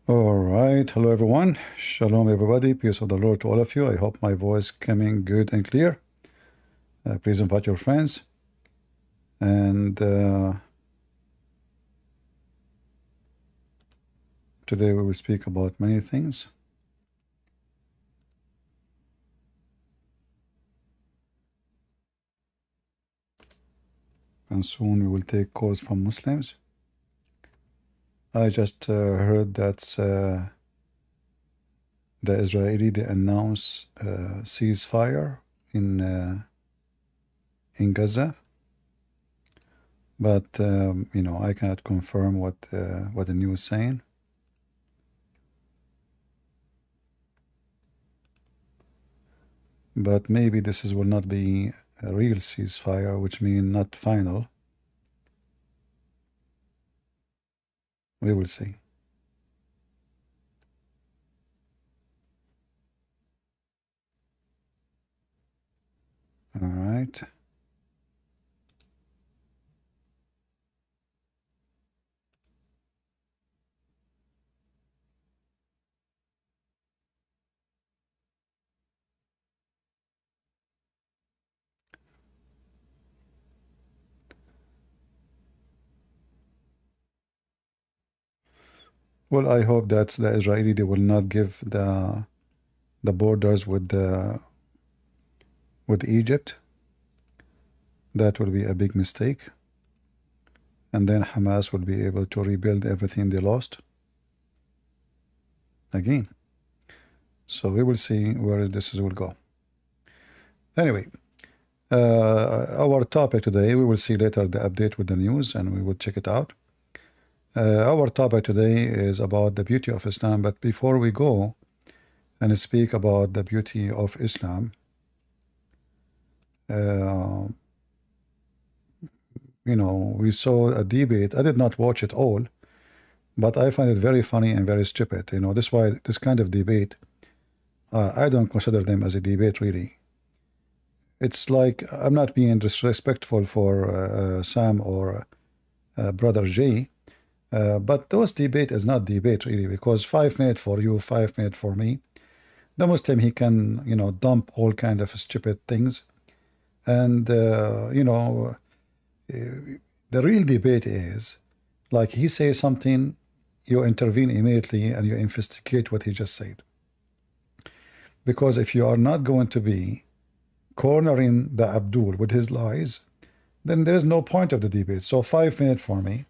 All right. Hello, everyone. Shalom, everybody. Peace of the Lord to all of you. I hope my voice coming good and clear. Please invite your friends. And today we will speak about many things. And soon we will take calls from Muslims. I just heard that the Israeli, they announce ceasefire in Gaza. But, you know, I cannot confirm what the news is saying. But maybe this will not be a real ceasefire, which means not final. We will see. All right. Well, I hope that the Israeli, they will not give the borders with Egypt. That will be a big mistake. And then Hamas will be able to rebuild everything they lost again. So we will see where this will go. Anyway, our topic today, we will see later the update with the news and we will check it out. Our topic today is about the beauty of Islam. But before we go and speak about the beauty of Islam, you know, we saw a debate. I did not watch it all, but I find it very funny and very stupid. You know, this is why this kind of debate, I don't consider them as a debate, really. It's like, I'm not being disrespectful for Sam or Brother Jay, but those debate is not debate, really, because 5 minutes for you, 5 minutes for me. The Muslim, he can, you know, dump all kind of stupid things. And, you know, the real debate is, like, he says something, you intervene immediately and you investigate what he just said. Because if you are not going to be cornering the Abdul with his lies, then there is no point of the debate. So 5 minutes for me.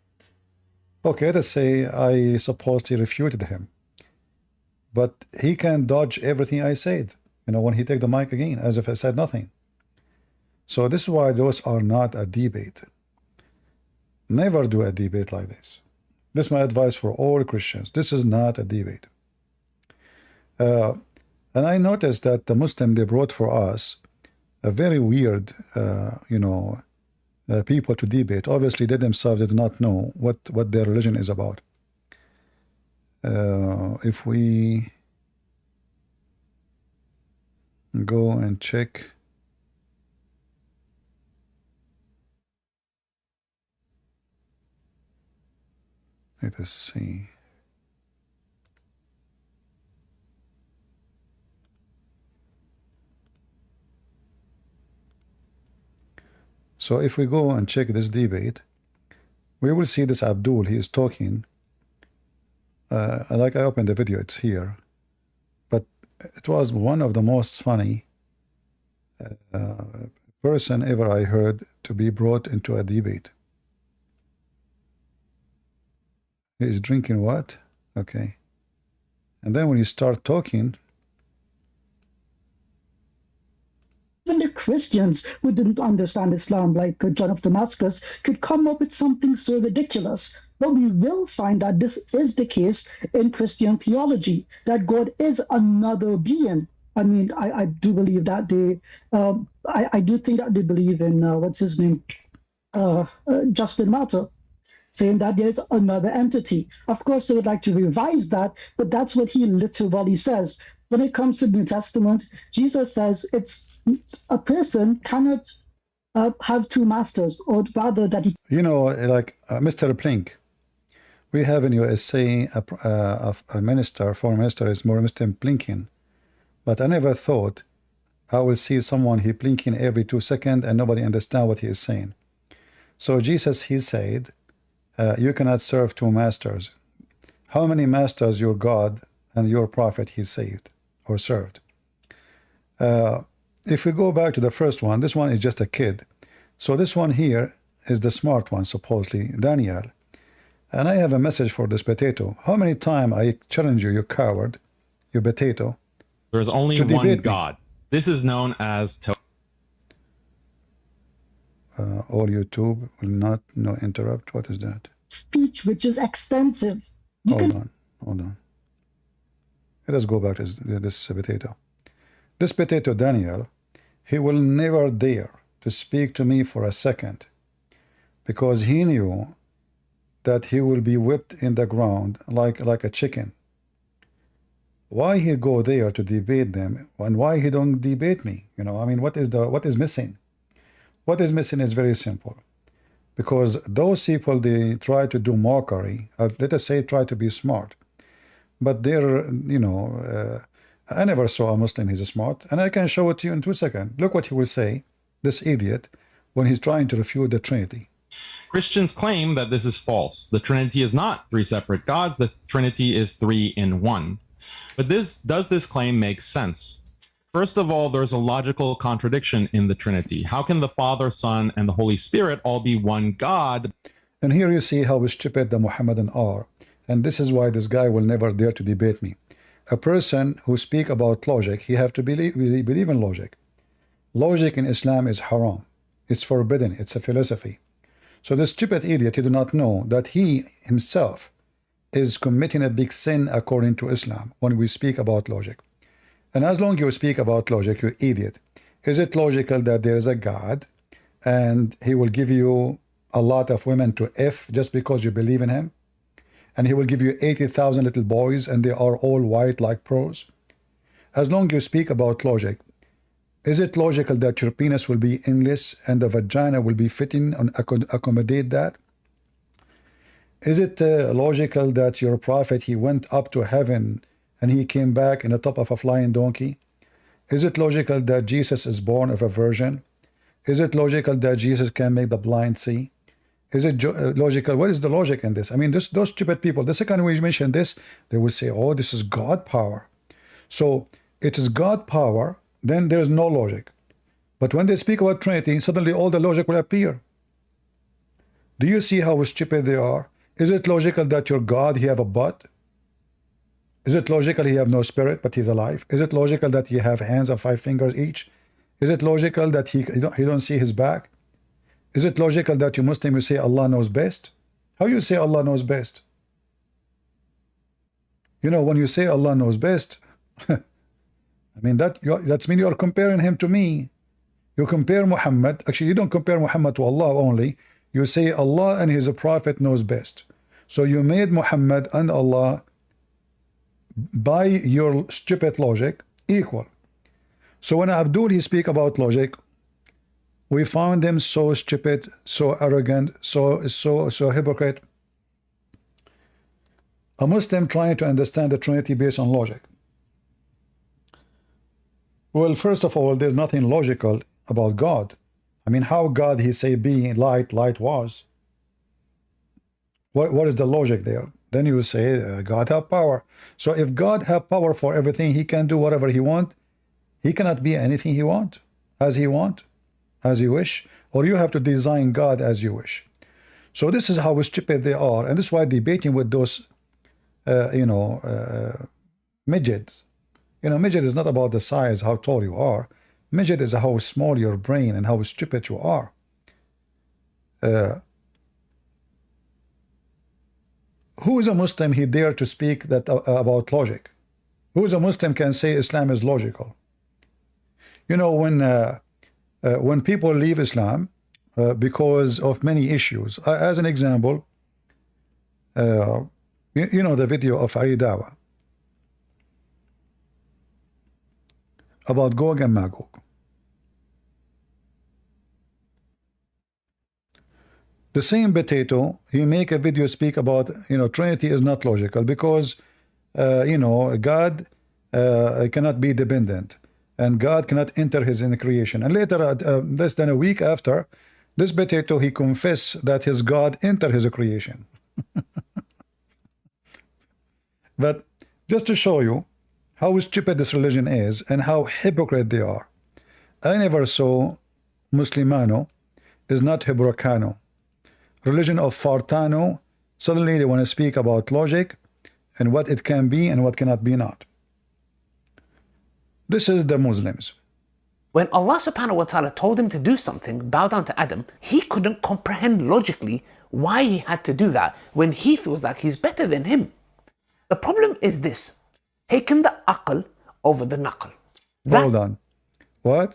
Okay, let's say I supposed he refuted him. But he can dodge everything I said, you know, when he take the mic again, as if I said nothing. So this is why those are not a debate. Never do a debate like this. This is my advice for all Christians. This is not a debate. And I noticed that the Muslim, they brought for us a very weird, you know, people to debate. Obviously, they themselves did not know what their religion is about. If we go and check, let us see. So if we go and check this debate, we will see this Abdul, he is talking. Like I opened the video, it's here. But it was one of the most funny person ever I heard to be brought into a debate. He is drinking what? Okay. And then when you start talking, even the Christians who didn't understand Islam, like John of Damascus, could come up with something so ridiculous. But we will find that this is the case in Christian theology, that God is another being. I mean, I do believe that I do think that they believe in, what's his name, Justin Martyr, saying that there's another entity. Of course, they would like to revise that, but that's what he literally says. When it comes to the New Testament, Jesus says it's a person cannot have two masters, or rather that he... you know, like Mr. Plink, We have in USA a minister, foreign minister, is more Muslim blinking. But I never thought I will see someone he blinking every 2 seconds and nobody understand what he is saying. So Jesus, he said, you cannot serve two masters. How many masters your God and your prophet he saved or served? If we go back to the first one, this one is just a kid. So this one here is the smart one, supposedly, Daniel. And I have a message for this potato. How many times I challenge you, you coward, you potato, There's only to one debate me? God. This is known as All YouTube will not interrupt. What is that? Speech which is extensive. Hold on. Let us go back to this potato. This potato, Daniel, he will never dare to speak to me for a second, because he knew that he will be whipped in the ground like a chicken. Why he go there to debate them, and why he don't debate me? You know, I mean, what is missing? What is missing is very simple. Because those people, they try to do mockery, let us say try to be smart, but they're, you know, I never saw a Muslim who's smart, and I can show it to you in 2 seconds. Look what he will say, this idiot, when he's trying to refute the Trinity. Christians claim that this is false. The Trinity is not three separate gods. The Trinity is three in one. But does this claim make sense? First of all, there's a logical contradiction in the Trinity. How can the Father, Son, and the Holy Spirit all be one God? And here you see how stupid the Mohammedan are. And this is why this guy will never dare to debate me. A person who speak about logic, he have to believe in logic. Logic in Islam is haram. It's forbidden. It's a philosophy. So this stupid idiot, he do not know that he himself is committing a big sin according to Islam when we speak about logic. And as long as you speak about logic, you idiot, is it logical that there is a God and he will give you a lot of women to F just because you believe in him? And he will give you 80,000 little boys and they are all white like pros? As long as you speak about logic, is it logical that your penis will be endless and the vagina will be fitting and accommodate that? Is it logical that your prophet, he went up to heaven and he came back in the top of a flying donkey? Is it logical that Jesus is born of a virgin? Is it logical that Jesus can make the blind see? Is it logical? What is the logic in this? I mean, those stupid people, the second we mention this, they will say, oh, this is God power. So it is God power, then there is no logic. But when they speak about Trinity, suddenly all the logic will appear. Do you see how stupid they are? Is it logical that your God, he have a butt? Is it logical he have no spirit, but he's alive? Is it logical that he have hands of 5 fingers each? Is it logical that he don't see his back? Is it logical that you Muslim, you say Allah knows best? How you say Allah knows best? You know, when you say Allah knows best, I mean, that's mean you're comparing him to me. You compare Muhammad. Actually, you don't compare Muhammad to Allah only. You say Allah and his prophet knows best. So you made Muhammad and Allah, by your stupid logic, equal. So when Abdul, he speak about logic, we found them so stupid, so arrogant, so hypocrite. A Muslim trying to understand the Trinity based on logic. Well, first of all, there's nothing logical about God. I mean, how God, he say be light, light was. What is the logic there? Then you say God have power. So if God have power for everything, he can do whatever he want. He cannot be anything he want, as he want, as he wish, or you have to design God as you wish. So this is how stupid they are, and this is why debating with those, midgets. You know, midget is not about the size, how tall you are. Midget is how small your brain and how stupid you are. Who is a Muslim he dare to speak that about logic? Who is a Muslim can say Islam is logical? You know, when people leave Islam because of many issues, as an example, you know the video of Ali Dawa about Gog and Magog. The same potato, he make a video speak about, Trinity is not logical because, God cannot be dependent, and God cannot enter his in creation. And later, less than a week after, this potato, he confessed that his God entered his creation. But just to show you how stupid this religion is and how hypocrite they are, I never saw Muslimano is not Hebracano. Religion of Fartano, suddenly they want to speak about logic and what it can be and what cannot be not. This is the Muslims. When Allah subhanahu wa ta'ala told him to do something, bow down to Adam, he couldn't comprehend logically why he had to do that when he feels like he's better than him. The problem is this: taking the aql over the naql. Hold on. What?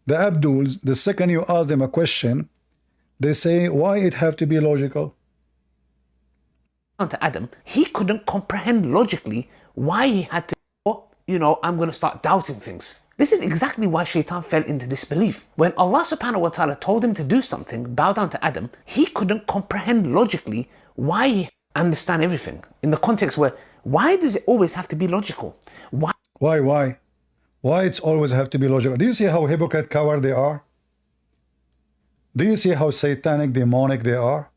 The Abduls, the second you ask them a question, they say, why it have to be logical? To Adam, he couldn't comprehend logically why he had to, I'm going to start doubting things. This is exactly why Shaitan fell into disbelief. When Allah subhanahu wa ta'ala told him to do something, bow down to Adam, he couldn't comprehend logically why he understand everything. In the context where, why does it always have to be logical? Why? Why it's always have to be logical? Do you see how hypocrite, coward they are? Do you see how satanic, demonic they are?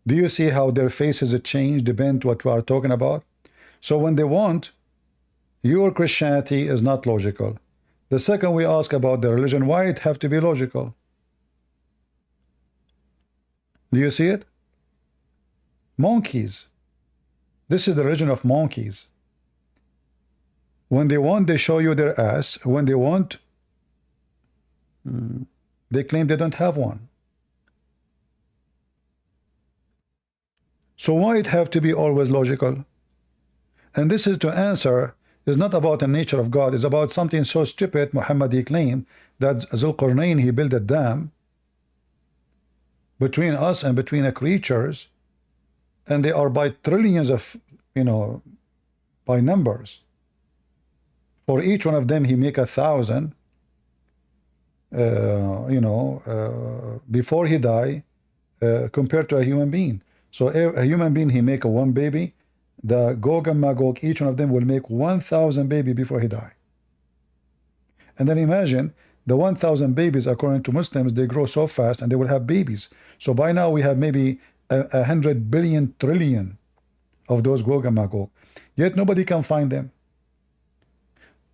Do you see how their faces change depend what we are talking about? So when they want, your Christianity is not logical. The second we ask about the religion, why it have to be logical? Do you see it? Monkeys. This is the religion of monkeys. When they want, they show you their ass. When they want, they claim they don't have one. So why it have to be always logical? And this is to answer, is not about the nature of God, it's about something so stupid. Muhammad, he claimed that Zulqarnain, he built a dam between us and between the creatures, and they are by trillions of, by numbers. For each one of them, he make 1,000, before he die, compared to a human being. So a human being, he make one baby. The Gog and Magog, each one of them will make 1,000 baby before he die. And then imagine the 1,000 babies, according to Muslims, they grow so fast and they will have babies. So by now we have maybe 100 billion trillion of those Gog and Magog. Yet nobody can find them.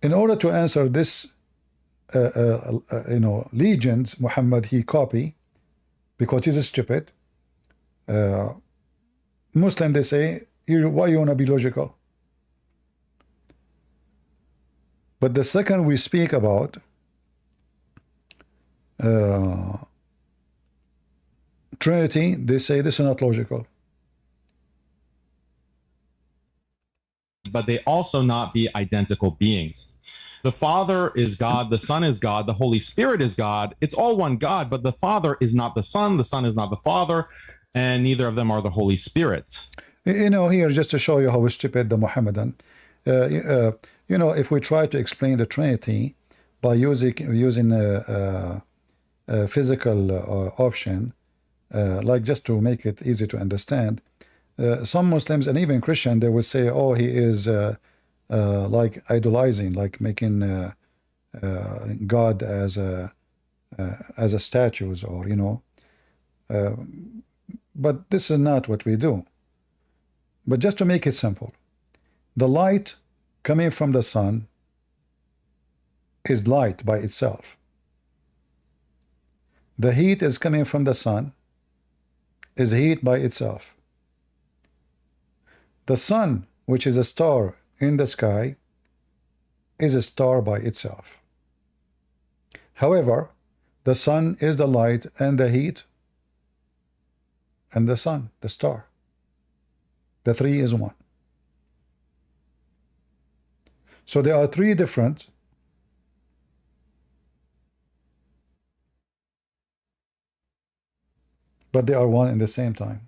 In order to answer this, legends, Muhammad, he copy, because he's stupid. Muslim, they say, why you want to be logical? But the second we speak about Trinity, they say this is not logical. But they also not be identical beings. The Father is God, the Son is God, the Holy Spirit is God. It's all one God, but the Father is not the Son is not the Father, and neither of them are the Holy Spirit. Here, just to show you how stupid the Mohammedan, if we try to explain the Trinity by using a physical option, like just to make it easy to understand, some Muslims and even Christian, they will say, oh, he is like idolizing, like making God as a statues, or but this is not what we do. But just to make it simple, the light coming from the sun is light by itself. The heat is coming from the sun is heat by itself. The sun, which is a star in the sky, is a star by itself. However, the sun is the light and the heat, and the sun, the star. The three is one. So there are three different but they are one in the same time.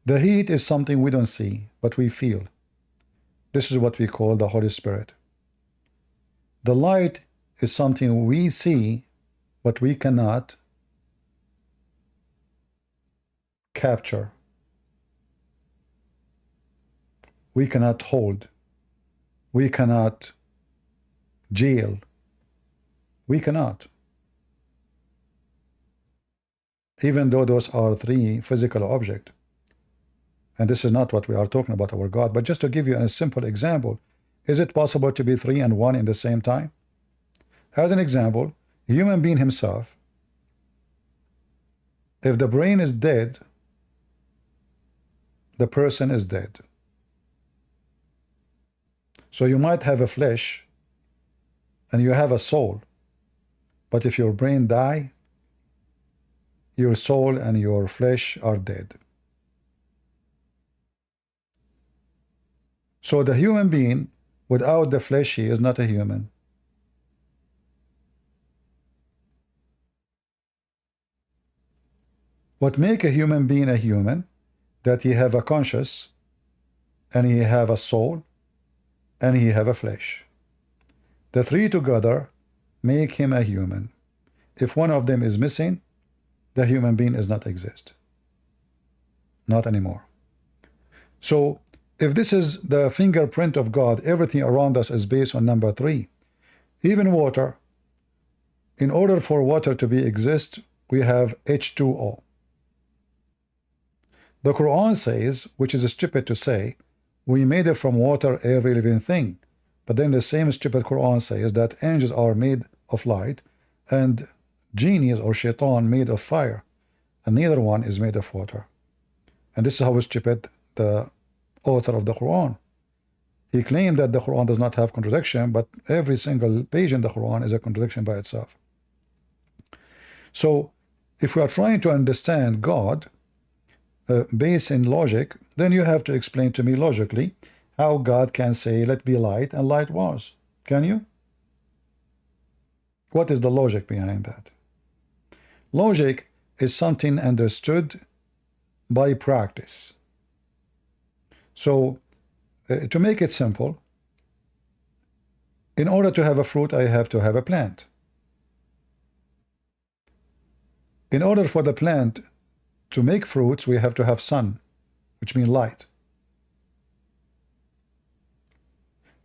The heat is something we don't see, but we feel. This is what we call the Holy Spirit. The light is something we see, what we cannot capture, we cannot hold, we cannot jail, we cannot. Even though those are three physical objects. And this is not what we are talking about our God. But just to give you a simple example, is it possible to be 3 and 1 in the same time? As an example, a human being himself, if the brain is dead, the person is dead. So you might have a flesh and you have a soul, but if your brain die, your soul and your flesh are dead. So the human being without the fleshy is not a human. What make a human being a human, that he have a conscience, and he have a soul, and he have a flesh. The three together make him a human. If one of them is missing, the human being does not exist. Not anymore. So, if this is the fingerprint of God, everything around us is based on number 3. Even water. In order for water to be exist, we have H2O. The Quran says, which is stupid to say, we made it from water every living thing. But then the same stupid Quran says that angels are made of light and genies or shaitan made of fire, and neither one is made of water. And this is how stupid the author of the Quran. He claimed that the Quran does not have contradiction, but every single page in the Quran is a contradiction by itself. So if we are trying to understand God based in logic, then you have to explain to me logically how God can say let be light and light was. Can you? What is the logic behind that? Logic is something understood by practice. So to make it simple, in order to have a fruit, I have to have a plant. In order for the plant to make fruits, we have to have sun, which means light.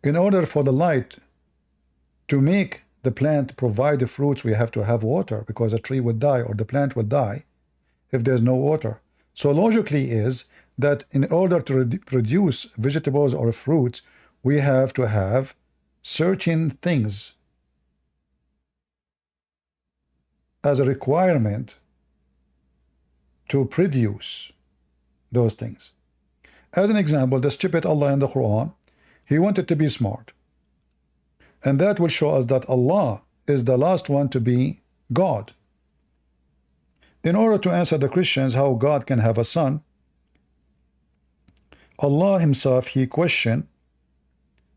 In order for the light to make the plant provide the fruits, we have to have water, because a tree would die or the plant would die if there's no water. So logically is that in order to produce vegetables or fruits, we have to have certain things as a requirement to produce those things. As an example, the stupid Allah in the Quran, he wanted to be smart. And that will show us that Allah is the last one to be God. In order to answer the Christians how God can have a son, Allah himself, he questioned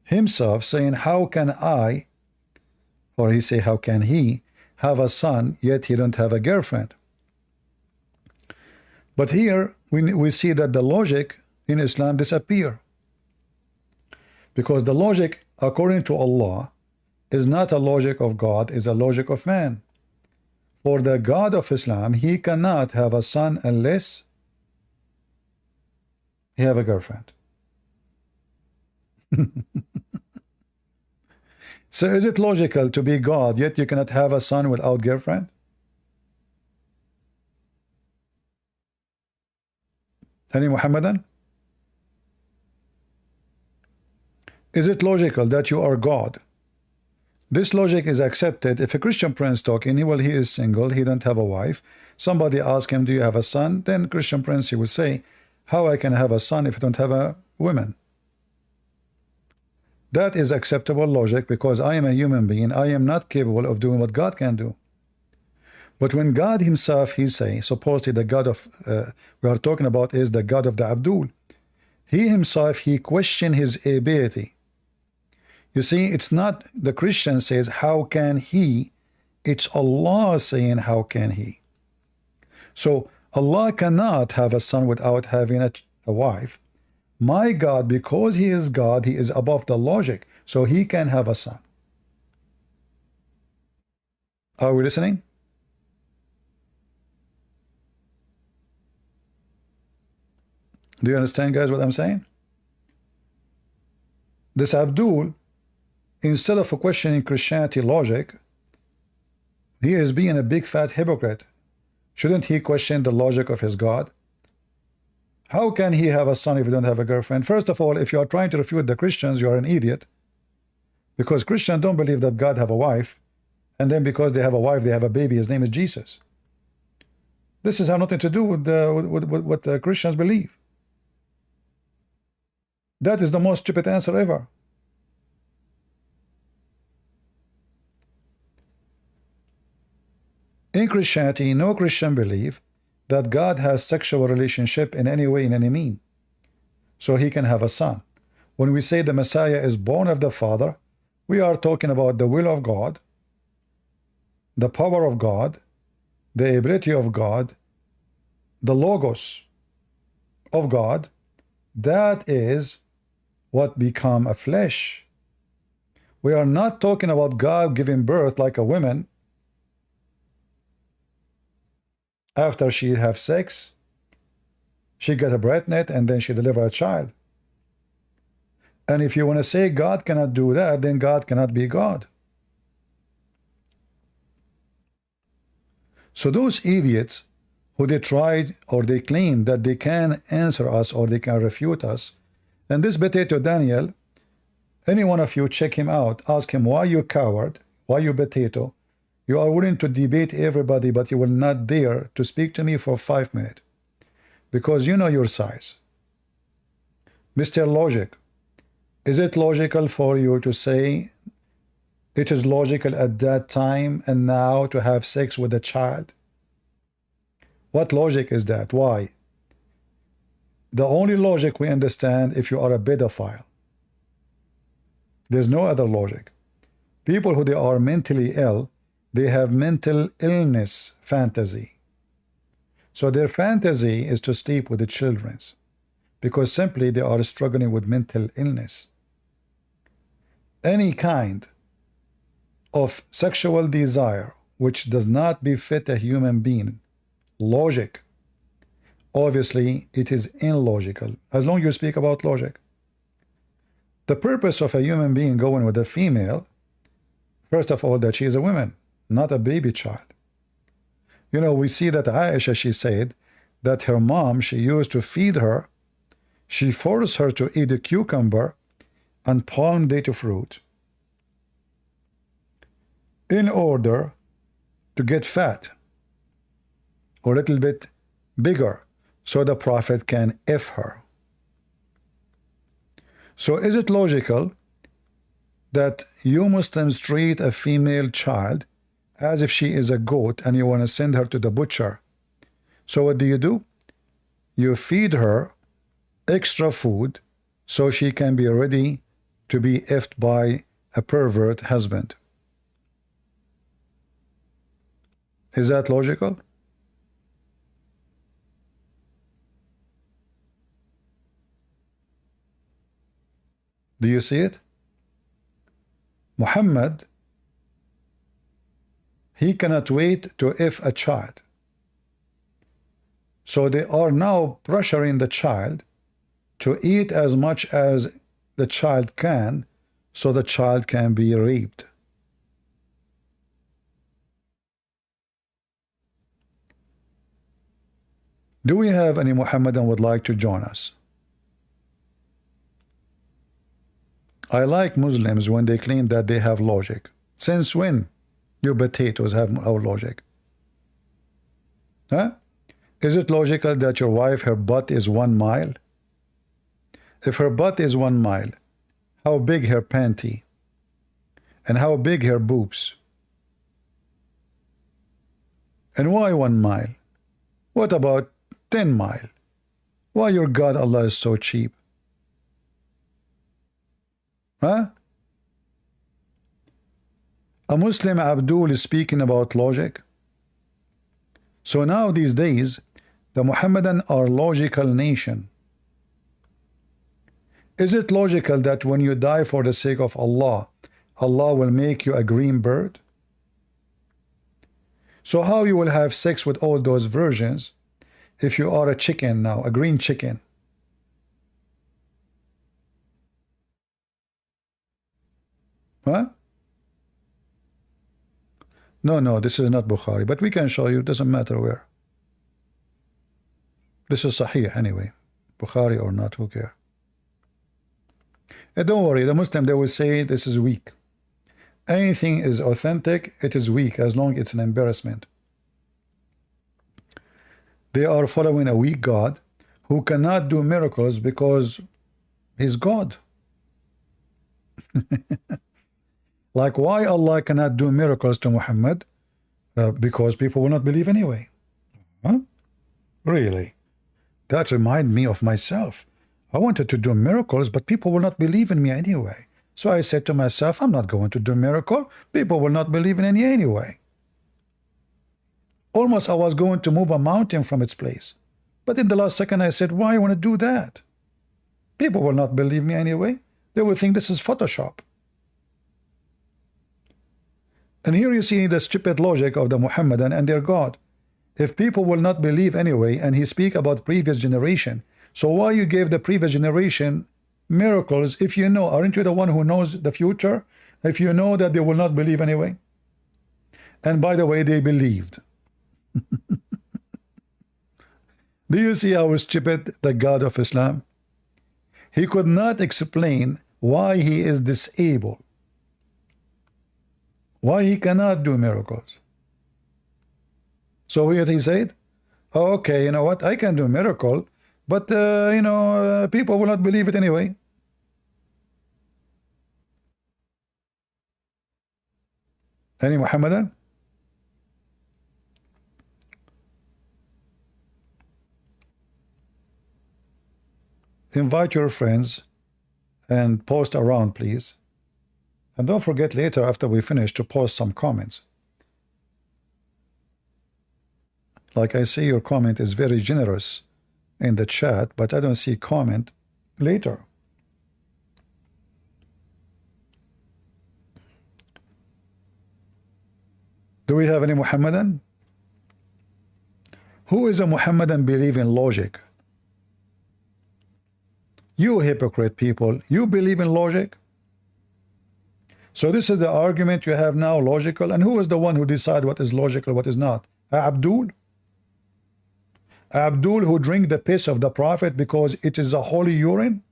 himself, saying, how can I, or he say, how can he have a son, yet he don't have a girlfriend? But here we see that the logic in Islam disappear. Because the logic, according to Allah, is not a logic of God, is a logic of man. For the God of Islam, he cannot have a son unless he have a girlfriend. So is it logical to be God, yet you cannot have a son without girlfriend? Any Muhammadan? Is it logical that you are God? This logic is accepted if a Christian prince talking, well, he is single, he don't have a wife. Somebody ask him, do you have a son? Then Christian prince, he will say, how I can have a son if I don't have a woman? That is acceptable logic, because I am a human being. I am not capable of doing what God can do. But when God himself, he say, supposedly the God of, we are talking about is the God of the Abdul. He himself, he questioned his ability. You see, it's not the Christian says, how can he? It's Allah saying, how can he? So Allah cannot have a son without having a wife. My God, because he is God, he is above the logic, so he can have a son. Are we listening? Do you understand, guys, what I'm saying? This Abdul, instead of questioning Christianity logic, he is being a big fat hypocrite. Shouldn't he question the logic of his God? How can he have a son if he don't have a girlfriend? First of all, if you are trying to refute the Christians, you are an idiot. Because Christians don't believe that God have a wife, and then because they have a wife, they have a baby. His name is Jesus. This has nothing to do with what the Christians believe. That is the most stupid answer ever. In Christianity, no Christian believe that God has sexual relationship in any way, in any mean, so he can have a son. When we say the Messiah is born of the Father, we are talking about the will of God, the power of God, the ability of God, the Logos of God. That is what become a flesh. We are not talking about God giving birth like a woman. After she have sex, she get a pregnant and then she deliver a child. And if you want to say God cannot do that, then God cannot be God. So those idiots who they tried or they claim that they can answer us or they can refute us, and this potato Daniel, any one of you check him out, ask him, why you coward, why you potato? You are willing to debate everybody, but you will not dare to speak to me for 5 minutes because you know your size. Mr. Logic, is it logical for you to say it is logical at that time and now to have sex with a child? What logic is that? Why? The only logic we understand if you are a pedophile. There's no other logic. People who they are mentally ill, they have mental illness fantasy. So their fantasy is to sleep with the children because simply they are struggling with mental illness. Any kind of sexual desire which does not befit a human being, logic, obviously it is illogical, as long as you speak about logic. The purpose of a human being going with a female, first of all, that she is a woman, not a baby child. You know, we see that Aisha, she said that her mom, she used to feed her, she forced her to eat a cucumber and palm date fruit in order to get fat or a little bit bigger so the prophet can F her. So is it logical that you Muslims treat a female child as if she is a goat and you want to send her to the butcher? So what do? You feed her extra food so she can be ready to be effed by a pervert husband. Is that logical? Do you see it? Muhammad, he cannot wait to F a child. So they are now pressuring the child to eat as much as the child can so the child can be raped. Do we have any Muhammadan would like to join us? I like Muslims when they claim that they have logic. Since when you potatoes have our logic? Huh? Is it logical that your wife, her butt is 1 mile? If her butt is 1 mile, how big her panty? And how big her boobs? And why 1 mile? What about 10 mile? Why your God Allah is so cheap? Huh? A Muslim Abdul is speaking about logic. So now these days, the Muhammadan are logical nation. Is it logical that when you die for the sake of Allah, Allah will make you a green bird? So how you will have sex with all those virgins if you are a chicken now, a green chicken? Huh? No, this is not Bukhari, but we can show you. It doesn't matter where. This is Sahih anyway. Bukhari or not, who cares? Don't worry, the Muslim, they will say this is weak. Anything is authentic, it is weak, as long as it's an embarrassment. They are following a weak God who cannot do miracles because he's God. Like, why Allah cannot do miracles to Muhammad? Because people will not believe anyway. Huh? Really? That reminds me of myself. I wanted to do miracles, but people will not believe in me anyway. So I said to myself, I'm not going to do miracle. People will not believe in me anyway. Almost I was going to move a mountain from its place. But in the last second I said, why I want to do that? People will not believe me anyway. They will think this is Photoshop. And here you see the stupid logic of the Muhammadan and their God. If people will not believe anyway, and he speak about previous generation, so why you gave the previous generation miracles if you know, aren't you the one who knows the future? If you know that they will not believe anyway? And by the way, they believed. Do you see how stupid the God of Islam? He could not explain why he is disabled, why he cannot do miracles. So he said, oh, okay, you know what, I can do miracle, but people will not believe it anyway. Any Muhammadan? Invite your friends and post around, please. And don't forget later after we finish to post some comments. Like I see your comment is very generous in the chat, but I don't see comment later. Do we have any Muhammadan? Who is a Muhammadan believe in logic? You hypocrite people, you believe in logic? So this is the argument you have now, logical, and who is the one who decide what is logical, what is not? Abdul? Abdul who drink the piss of the Prophet because it is a holy urine?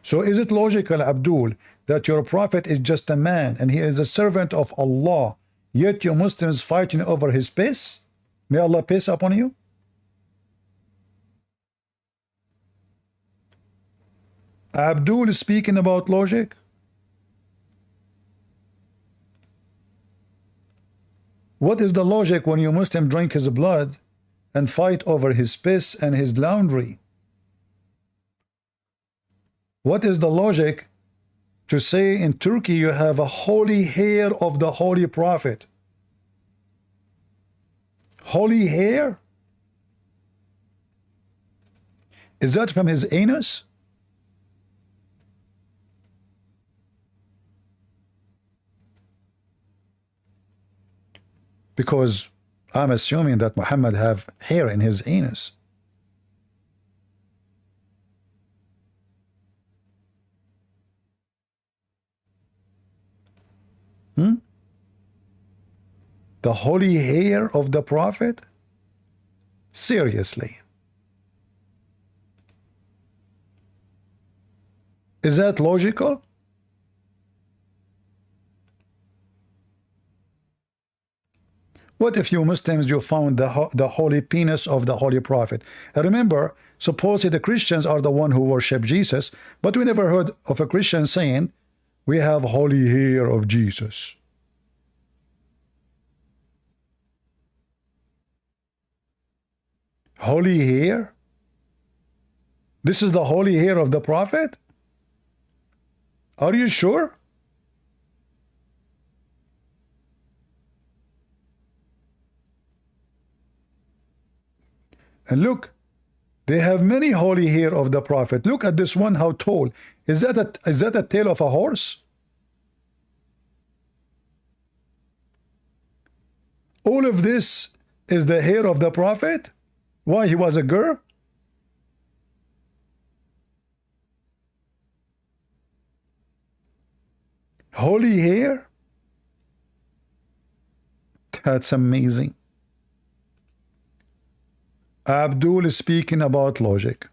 So is it logical, Abdul, that your Prophet is just a man and he is a servant of Allah, yet you Muslims fighting over his piss? May Allah piss upon you? Abdul is speaking about logic? What is the logic when you Muslim drink his blood and fight over his piss and his laundry? What is the logic to say in Turkey you have a holy hair of the Holy Prophet? Holy hair? Is that from his anus? Because I'm assuming that Muhammad have hair in his anus. The holy hair of the Prophet? Seriously. Is that logical? What if you Muslims, you found the holy penis of the Holy Prophet? And remember, supposedly the Christians are the one who worship Jesus, but we never heard of a Christian saying, we have holy hair of Jesus. Holy hair? This is the holy hair of the Prophet? Are you sure? And look, they have many holy hair of the Prophet. Look at this one, how tall. Is that a tail of a horse? All of this is the hair of the Prophet? Why, he was a girl? Holy hair? That's amazing. Abdul is speaking about logic.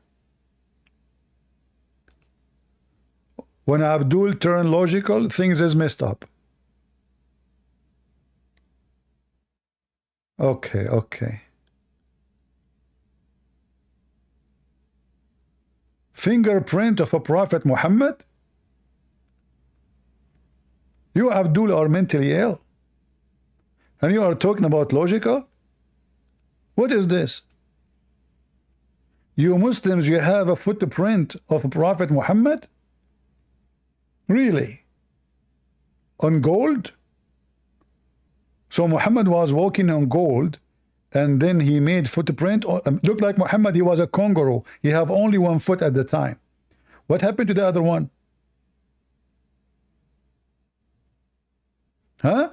When Abdul turned logical, things is messed up. Okay, okay. Fingerprint of a Prophet Muhammad? You, Abdul, are mentally ill. And you are talking about logical? What is this? You Muslims, you have a footprint of a Prophet Muhammad? Really? On gold? So Muhammad was walking on gold, and then he made footprint. Looked like Muhammad, he was a kangaroo. He have only one foot at the time. What happened to the other one? Huh?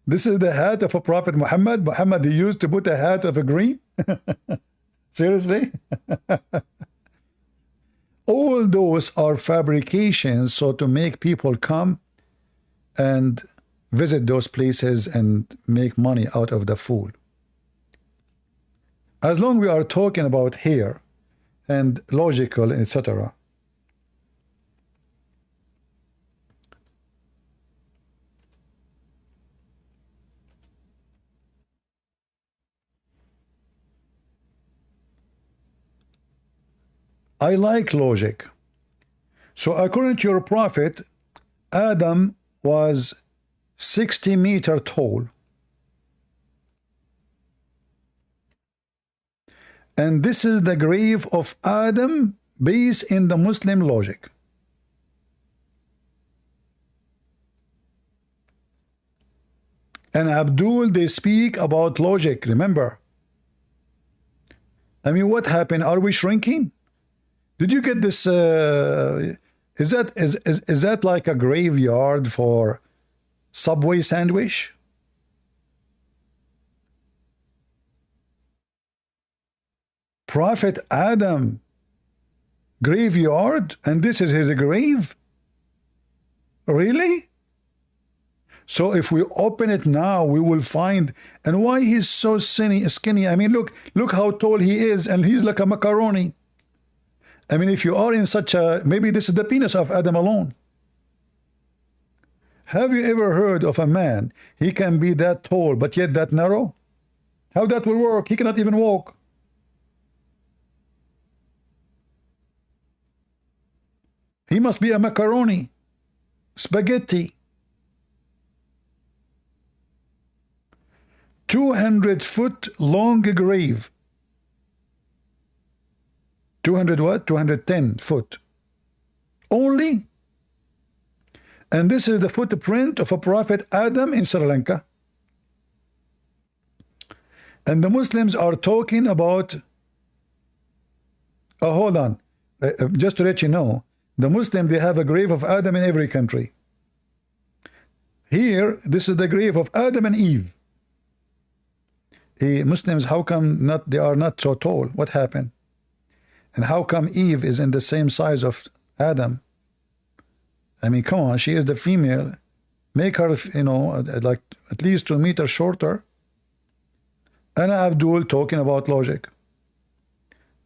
This is the hat of a Prophet Muhammad. Muhammad, he used to put a hat of a green. Seriously? All those are fabrications, so to make people come and visit those places and make money out of the food. As long as we are talking about hair and logical, etc. I like logic. So according to your prophet, Adam was 60 meters tall. And this is the grave of Adam based in the Muslim logic. And Abdul, they speak about logic, remember? I mean, what happened? Are we shrinking? Did you get this? Is that like a graveyard for Subway sandwich? Prophet Adam graveyard, and this is his grave? Really? So if we open it now, we will find, and why he's so skinny? I mean, look how tall he is, and he's like a macaroni. I mean, if you are in such a, maybe this is the penis of Adam alone. Have you ever heard of a man, he can be that tall, but yet that narrow? How that will work? He cannot even walk. He must be a macaroni, spaghetti. 200-foot long grave. 200 what? 210 foot. Only? And this is the footprint of a Prophet Adam in Sri Lanka. And the Muslims are talking about, oh, hold on. Just to let you know, the Muslim, they have a grave of Adam in every country. Here, this is the grave of Adam and Eve. Muslims, how come they are not so tall? What happened? And how come Eve is in the same size of Adam? I mean, come on, she is the female. Make her, you know, like at least 2 meters shorter. And Abdul talking about logic.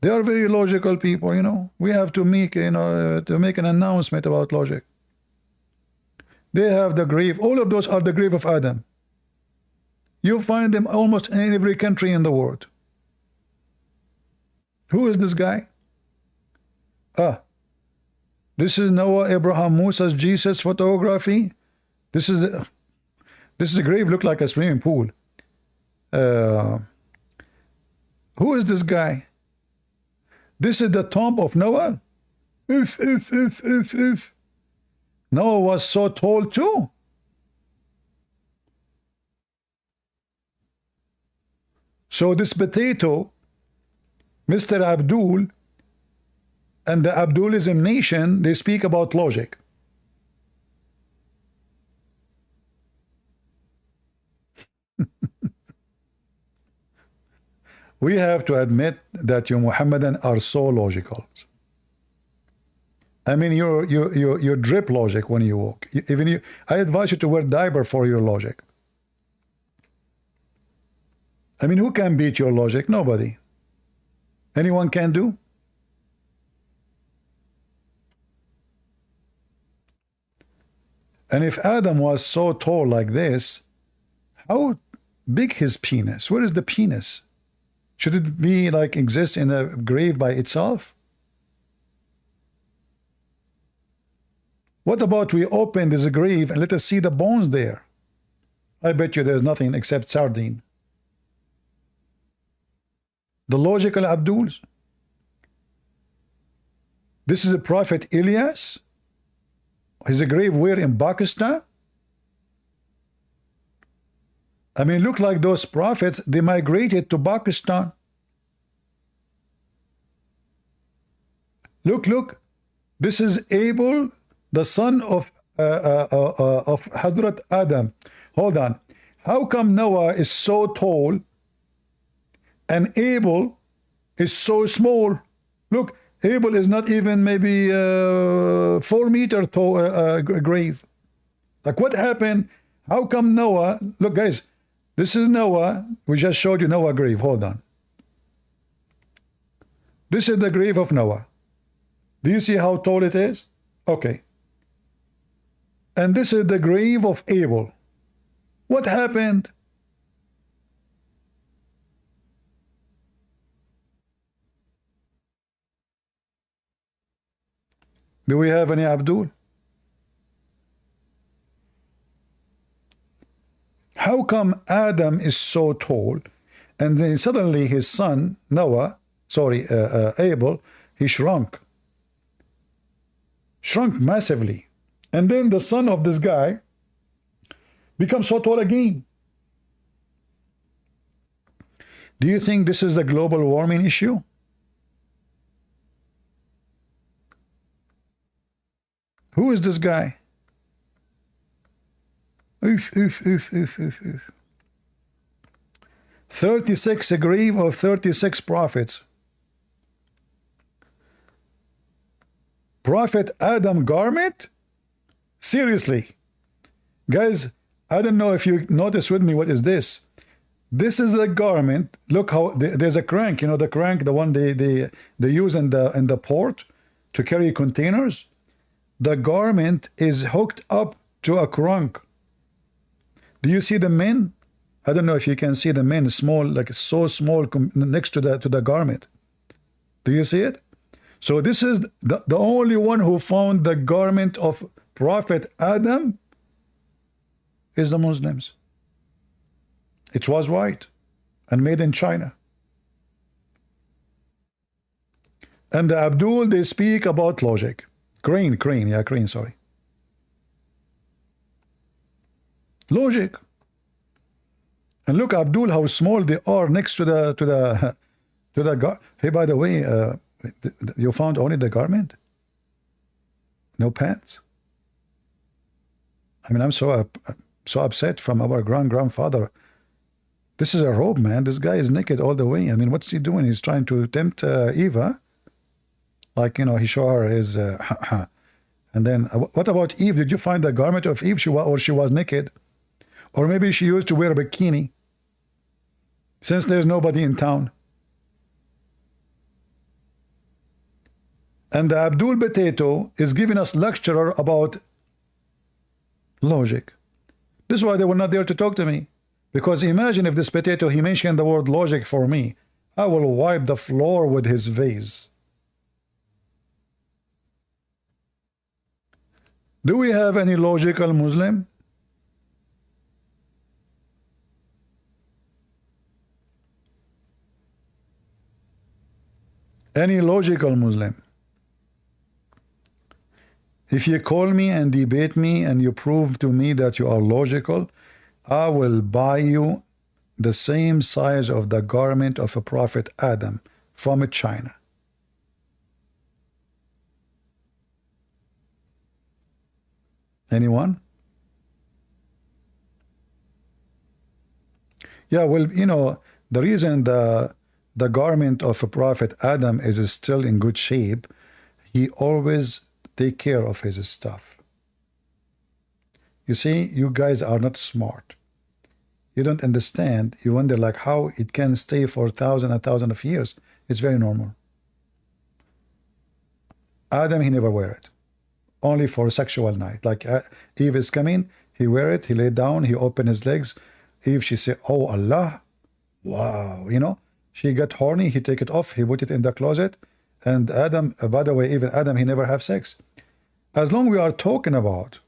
They are very logical people, you know. We have to make, you know, to make an announcement about logic. They have the grave. All of those are the grave of Adam. You find them almost in every country in the world. Who is this guy? This is Noah, Abraham, Moses, Jesus photography. This is a grave, look like a swimming pool. Who is this guy? This is the tomb of Noah. Noah was so tall too. So this potato, Mr. Abdul, and the Abdulism nation, they speak about logic. we have to admit that you Muhammadan are so logical. I mean, you drip logic when you walk. Even you, I advise you to wear diaper for your logic. I mean, who can beat your logic? Nobody. Anyone can do? And if Adam was so tall like this, how big his penis? Where is the penis? Should it be like exist in a grave by itself? What about we open this grave and let us see the bones there? I bet you there's nothing except sardine. The logical Abduls. This is a prophet Elias. His grave where in Pakistan? I mean, look like those prophets, they migrated to Pakistan. Look. This is Abel, the son of Hazrat Adam. Hold on. How come Noah is so tall and Abel is so small? Look, Abel is not even maybe 4 meter tall grave. Like what happened? How come Noah? Look, guys, this is Noah. We just showed you Noah's grave. Hold on. This is the grave of Noah. Do you see how tall it is? Okay. And this is the grave of Abel. What happened? Do we have any Abdul? How come Adam is so tall and then suddenly his son Noah, Abel, he shrunk massively, and then the son of this guy becomes so tall again? Do you think this is a global warming issue? Who is this guy? Oof. 36, a grave of 36 prophets. Prophet Adam garment? Seriously. Guys, I don't know if you notice with me, what is this? This is a garment. Look how there's a crank, you know, the crank, the one they use in the port to carry containers. The garment is hooked up to a crank. Do you see the men? I don't know if you can see the men small, like so small next to the garment. Do you see it? So this is the only one who found the garment of Prophet Adam is the Muslims. It was white and made in China. And the Abdul, they speak about logic. Crane, sorry. Logic. And look, Abdul, how small they are next to the Hey, by the way, you found only the garment? No pants? I mean, I'm so upset from our grandfather. This is a robe, man. This guy is naked all the way. I mean, what's he doing? He's trying to tempt Eva. Like, you know, he showed her his and then what about Eve? Did you find the garment of Eve? She was naked, or maybe she used to wear a bikini since there's nobody in town. And the Abdul Potato is giving us lecture about logic. This is why they were not there to talk to me, because imagine if this potato, he mentioned the word logic for me, I will wipe the floor with his vase. Do we have any logical Muslim? Any logical Muslim? If you call me and debate me and you prove to me that you are logical, I will buy you the same size of the garment of a Prophet Adam from China. Anyone? Yeah, well, you know, the reason the the garment of a prophet Adam is still in good shape, he always take care of his stuff. You see, you guys are not smart. You don't understand. You wonder like how it can stay for thousands of years. It's very normal. Adam, he never wear it. Only for sexual night. Like Eve is coming, he wear it, he lay down, he open his legs. Eve, she say, oh Allah, wow, you know. She got horny, he take it off, he put it in the closet. And Adam, by the way, even Adam, he never have sex. As long we are talking about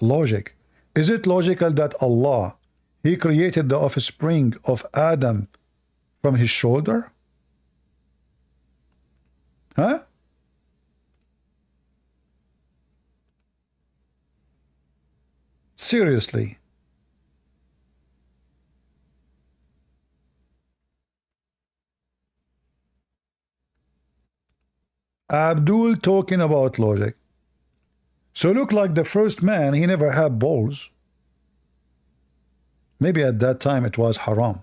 logic, is it logical that Allah, he created the offspring of Adam from his shoulder? Huh? Seriously. Abdul talking about logic. So look like the first man, he never had balls. Maybe at that time it was haram.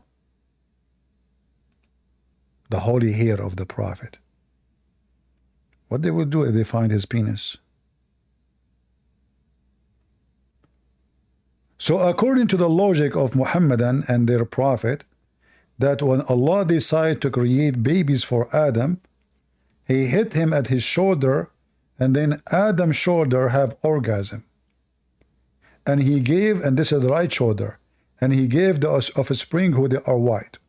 The holy hair of the prophet. What they will do if they find his penis? So according to the logic of Muhammadan and their prophet, that when Allah decided to create babies for Adam, he hit him at his shoulder, and then Adam's shoulder have orgasm. And he gave, and this is the right shoulder, and he gave the offspring who they are white.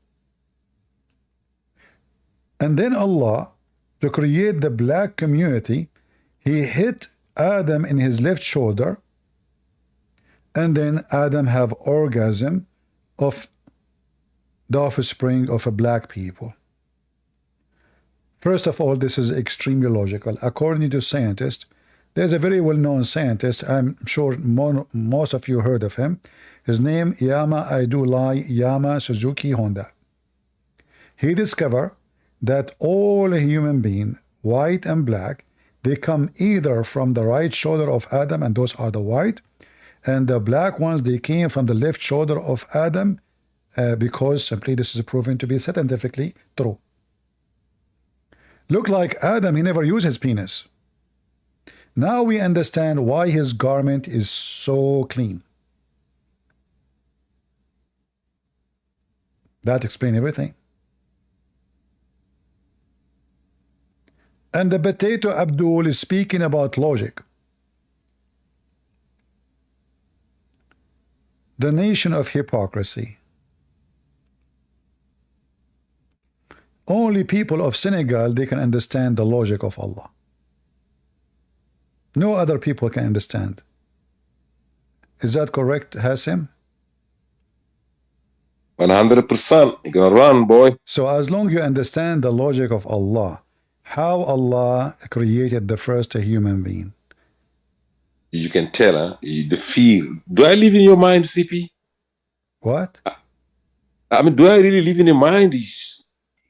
And then Allah, to create the black community, he hit Adam in his left shoulder, and then Adam have orgasm of the offspring of a black people. First of all, this is extremely logical. According to scientists, there's a very well-known scientist, I'm sure most of you heard of him. His name, Yama Suzuki Honda. He discovered that all human beings, white and black, they come either from the right shoulder of Adam, and those are the white, and the black ones, they came from the left shoulder of Adam, because simply this is proven to be scientifically true. Look like Adam, he never used his penis. Now we understand why his garment is so clean. That explains everything. And the potato Abdul is speaking about logic. The nation of hypocrisy. Only people of Senegal, they can understand the logic of Allah. No other people can understand. Is that correct, Hassim? 100%. You're gonna run, boy. So as long as you understand the logic of Allah, how Allah created the first human being. You can tell, huh? The feel. Do I live in your mind, CP? What? I mean, do I really live in your mind?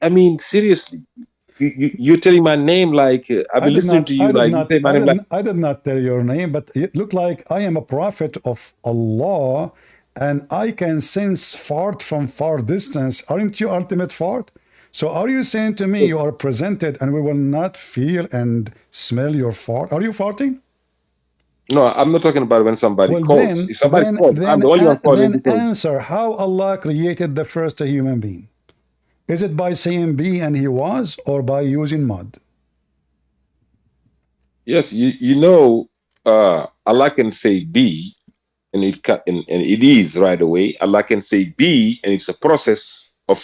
I mean, seriously. You're telling my name like I've been listening to you like you say my name like I did not tell your name, but it looked like I am a prophet of Allah and I can sense fart from far distance. Aren't you ultimate fart? So are you saying to me you are presented and we will not feel and smell your fart? Are you farting? No, I'm not talking about when somebody calls. If somebody calls, I'm the only one calling. Then answer how Allah created the first human being. Is it by saying be and he was, or by using mud? Yes, you know, Allah can say be, and it is right away. Allah can say be, and it's a process of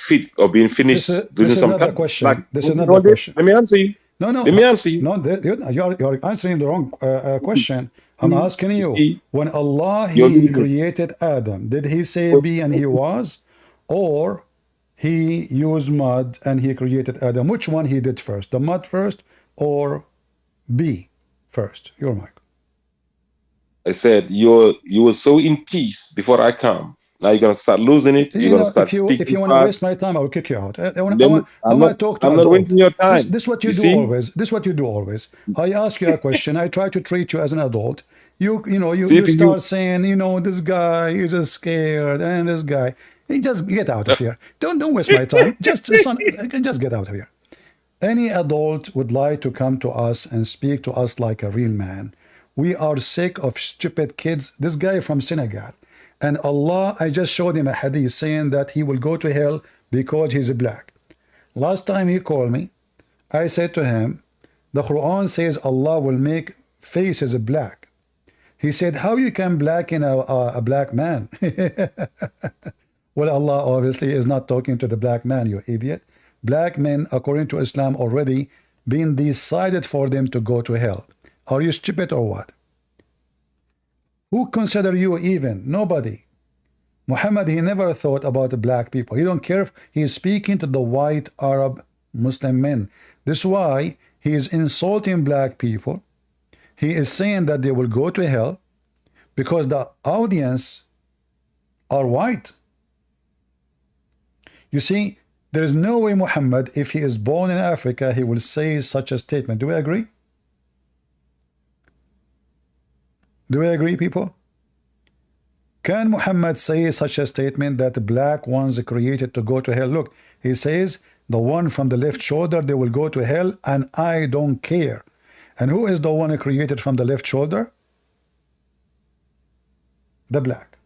being finished. This is not a question. This is not a question. Let me answer you. No. Let me answer you. No, you're answering the wrong question. I'm asking you, when Allah, he created Adam, did he say be and he was, or he used mud and he created Adam? Which one he did first? The mud first or be first? Your mic. I said you were so in peace before I come. Now you're gonna start losing it. You're gonna start speaking. If you want to waste my time, I will kick you out. I want to talk to I'm not wasting your time. This is what you do always. This is what you do always. I ask you a question. I try to treat you as an adult. You start saying, this guy is scared, and this guy. Just get out of here. Don't waste my time. Just get out of here. Any adult would like to come to us and speak to us like a real man. We are sick of stupid kids. This guy from Senegal. And Allah, I just showed him a hadith saying that he will go to hell because he's black. Last time he called me, I said to him, the Quran says Allah will make faces black. He said, how you can blacken a black man? Well, Allah obviously is not talking to the black man, you idiot. Black men, according to Islam, already been decided for them to go to hell. Are you stupid or what? Who consider you even? Nobody. Muhammad, he never thought about the black people. He don't care if he's speaking to the white Arab Muslim men. This is why he is insulting black people. He is saying that they will go to hell because the audience are white. You see, there is no way Muhammad, if he is born in Africa, he will say such a statement. Do we agree? Do we agree, people? Can Muhammad say such a statement that the black ones are created to go to hell? Look, he says, the one from the left shoulder, they will go to hell, and I don't care. And who is the one created from the left shoulder? The black.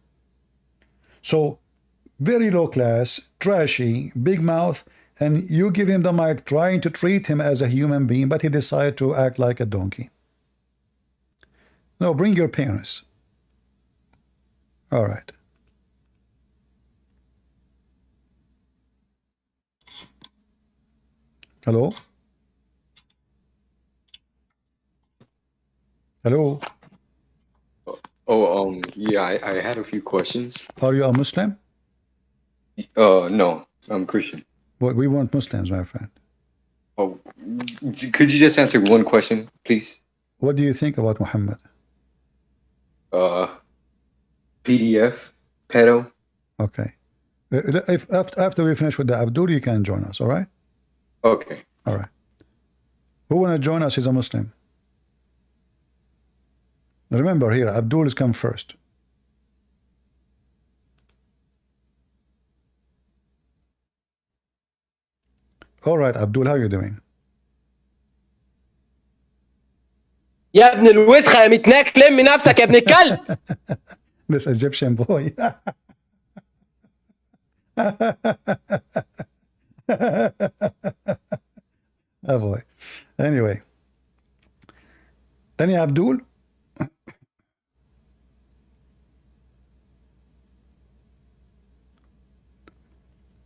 So, very low class, trashy, big mouth, and you give him the mic trying to treat him as a human being, but he decided to act like a donkey. No, bring your parents. All right. Hello? Hello? Oh, yeah, I had a few questions. Are you a Muslim? No, I'm Christian. Well, we weren't Muslims, my friend. Oh, could you just answer one question, please? What do you think about Muhammad? PDF, pedo. Okay. If after we finish with the Abdul, you can join us, all right? Okay. All right. Who want to join us is a Muslim. Remember here, Abdul is come first. All right, Abdul, how are you doing? يا ابن الوسخة يا متناك لم نفسك يا ابن الكلب. This Egyptian boy. Oh boy. Anyway. Any Abdul?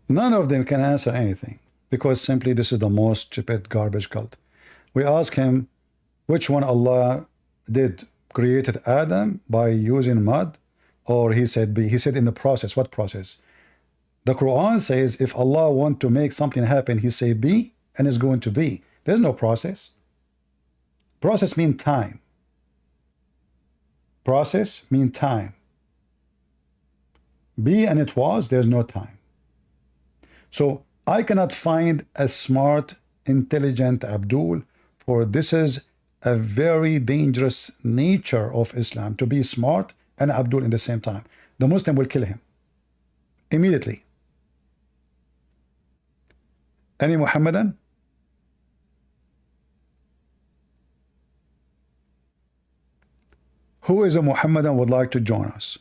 None of them can answer anything because simply this is the most stupid garbage cult. We ask him which one Allah did created Adam by using mud, or he said B. He said in the process. What process? The Quran says if Allah want to make something happen, he say be and it's going to be. There's no process. Process mean time. Process mean time. Be and it was, there's no time. So I cannot find a smart, intelligent Abdul, for this is a very dangerous nature of Islam, to be smart and Abdul in the same time. The Muslim will kill him immediately. Any Muhammadan? Who is a Muhammadan would like to join us?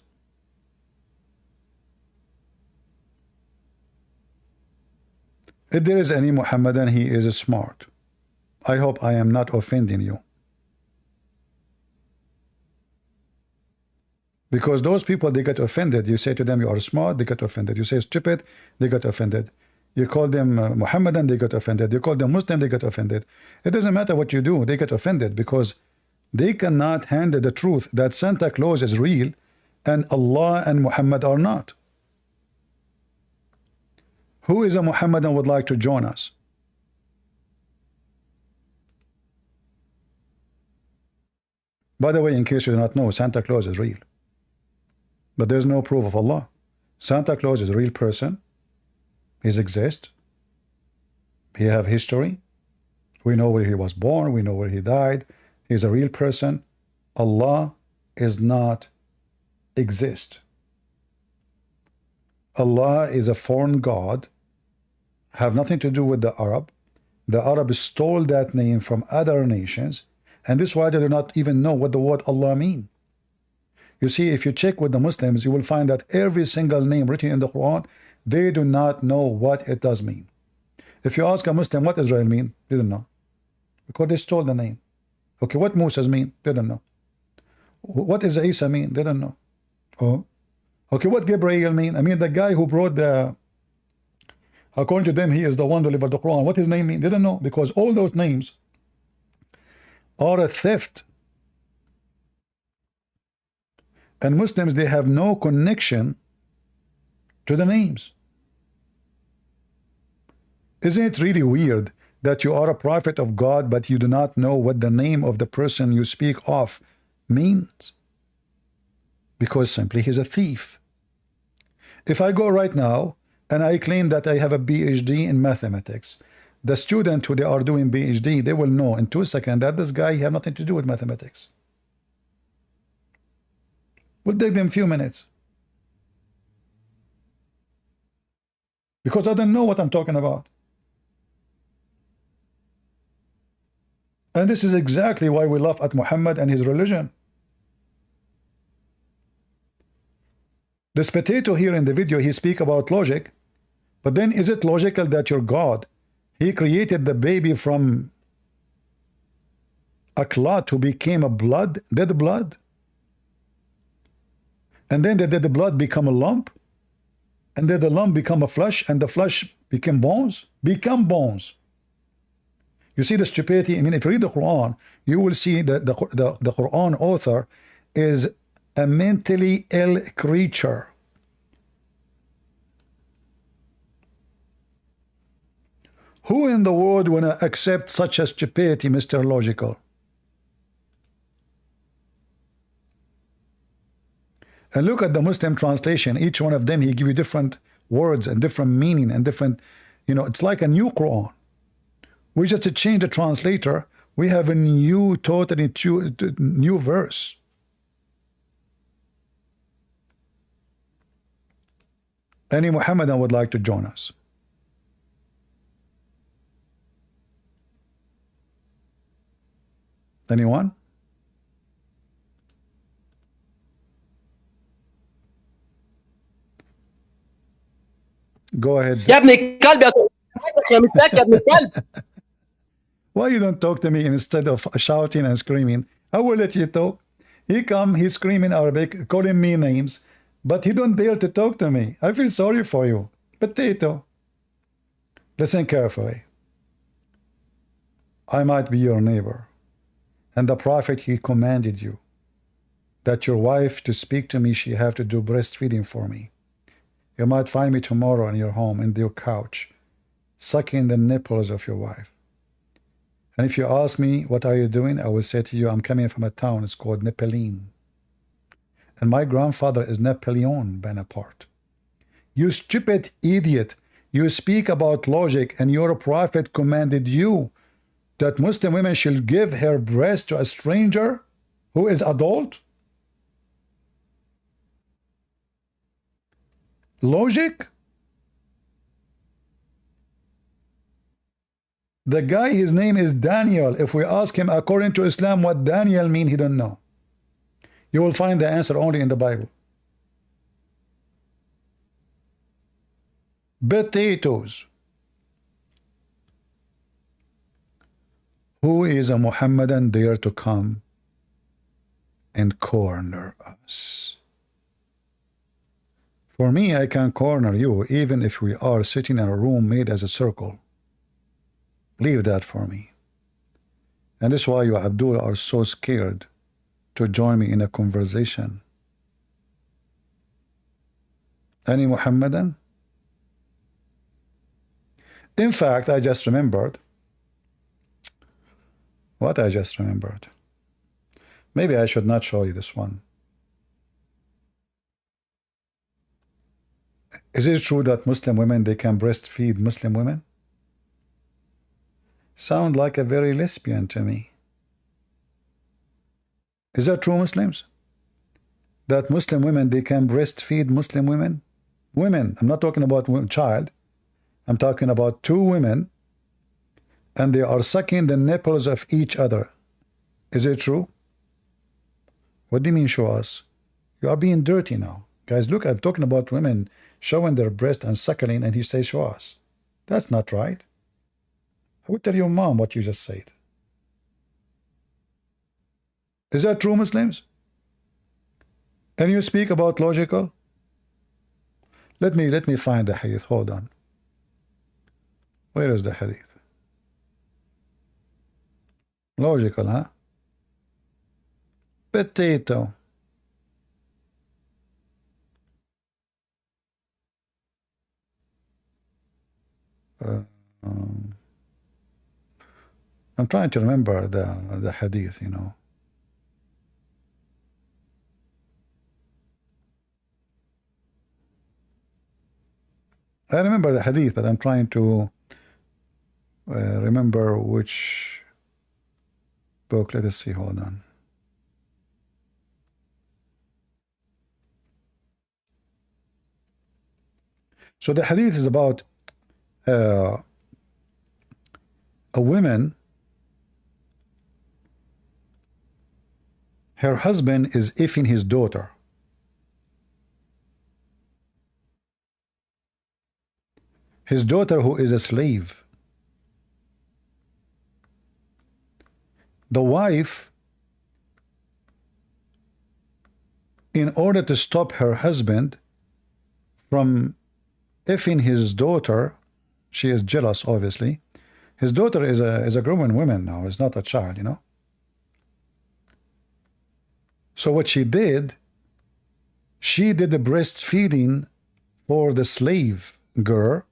If there is any Muhammadan, he is smart. I hope I am not offending you. Because those people, they get offended. You say to them, you are smart, they get offended. You say stupid, they get offended. You call them Muhammadan, they get offended. You call them Muslim, they get offended. It doesn't matter what you do, they get offended because they cannot handle the truth that Santa Claus is real and Allah and Muhammad are not. Who is a Muhammadan would like to join us? By the way, in case you do not know, Santa Claus is real. But there's no proof of Allah. Santa Claus is a real person. He exists. He have history. We know where he was born. We know where he died. He's a real person. Allah is not exist. Allah is a foreign god, have nothing to do with the Arab. The Arabs stole that name from other nations, and this is why they do not even know what the word Allah mean. You see, if you check with the Muslims, you will find that every single name written in the Quran, they do not know what it does mean. If you ask a Muslim what Israel mean, they don't know, because they stole the name. Okay, what Moses mean? They don't know. What is Isa mean? They don't know. Oh, okay, what Gabriel mean? I mean, the guy who brought the, according to them, he is the one who delivered the Quran. What his name mean? They don't know, because all those names are a theft. And Muslims, they have no connection to the names. Isn't it really weird that you are a prophet of God, but you do not know what the name of the person you speak of means? Because simply he's a thief. If I go right now and I claim that I have a PhD in mathematics, the student who they are doing PhD, they will know in 2 seconds that this guy has nothing to do with mathematics. Will take them a few minutes. Because I don't know what I'm talking about. And this is exactly why we laugh at Muhammad and his religion. This potato here in the video, he speak about logic, but then is it logical that your God, he created the baby from a clot who became a blood, dead blood? And then the dead blood become a lump, and then the lump become a flesh, and the flesh became bones? Become bones. You see the stupidity? I mean, if you read the Quran, you will see that the Quran author is a mentally ill creature. Who in the world want to accept such a stupidity, Mr. Logical? And look at the Muslim translation. Each one of them, he give you different words and different meaning and different, it's like a new Quran. We just change the translator. We have a new, totally new verse. Any Muhammadan would like to join us? Anyone? Go ahead. يا ابن الكلب يا مستك يا ابن الكلب. Why you don't talk to me instead of shouting and screaming? I will let you talk. He come, he's screaming Arabic, calling me names, but he don't dare to talk to me. I feel sorry for you. Potato. Listen carefully. I might be your neighbor, and the prophet, he commanded you that your wife to speak to me, she have to do breastfeeding for me. You might find me tomorrow in your home, in your couch, sucking the nipples of your wife. And if you ask me, what are you doing? I will say to you, I'm coming from a town, it's called Napoleon. And my grandfather is Napoleon Bonaparte. You stupid idiot. You speak about logic, and your prophet commanded you that Muslim women should give her breast to a stranger who is adult? Logic? The guy, his name is Daniel. If we ask him according to Islam what Daniel mean, he don't know. You will find the answer only in the Bible. Potatoes. Who is a Muhammadan dare to come and corner us? For me, I can corner you even if we are sitting in a room made as a circle. Leave that for me. And this is why you, Abdullah, are so scared to join me in a conversation. Any Muhammadan? In fact, I just remembered what I just remembered. Maybe I should not show you this one. Is it true that Muslim women, they can breastfeed Muslim women? Sound like a very lesbian to me. Is that true, Muslims? That Muslim women, they can breastfeed Muslim women? women. I'm not talking about child. I'm talking about two women, and they are sucking the nipples of each other. Is it true? What do you mean show us? You are being dirty now. Guys, look, I'm talking about women showing their breast and suckling, and he says show us. That's not right. I would tell your mom what you just said. Is that true, Muslims? And you speak about logical? Let me find the hadith. Hold on. Where is the hadith? Logical, huh? Potato. I'm trying to remember the hadith, you know. I remember the hadith, but I'm trying to remember which book. Let us see. Hold on. So the hadith is about a woman. Her husband is effing his daughter. His daughter, who is a slave. The wife, in order to stop her husband from effing his daughter, she is jealous, obviously. His daughter is a grown woman now, is not a child, you know. So what she did the breastfeeding for the slave girl,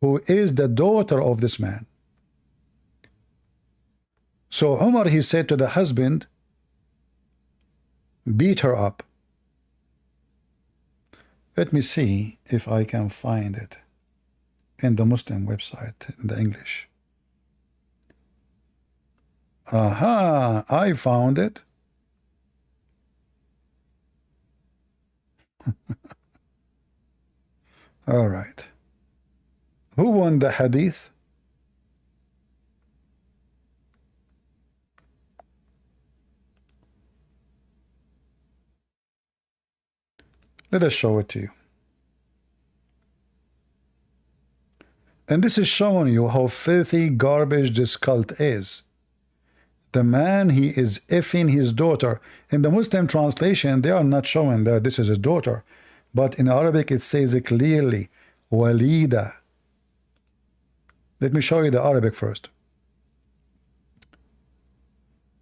who is the daughter of this man. So Umar, he said to the husband, beat her up. Let me see if I can find it in the Muslim website, in the English. Aha, I found it. All right. Who won the hadith? Let us show it to you. And this is showing you how filthy garbage this cult is. The man, he is effing his daughter. In the Muslim translation, they are not showing that this is his daughter. But in Arabic, it says it clearly, walida. Let me show you the Arabic first.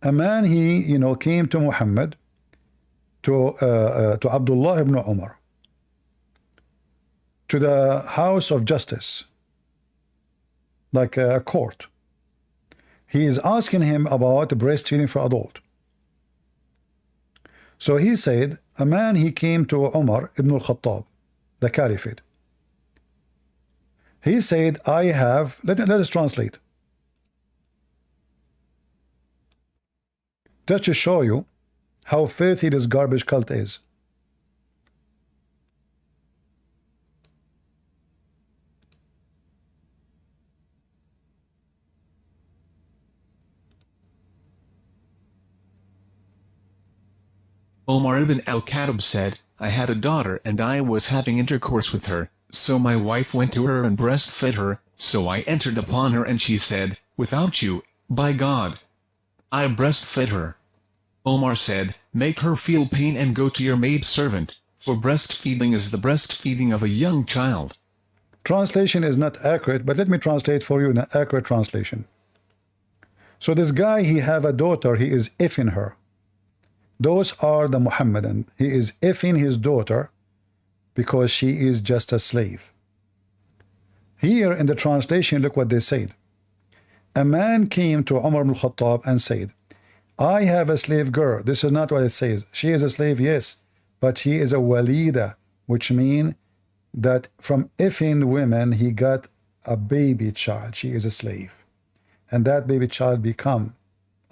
A man, he, you know, came to Muhammad, to Abdullah ibn Umar, to the house of justice, like a court. He is asking him about breastfeeding for adult. So he said, a man, he came to Umar ibn al-Khattab, the caliphate. He said, I have, let us translate. Just to show you how filthy this garbage cult is. Omar ibn al-Khattab said, I had a daughter and I was having intercourse with her, so my wife went to her and breastfed her, so I entered upon her and she said, without you, by God. I breastfed her. Omar said, make her feel pain and go to your maidservant, for breastfeeding is the breastfeeding of a young child. Translation is not accurate, but let me translate for you an accurate translation. So this guy, he have a daughter, he is effing her. Those are the Muhammadan. He is effing his daughter because she is just a slave. Here in the translation, look what they said. A man came to Umar ibn Khattab and said, I have a slave girl. This is not what it says. She is a slave, yes, but she is a walida, which means that from effing women, he got a baby child. She is a slave. And that baby child become,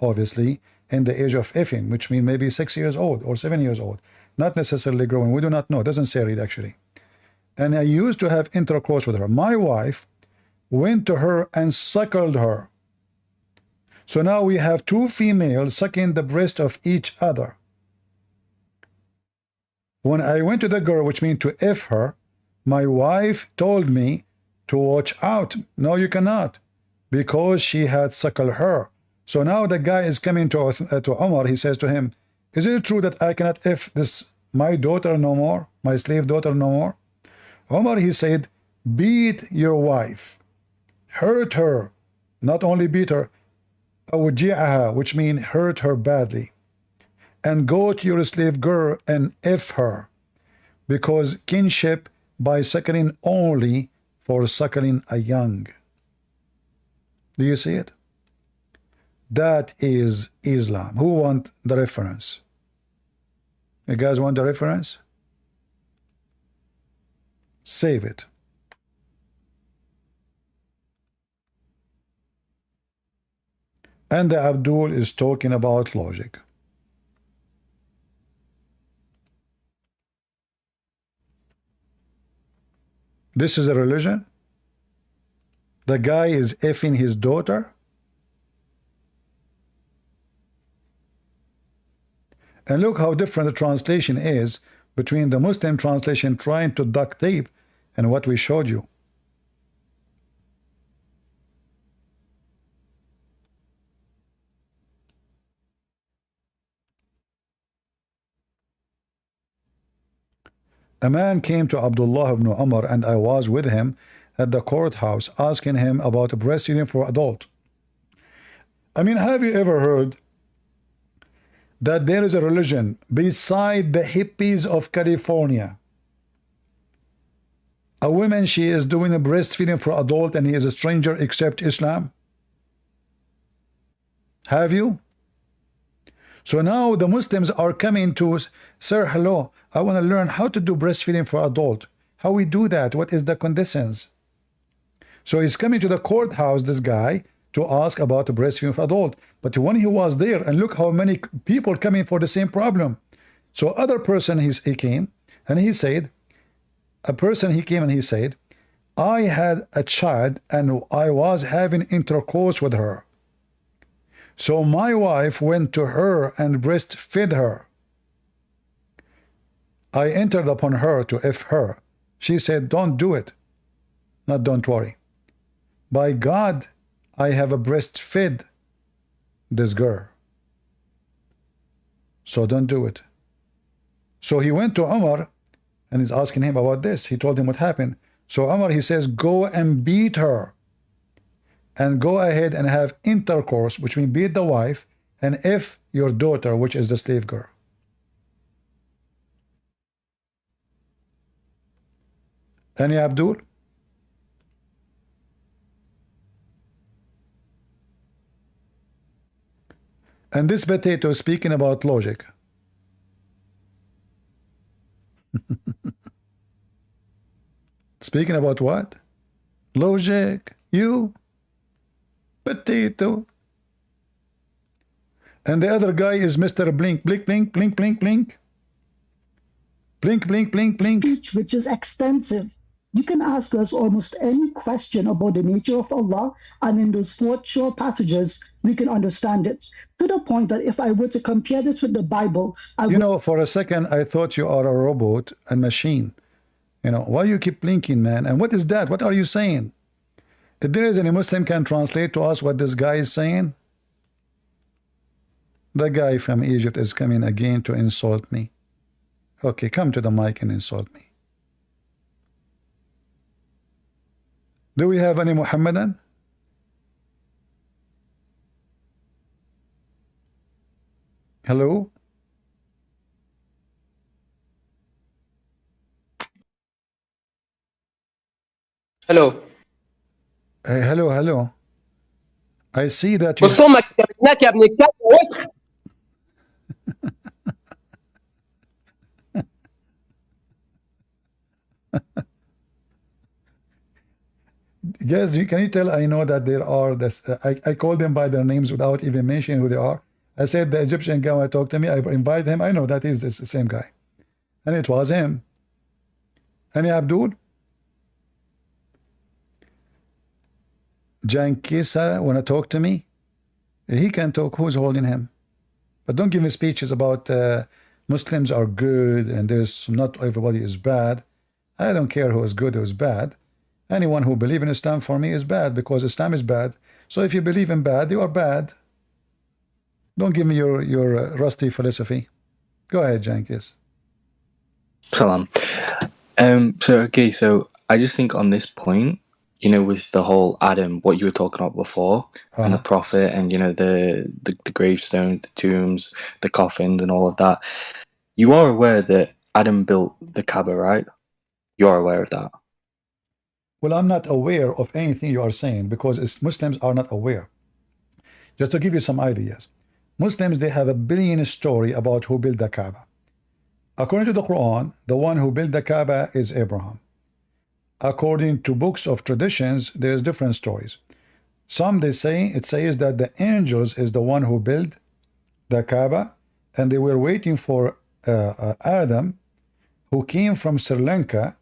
obviously, in the age of effing, which means maybe 6 years old or 7 years old. Not necessarily growing. We do not know. It doesn't say it actually. and I used to have intercourse with her. My wife went to her and suckled her. So now we have two females sucking the breast of each other. When I went to the girl, which means to F her, my wife told me to watch out. No, you cannot, because she had suckled her. So now the guy is coming to Omar. He says to him, is it true that I cannot F this my daughter no more, my slave daughter no more? Omar, he said, beat your wife, hurt her, not only beat her, which means hurt her badly, and go to your slave girl and F her, because kinship by suckling only for suckling a young. Do you see it? That is Islam. Who want the reference? You guys want the reference? Save it. And the Abdul is talking about logic. This is a religion? The guy is effing his daughter? And look how different the translation is between the Muslim translation trying to duct tape and what we showed you. A man came to Abdullah ibn Umar, and I was with him at the courthouse asking him about breastfeeding for adult. I mean, have you ever heard that there is a religion beside the hippies of California? A woman, she is doing a breastfeeding for adult, and he is a stranger except Islam? Have you? So now the Muslims are coming to us, sir, hello, I want to learn how to do breastfeeding for adult. How we do that? What is the conditions? So he's coming to the courthouse, this guy, to ask about the breastfeeding for adult. But when he was there, and look how many people coming for the same problem. So other person, he came and he said, I had a child and I was having intercourse with her. So my wife went to her and breastfed her. I entered upon her to F her. She said, don't do it. Not don't worry. By God, I have a breastfed this girl. So don't do it. So he went to Umar and he's asking him about this. He told him what happened. So Umar, he says, go and beat her. And go ahead and have intercourse, which means beat the wife, and F your daughter, which is the slave girl. Any Abdul? And this potato is speaking about logic. Speaking about what? Logic. You? Potato. And the other guy is Mr. Blink, blink, blink, blink, blink, blink. Blink, blink, blink, blink. Speech which is extensive. You can ask us almost any question about the nature of Allah, and in those 4 short passages, we can understand it. To the point that if I were to compare this with the Bible, you know, for a second, I thought you are a robot and machine. You know, why you keep blinking, man? And what is that? What are you saying? If there is any Muslim can translate to us what this guy is saying? The guy from Egypt is coming again to insult me. Okay, come to the mic and insult me. Do we have any Muhammadan? Hello? Hello. Hello, hello. I see that you... بص امك هناك يا ابن الكلب وسخ. Yes, can you tell? I know that there are this. I call them by their names without even mentioning who they are. I said the Egyptian guy who talked to me. I invite him. I know that is this same guy, and it was him. Any Abdul? Jankisa want to talk to me? He can talk. Who's holding him? But don't give me speeches about Muslims are good and there's not everybody is bad. I don't care who is good or is bad. Anyone who believes in Islam for me is bad because Islam is bad. So if you believe in bad, you are bad. Don't give me your rusty philosophy. Go ahead, Jankis. Salam. So I just think on this point, you know, with the whole Adam, what you were talking about before, and the prophet, and you know, the gravestones, the tombs, the coffins, and all of that. You are aware that Adam built the Kaaba, right? You are aware of that. Well, I'm not aware of anything you are saying because Muslims are not aware. Just to give you some ideas, Muslims, they have a billion story about who built the Kaaba. According to the Quran, the one who built the Kaaba is Abraham. According to books of traditions, there's different stories. Some it says that the angels is the one who built the Kaaba, and they were waiting for Adam, who came from Sri Lanka,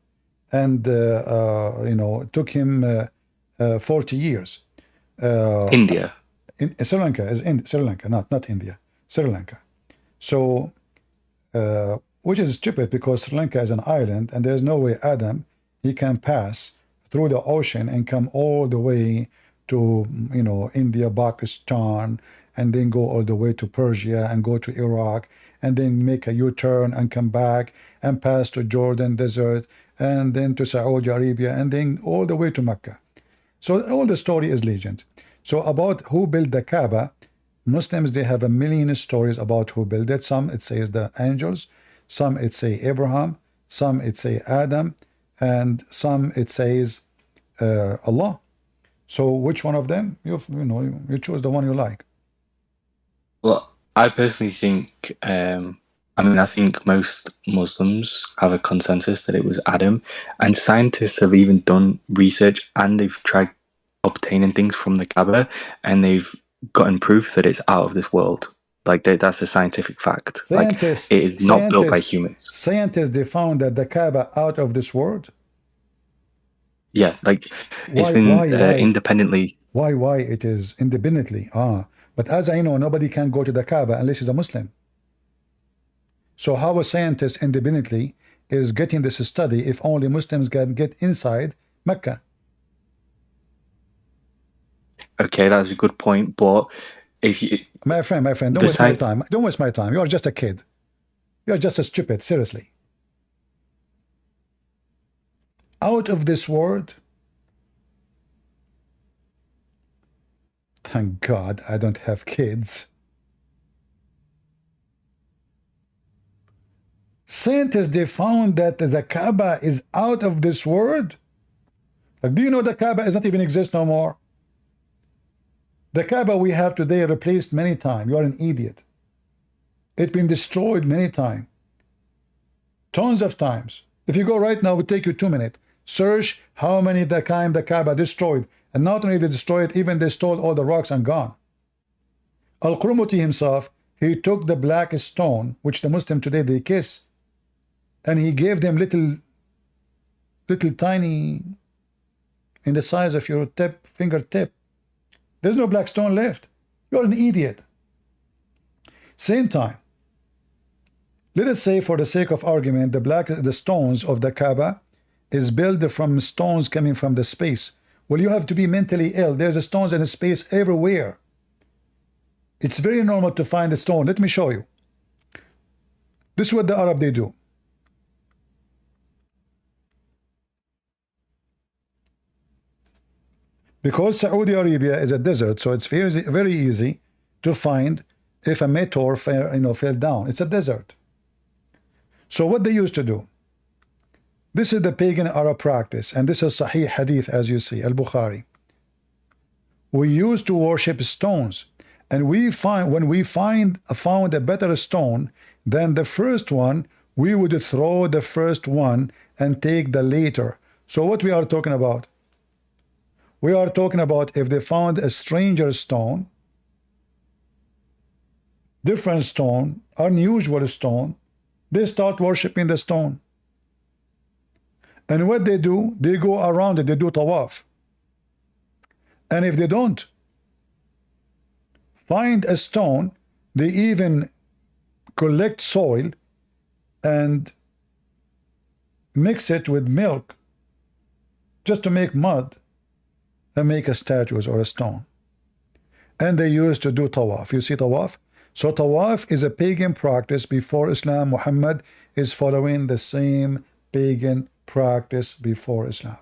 and you know, it took him 40 years. India. Sri Lanka is in Sri Lanka, not India. Sri Lanka. So, which is stupid because Sri Lanka is an island, and there's no way Adam he can pass through the ocean and come all the way to, you know, India, Pakistan, and then go all the way to Persia and go to Iraq, and then make a U-turn and come back and pass to Jordan desert and then to Saudi Arabia and then all the way to Mecca. So all the story is legend. So about who built the Kaaba, Muslims, they have a million stories about who built it. Some it says the angels, some it say Abraham, some it say Adam, and some it says Allah. So which one of them? You choose the one you like. Well, I personally think, I think most Muslims have a consensus that it was Adam, and scientists have even done research and they've tried obtaining things from the Kaaba, and they've gotten proof that it's out of this world. Like that's a scientific fact. Scientists, like it is not built by humans. Scientists, they found that the Kaaba out of this world. Yeah, like it's been independently. Why it is independently? But as I know, nobody can go to the Kaaba unless he's a Muslim. So how a scientist independently is getting this study if only Muslims can get inside Mecca? Okay, that's a good point, but if you, my friend, don't waste my time. Don't waste my time. You are just a kid. You are just a stupid. Seriously. Out of this world. Thank God I don't have kids. Scientists, they found that the Kaaba is out of this world. Like, do you know the Kaaba does not even exist no more? The Kaaba we have today replaced many times. You are an idiot. It's been destroyed many times. Tons of times. If you go right now, it will take you 2 minutes. Search how many the Kaaba destroyed. And not only they destroyed, even they stole all the rocks and gone. Al-Qurmuti himself, he took the black stone, which the Muslim today they kiss, and he gave them little tiny, in the size of your fingertip. There's no black stone left. You're an idiot. Same time, let us say for the sake of argument, the stones of the Kaaba is built from stones coming from the space. Well, you have to be mentally ill. There's stones in space everywhere. It's very normal to find a stone. Let me show you. This is what the Arab they do. Because Saudi Arabia is a desert, so it's very easy to find if a meteor fell down. It's a desert. So what they used to do, this is the pagan Arab practice, and this is Sahih Hadith, as you see, Al-Bukhari. We used to worship stones, and when we found a better stone than the first one, we would throw the first one and take the later. So what we are talking about? We are talking about if they found a stranger stone, different stone, unusual stone, they start worshiping the stone. And what they do, they go around it, they do tawaf. And if they don't find a stone, they even collect soil and mix it with milk just to make mud and make a statue or a stone. And they used to do tawaf. You see tawaf? So tawaf is a pagan practice before Islam. Muhammad is following the same pagan practice before Islam.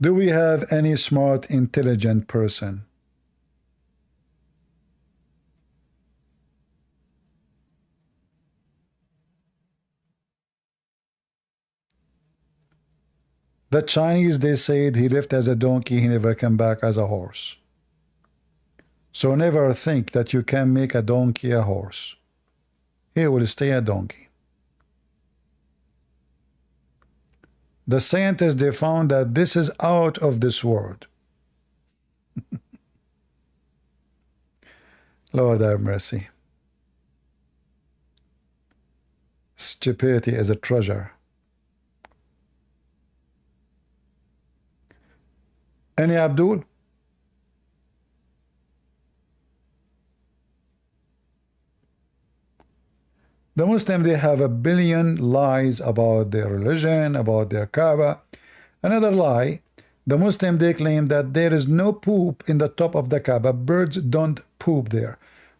Do we have any smart, intelligent person? The Chinese, they said he lived as a donkey, he never came back as a horse. So never think that you can make a donkey a horse. He will stay a donkey. The scientists, they found that this is out of this world. Lord have mercy. Stupidity is a treasure. Any Abdul? The Muslims, they have a billion lies about their religion, about their Kaaba. Another lie, the Muslim, they claim that there is no poop in the top of the Kaaba. Birds don't poop there.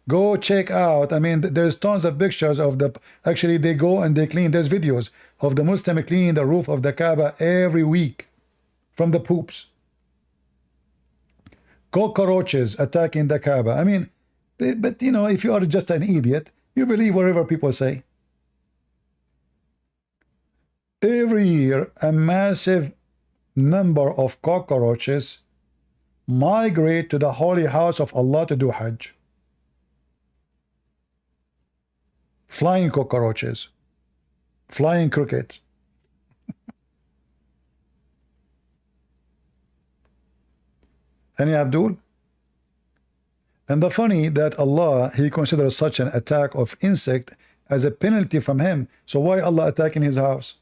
Go check out. I mean, there's tons of pictures of the, actually they go and they clean. There's videos of the Muslim cleaning the roof of the Kaaba every week from the poops. Cockroaches attacking the Kaaba. I mean, but you know, if you are just an idiot, you believe whatever people say. Every year, a massive number of cockroaches migrate to the holy house of Allah to do Hajj. Flying cockroaches, flying crickets. Any Abdul? And the funny that Allah, he considers such an attack of insect as a penalty from him. So why Allah attacking his house?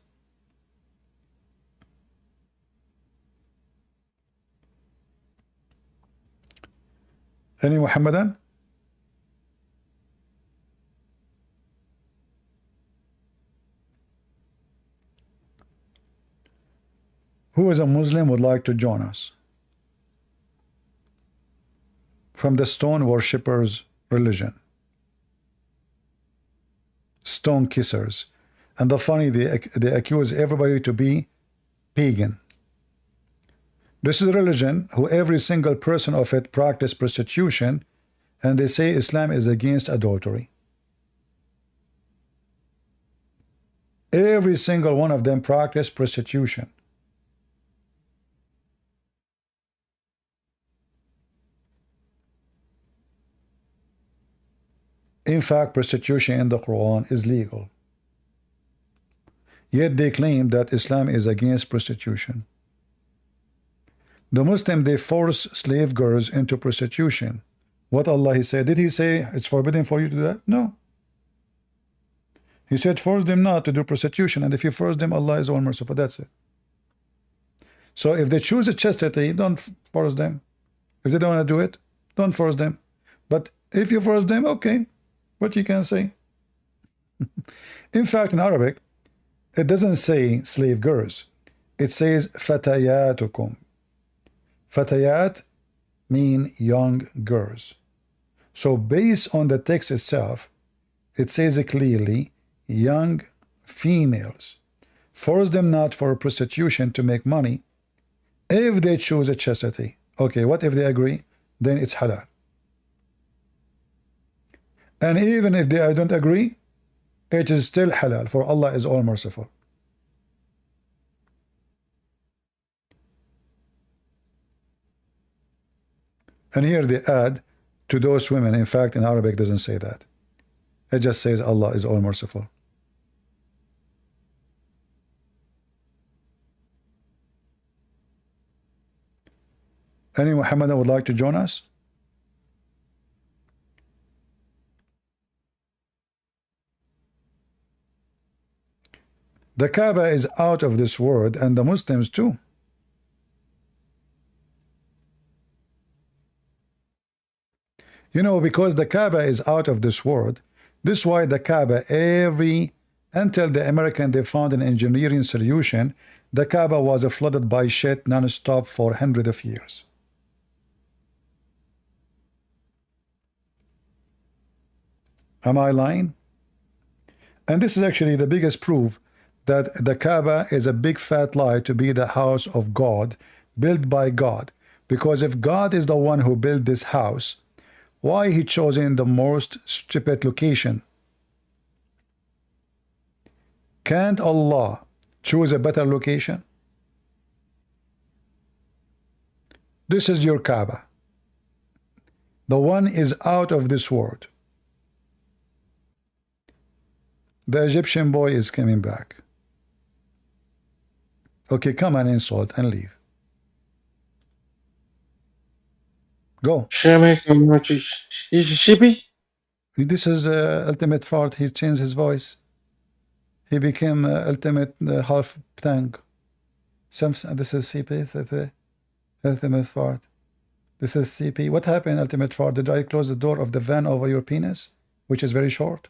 Any Muhammadan? Who is a Muslim would like to join us? From the stone worshippers religion. Stone kissers. And the funny, they accuse everybody to be pagan. This is a religion who every single person of it practice prostitution, and they say Islam is against adultery. Every single one of them practice prostitution. In fact, prostitution in the Quran is legal. Yet they claim that Islam is against prostitution. The Muslim, they force slave girls into prostitution. What Allah, he said? Did he say it's forbidden for you to do that? No. He said force them not to do prostitution, and if you force them, Allah is all merciful. That's it. So if they choose a chastity, don't force them. If they don't want to do it, don't force them. But if you force them, okay. What you can say? In fact, in Arabic, it doesn't say slave girls. It says fatayatukum. Fatayat mean young girls. So based on the text itself, it says clearly young females. Force them not for prostitution to make money if they choose a chastity. Okay, what if they agree? Then it's halal. And even if they don't agree, it is still halal, for Allah is all merciful. And here they add to those women. In fact, in Arabic doesn't say that. It just says Allah is all merciful. Any Muhammadan would like to join us? The Kaaba is out of this world, and the Muslims too. You know, because the Kaaba is out of this world, this is why the Kaaba, until the American, they found an engineering solution, the Kaaba was flooded by shit non-stop for hundreds of years. Am I lying? And this is actually the biggest proof that the Kaaba is a big fat lie to be the house of God, built by God. Because if God is the one who built this house, why he chosen the most stupid location? Can't Allah choose a better location? This is your Kaaba. The one is out of this world. The Egyptian boy is coming back. Okay, come and insult and leave. Go. This is ultimate fart. He changed his voice. He became ultimate half tank. This is CP. Ultimate fart. This is CP. What happened, ultimate fart? Did I close the door of the van over your penis, which is very short?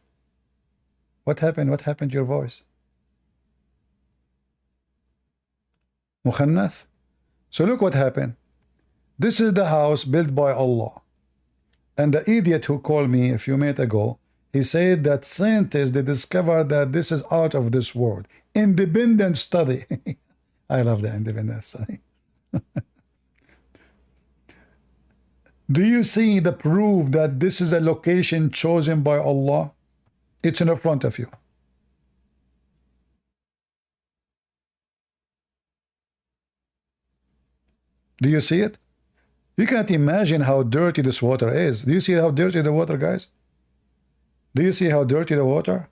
What happened? What happened to your voice? Mukhannath. So look what happened. This is the house built by Allah. And the idiot who called me a few minutes ago, he said that scientists, they discovered that this is out of this world. Independent study. I love the independent study. Do you see the proof that this is a location chosen by Allah? It's in front of you. Do you see it? You can't imagine how dirty this water is. Do you see how dirty the water, guys? Do you see how dirty the water?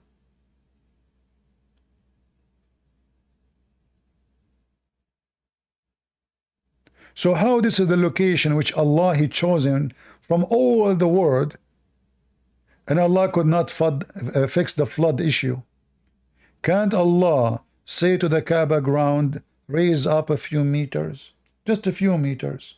So how this is the location which Allah He chosen from all the world, and Allah could not fix the flood issue? Can't Allah say to the Kaaba ground, raise up a few meters, just a few meters?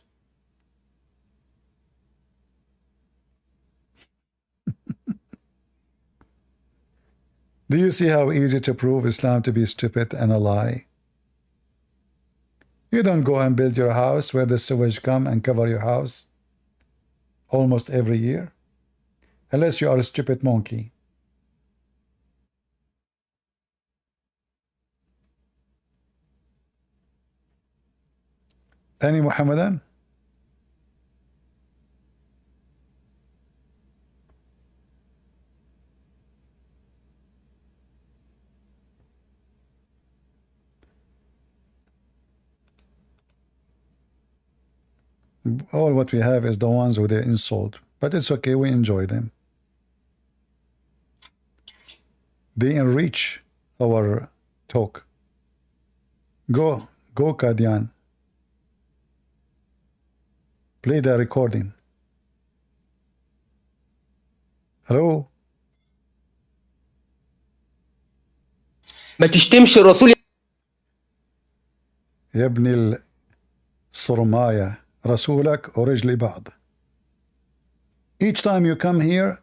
Do you see how easy to prove Islam to be stupid and a lie? You don't go and build your house where the sewage come and cover your house almost every year, unless you are a stupid monkey. Any Muhammadan? All what we have is the ones with the insult, but it's okay, we enjoy them. They enrich our talk. Go Kadian. Play the recording. Hello? ما تشتمش الرسول يا ابن الصرماية رسولك ورجلي بعض. Each time you come here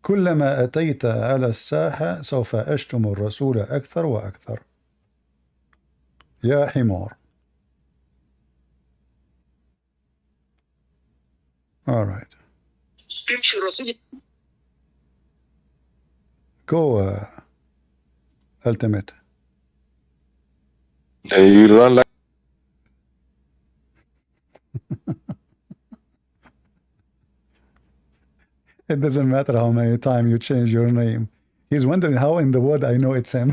كلما أتيت على الساحة سوف أشتم الرسول أكثر وأكثر. يا حمار. All right. Go ultimate. You run like It doesn't matter how many times you change your name. He's wondering how in the world I know it's him.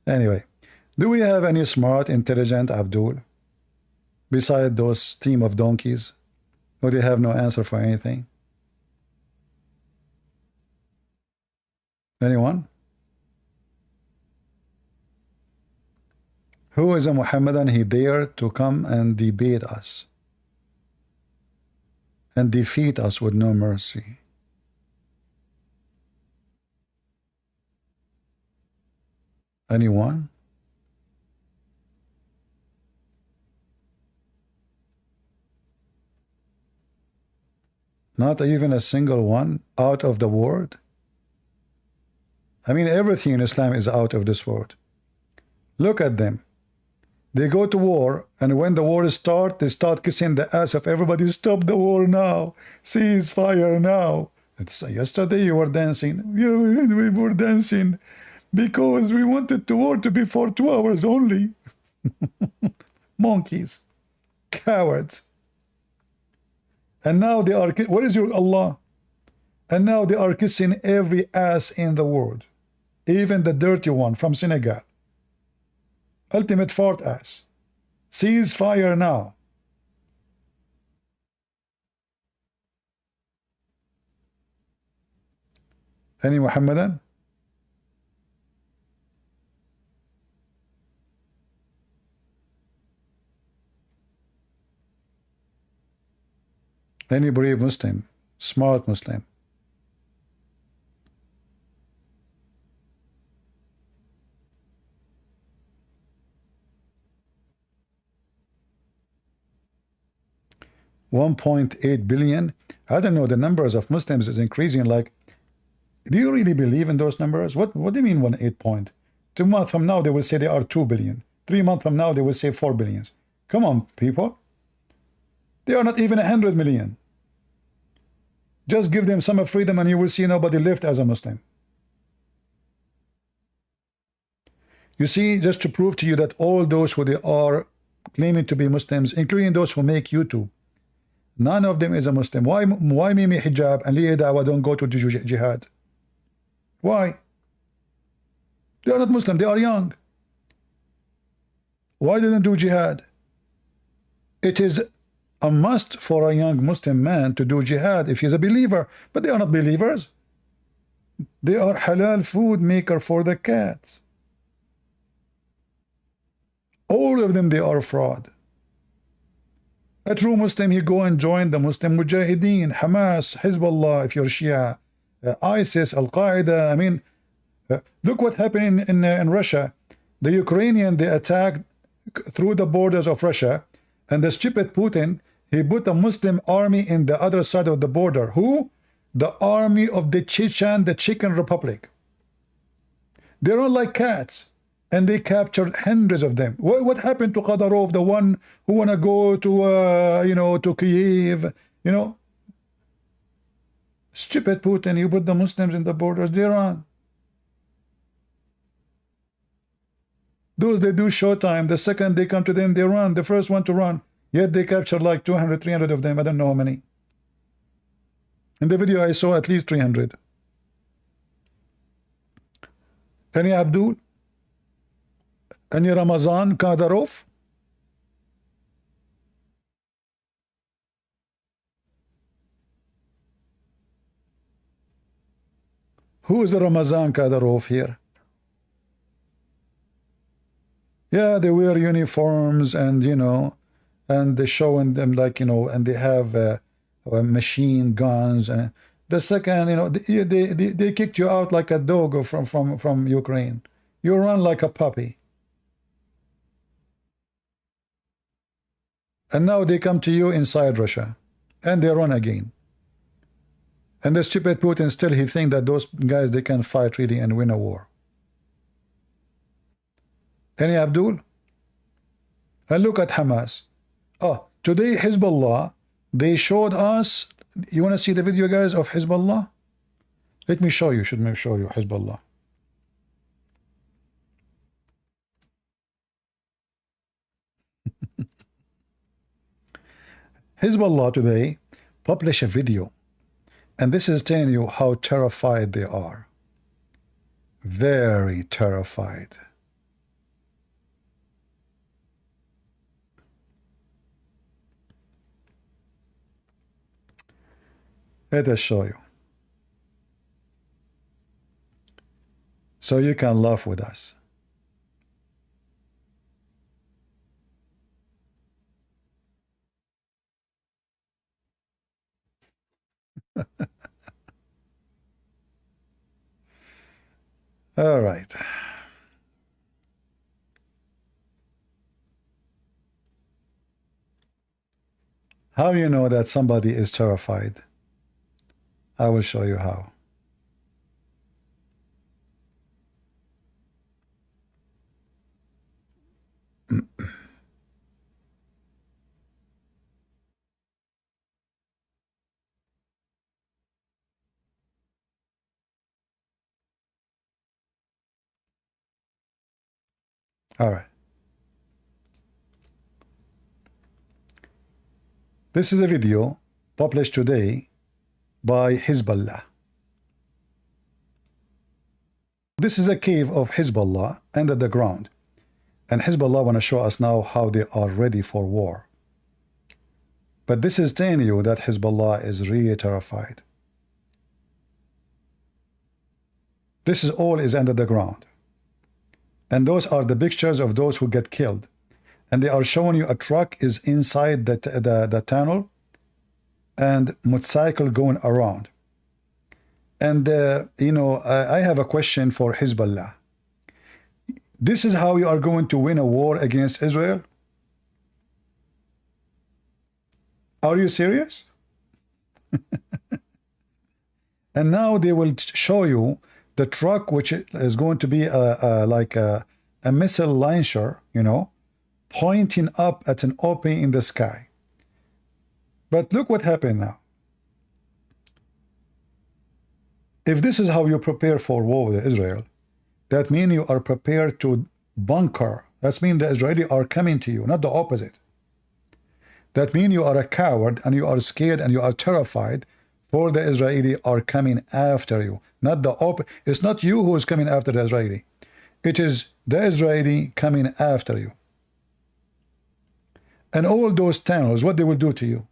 Anyway, do we have any smart, intelligent Abdul beside those team of donkeys? Or they have no answer for anything? Anyone? Who is a Muhammadan? He dared to come and debate us and defeat us with no mercy. Anyone? Not even a single one out of the world? I mean, everything in Islam is out of this world. Look at them. They go to war, and when the war starts, they start kissing the ass of everybody. Stop the war now. Cease fire now. Yesterday you were dancing. We were dancing because we wanted the war to be for 2 hours only. Monkeys. Cowards. And now they are, what is your Allah? And now they are kissing every ass in the world. Even the dirty one from Senegal. Ultimate fart ass. Cease fire now. Any Muhammadan? Any brave Muslim? Smart Muslim? $1.8 billion. I don't know, the numbers of Muslims is increasing. Like, do you really believe in those numbers? What do you mean 1.8 point? 2 months from now they will say they are 2 billion. 3 months from now they will say 4 billions. Come on, people. They are not even 100 million. Just give them some freedom and you will see nobody left as a Muslim. You see, just to prove to you that all those who they are claiming to be Muslims, including those who make YouTube, none of them is a Muslim. Why Mimi hijab and Liya Dawah don't go to jihad? Why? They are not Muslim, they are young. Why didn't do jihad? It is a must for a young Muslim man to do jihad if he's a believer, but they are not believers. They are halal food maker for the cats. All of them, they are fraud. A true Muslim, he go and join the Muslim Mujahideen, Hamas, Hezbollah, if you're Shia, ISIS, Al-Qaeda. I mean, look what happened in Russia. The Ukrainian, they attacked through the borders of Russia, and the stupid Putin, he put a Muslim army in the other side of the border. Who? The army of the Chechen, the Chicken Republic. They run like cats, and they captured hundreds of them. What happened to Khadarov, the one who wanna go to to Kiev? Stupid Putin, you put the Muslims in the borders, they run. Those they do showtime, the second they come to them, they run. The first one to run. Yet they captured like 200, 300 of them. I don't know how many. In the video I saw at least 300. Any Abdul? Any Ramazan Kadyrov? Who is Ramazan Kadyrov here? Yeah, they wear uniforms and and they showing them like and they have machine guns. And the second they kicked you out like a dog from Ukraine. You run like a puppy. And now they come to you inside Russia and they run again. And the stupid Putin still he think that those guys they can fight really and win a war. Any Abdul? And look at Hamas. Oh, today Hezbollah, they showed us, you want to see the video guys of Hezbollah? Let me show you, should me show you Hezbollah. Hezbollah today published a video, and this is telling you how terrified they are. Very terrified. Let us show you. So you can laugh with us. All right. How you know that somebody is terrified? I will show you how. All right. This is a video published today by Hezbollah. This is a cave of Hezbollah under the ground. And Hezbollah want to show us now how they are ready for war. But this is telling you that Hezbollah is really terrified. This is all is under the ground. And those are the pictures of those who get killed. And they are showing you a truck is inside the tunnel and motorcycle going around. And, you know, I have a question for Hezbollah. This is how you are going to win a war against Israel? Are you serious? And now they will show you the truck, which is going to be like a missile launcher, you know, pointing up at an opening in the sky. But look what happened now. If this is how you prepare for war with Israel, that means you are prepared to bunker. That means the Israelis are coming to you, not the opposite. That means you are a coward and you are scared and you are terrified for the Israeli are coming after you. Not the it's not you who is coming after the Israeli. It is the Israeli coming after you. And all those tunnels, what they will do to you?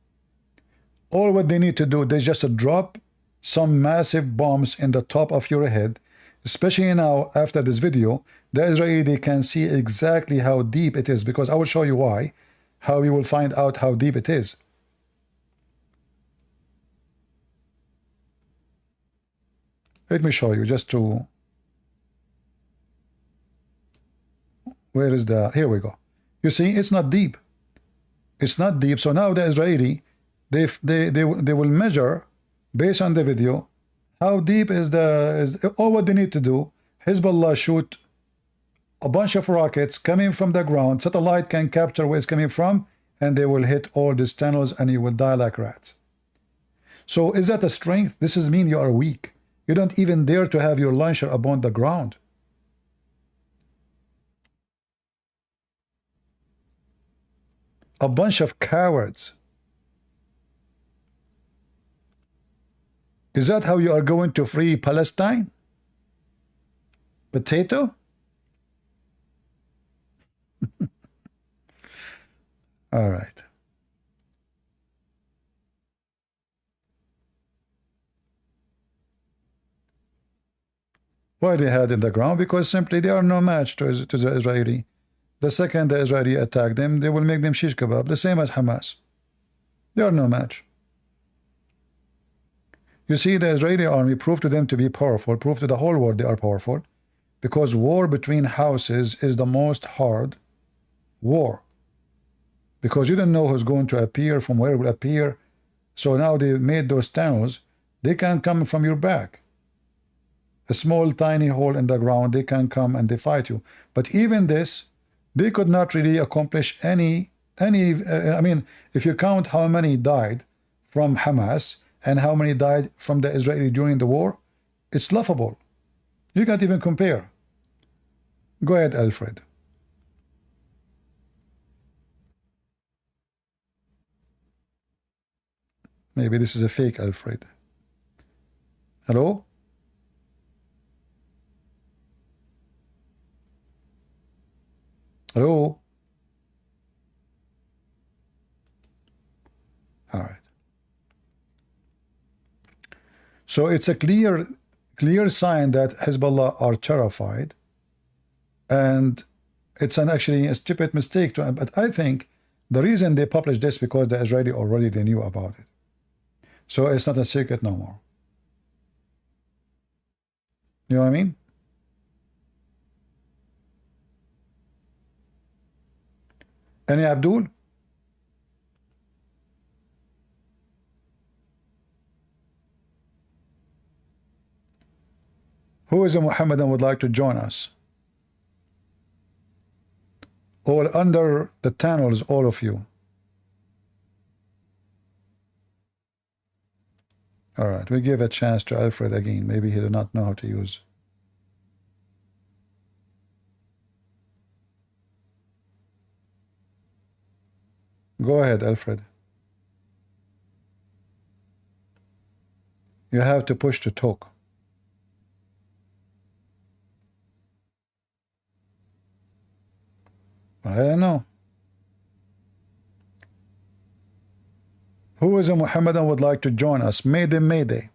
All what they need to do, they just drop some massive bombs in the top of your head. Especially now, after this video, the Israeli can see exactly how deep it is, because I will show you why, how you will find out how deep it is. Let me show you just to... Where is the... Here we go. You see, it's not deep. It's not deep. So now the Israeli, they will measure, based on the video, how deep is all what they need to do. Hezbollah shoot a bunch of rockets coming from the ground. Satellite can capture where it's coming from, and they will hit all these tunnels, and you will die like rats. So is that a strength? This is mean you are weak. You don't even dare to have your launcher upon the ground. A bunch of cowards. Is that how you are going to free Palestine? Potato? All right. Why they had in the ground? Because simply they are no match to the Israeli. The second the Israeli attack them, they will make them shish kebab, the same as Hamas. They are no match. You see, the Israeli army proved to them to be powerful, proved to the whole world they are powerful, because war between houses is the most hard war. Because you don't know who's going to appear, from where it will appear. So now they made those tunnels, they can come from your back. A small tiny hole in the ground, they can come and they fight you. But even this, they could not really accomplish any I mean, if you count how many died from Hamas and how many died from the Israeli during the war, it's laughable. You can't even compare. Go ahead, Alfred. Maybe this is a fake Alfred. Hello? Hello? All right. So it's a clear sign that Hezbollah are terrified, and it's actually a stupid mistake but I think the reason they published this because the Israeli already they knew about it. So it's not a secret no more. You know what I mean? Any Abdul? is a Muhammadan would like to join us? All under the tunnels, all of you. All right, we give a chance to Alfred again. Maybe he did not know how to use. Go ahead, Alfred. You have to push to talk. I don't know. Who is a Muhammadan would like to join us? Mayday, Mayday.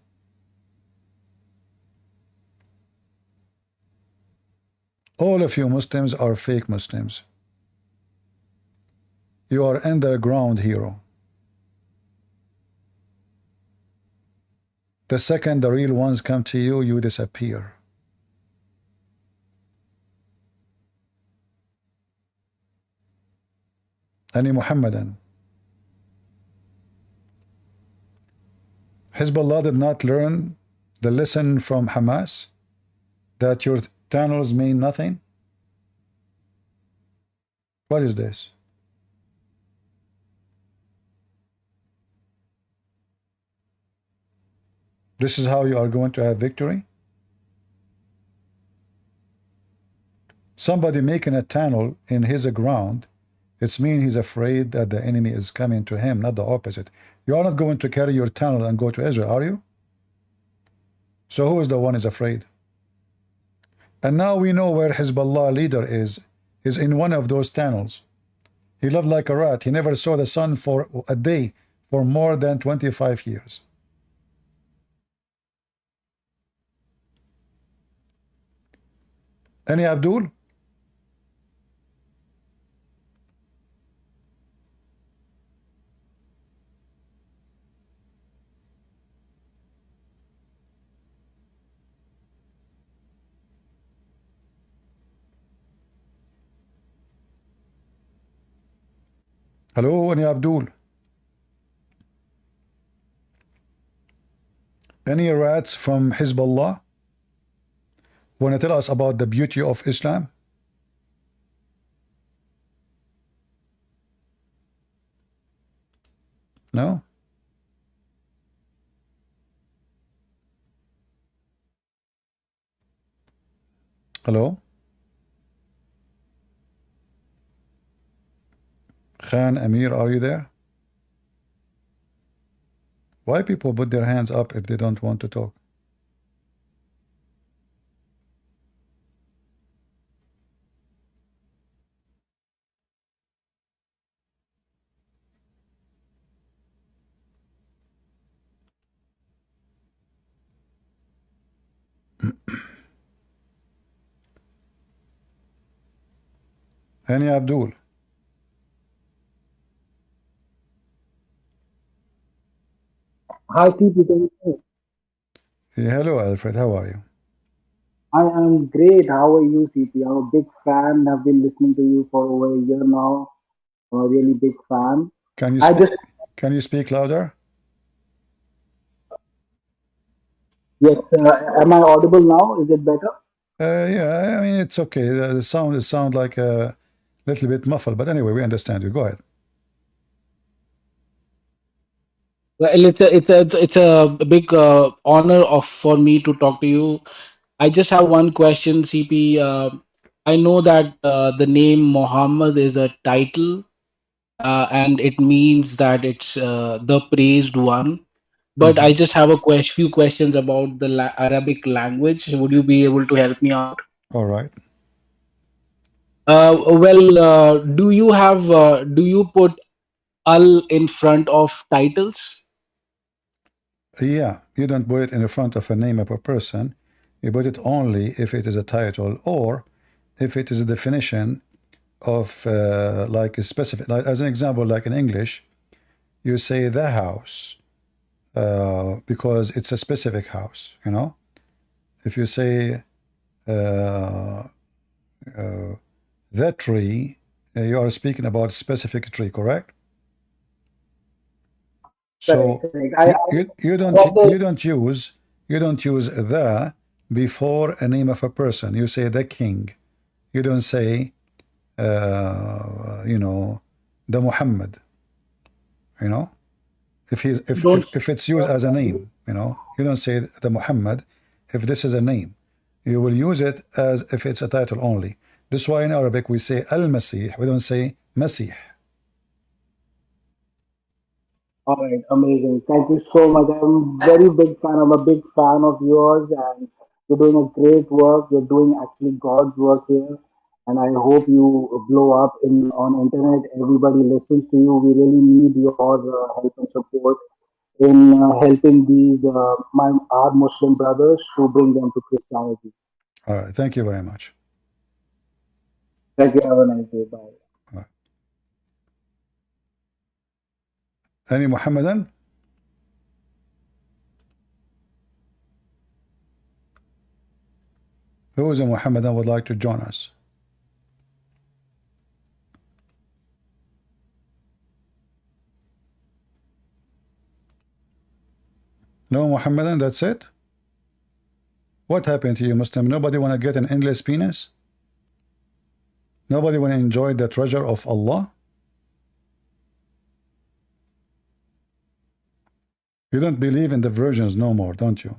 All of you Muslims are fake Muslims. You are underground hero. The second the real ones come to you, you disappear. Any Muhammadan. Hezbollah did not learn the lesson from Hamas that your tunnels mean nothing? What is this? This is how you are going to have victory? Somebody making a tunnel in his ground, it's mean he's afraid that the enemy is coming to him, not the opposite. You are not going to carry your tunnel and go to Israel, are you? So who is the one is afraid? And now we know where Hezbollah leader is in one of those tunnels. He lived like a rat. He never saw the sun for a day for more than 25 years. Any Abdul? Hello, any Abdul? Any rats from Hezbollah? Want to tell us about the beauty of Islam? No? Hello? Khan, Amir, are you there? Why people put their hands up if they don't want to talk? Any Abdul? Hi, people. Hello, Alfred. How are you? I am great. How are you, CP? I'm a big fan. I've been listening to you for over a year now. I'm a really big fan. Can you I speak? just Can you speak louder? yes. Am I audible now? Is it better? Yeah. I mean, it's okay. The sound like a little bit muffled, but anyway, we understand you. Go ahead. Well, it's a big honor of for me to talk to you. I just have one question, CP. I know that the name Muhammad is a title, and it means that it's the praised one. But I just have a few questions about the Arabic language. Would you be able to help me out? All right. Do you put al in front of titles? Yeah, you don't put it in the front of a name of a person. You put it only if it is a title or if it is a definition of like a specific, like as an example, like in English, you say the house because it's a specific house, you know. If you say the tree, you are speaking about a specific tree, correct? So Correct. you don't use the before a name of a person. You say the king. You don't say, you know, the Muhammad. You know, if it's used as a name, you know, you don't say the Muhammad if this is a name. You will use it as if it's a title only. This is why in Arabic we say Al-Masih. We don't say Masih. All right, amazing. Thank you so much. I'm very big fan. I'm a big fan of yours, and you're doing a great work. You're doing actually God's work here, and I hope you blow up in on internet. Everybody listens to you. We really need your help and support in helping these our Muslim brothers to bring them to Christianity. All right. Thank you very much. Thank you. Have a nice day. Bye. All right. Any Muhammadan? Who is a Muhammadan would like to join us? No Muhammadan, that's it? What happened to you, Muslim? Nobody want to get an endless penis? Nobody want to enjoy the treasure of Allah? You don't believe in the virgins no more, don't you?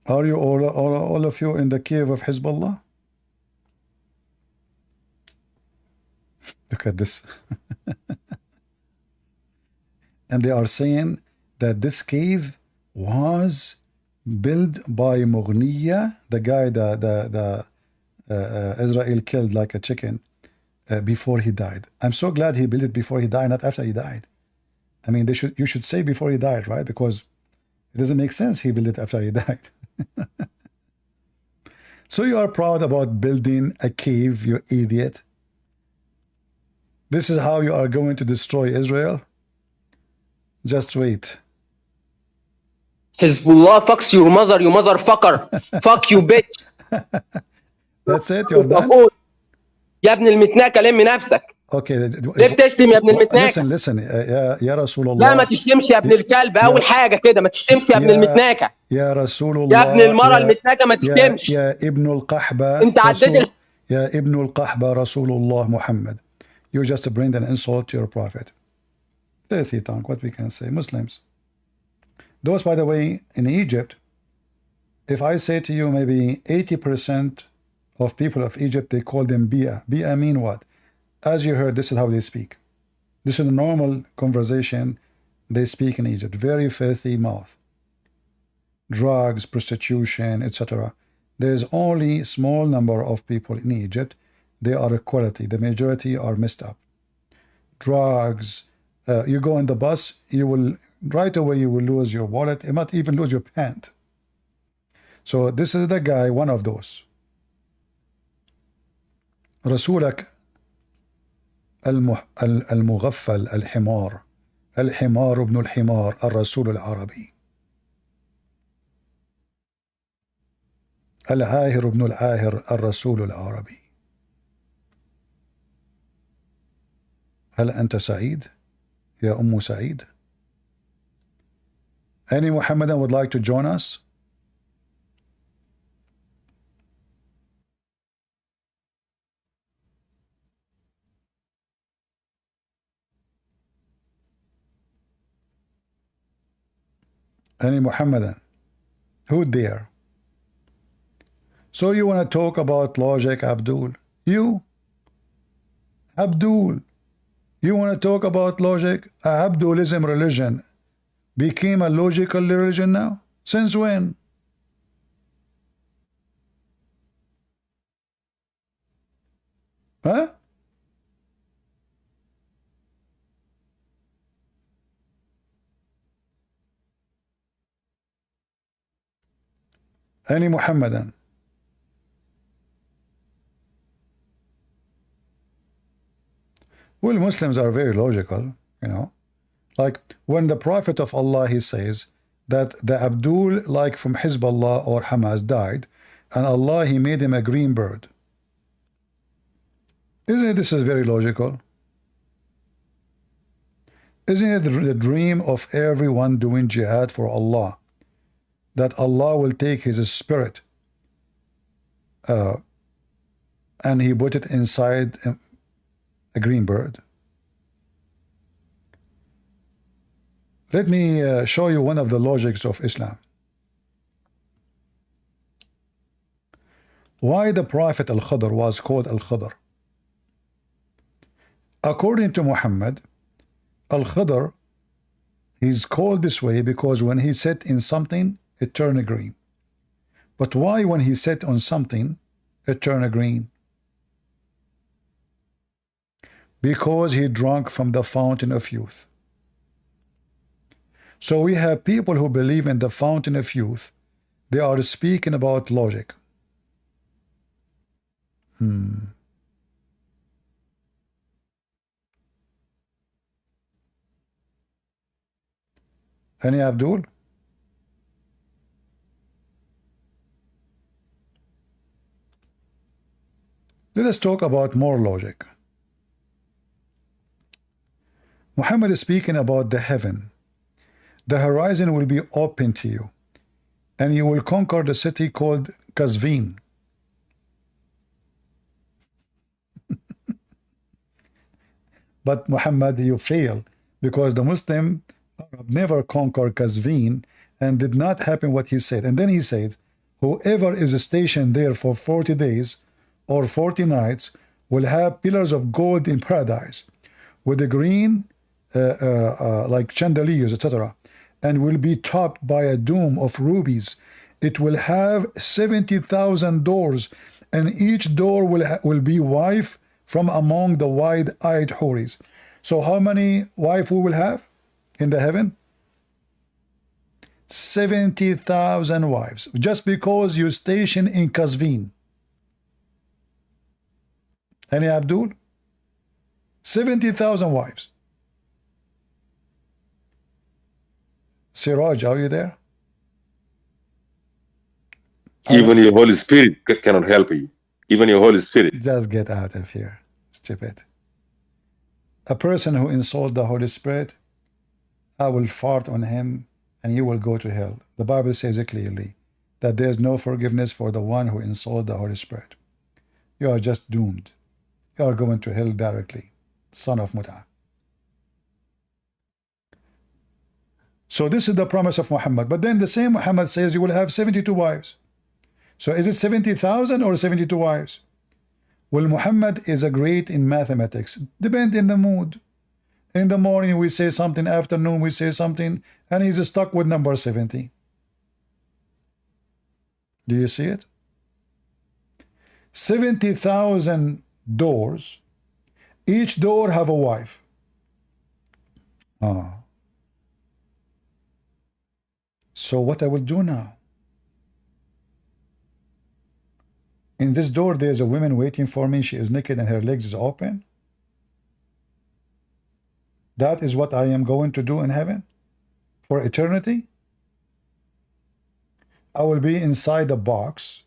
Are you all of you in the cave of Hezbollah? Look at this. And they are saying that this cave was built by Mughniya, the guy that Israel killed like a chicken before he died. I'm so glad he built it before he died, not after he died. I mean, you should say before he died, right? Because it doesn't make sense he built it after he died. So you are proud about building a cave, you idiot. This is how you are going to destroy Israel? Just wait. Hezbollah fucks your mother, you motherfucker. Fuck you, bitch. That's it? You're done? يا ابن المتناكة لم نفسك. Okay. ليه بتشتم يا ابن المتناكة؟ Listen, يا رسول الله. لا ما تشتمش يا ابن الكلب، أول حاجة كده ما تشتمش يا ابن المتناكة. يا رسول الله. يا ابن المرة المتناكة ما تشتمش. يا ابن القحبة. أنت عديت يا ابن القحبة رسول الله محمد. You just bring an insult to your prophet. Filthy tongue, what we can say. Muslims. Those, by the way, in Egypt, if I say to you maybe 80% of people of Egypt, they call them Bia. Bia mean what? As you heard, this is how they speak. This is a normal conversation they speak in Egypt. Very filthy mouth. Drugs, prostitution, etc. There's only small number of people in Egypt. They are equality. The majority are messed up. Drugs. You go on the bus, you will right away you will lose your wallet. You might even lose your pant. So this is the guy, one of those. رسولك المغفل الحمار الحمار ابن الحمار الرسول العربي العاهر ابن العاهر الرسول العربي. هل أنت سعيد يا أم سعيد? Any Muhammadan would like to join us? Any Muhammadan? Who dare? So you want to talk about logic, Abdul? You? Abdul? You want to talk about logic? Abdulism religion became a logical religion now? Since when? Huh? Any Muhammadan? Well, Muslims are very logical, you know. Like when the Prophet of Allah, he says that the Abdul, like from Hezbollah or Hamas, died, and Allah, he made him a green bird. Isn't this is very logical? Isn't it the dream of everyone doing jihad for Allah that Allah will take his spirit and he put it inside a green bird? Let me show you one of the logics of Islam. Why the Prophet Al-Khadr was called Al-Khadr? According to Muhammad, Al-Khadr, he's called this way because when he sat in something, it turned green. But why when he sat on something, it turned green? Because he drank from the fountain of youth. So we have people who believe in the fountain of youth. They are speaking about logic. Any Abdul? Let us talk about more logic. Muhammad is speaking about the heaven. The horizon will be open to you, and you will conquer the city called Qazvin. But Muhammad, you fail, because the Muslim Arab never conquered Qazvin, and did not happen what he said. And then he said, whoever is stationed there for 40 days or 40 nights will have pillars of gold in paradise with the green like chandeliers, etc., and will be topped by a dome of rubies. It will have 70,000 doors, and each door will be wife from among the wide-eyed houris. So how many wife we will have in the heaven? 70,000 wives, just because you station in Qazvin. Any Abdul? 70,000 wives. Siraj, are you there? Even your Holy Spirit cannot help you. Even your Holy Spirit. Just get out of here, stupid. A person who insults the Holy Spirit, I will fart on him and you will go to hell. The Bible says it clearly that there is no forgiveness for the one who insults the Holy Spirit. You are just doomed. You are going to hell directly, son of Mut'ah. So this is the promise of Muhammad. But then the same Muhammad says you will have 72 wives. So is it 70,000 or 72 wives? Well, Muhammad is a great in mathematics. Depend in the mood. In the morning we say something, afternoon we say something, and he's stuck with number 70. Do you see it? 70,000 doors. Each door have a wife. So what I will do now? In this door, there's a woman waiting for me. She is naked and her legs is open. That is what I am going to do in heaven for eternity. I will be inside a box,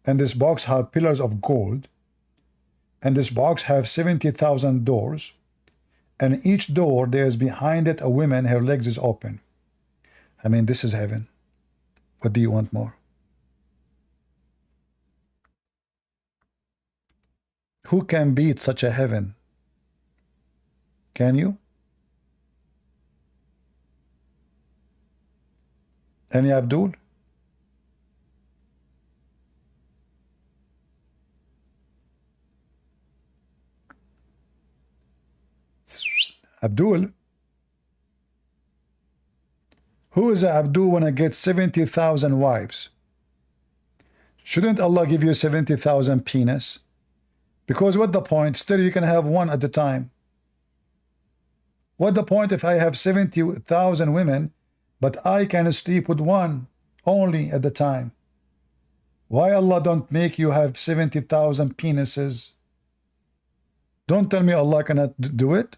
and this box have pillars of gold, and this box have 70,000 doors, and each door there's behind it a woman, her legs is open. I mean, this is heaven. What do you want more? Who can beat such a heaven? Can you? Any Abdul? Abdul? Who is Abdul when I get 70,000 wives? Shouldn't Allah give you 70,000 penis? Because what the point? Still you can have one at a time. What the point if I have 70,000 women, but I can sleep with one only at the time? Why Allah don't make you have 70,000 penises? Don't tell me Allah cannot do it.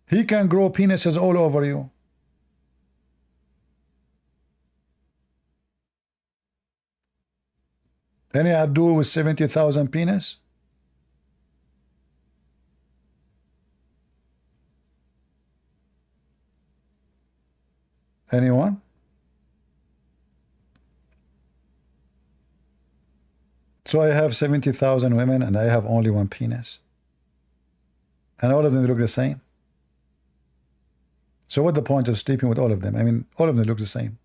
He can grow penises all over you. Any Abdul with 70,000 penis? Anyone? So I have 70,000 women and I have only one penis. And all of them look the same. So what's the point of sleeping with all of them? I mean, all of them look the same.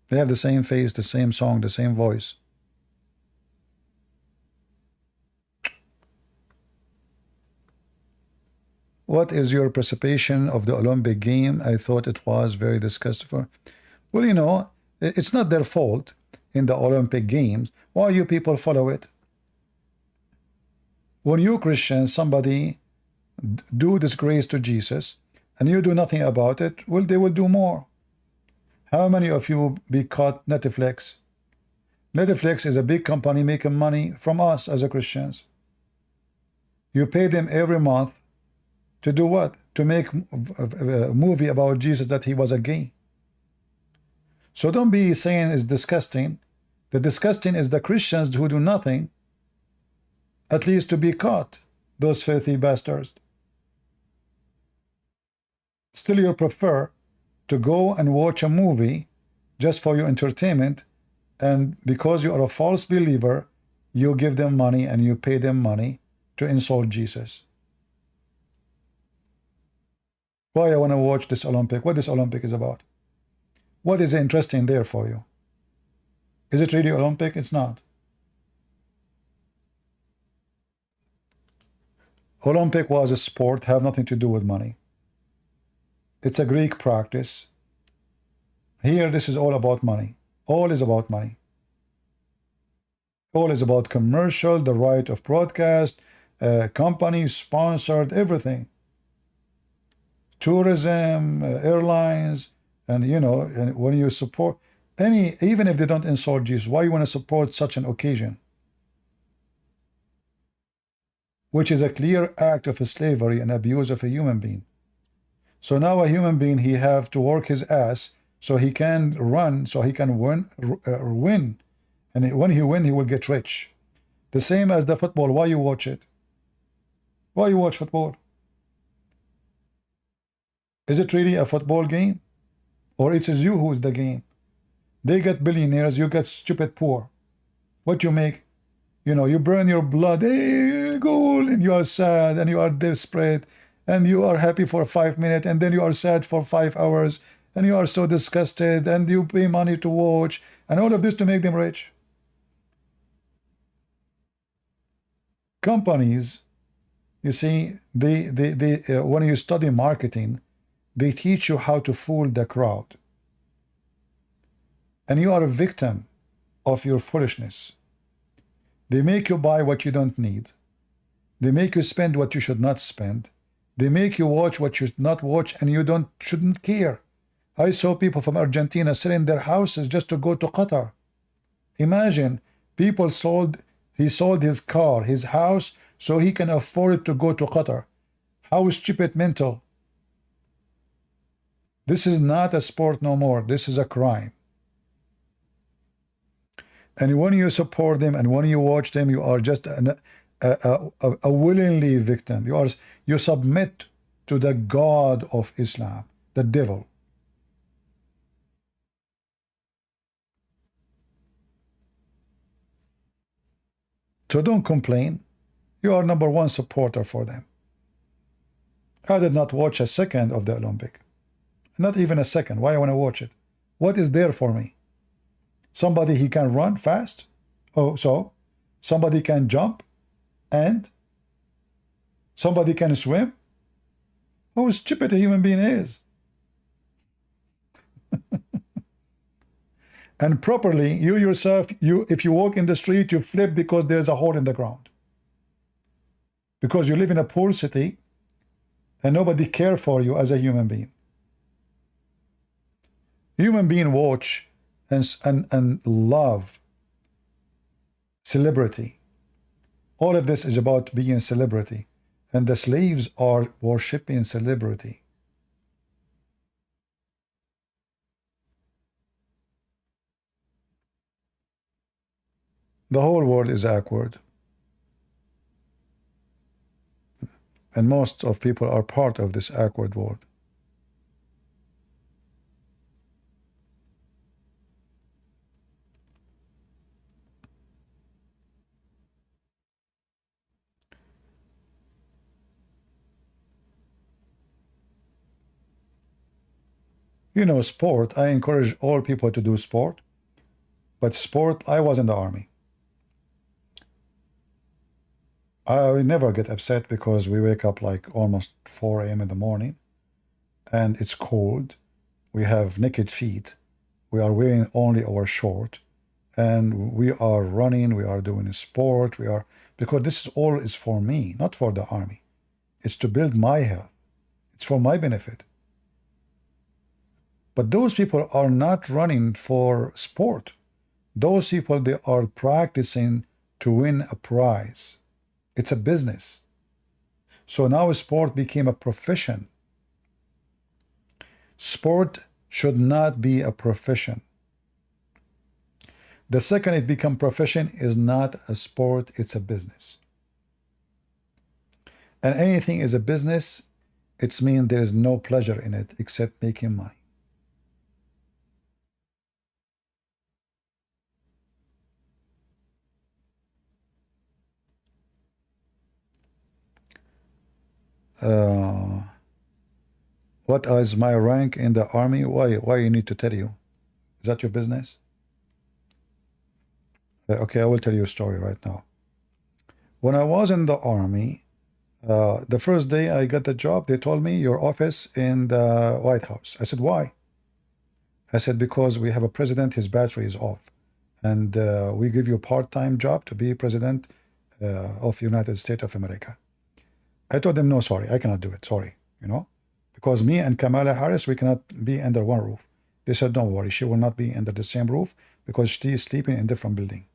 They have the same face, the same song, the same voice. What is your participation of the Olympic game? I thought it was very disgustful. Well, you know, it's not their fault in the Olympic Games. Why you people follow it? When you Christians, somebody do disgrace to Jesus, and you do nothing about it, well, they will do more. How many of you be caught Netflix? Netflix is a big company making money from us as a Christians. You pay them every month to do what? To make a movie about Jesus that he was a gay. So don't be saying it's disgusting. The disgusting is the Christians who do nothing, at least to be caught, those filthy bastards. Still you prefer to go and watch a movie just for your entertainment, and because you are a false believer, you give them money and you pay them money to insult Jesus. Why I want to watch this Olympic? What this Olympic is about? What is interesting there for you? Is it really Olympic? It's not. Olympic was a sport, have nothing to do with money. It's a Greek practice. Here, this is all about money. All is about money. All is about commercial, the right of broadcast, companies sponsored, everything. Tourism, airlines, and you know, and when you support any, even if they don't insult Jesus, why you want to support such an occasion? Which is a clear act of slavery and abuse of a human being. So now a human being, he have to work his ass so he can run, so he can win. And when he win, he will get rich. The same as the football. Why you watch it? Why you watch football? Is it really a football game? Or it is you who is the game? They get billionaires, you get stupid poor. What you make? You know, you burn your blood, hey, goal, and you are sad, and you are desperate, and you are happy for 5 minutes, and then you are sad for 5 hours, and you are so disgusted, and you pay money to watch, and all of this to make them rich. Companies, you see, when you study marketing, they teach you how to fool the crowd. And you are a victim of your foolishness. They make you buy what you don't need. They make you spend what you should not spend. They make you watch what you should not watch, and you shouldn't care. I saw people from Argentina selling their houses just to go to Qatar. Imagine, he sold his car, his house, so he can afford to go to Qatar. How stupid mental. This is not a sport no more. This is a crime. And when you support them and when you watch them, you are just a willingly victim. You submit to the God of Islam, the devil. So don't complain. You are #1 supporter for them. I did not watch a second of the Olympic. Not even a second. Why I want to watch it? What is there for me? Somebody he can run fast? Oh, so somebody can jump, and somebody can swim? How stupid a human being is. And properly, you yourself, if you walk in the street, you flip because there's a hole in the ground. Because you live in a poor city and nobody cares for you as a human being. Human being watch and love celebrity. All of this is about being celebrity. And the slaves are worshipping celebrity. The whole world is awkward. And most of people are part of this awkward world. You know, sport, I encourage all people to do sport. But sport, I was in the army. I never get upset because we wake up like almost 4 a.m. in the morning and it's cold. We have naked feet. We are wearing only our short and we are running. We are doing sport. Because this is all is for me, not for the army. It's to build my health. It's for my benefit. But those people are not running for sport. Those people, they are practicing to win a prize. It's a business. So now sport became a profession. Sport should not be a profession. The second it becomes profession is not a sport, it's a business. And anything is a business, it means there is no pleasure in it except making money. What is my rank in the army? Why you need to tell you? Is that your business? Okay, I will tell you a story right now. When I was in the army, the first day I got the job, they told me your office in the White House. I said, why? I said, because we have a president, his battery is off. And we give you a part-time job to be president of United States of America. I told them, no, sorry, I cannot do it. Sorry, you know, because me and Kamala Harris, we cannot be under one roof. They said, don't worry, she will not be under the same roof because she is sleeping in different building.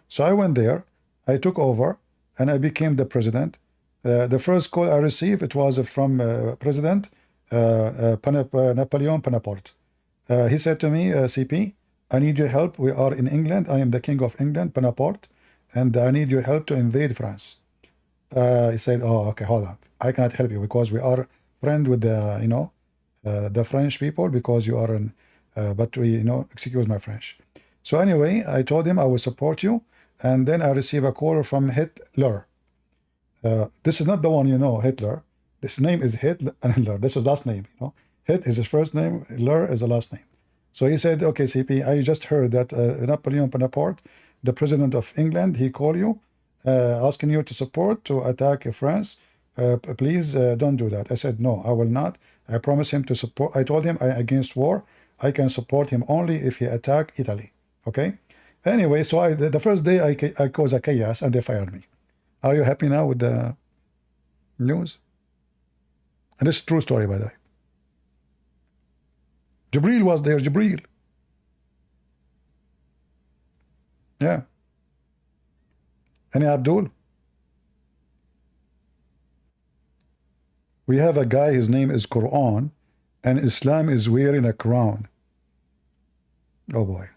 So I went there, I took over, and I became the president. The first call I received, it was from President Napoleon Bonaparte. He said to me, CP, I need your help. We are in England. I am the king of England, Bonaparte, and I need your help to invade France. He said, oh, okay, hold on. I cannot help you because we are friends with the, you know, the French people because you are in, but we, you know, excuse my French. So anyway, I told him I will support you. And then I received a call from Hitler. This is not the one you know, Hitler. This name is Hitler. This is last name, you know. Hit is his first name, Hitler is the last name. So he said, okay, CP, I just heard that Napoleon Bonaparte, the president of England, he called you, asking you to support, to attack France. Please don't do that. I said, no, I will not. I promise him to support. I told him against war, I can support him only if he attack Italy. Okay? Anyway, so the first day I caused a chaos and they fired me. Are you happy now with the news? And this is a true story, by the way. Jibril was there, Jibril. Yeah. Any Abdul? We have a guy, his name is Quran, and Islam is wearing a crown. Oh boy.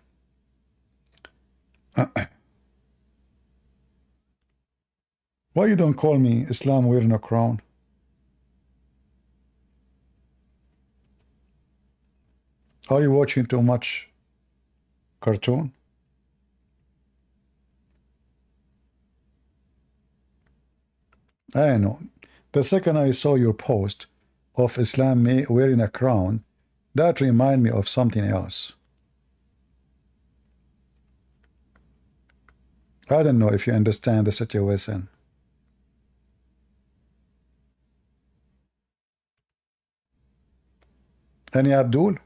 Why you don't call me Islam wearing a crown? Are you watching too much cartoon? I know. The second I saw your post of Islam wearing a crown, that reminded me of something else. I don't know if you understand the situation. Any Abdul?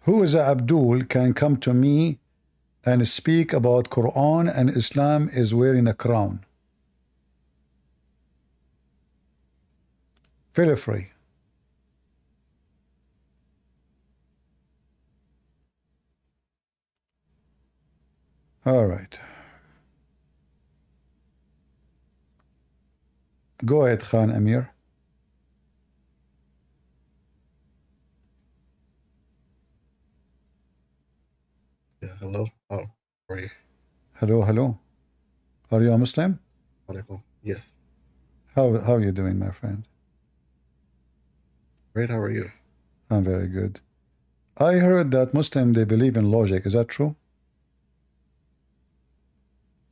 Who is Abdul can come to me and speak about Quran and Islam is wearing a crown? Feel free. All right. Go ahead, Khan Amir. Yeah, hello. How are you? Hello, hello. Are you a Muslim? Yes. How are you doing, my friend? Great, how are you? I'm very good. I heard that Muslim, they believe in logic. Is that true?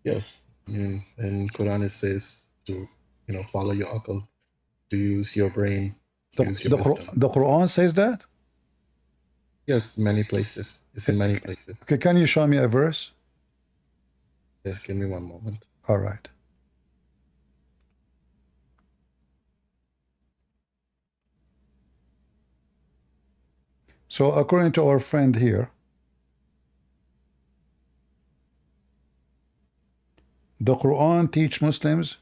Yes. And Quran it says to, follow your uncle, to use your brain, to use your wisdom. The Quran says that? Yes, many places. It's in many places. Okay, can you show me a verse? Yes, give me one moment. All right. So according to our friend here, the Quran teach Muslims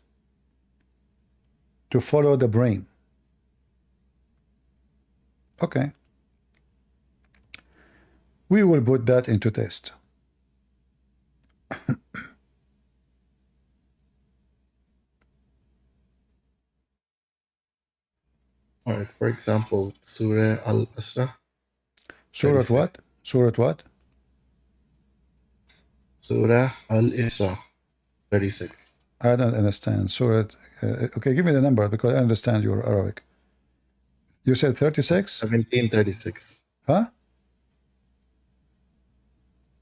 to follow the brain. Okay. We will put that into test. All right, for example, Surah Al-Asra. Surah what? Surah what? Surah Al-Isra, 36. I don't understand. Surah. Okay, give me the number because I understand your Arabic. You said 36? 1736. Huh?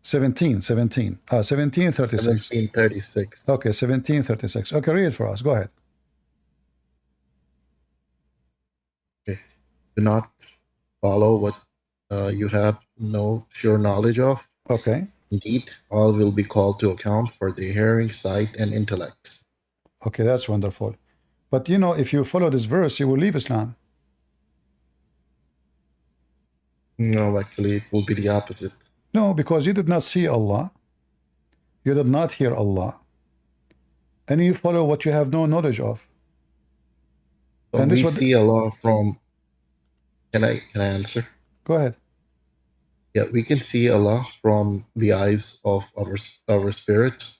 1736. 1736. Okay, 1736. Okay, read it for us. Go ahead. Okay. Do not follow what you have no sure knowledge of. Okay. Indeed, all will be called to account for their hearing, sight, and intellect. Okay, that's wonderful. But if you follow this verse, you will leave Islam. No, actually, it will be the opposite. No, because you did not see Allah. You did not hear Allah. And you follow what you have no knowledge of. But and we see Allah from... Can I answer? Go ahead. Yeah, we can see Allah from the eyes of our spirit.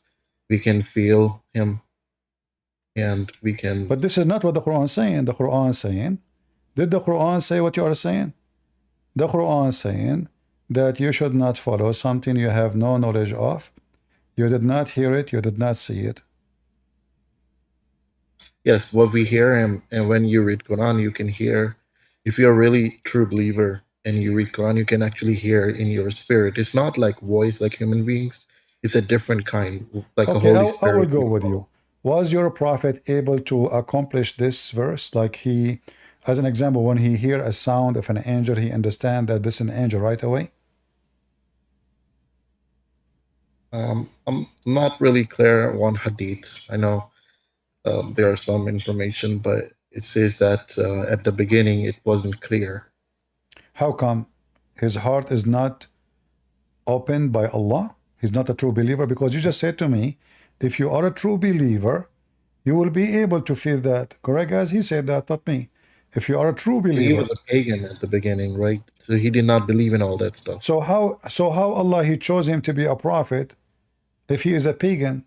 We can feel Him, and we can... But this is not what the Quran is saying. The Quran is saying, did the Quran say what you are saying? The Quran is saying that you should not follow something you have no knowledge of. You did not hear it. You did not see it. Yes, what we hear Him, and when you read Quran, you can hear. If you're a really true believer and you read Quran, you can actually hear in your spirit. It's not like voice like human beings. It's a different kind, like a Holy Spirit. I will go with you. Was your prophet able to accomplish this verse? Like he, as an example, when he hear a sound of an angel, he understand that this is an angel right away? I'm not really clear on hadiths. I know there are some information, but it says that at the beginning it wasn't clear. How come? His heart is not opened by Allah? He's not a true believer? Because you just said to me, if you are a true believer, you will be able to feel that. Correct, guys? He said that, not me. If you are a true believer. He was a pagan at the beginning, right? So he did not believe in all that stuff. So how Allah, he chose him to be a prophet if he is a pagan?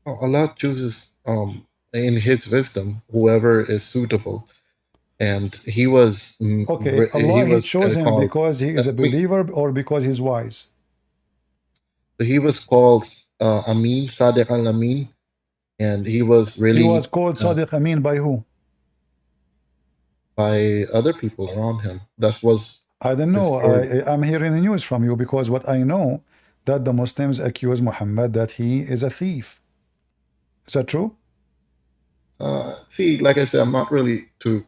Allah chooses in his wisdom whoever is suitable. And he was... Okay, Allah, he chose him because he is a believer or because he's wise? He was called Amin, Sadiq al-Amin, and he was really... He was called Sadiq Amin by who? By other people around him. That was... I don't know. I'm hearing the news from you because what I know, that the Muslims accuse Muhammad that he is a thief. Is that true? See, like I said, I'm not really too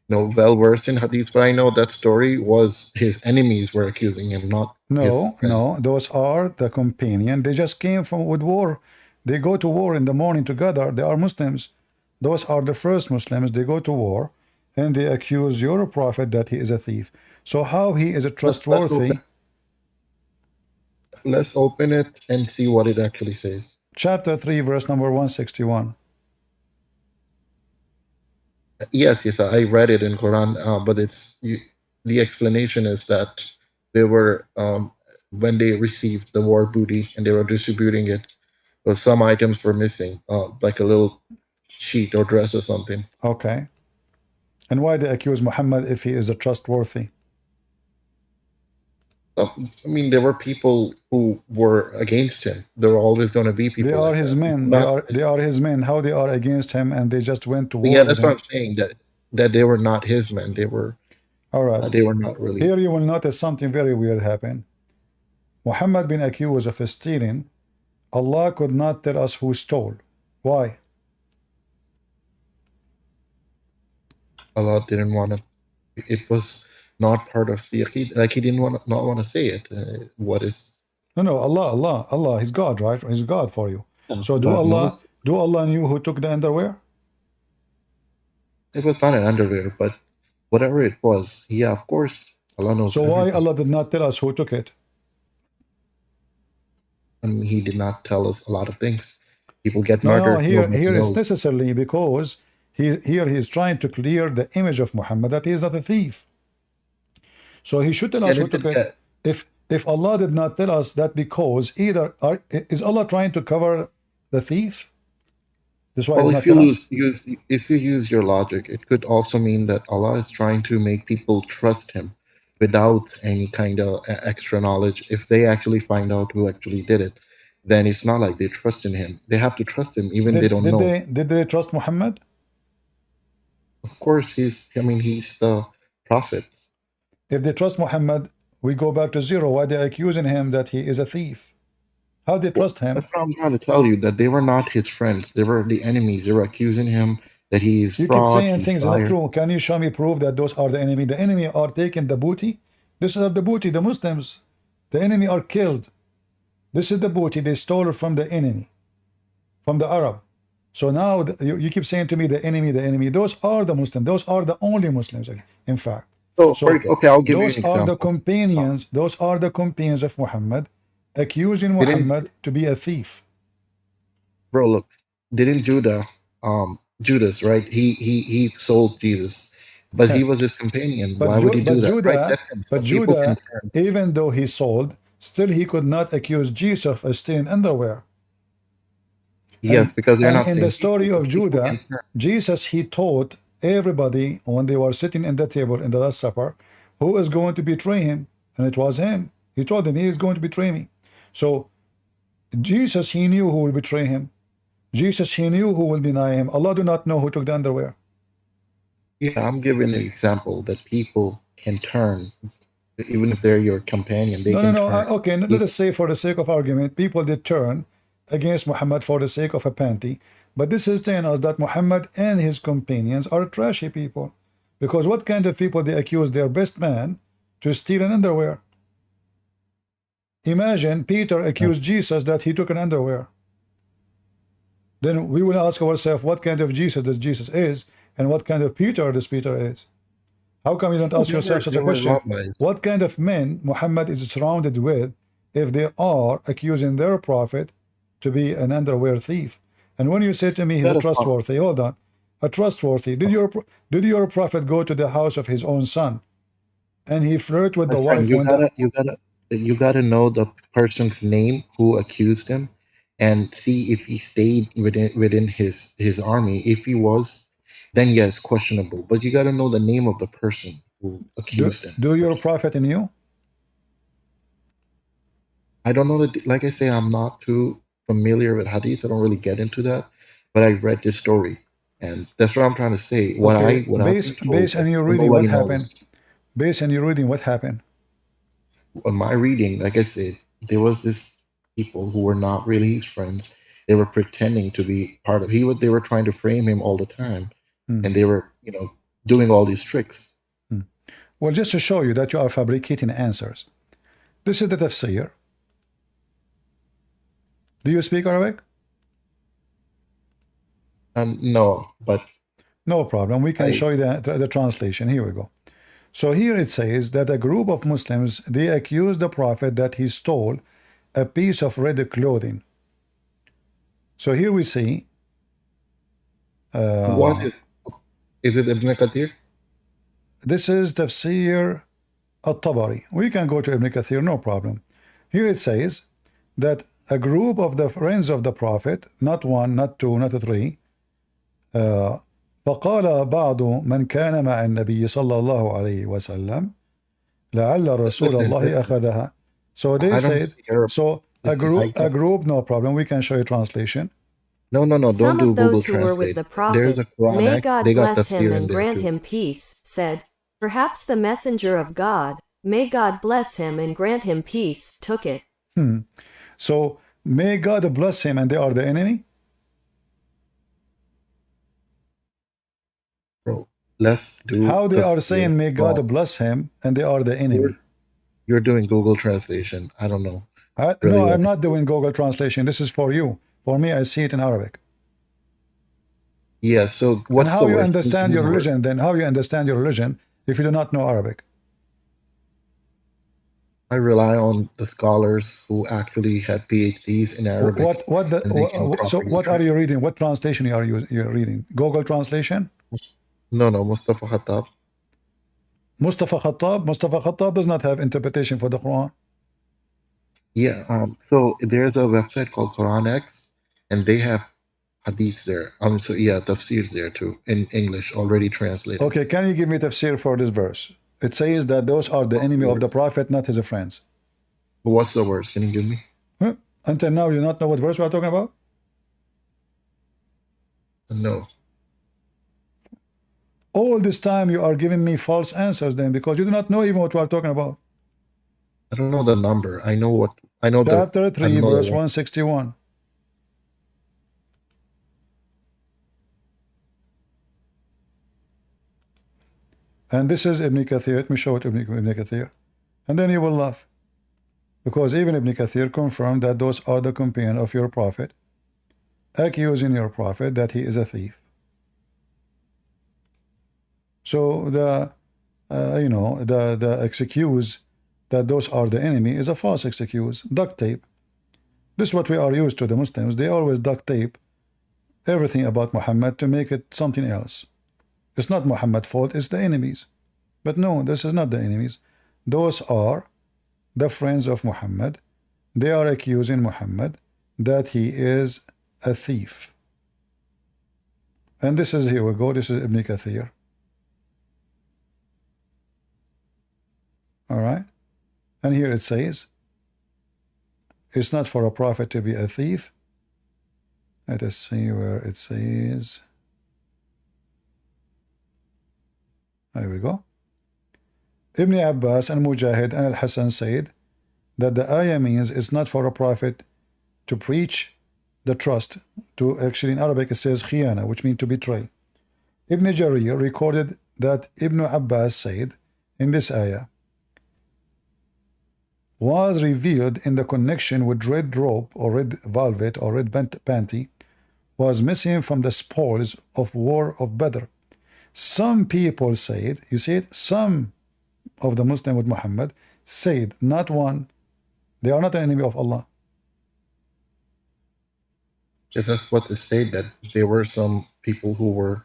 well versed in hadith, but I know that story was his enemies were accusing him, not no, those are the companion. They just came from with war. They go to war in the morning together. They are Muslims. Those are the first Muslims. They go to war and they accuse your prophet that he is a thief. So how he is a trustworthy? Let's open it and see what it actually says. Chapter 3, verse number 161. Yes, I read it in Quran, but the explanation is that they were when they received the war booty and they were distributing it, well, some items were missing, like a little sheet or dress or something. Okay. And why they accuse Muhammad if he is a trustworthy? I mean, there were people who were against him. There were always going to be people. They are his men. They are his men. How they are against him and they just went to war? Yeah, that's what I'm saying. That they were not his men. They were. All right. They were not really. Here you will notice something very weird happen. Muhammad been accused of stealing. Allah could not tell us who stole. Why? Allah didn't want to. It was not part of the aqid. Like he didn't not want to say it. What is? No, Allah. He's God, right? He's God for you. So God knows. do Allah knew who took the underwear? It was not an underwear, but whatever it was, yeah, of course, Allah knows. So why everything. Allah did not tell us who took it? And He did not tell us a lot of things. People get No, murdered. here Nobody it's knows. necessarily because he's trying to clear the image of Muhammad that he is not a thief. So he should tell us who took it. If Allah did not tell us that, because either is Allah trying to cover the thief? That's why. Well, if you use your logic, it could also mean that Allah is trying to make people trust Him without any kind of extra knowledge. If they actually find out who actually did it, then it's not like they trust in Him. They have to trust Him even they don't know. Did they trust Muhammad? Of course, he's the prophet. If they trust Muhammad, we go back to zero. Why they accusing him that he is a thief? How they trust him? That's what I'm trying to tell you, that they were not his friends. They were the enemies. They were accusing him that he is fraud. You keep saying things that are true. Can you show me proof that those are the enemy? The enemy are taking the booty. This is the booty. The Muslims, the enemy are killed. This is the booty they stole from the enemy, from the Arab. So now you keep saying to me the enemy. Those are the Muslims. Those are the only Muslims, in fact. So okay, I'll give you an example. Those are the companions of Muhammad, accusing Muhammad to be a thief. Bro, look, didn't Judas, right? He sold Jesus, but he was his companion. Why would he do that? But Judah, even though he sold, still he could not accuse Jesus of stealing underwear. Yes, because they're not. In the story of Judah, Jesus, he taught everybody when they were sitting in the table in the Last Supper, who is going to betray him, and it was him. He told them he is going to betray me. So Jesus, he knew who will betray him. Jesus, he knew who will deny him. Allah do not know who took the underwear. Yeah, I'm giving an example that people can turn, even if they're your companion. They can turn. Okay, let us say for the sake of argument, people did turn against Muhammad for the sake of a panty. But this is telling us that Muhammad and his companions are trashy people. Because what kind of people they accuse their best man to steal an underwear? Imagine Peter accused Jesus that he took an underwear. Then we will ask ourselves, what kind of Jesus this Jesus is, and what kind of Peter this Peter is. How come you don't ask yourself such a question? What kind of men Muhammad is surrounded with if they are accusing their prophet to be an underwear thief? And when you say to me he's a trustworthy, hold on, a trustworthy, did your prophet go to the house of his own son and he flirt with the wife? You gotta know the person's name who accused him and see if he stayed within his army. If he was, then yes, questionable. But you gotta know the name of the person who accused him. Do your prophet in you? I don't know that. Like I say, I'm not too familiar with hadith. I don't really get into that, but I've read this story, and that's what I'm trying to say. Based on your reading, what happened? Based on your reading, what happened? On my reading, like I said, there was this people who were not really his friends. They were pretending to be part of. They were trying to frame him all the time, and they were, doing all these tricks. Well, just to show you that you are fabricating answers, this is the tafsir. Do you speak Arabic? No, but no problem. We can show you the translation. Here we go. So here it says that a group of Muslims, they accused the Prophet that he stole a piece of red clothing. So here we see. What is it? Ibn Kathir? This is Tafsir al-Tabari. We can go to Ibn Kathir, no problem. Here it says that a group of the friends of the Prophet, not one, not two, not three, فقال بعض من كان مع النبي صلى الله عليه وسلم لعل رسول الله أخذها. So they said, so a group, no problem. We can show you translation. No, don't do Google Translate. With the Prophet, there's a Quran may God bless him and grant too. him peace, said, perhaps the messenger of God, may God bless him and grant him peace, took it. So may God bless him, and they are the enemy? Bro, let's do How they are tafsir. saying may God Well, bless him and they are the enemy? you're doing Google translation. I don't know. No, what I'm to not say. doing Google translation. This is for you. For me, I see it in Arabic. Yeah, so And what's how the you word? understand Give me your the word. religion then? How you understand your religion if you do not know Arabic? I rely on the scholars who actually had PhDs in Arabic, and they can So properly what are you translate. reading? What translation you're reading? Google translation? No, Mustafa Khattab. Mustafa Khattab? Mustafa Khattab does not have interpretation for the Quran. Yeah, so there's a website called QuranX, and they have hadiths there. So yeah, tafsirs there too, in English, already translated. Okay, can you give me tafsir for this verse? It says that those are the enemy of the Prophet, not his friends. But what's the words? Can you give me? Huh? Until now, you not know what verse we are talking about? No. All this time you are giving me false answers then because you do not know even what we are talking about. I don't know the number. I know what I know. Chapter I 3, know verse the 161. And this is Ibn Kathir. Let me show it Ibn Kathir. And then you will laugh. Because even Ibn Kathir confirmed that those are the companions of your prophet, accusing your prophet that he is a thief. So the excuse that those are the enemy is a false excuse. Duct tape. This is what we are used to, the Muslims. They always duct tape everything about Muhammad to make it something else. It's not Muhammad's fault, it's the enemies. But no, this is not the enemies. Those are the friends of Muhammad. They are accusing Muhammad that he is a thief. And this is, here we go, this is Ibn Kathir. All right. And here it says, it's not for a prophet to be a thief. Let us see where it says. There we go. Ibn Abbas and Mujahid and Al-Hasan said that the ayah means it's not for a prophet to preach the trust. To actually in Arabic it says khiyana, which means to betray. Ibn Jarir recorded that Ibn Abbas said in this ayah was revealed in the connection with red robe or red velvet or red panty was missing from the spoils of war of Badr. Some people said, you see it, some of the Muslim with Muhammad said, not one, they are not an enemy of Allah. Yeah, that's what they say, that there were some people who were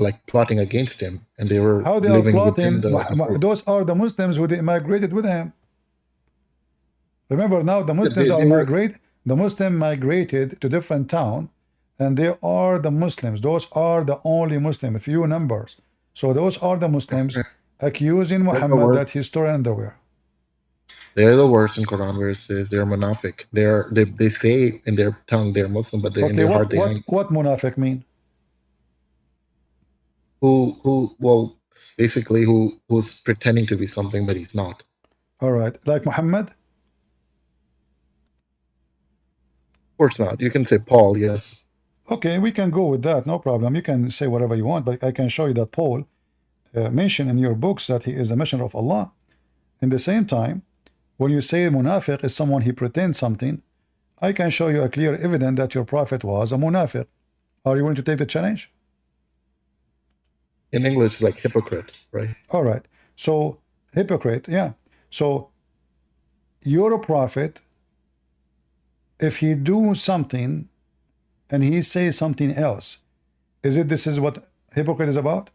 like plotting against him, and they were How they are living plotting? within the group. Those are the Muslims who migrated with him. Remember now the Muslims they are were, the Muslim migrated to different town, and they are the Muslims. Those are the only Muslim, few numbers. So those are the Muslims accusing Muhammad that he's storing underwear. They're the worst in Quran where it says they're munafiq. They say in their tongue they're Muslim, but in their heart they ain't. What munafiq mean? Well, basically who's pretending to be something but he's not. All right, like Muhammad? Of course not. You can say Paul, yes. Okay, we can go with that, no problem. You can say whatever you want, but I can show you that Paul mentioned in your books that he is a messenger of Allah. In the same time, when you say munafiq is someone he pretends something, I can show you a clear evidence that your prophet was a munafiq. Are you willing to take the challenge? In English, it's like hypocrite, right? All right. So, hypocrite, yeah. So, you're a prophet. If he do something and he says something else, this is what hypocrite is about?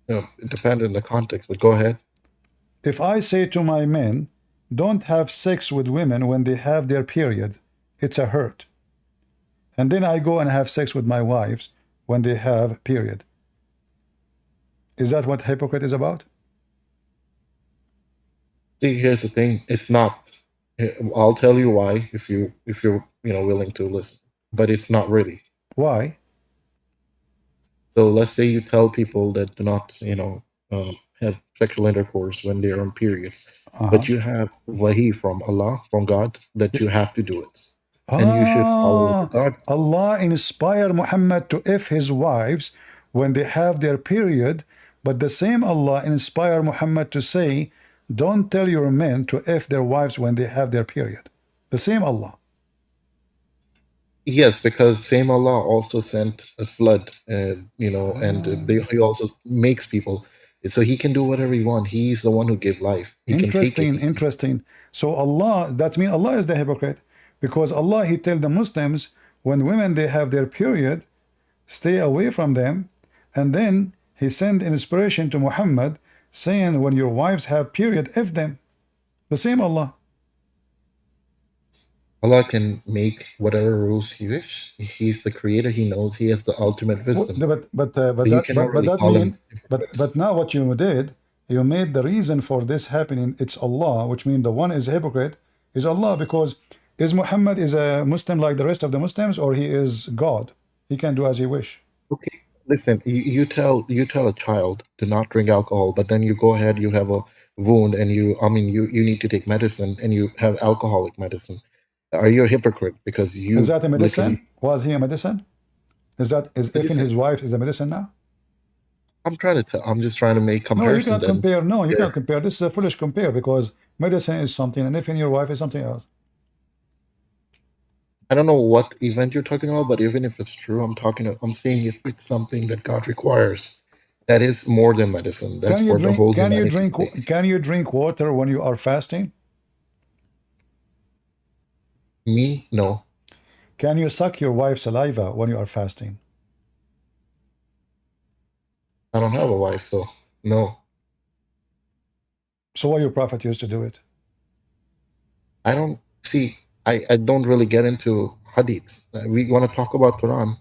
No, it depends on the context, but go ahead. If I say to my men, don't have sex with women when they have their period, it's a hurt. And then I go and have sex with my wives when they have period. Is that what hypocrite is about? See, here's the thing. It's not. I'll tell you why if you're willing to listen. But it's not really. Why? So let's say you tell people that do not have sexual intercourse when they are on periods. But you have wahi from Allah, from God, that you have to do it. And you should follow the God. Allah inspired Muhammad to F his wives when they have their period, but the same Allah inspired Muhammad to say, don't tell your men to F their wives when they have their period. The same Allah. Yes, because same Allah also sent a flood, you know, and he also makes people. So he can do whatever he wants. He's the one who gave life. He can take it. Interesting. So Allah, that means Allah is the hypocrite. Because Allah, He tell the Muslims, when women, they have their period, stay away from them. And then He sent inspiration to Muhammad, saying, when your wives have period, F them. The same Allah. Allah can make whatever rules He wish. He's the creator. He knows. He has the ultimate wisdom. But now what you did, you made the reason for this happening, it's Allah, which means the one is a hypocrite, is Allah, because is Muhammad is a Muslim like the rest of the Muslims, or he is God? He can do as he wish. Okay, listen, you tell a child to not drink alcohol, but then you go ahead, you have a wound, and you need to take medicine, and you have alcoholic medicine. Are you a hypocrite because you? Is that a medicine? Was he a medicine? Is even his wife is a medicine now? I'm just trying to make comparison. No, you can't compare. No, you can't compare. This is a foolish compare, because medicine is something, and even your wife is something else. I don't know what event you're talking about, but even if it's true, I'm saying if it's something that God requires, that is more than medicine. That's for the whole humanity. Can you drink water when you are fasting? Me? No. Can you suck your wife's saliva when you are fasting? I don't have a wife, so no. So why your prophet used to do it? I don't see. I don't really get into hadiths. We want to talk about Quran.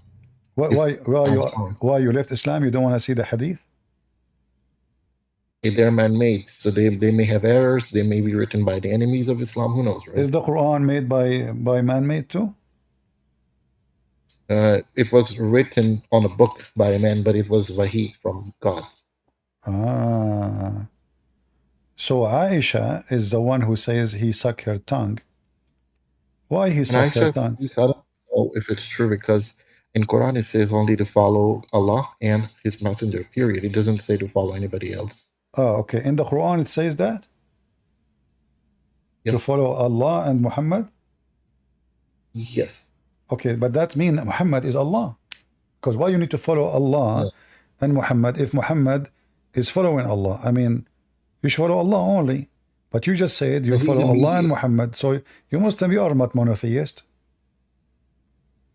Why you left Islam? You don't want to see the hadith? They're man-made, so they may have errors. They may be written by the enemies of Islam. Who knows, right? Is the Quran made by man-made too? It was written on a book by a man, but it was wahi from God. So Aisha is the one who says he sucked her tongue. Why he sucked her tongue? I don't know if it's true, because in Quran it says only to follow Allah and His Messenger, period. It doesn't say to follow anybody else. Oh, okay. In the Quran it says that? Yep. To follow Allah and Muhammad? Yes. Okay, but that means Muhammad is Allah. Because why you need to follow Allah and Muhammad if Muhammad is following Allah? I mean, you should follow Allah only. But you just said you follow Allah and Muhammad. So you Muslim, you are not monotheist.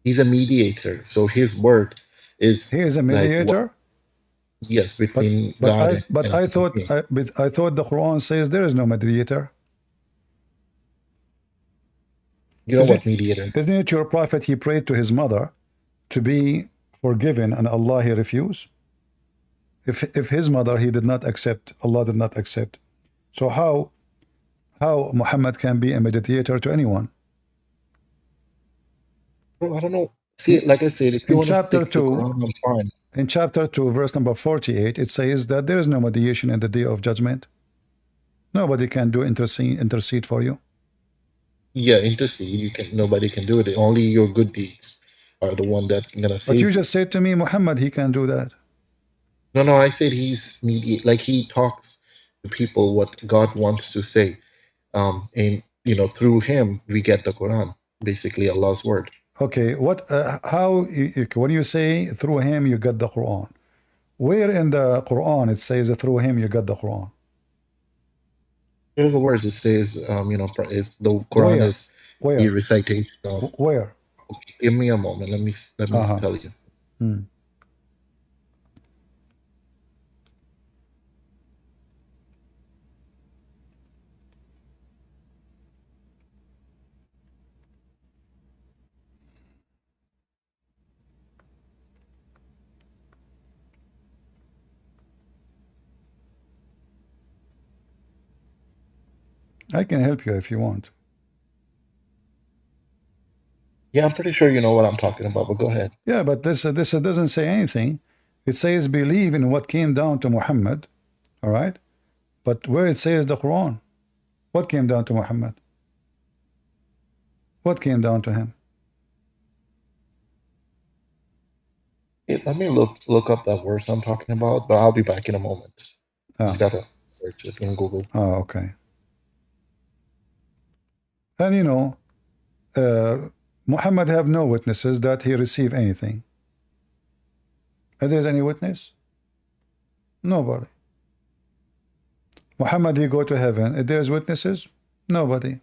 He's a mediator. So his word is... He is a mediator? Like, yes, between God and I thought the Quran says there is no mediator. You know what mediator? Isn't it your prophet, he prayed to his mother to be forgiven, and Allah he refused? If his mother he did not accept, Allah did not accept. So how Muhammad can be a mediator to anyone? I don't know. See, like I said, if you want to stick to Quran, I'm fine. In chapter 2, verse number 48, it says that there is no mediation in the day of judgment. Nobody can do intercede for you. Yeah, intercede. Nobody can do it. Only your good deeds are the one that gonna save. But you just said to me, Muhammad, he can do that. No, I said he's like he talks to people what God wants to say. And through him we get the Quran, basically Allah's word. Okay, when you say through him you get the Quran, where in the Quran it says through him you get the Quran? Here's the words. It says, it's the Quran is the recitation of. Where? Okay, give me a moment. Let me tell you. I can help you if you want. Yeah, I'm pretty sure you know what I'm talking about, but go ahead. Yeah, but this doesn't say anything. It says believe in what came down to Muhammad, all right? But where it says the Quran, what came down to Muhammad? What came down to him? Let me look up that verse I'm talking about, but I'll be back in a moment. Just gotta search it in Google. Oh, okay. And you know, Muhammad have no witnesses that he received anything. Is there any witness? Nobody. Muhammad, he go to heaven. If there's witnesses? Nobody.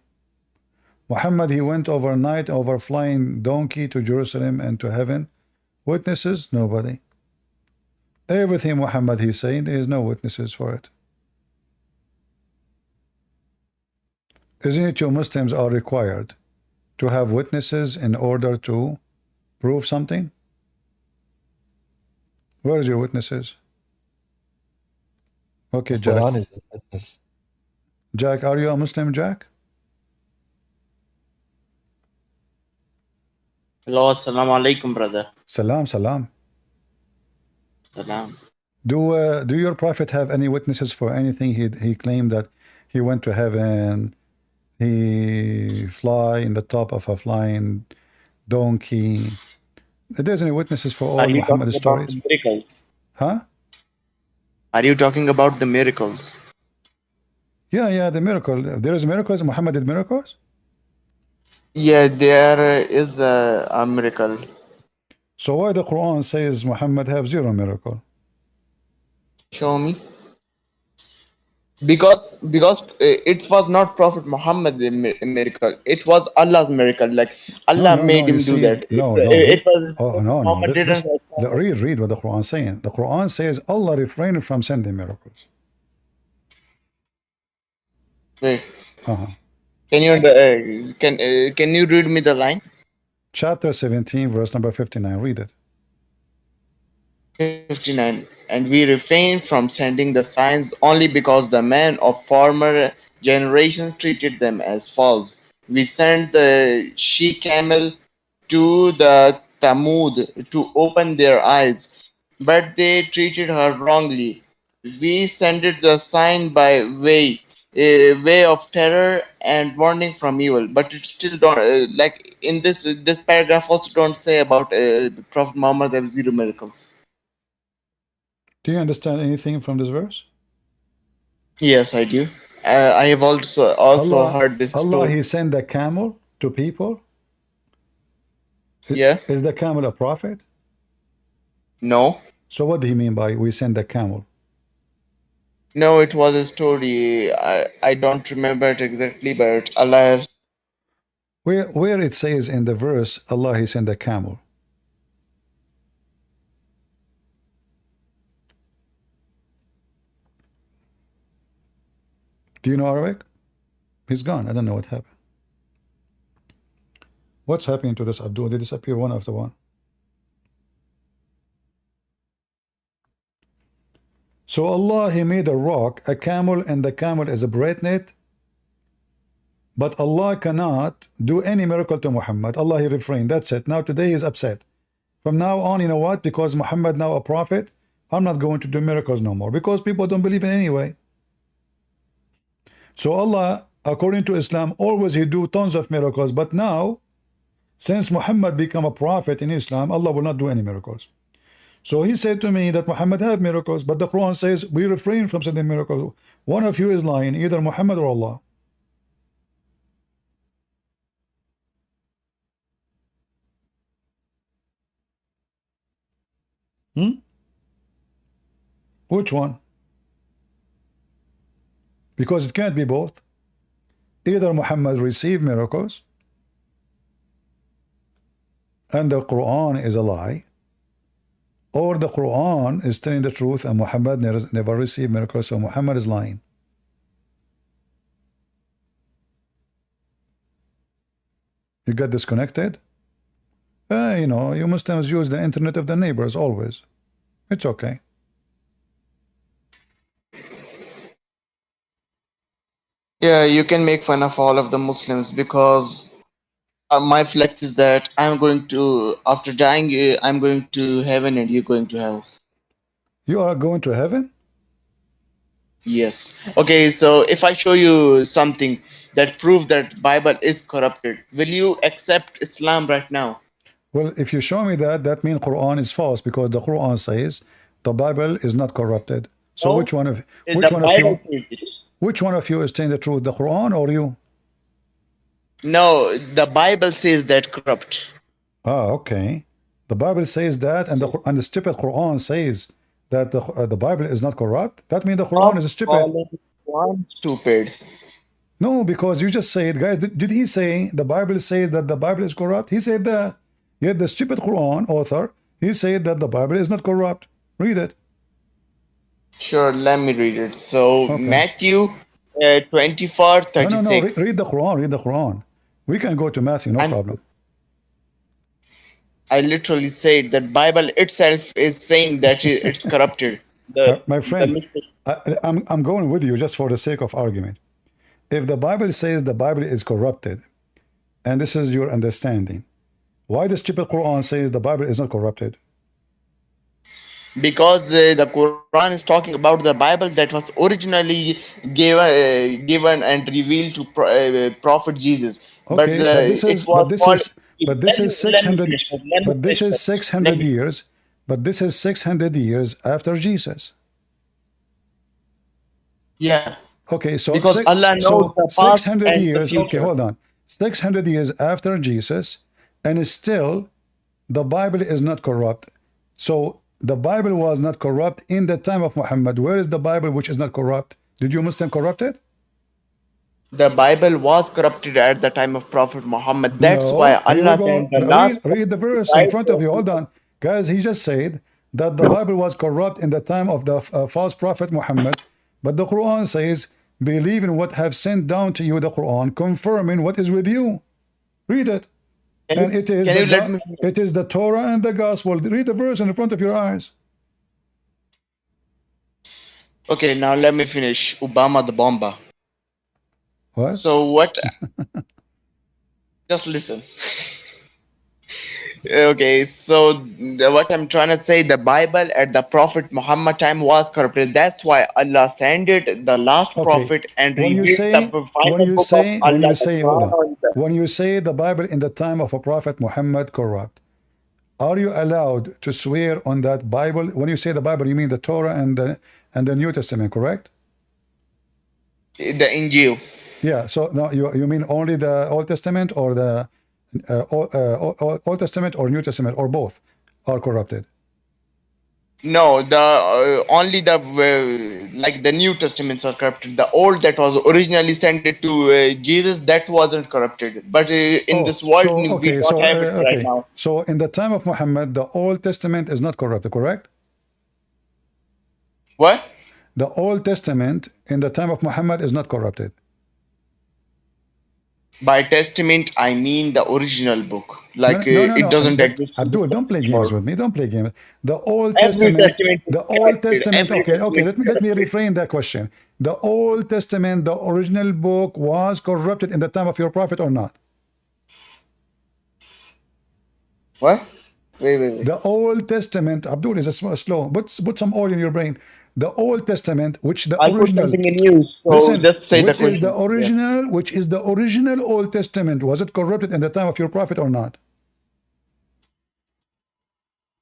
Muhammad, he went overnight over flying donkey to Jerusalem and to heaven. Witnesses? Nobody. Everything Muhammad he's saying, there is no witnesses for it. Isn't it you Muslims are required to have witnesses in order to prove something? Where is your witnesses? Okay, Jack. Quran is his witness. Jack, are you a Muslim, Jack? Hello, assalamu alaikum, brother. Salam, salam. Salam. Do your prophet have any witnesses for anything he claimed that he went to heaven, he fly in the top of a flying donkey? If there's any witnesses for all Muhammad's stories? The miracles? Huh? Are you talking about the miracles? Yeah, the miracle. There is miracles. Muhammad did miracles? Yeah, there is a miracle. So why the Quran says Muhammad have zero miracle? Show me. Because it was not Prophet Muhammad the miracle. It was Allah's miracle. Like Allah made him do that. It was Muhammad didn't. Read what the Quran is saying. The Quran says Allah refrained from sending miracles. Wait. Can you read me the line? Chapter 17, verse number 59. Read it. 59. And we refrain from sending the signs only because the men of former generations treated them as false. We sent the she-camel to the Thamud to open their eyes, but they treated her wrongly. We sent it the sign by way of terror and warning from evil, but it still don't like in this paragraph also don't say about Prophet Muhammad have zero miracles. Do you understand anything from this verse? Yes, I do. I have also Allah, heard this Allah, story. he sent a camel to people? Yeah. Is the camel a prophet? No. So what do he mean by we send a camel? No, it was a story. I don't remember it exactly, but Allah has... Where it says in the verse, Allah, he sent a camel. Do you know Arabic? He's gone. I don't know what happened. What's happening to this Abdul? They disappear one after one. So Allah, he made a rock, a camel, and the camel is a braidnet. But Allah cannot do any miracle to Muhammad. Allah, he refrained. That's it. Now today he's upset. From now on, you know what? Because Muhammad now a prophet, I'm not going to do miracles no more. Because people don't believe in anyway. So Allah, according to Islam, always he do tons of miracles. But now, since Muhammad become a prophet in Islam, Allah will not do any miracles. So he said to me that Muhammad have miracles, but the Quran says we refrain from sending miracles. One of you is lying, either Muhammad or Allah. Which one? Because it can't be both. Either Muhammad received miracles and the Quran is a lie, or the Quran is telling the truth and Muhammad never received miracles, so Muhammad is lying. You get disconnected? You know, you Muslims use the internet of the neighbors always. It's okay. Yeah, you can make fun of all of the Muslims because my flex is that I'm going to, after dying, I'm going to heaven and you're going to hell. You are going to heaven? Yes. Okay, so if I show you something that proves that Bible is corrupted, will you accept Islam right now? Well, if you show me that, that means Quran is false because the Quran says the Bible is not corrupted. So No, which the one of Bible you says it. which one of you is telling the truth, the Quran or you? No, the Bible says that corrupt. Ah, okay. The Bible says that, and the stupid Quran says that the Bible is not corrupt. That means the Quran Stop is stupid. calling Quran stupid. No, because you just said, guys, did he say the Bible says that the Bible is corrupt? He said that. Yet the stupid Quran author, he said that the Bible is not corrupt. Read it. Sure, let me read it. So Okay. Matthew 24, No. 36. Read the Quran. Read the Quran. We can go to Matthew, no I'm problem. I literally said that Bible itself is saying that it's corrupted. My The friend, mistake. I'm going with you just for the sake of argument. If the Bible says the Bible is corrupted, and this is your understanding, why the stupid Quran says the Bible is not corrupted? Because the Quran is talking about the Bible that was originally given and revealed to Prophet Jesus, but Okay, but this it is was called. this is Let me 600 finish it. Let me but this finish is it. Let 600 me. years but this is 600 years after Jesus. Yeah, Okay, so because Allah knows the past 600 and the years. Okay, future. hold on. 600 years after Jesus, and still the Bible is not corrupt. So the Bible was not corrupt in the time of Muhammad. Where is the Bible which is not corrupt? Did you Muslim corrupt it? The Bible was corrupted at the time of Prophet Muhammad. That's why No, here we Allah sent go. the last Read the to verse in guide front of the you. Hold people. on. Guys, he just said that the Bible was corrupt in the time of the false prophet Muhammad. But the Quran says, believe in what have sent down to you, the Quran, confirming what is with you. Read it. And Can you let me? it is the Torah and the gospel. Read the verse in front of your eyes. Okay, now let me finish. Obama the bomber. What? So what? Just listen. Okay, so what I'm trying to say, the Bible at the Prophet Muhammad time was corrupted. That's why Allah sent it, the last Okay. prophet, and When you revealed the say, final book of Allah, the hold Quran on. on the. When you say the Bible in the time of a prophet Muhammad corrupt, are you allowed to swear on that Bible? When you say the Bible, you mean the Torah and the New Testament, correct? The Injil. Yeah. So no, you mean only the Old Testament or the Old Testament or New Testament or both are corrupted? No, the only the like the New Testaments are corrupted. The old that was originally sent it to Jesus, that wasn't corrupted. But in Oh, this world, so we okay, don't so have it right okay, now. so in the time of Muhammad, the Old Testament is not corrupted, correct? What? The Old Testament in the time of Muhammad is not corrupted. By testament, I mean the original book. No, Like it no. doesn't exist in this Abdul, don't play games anymore. with me. Don't play games. The Old Every Testament, testament is the Old corrupted. Testament. Every Okay. testament is Let me corrupted. reframe that question. The Old Testament, the original book, was corrupted in the time of your prophet or not? What? Wait. The Old Testament, Abdul is slow. Put some oil in your brain. The Old Testament, which the I'll put original, something in use. So listen, just say the question. Yeah. which is the original Old Testament, was it corrupted in the time of your prophet or not?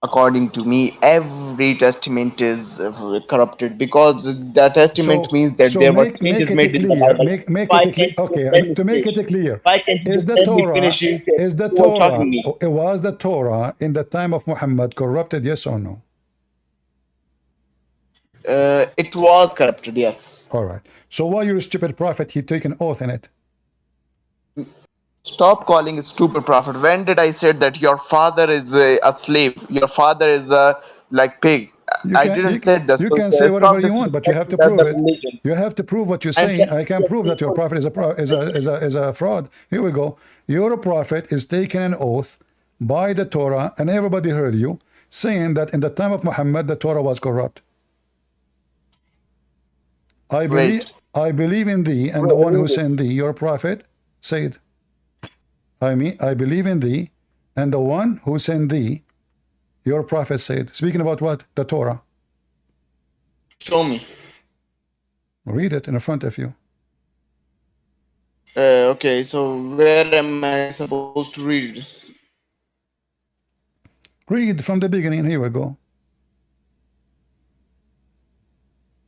According to me, every testament is corrupted because the testament means that So there were make changes it made in the clear. Bible. Make Why it clear. can't you just Okay, let me to make finish? it clear, Why can't you is just the let me Torah finish? You is the are talking Torah me. was the Torah in the time of Muhammad corrupted? Yes or no? It was corrupted, yes. All right. So why your stupid prophet he take an oath in it? Stop calling a stupid prophet. When did I say that your father is a slave? Your father is a like pig. You I can didn't say that. you So can say whatever stop you want, but you have to disrespecting prove the it. religion. You have to prove what you're I'm saying. telling I can you, prove that your people. prophet is a fraud. Here we go. Your prophet is taking an oath by the Torah, and everybody heard you saying that in the time of Muhammad the Torah was corrupt. Wait. I believe in thee and the one who sent thee, your prophet said. I believe in thee and the one who sent thee, your prophet said. Speaking about what? The Torah. Show me. Read it in front of you. Okay, so where am I supposed to read? Read from the beginning. Here we go.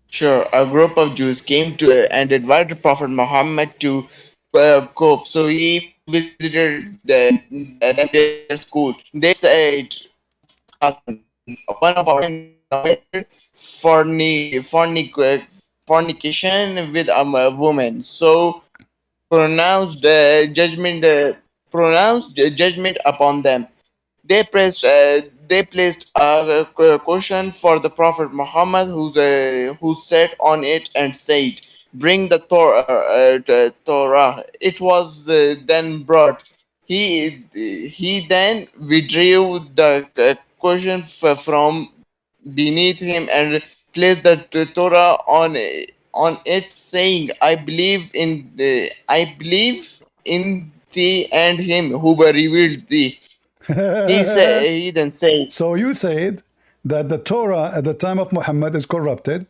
Sure, a group of Jews came to and invited Prophet Muhammad to Kuf. So he visited their school. They said, one of our committed fornication with a woman. So pronounced judgment upon them. They placed a question for the Prophet Muhammad, who sat on it and said, "Bring the Torah." It was then brought. He then withdrew the question from beneath him and placed the Torah on it, saying, I believe in thee and him who revealed thee." He then said, So you said that the Torah at the time of Muhammad is corrupted,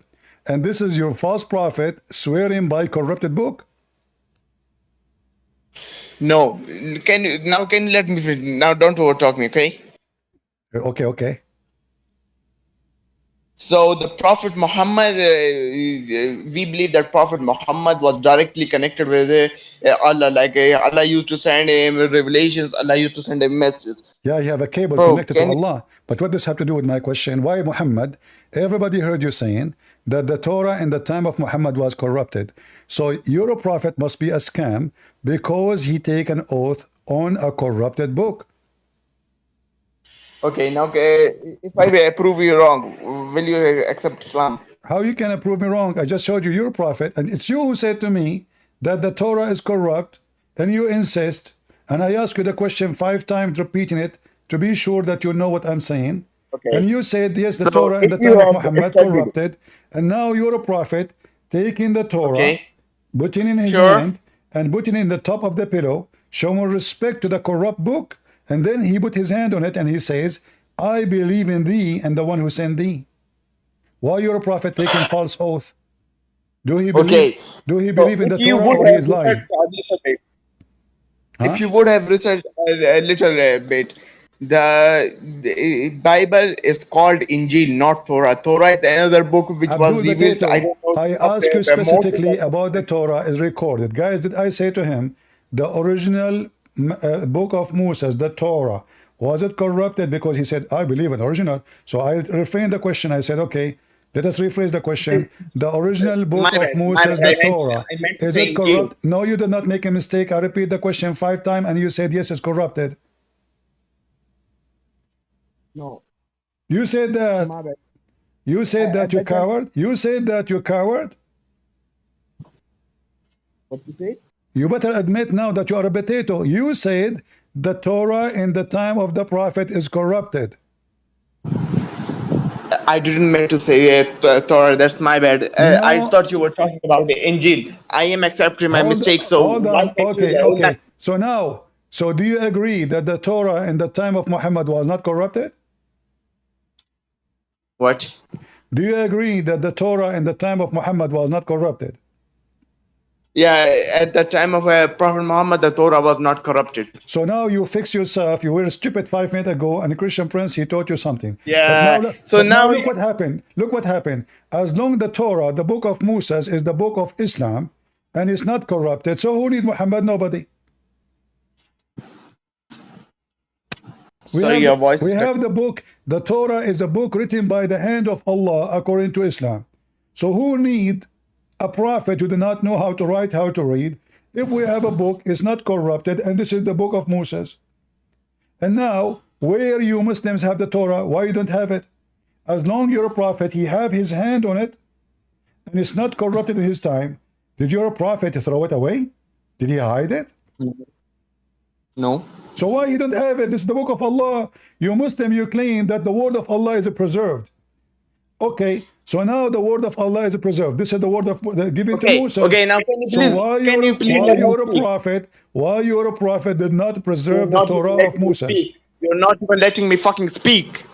and this is your false prophet swearing by corrupted book? "No, can you let me finish? Now don't overtalk me, okay?" Okay. So the Prophet Muhammad, we believe that Prophet Muhammad was directly connected with Allah. Like Allah used to send him revelations. Allah used to send him messages. Yeah, you have a cable Bro, connected to Allah. But what does have to do with my question? Why Muhammad? Everybody heard you saying that the Torah in the time of Muhammad was corrupted. So your prophet must be a scam because he take an oath on a corrupted book. Okay, now if I prove you wrong, will you accept Islam? How you can prove me wrong? I just showed you your prophet, and it's you who said to me that the Torah is corrupt, and you insist, and I ask you the question 5 times, repeating it to be sure that you know what I'm saying. Okay. And you said, yes, the So Torah in the if you time of have Muhammad studied- corrupted, and now you're a prophet taking the Torah, Okay. putting in his Sure. hand, and putting it in the top of the pillow, showing respect to the corrupt book, and then he put his hand on it and he says, I believe in thee and the one who sent thee. Why you're a prophet taking false oath? Do he believe? Okay. Do he believe in the If you Torah would or he have is lying? researched a little bit, Huh? if you would have researched a little bit, the Bible is called Injil, not Torah. Torah is another book which was Abdul revealed. I don't know. I of ask you the specifically Moses. about the Torah is recorded. Guys, did I say to him, the original book of Moses, the Torah, was it corrupted? Because he said, I believe in the original. So I refrained the question. I said, okay, let us rephrase the question. The original book My of bad, my Moses, bad. the Torah, I meant to is say it corrupt? No, you did not make a mistake. I repeat the question 5 times and you said, yes, it's corrupted. No, You said that. my bad. You said that you that time- coward. You said that you coward. What you say? You better admit now that you are a potato. You said the Torah in the time of the prophet is corrupted. I didn't mean to say Torah. That's my bad. I No. thought you were talking about the Injil. I am accepting my mistake. So hold why on. can't you- Okay. So now, so do you agree that the Torah in the time of Muhammad was not corrupted? What? Do you agree that the Torah in the time of Muhammad was not corrupted? Yeah, at the time of Prophet Muhammad, the Torah was not corrupted. So now you fix yourself. You were stupid 5 minutes ago, and a Christian prince, he taught you something. Yeah. But now look what happened. Look what happened. As long the Torah, the book of Moses, is the book of Islam, and it's not corrupted. So who need Muhammad? Nobody. We have the book. The Torah is a book written by the hand of Allah according to Islam. So who need a prophet who do not know how to write, how to read? If we have a book, it's not corrupted, and this is the book of Moses. And now, where you Muslims have the Torah, why you don't have it? As long you're a prophet, he have his hand on it, and it's not corrupted in his time. Did your prophet throw it away? Did he hide it? No. So why you don't have it? This is the book of Allah. You Muslim, you claim that the word of Allah is preserved. Okay, so now the word of Allah is preserved. This is the word of given to Moses. Okay, now can you please, so why you're a prophet did not preserve the Torah of Moses? You're not even letting me fucking speak.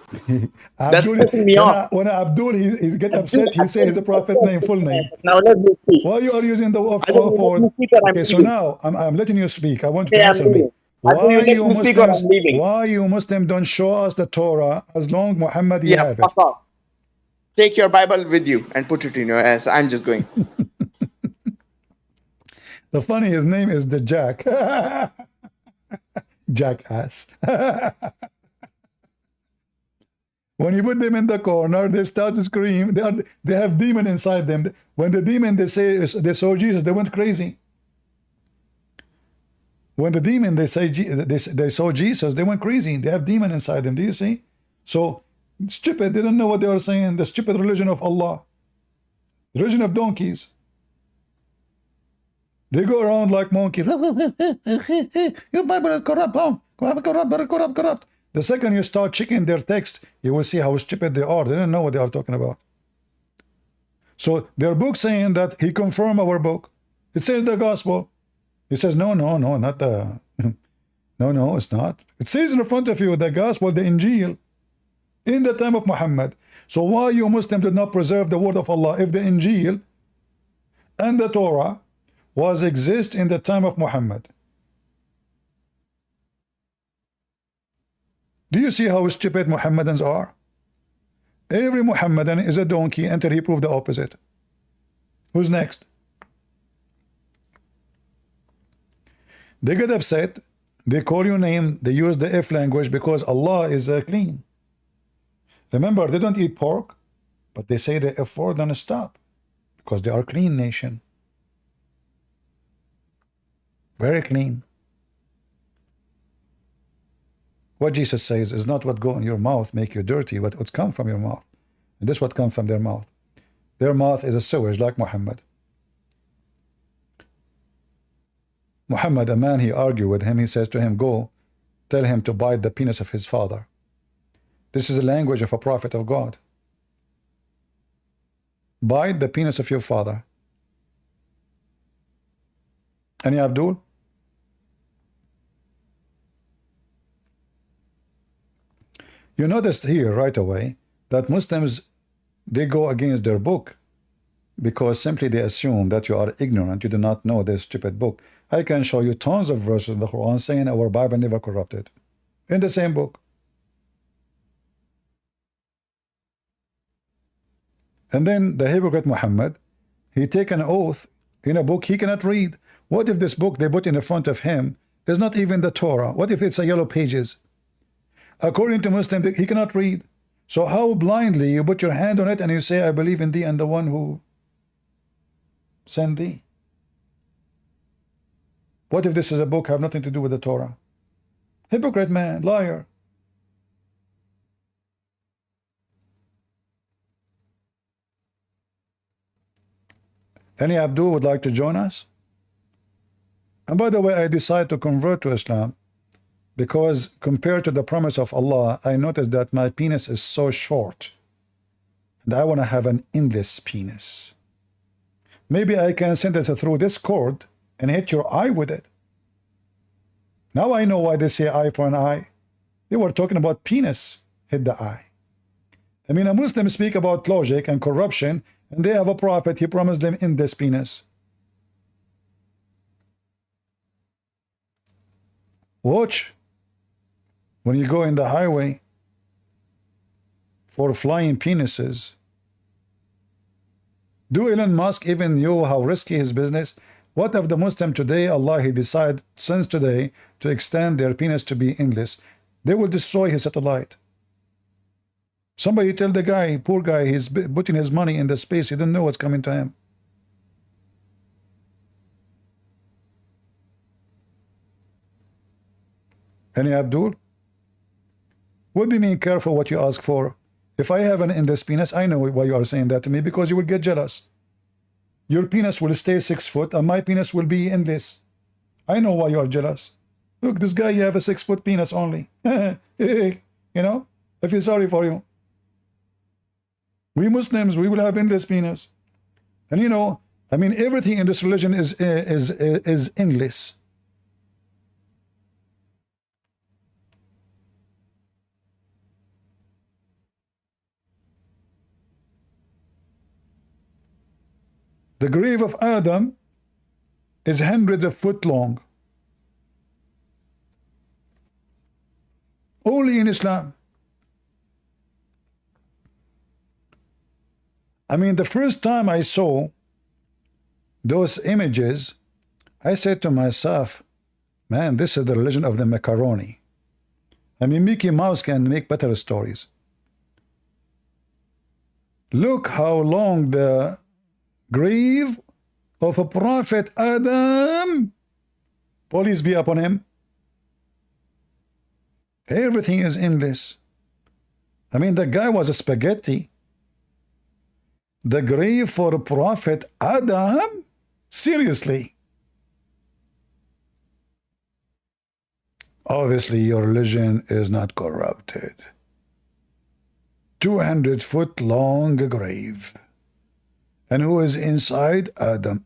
That's Abdul, pissing me off. when Abdul he get Abdul, upset, he say his prophet name, full name. Now let me speak. Why you are using the I know you let me for? speak or I'm Okay, so leaving. now I'm letting you speak. I want you Okay, to I'm answer me. leaving. I do you let me speak or I'm leaving. Why you Muslim don't show us the Torah as long Muhammad you Yeah, have it? fuck off. Take your Bible with you and put it in your ass. I'm just going. The funny, his name is the Jack. Jackass. When you put them in the corner, they start to scream. They have demon inside them. When the demon they say they saw Jesus, they went crazy. When the demon they say they saw Jesus, they went crazy. They have demon inside them. Do you see? So stupid. They don't know what they are saying. The stupid religion of Allah, religion of donkeys. They go around like monkeys. Your Bible is corrupt. Corrupt. The second you start checking their text, you will see how stupid they are. They don't know what they are talking about. So their book saying that he confirmed our book. It says the gospel. He says, no, not the... No, it's not. It says in front of you, the gospel, the Injil, in the time of Muhammad. So why you Muslim did not preserve the word of Allah if the Injil and the Torah was exist in the time of Muhammad? Do you see how stupid Muhammadans are? Every Muhammadan is a donkey until he proved the opposite. Who's next? They get upset. They call your name. They use the F language because Allah is clean. Remember, they don't eat pork, but they say the F word non-stop because they are clean nation. Very clean. What Jesus says is not what go in your mouth make you dirty, but what's come from your mouth. And this is what comes from their mouth. Their mouth is a sewage like Muhammad. Muhammad, a man, he argued with him. He says to him, go, tell him to bite the penis of his father. This is the language of a prophet of God. Bite the penis of your father. Any Abdul? You noticed here right away that Muslims, they go against their book because simply they assume that you are ignorant, you do not know this stupid book. I can show you tons of verses in the Quran saying our Bible never corrupted. In the same book. And then the hypocrite Muhammad, he take an oath in a book he cannot read. What if this book they put in the front of him is not even the Torah? What if it's a yellow pages? According to Muslim, he cannot read. So how blindly you put your hand on it and you say, I believe in thee and the one who sent thee? What if this is a book have nothing to do with the Torah? Hypocrite man, liar. Any Abdul would like to join us? And by the way, I decided to convert to Islam because compared to the promise of Allah, I noticed that my penis is so short and I want to have an endless penis. Maybe I can send it through this cord and hit your eye with it. Now I know why they say eye for an eye. They were talking about penis hit the eye. I mean, a Muslim speak about logic and corruption, and they have a prophet, he promised them in this penis. Watch when you go in the highway for flying penises. Do Elon Musk even know how risky his business? What if the Muslim today, Allah, he decide since today to extend their penis to be endless? They will destroy his satellite. Somebody tell the guy, poor guy, he's putting his money in the space. He doesn't know what's coming to him. Any Abdul? What do you mean careful what you ask for? If I have an endless penis, I know why you are saying that to me, because you will get jealous. Your penis will stay 6 foot and my penis will be endless. I know why you are jealous. Look, this guy, you have a 6 foot penis only. You know, I feel sorry for you. We Muslims, we will have endless penis. And you know, I mean, everything in this religion is endless. The grave of Adam is hundreds of feet long. Only in Islam. I mean, the first time I saw those images, I said to myself, man, this is the religion of the macaroni. I mean, Mickey Mouse can make better stories. Look how long the grave of a prophet Adam, peace be upon him. Everything is endless. I mean, the guy was a spaghetti. The grave for prophet Adam? Seriously? Obviously, your religion is not corrupted. 200-foot long grave. And who is inside? Adam.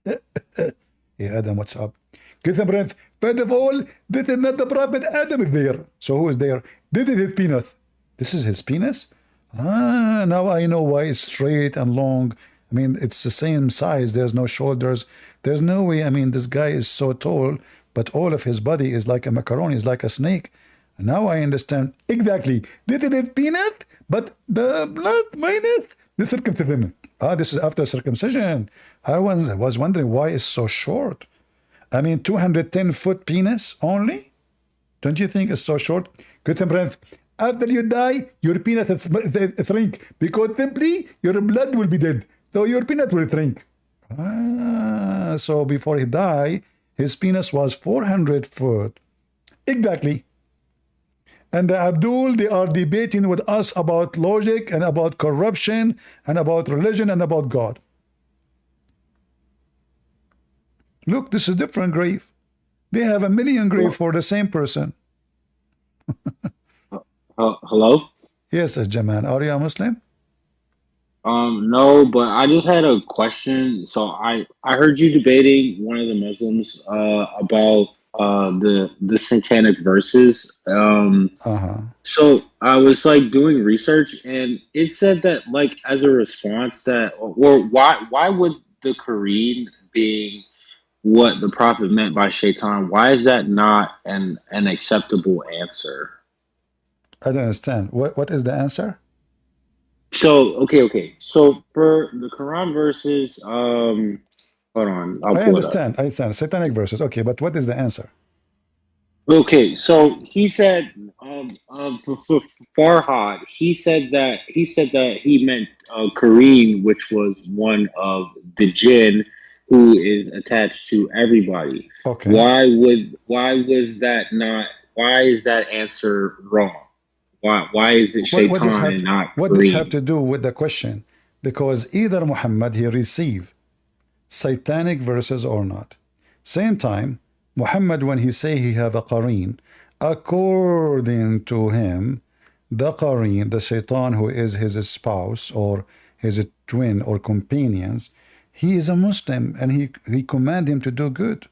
Yeah, Adam, what's up? Get a breath. First of all, this is not the prophet Adam is there. So who is there? This is his penis. This is his penis? Ah, now I know why it's straight and long. I mean, it's the same size. There's no shoulders. There's no way. I mean, this guy is so tall, but all of his body is like a macaroni, is like a snake. And now I understand exactly. This is his penis, but the blood minus the circumcision. Ah, this is after circumcision. I was wondering why it's so short. I mean, 210-foot penis only? Don't you think it's so short? Good breath. After you die, your penis shrink because simply your blood will be dead. So your penis will shrink. Ah, so before he died, his penis was 400 foot. Exactly. And the Abdul, they are debating with us about logic and about corruption and about religion and about God. Look, this is a different grave. They have a million graves for the same person. Hello? Yes, Jaman. Are you a Muslim? No, but I just had a question. So I heard you debating one of the Muslims about the satanic verses. So I was like doing research, and it said that like as a response that, or why would the Quran being what the prophet meant by shaitan, why is that not an acceptable answer? I don't understand. What is the answer? So okay. So for the Quran verses, hold on, I'll I pull it up. understand. I understand. Satanic verses. Okay, but what is the answer? Okay, so he said, for Farhad, he said that he meant Kareem, which was one of the jinn who is attached to everybody. Okay. Why is that answer wrong? Why is it shaitan and not What does have Kareem? to do with the question? Because either Muhammad, he received satanic verses or not. Same time, Muhammad, when he say he have a qareen, according to him, the qareen, the shaitan who is his spouse or his twin or companions, he is a Muslim and he command him to do good.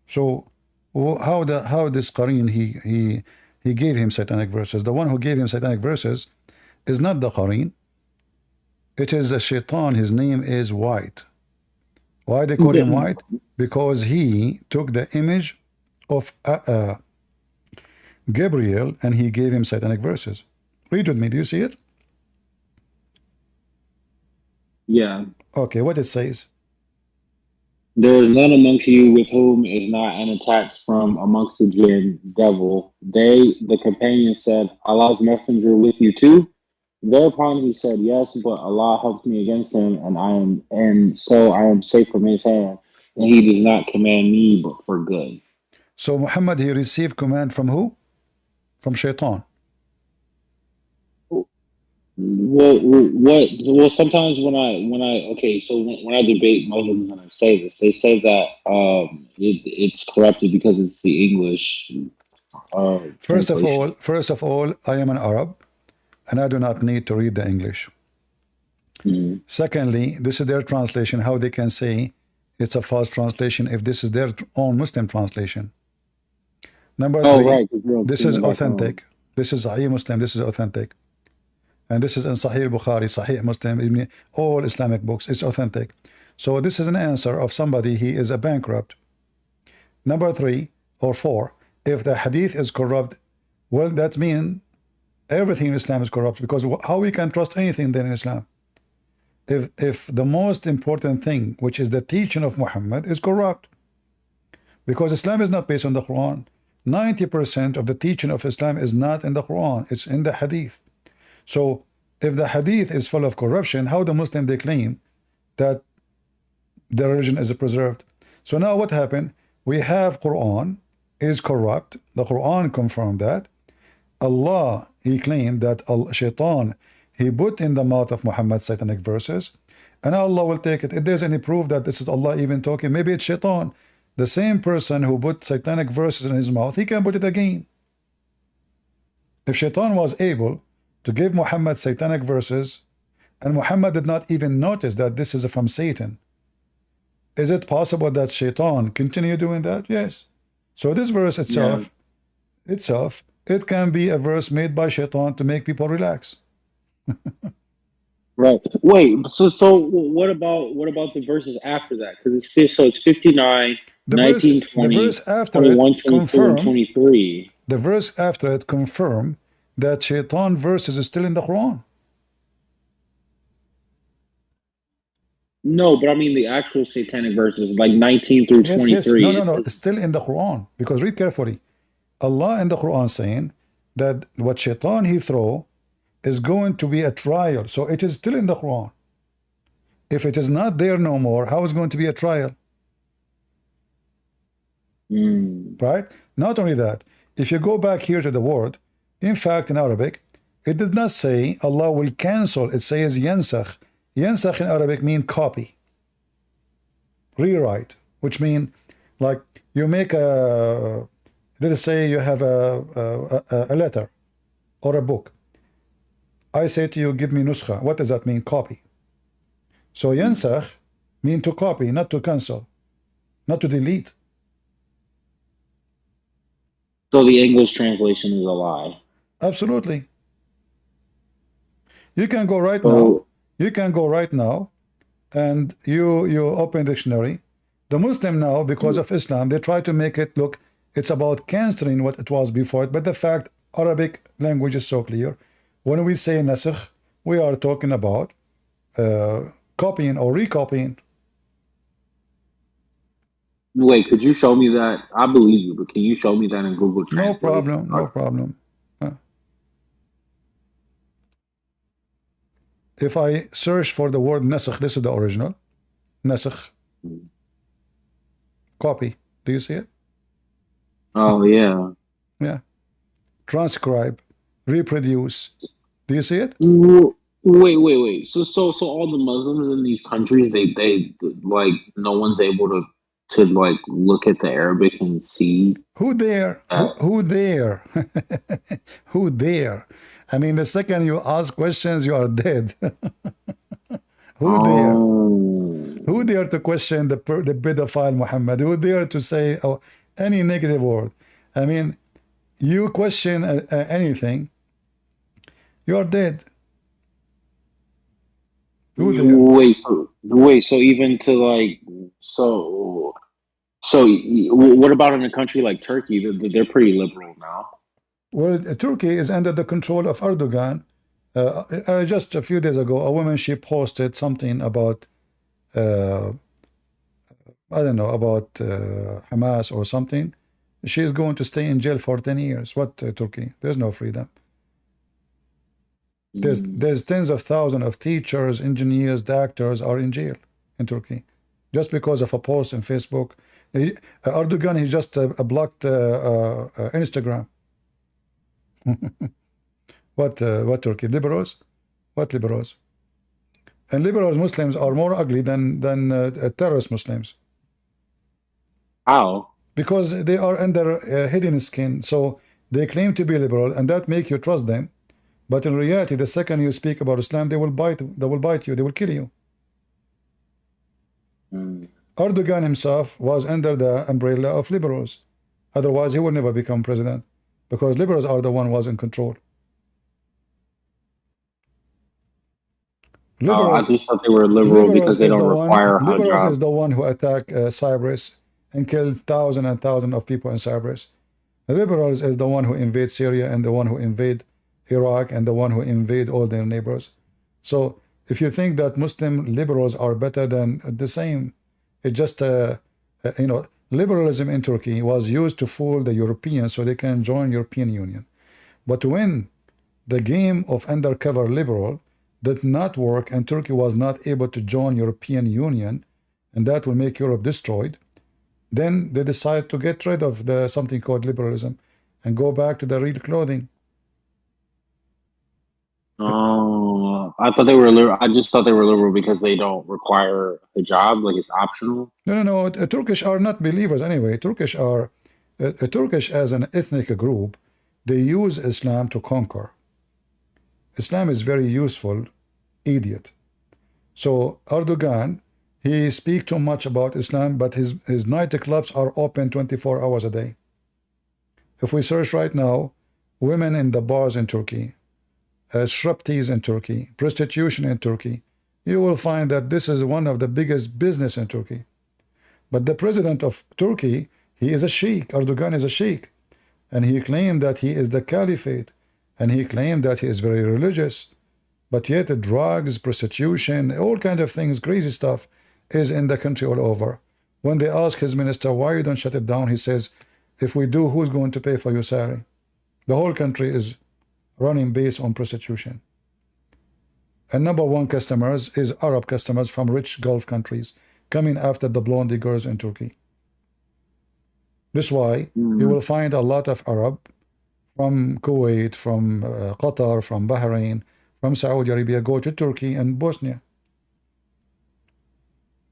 So how this qareen he gave him satanic verses? The one who gave him satanic verses is not the qareen. It is a shaitan. His name is White. Why they call him White? Because he took the image of Gabriel and he gave him satanic verses. Read with me. Do you see it? Yeah. Okay, what it says? There is none amongst you with whom is not an attached from amongst the jinn, devil. They, the companions, said, Allah's messenger with you too? Thereupon he said, yes, but Allah helps me against him, and so I am safe from his hand, and he does not command me but for good. So Muhammad, he received command from who? From shaitan. Well, sometimes when I debate Muslims and I say this, they say that it's corrupted because it's the English. First of all, I am an Arab, and I do not need to read the English. Secondly, this is their translation. How they can say it's a false translation if this is their own Muslim translation? Number three, this is authentic. This is Sahih Muslim. This is authentic. And this is in Sahih Bukhari, Sahih Muslim, all Islamic books. It's authentic. So this is an answer of somebody, he is a bankrupt. Number 3 or 4, if the hadith is corrupt, well, that means everything in Islam is corrupt, because how we can trust anything then in Islam? If the most important thing, which is the teaching of Muhammad, is corrupt, because Islam is not based on the Quran. 90% of the teaching of Islam is not in the Quran, it's in the hadith. So if the hadith is full of corruption, how the Muslim they claim that the religion is preserved? So now what happened? We have Quran is corrupt. The Quran confirmed that. Allah, he claimed that Shaitan, he put in the mouth of Muhammad satanic verses, and Allah will take it. If there's any proof that this is Allah even talking, maybe it's Shaitan. The same person who put satanic verses in his mouth, he can put it again. If Shaitan was able to give Muhammad satanic verses, and Muhammad did not even notice that this is from Satan, is it possible that Shaitan continue doing that? Yes. So this verse itself, it can be a verse made by Shaitan to make people relax. Right. Wait. So what about the verses after that? Because it's 59, the 19, verse, 20, the verse after 21, it 22, and 23. The verse after it confirm that Shaitan verses is still in the Quran. No, but I mean the actual satanic verses, like 19 through 23. Yes. No. It's still in the Quran, because read carefully. Allah in the Quran saying that what Shaitan he throw is going to be a trial. So it is still in the Quran. If it is not there no more, how is it going to be a trial? Right? Not only that, if you go back here to the word, in fact in Arabic, it did not say Allah will cancel, it says yansakh. Yansakh in Arabic means copy, rewrite, which means like you make a, let's say you have a letter or a book. I say to you, give me nuskha. What does that mean? Copy. So yansakh mean to copy, not to cancel, not to delete. So the English translation is a lie. Absolutely. You can go right now. You can go right now, and you open dictionary. The Muslim now, because of Islam, they try to make it look it's about canceling what it was before it. But the fact Arabic language is so clear. When we say nasakh, we are talking about copying or recopying. Wait, could you show me that? I believe you, but can you show me that in Google Translate? No problem. No problem. If I search for the word nasakh, this is the original. Nasakh. Copy. Do you see it? Oh, yeah. Yeah. Transcribe. Reproduce. Do you see it? Wait. So all the Muslims in these countries, they like no one's able to like look at the Arabic and see. Who dare? Who dare? Who dare? I mean, the second you ask questions, you are dead. Who dare? Who dare to question the pedophile Muhammad? Who dare to say any negative word? I mean, you question anything, you are dead. Who dare? Wait. So even to like so what about in a country like Turkey? They're pretty liberal now. Well, Turkey is under the control of Erdogan. Just a few days ago, a woman, she posted something about, I don't know, about Hamas or something. She is going to stay in jail for 10 years. What, Turkey? There's no freedom. There's tens of thousands of teachers, engineers, doctors are in jail in Turkey just because of a post on Facebook. Erdogan, he just blocked Instagram. What Turkey? Liberals? What liberals? And liberals Muslims are more ugly than terrorist Muslims. How? Because they are under hidden skin, so they claim to be liberal, and that make you trust them. But in reality, the second you speak about Islam, they will bite you, they will kill you. Erdogan himself was under the umbrella of liberals. Otherwise, he will never become president, because liberals are the one who was in control. Oh, I Liberals, just thought they were liberal because they don't require a hard liberals is job. the one who attacked Cyprus and killed thousands and thousands of people in Cyprus. Liberals is the one who invade Syria and the one who invade Iraq and the one who invade all their neighbors. So if you think that Muslim liberals are better than the same, it just liberalism in Turkey was used to fool the Europeans so they can join European Union. But when the game of undercover liberal did not work and Turkey was not able to join European Union, and that will make Europe destroyed, then they decide to get rid of the something called liberalism and go back to the real clothing. Oh, I thought they were liberal. I just thought they were liberal because they don't require a job, like it's optional. No. Turkish are not believers anyway. Turkish are Turkish as an ethnic group. They use Islam to conquer. Islam is very useful idiot. So Erdogan, he speaks too much about Islam, but his nightclubs are open 24 hours a day. If we search right now, women in the bars in Turkey, striptease in Turkey, prostitution in Turkey, you will find that this is one of the biggest business in Turkey. But the president of Turkey, he is a sheikh. Erdogan is a sheikh. And he claimed that he is the caliphate. And he claimed that he is very religious. But yet drugs, prostitution, all kind of things, crazy stuff is in the country all over. When they ask his minister, why you don't shut it down? He says, if we do, who's going to pay for your salary? The whole country is running based on prostitution. And number one customers is Arab customers from rich Gulf countries coming after the blondie girls in Turkey. This is why you will find a lot of Arab from Kuwait, from Qatar, from Bahrain, from Saudi Arabia go to Turkey and Bosnia.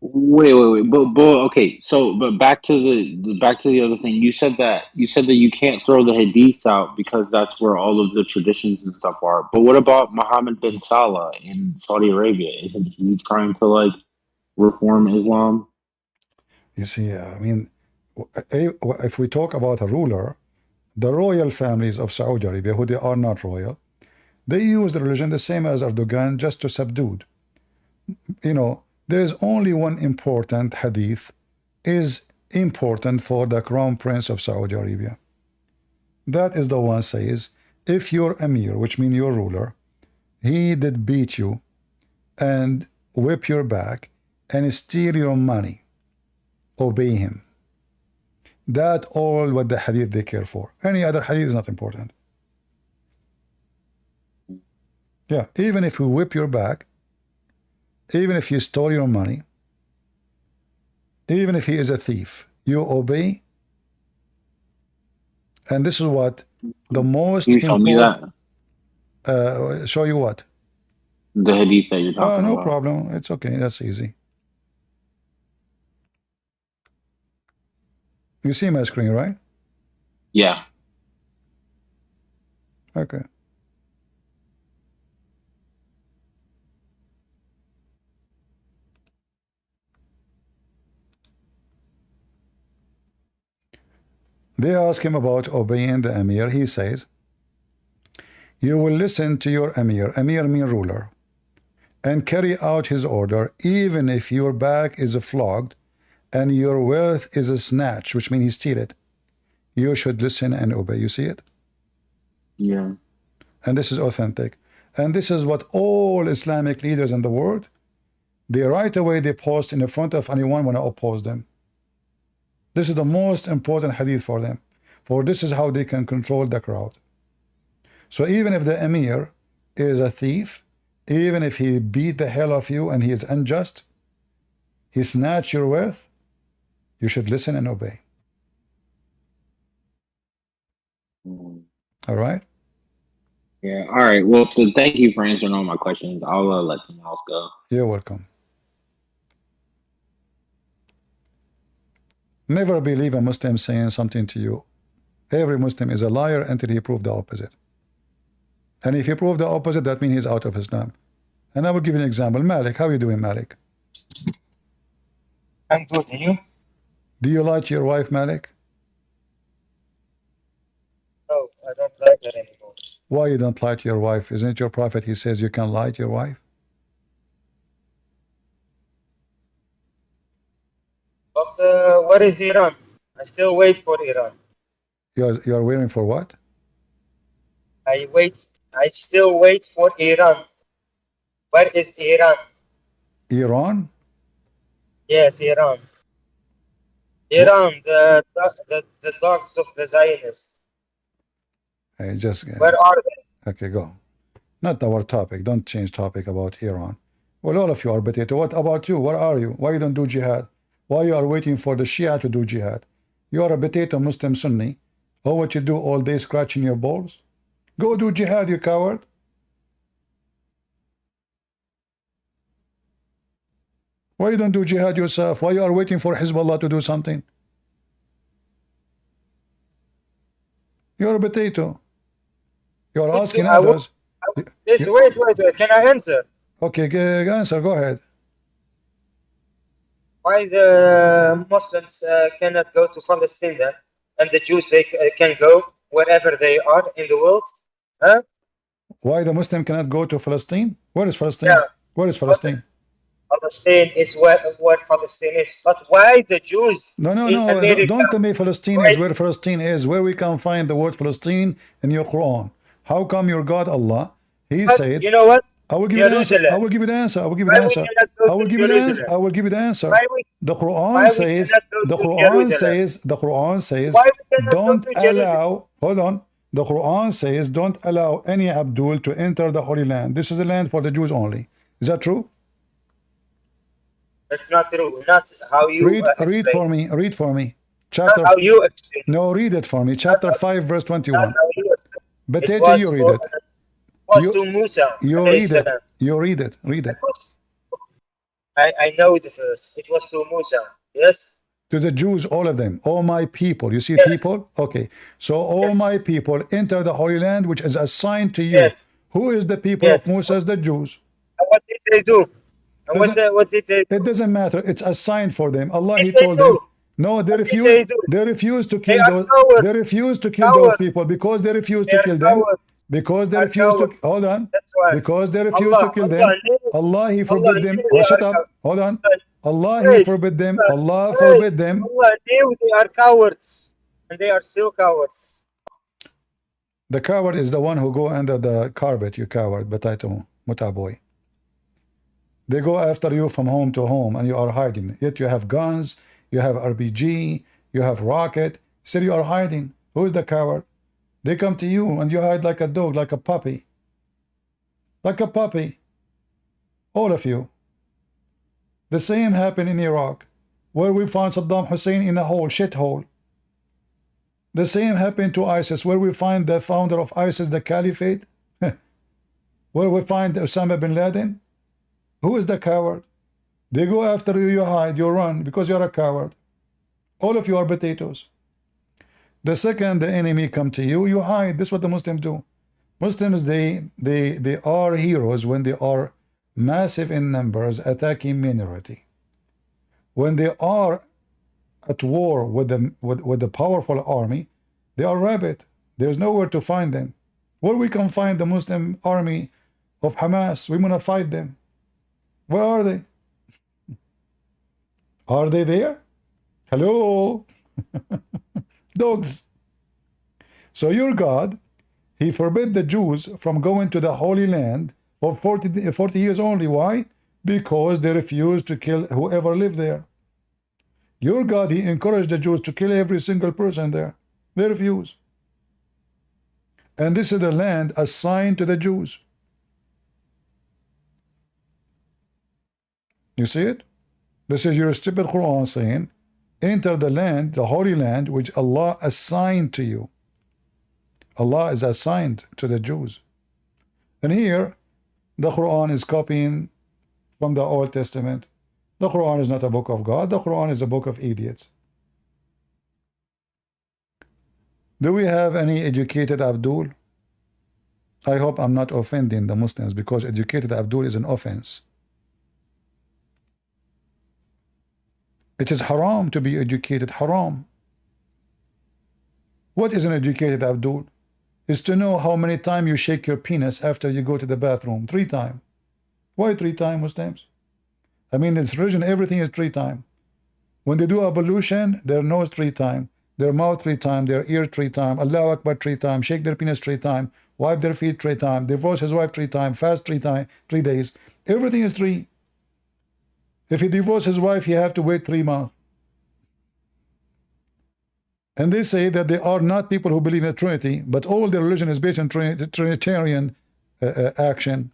Wait. But okay. So, but back to the other thing. You said that you can't throw the hadiths out because that's where all of the traditions and stuff are. But what about Mohammed bin Salah in Saudi Arabia? Isn't he trying to like reform Islam? You see, I mean, if we talk about a ruler, the royal families of Saudi Arabia, who they are not royal, they use the religion the same as Erdogan just to subdue. You know, there is only one important hadith is important for the crown prince of Saudi Arabia. That is the one says, if your emir, which means your ruler, he did beat you and whip your back and steal your money, obey him. That all what the hadith they care for. Any other hadith is not important. Yeah, even if you whip your back, even if you stole your money, even if he is a thief, you obey. And this is what the most Can you show me that? Show you what? The hadith that you're talking no about. No problem. It's okay. That's easy. You see my screen, right? Yeah. Okay. They ask him about obeying the emir. He says, you will listen to your emir. Emir means ruler. And carry out his order, even if your back is flogged and your wealth is snatched, which means he steal it. You should listen and obey. You see it? Yeah. And this is authentic. And this is what all Islamic leaders in the world, they right away they post in the front of anyone when I oppose them. This is the most important hadith for them. For this is how they can control the crowd. So even if the emir is a thief, even if he beat the hell of you and he is unjust, he snatched your wealth, you should listen and obey. All right? Yeah. All right. Well, so thank you for answering all my questions. I'll let someone else go. You're welcome. Never believe a Muslim saying something to you. Every Muslim is a liar until he proves the opposite. And if he proves the opposite, that means he's out of Islam. And I will give you an example. Malik, how are you doing, Malik? I'm good. And you? Do you like your wife, Malik? No, I don't like her anymore. Why you don't like your wife? Isn't it your prophet? He says you can lie to your wife. What is Iran? I still wait for Iran. You are waiting for what? I still wait for Iran. Where is Iran? Iran? Yes, Iran. Iran, the dogs of the Zionists. Hey, just Where are they? okay, go. Not our topic. Don't change topic about Iran. Well, all of you are potato. What about you? Where are you? Why you don't do jihad? Why you are waiting for the Shia to do jihad? You are a potato Muslim Sunni. Oh, what you do all day scratching your balls? Go do jihad, you coward. Why you don't do jihad yourself? Why you are waiting for Hezbollah to do something? You're a potato. You're asking others. Wait. Can I answer? Okay, answer. Go ahead. Why the Muslims cannot go to Palestine then, and the Jews they can go wherever they are in the world? Huh? Why the Muslim cannot go to Palestine? Where is Palestine? Yeah. Where is Palestine? Palestine is where Palestine is. But why the Jews No. America? Don't tell me Palestine is where Palestine is. Where we can find the word Palestine in your Quran? How come your God Allah? He said. You know what? I will give you the answer. I will give you the answer. I will give you the answer. I will give you the answer. I will give you the answer. The Quran says. The Quran says. Don't allow. Hold on. The Quran says don't allow any Abdul to enter the Holy Land. This is a land for the Jews only. Is that true? That's not true. Not how you read for me. Read for me. Chapter. Not how you explain. No, read it for me. Chapter 5, verse 21. Potato, you read it. To Musa. You read it. You read it. Read it. I know the verse. It was to Musa. Yes. To the Jews, all of them. All my people. You see people? Okay. So all my people enter the Holy Land, which is assigned to you. Yes. Who is the people of Musa? The Jews. And what did they do? And what did they do? It doesn't matter. It's assigned for them. Allah, He told them. No, they refused. They refused to kill those. They refused to kill those people because they refused to kill them. Because they refused to hold on. Because they refused to kill them. Allah, He forbid them. Oh, shut up. Hold on. Allah, He forbid them. Allah forbid them. Allah knew they are cowards, and they are still cowards. The coward is the one who go under the carpet. You coward, potato, muta boy. They go after you from home to home, and you are hiding. Yet you have guns, you have RPG, you have rocket. Still you are hiding. Who is the coward? They come to you, and you hide like a dog, like a puppy. Like a puppy. All of you. The same happened in Iraq, where we found Saddam Hussein in a hole, shithole. The same happened to ISIS, where we find the founder of ISIS, the caliphate. Where we find Osama bin Laden. Who is the coward? They go after you, you hide, you run, because you're a coward. All of you are potatoes. The second the enemy come to you, you hide. This is what the Muslims do. Muslims, they are heroes when they are massive in numbers, attacking minority. When they are at war with the powerful army, they are rabid. There's nowhere to find them. Where we can find the Muslim army of Hamas, we want to fight them. Where are they? Are they there? Hello? Dogs. So your God, He forbid the Jews from going to the Holy Land for 40 years only. Why? Because they refused to kill whoever lived there. Your God, He encouraged the Jews to kill every single person there. They refuse. And this is the land assigned to the Jews. You see it? This is your stupid Quran saying, enter the land, the Holy Land, which Allah assigned to you. Allah is assigned to the Jews. And here, the Quran is copying from the Old Testament. The Quran is not a book of God. The Quran is a book of idiots. Do we have any educated Abdul? I hope I'm not offending the Muslims, because educated Abdul is an offense. It is haram to be educated, haram. What is an educated Abdul? Is to know how many times you shake your penis after you go to the bathroom. 3 times. Why 3 times, Muslims? I mean, this religion, everything is 3 times. When they do ablution, their nose 3 times, their mouth 3 times, their ear 3 times, Allahu Akbar 3 times, shake their penis 3 times, wipe their feet 3 times, divorce his wife 3 times, fast 3 times, 3 days. Everything is 3. If he divorces his wife, he have to wait 3 months. And they say that they are not people who believe in the Trinity, but all their religion is based on Trinitarian action.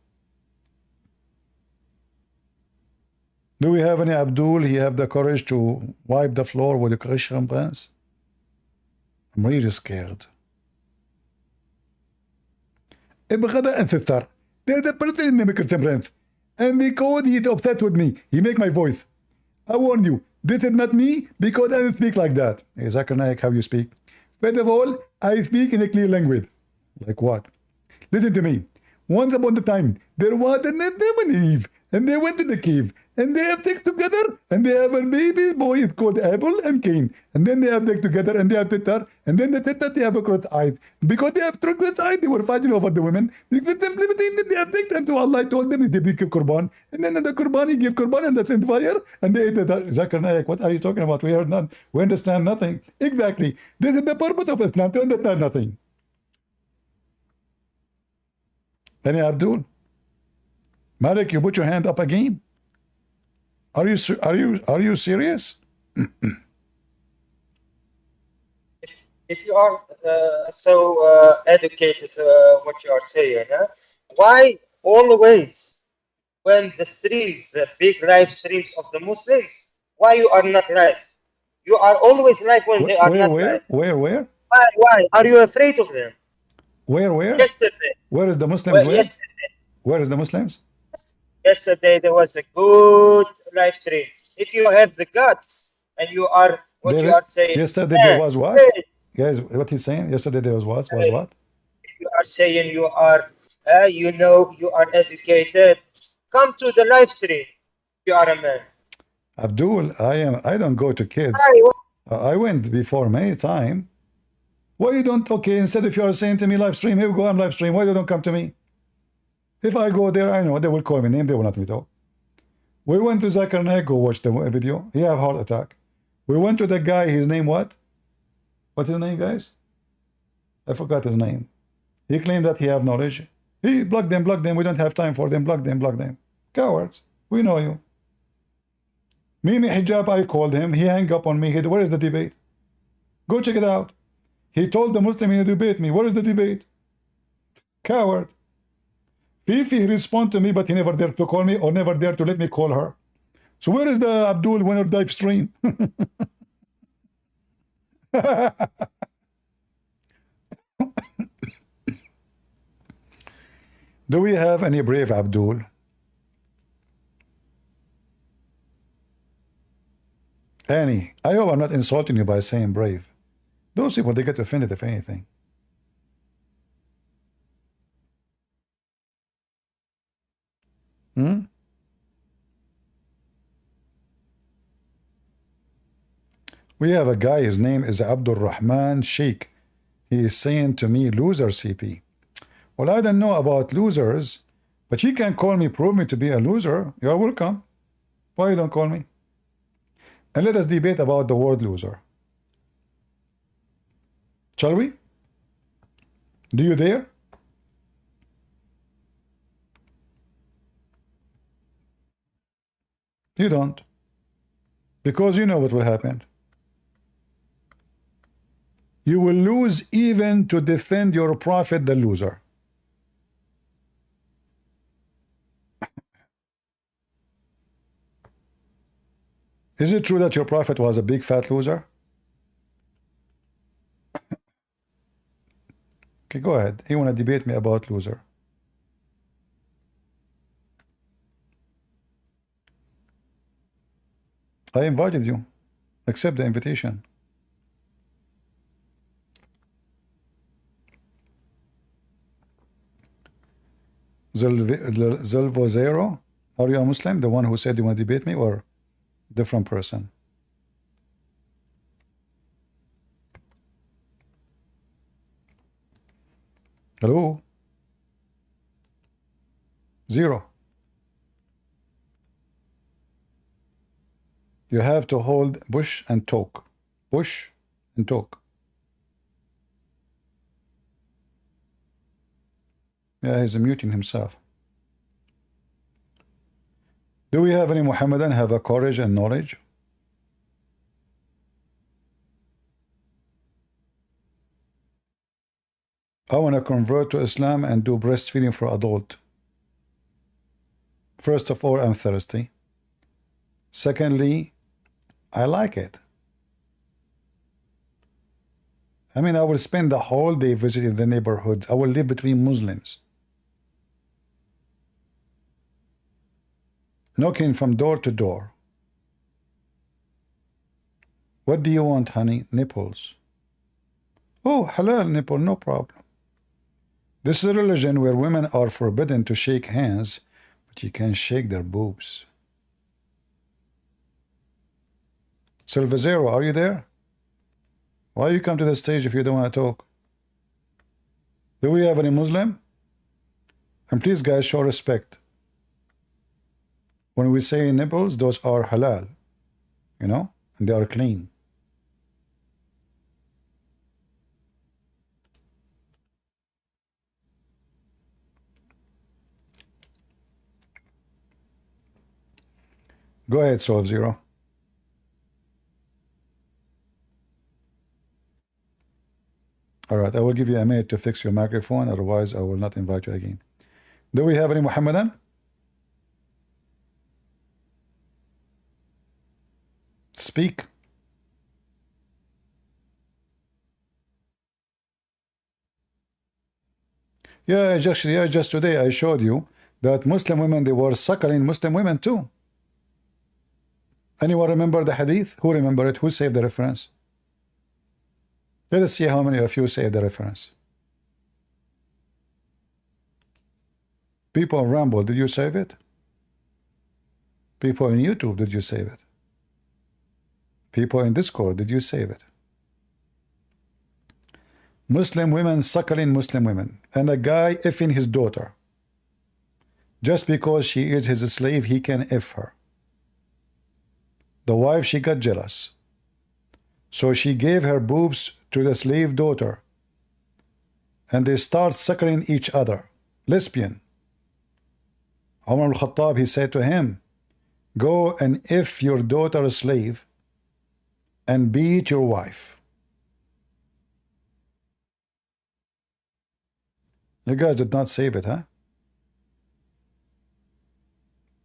Do we have any Abdul? He have the courage to wipe the floor with the Christian pants? I'm really scared. بغض الستار. There's a person in the Christian pants. And because he's upset with me, he make my voice. I warn you, this is not me because I don't speak like that. Hey, Zakir Naik, how you speak? First of all, I speak in a clear language. Like what? Listen to me. Once upon a time, there was an Adam and Eve, and they went to the cave, and they have sex together, and they have a baby boy. It's called Abel and Cain. And then they have sex together, and they have sister, and then the sister, they have a cross eyes. Because they have cross eyes, they were fighting over the women. They have sex, and so Allah told them they give Qurban. And then the Qurban, he gave Qurban, and they sent fire, and they ate the Zakir Naik. What are you talking about? We heard none. We understand nothing. Exactly. This is the purpose of Islam, to understand nothing. Any Abdul? Malik, you put your hand up again. Are you serious? If you are educated, what you are saying, why always when the streams, the big live streams of the Muslims, why you are not live? You are always live when they are not live. Where? Why? Are you afraid of them? Where? Yesterday. Where is the Muslims? Well, where? yesterday. Where is the Muslims? Yesterday there was a good live stream. If you have the guts and you are what David, you are saying. Yesterday there was what? Hey, Guys, what he's saying? Yesterday there was what? Was what? you are saying you are, you know, you are educated. Come to the live stream. You are a man. Abdul, I don't go to kids. I went before many time. Why you don't? Okay, instead if you are saying to me live stream, here we go, I'm live stream. Why you don't come to me? If I go there, I know they will call me name. They will not me talk. We went to Zakir Naik, go watch the video. He have heart attack. We went to the guy. His name what? What's his name, guys? I forgot his name. He claimed that he have knowledge. He blocked them. We don't have time for them. Block them. Cowards. We know you. Mimi Hijab, I called him. He hung up on me. He said, where is the debate? Go check it out. He told the Muslim he debate me. Where is the debate? Coward. Fifi respond to me, but he never dared to call me or never dared to let me call her. So where is the Abdul winner dive stream? Do we have any brave Abdul? Any? I hope I'm not insulting you by saying brave. Those people, they get offended if anything. We have a guy, his name is Abdul Rahman Sheikh. He is saying to me, loser CP. Well, I don't know about losers, but you can call me, prove me to be a loser. You're welcome. Why you don't call me? And let us debate about the word loser. Shall we? Do you dare? You don't. Because you know what will happen. You will lose even to defend your prophet, the loser. Is it true that your prophet was a big fat loser? Okay, go ahead. You want to debate me about loser. I invited you. Accept the invitation. Zelvo Zero, are you a Muslim? The one who said you want to debate me, or different person? Hello? Zero. You have to hold push and talk. Push and talk. Yeah, he's muting himself. Do we have any Muhammadan have a courage and knowledge? I want to convert to Islam and do breastfeeding for adult. First of all, I'm thirsty. Secondly, I like it. I mean, I will spend the whole day visiting the neighborhoods. I will live between Muslims. Knocking from door to door. What do you want, honey? Nipples. Oh, halal nipple, no problem. This is a religion where women are forbidden to shake hands, but you can shake their boobs. Silvazero, are you there? Why you come to the stage if you don't want to talk? Do we have any Muslim? And please, guys, show respect. When we say nipples, those are halal, you know, and they are clean. Go ahead, Solve Zero. All right, I will give you a minute to fix your microphone, otherwise I will not invite you again. Do we have any Muhammadan? Speak. Yeah, just today I showed you that Muslim women, they were suckling Muslim women too. Anyone remember the hadith? Who remember it? Who saved the reference? Let us see how many of you saved the reference. People on Rumble, did you save it? People in YouTube, did you save it? People in Discord, did you save it? Muslim women suckling Muslim women, and a guy effing his daughter. Just because she is his slave, he can F her. The wife, she got jealous. So she gave her boobs to the slave daughter. And they start suckling each other. Lesbian. Umar al-Khattab, he said to him, go and F your daughter a slave and beat your wife. You guys did not save it, huh?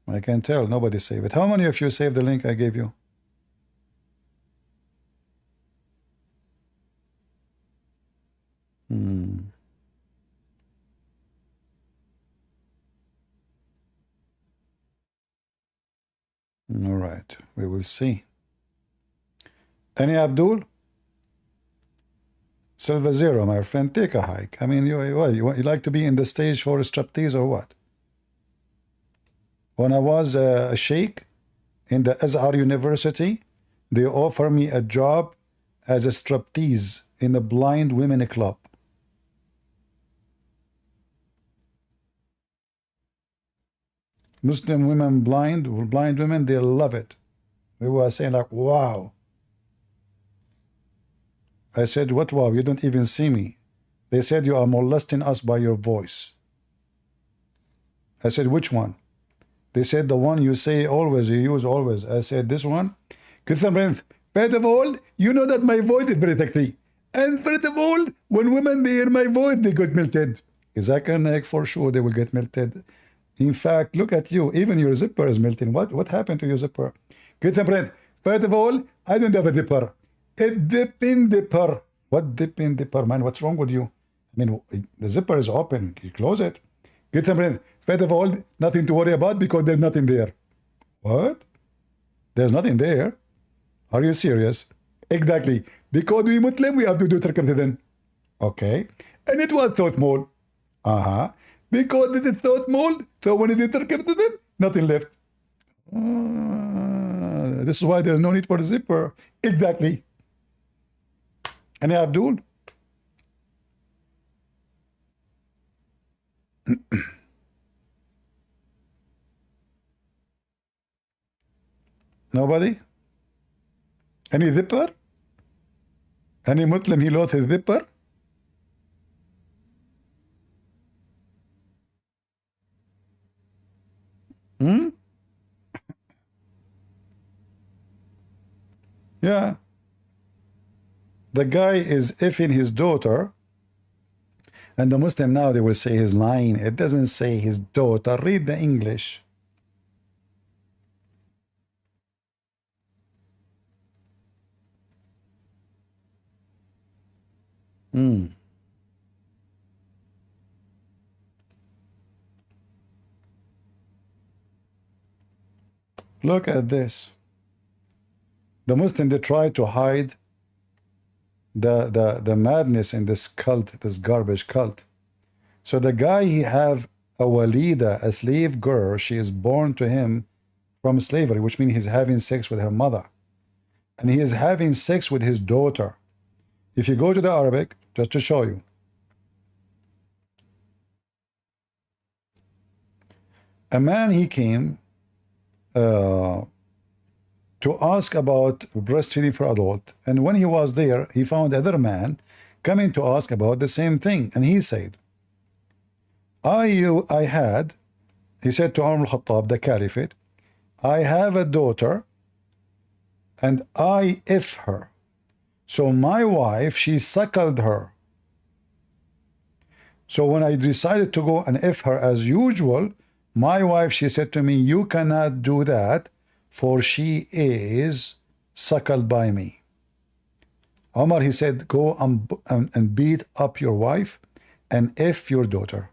I can tell nobody saved it. How many of you saved the link I gave you? All right, we will see. Any Abdul? Silva Zero, my friend, take a hike. I mean, you like to be in the stage for a striptease or what? When I was a sheikh in the Azhar University, they offered me a job as a striptease in a blind women club. Muslim women blind women, they love it. They were saying like, wow. I said, what wow? You don't even see me. They said, you are molesting us by your voice. I said, which one? They said, the one you say always, you use always. I said, this one? First of all, you know that my voice is very sexy. And first of all, when women they hear my voice, they get melted. Exactly, for sure they will get melted. In fact, look at you. Even your zipper is melting. What happened to your zipper? First of all, I don't have a zipper. A dipping dipper. What dipping dipper, man? What's wrong with you? I mean, the zipper is open. You close it. First of all, nothing to worry about because there's nothing there. What? There's nothing there? Are you serious? Exactly. Because we Muslim, we have to do circumcision. Okay. And it was thought mold. Because this is thought mold, so when it is circumcision, nothing left. This is why there's no need for the zipper. Exactly. Any Abdul? Nobody? Any zipper? Any Muslim he lost his zipper? Hmm? Yeah. The guy is effing his daughter, and the Muslim now they will say he's lying. It doesn't say his daughter. Read the English. Hmm. Look at this. The Muslim they try to hide the madness in this cult, this garbage cult. So the guy he have a walida, a slave girl, she is born to him from slavery, which means he's having sex with her mother. And he is having sex with his daughter. If you go to the Arabic, just to show you. A man he came to ask about breastfeeding for adult, and when he was there he found another man coming to ask about the same thing, and he said, he said to Umar al-Khattab, the Caliphate, I have a daughter and I if her, so my wife she suckled her, so when I decided to go and if her as usual, my wife she said to me, you cannot do that, for she is suckled by me. Omar he said, go and beat up your wife and if your daughter.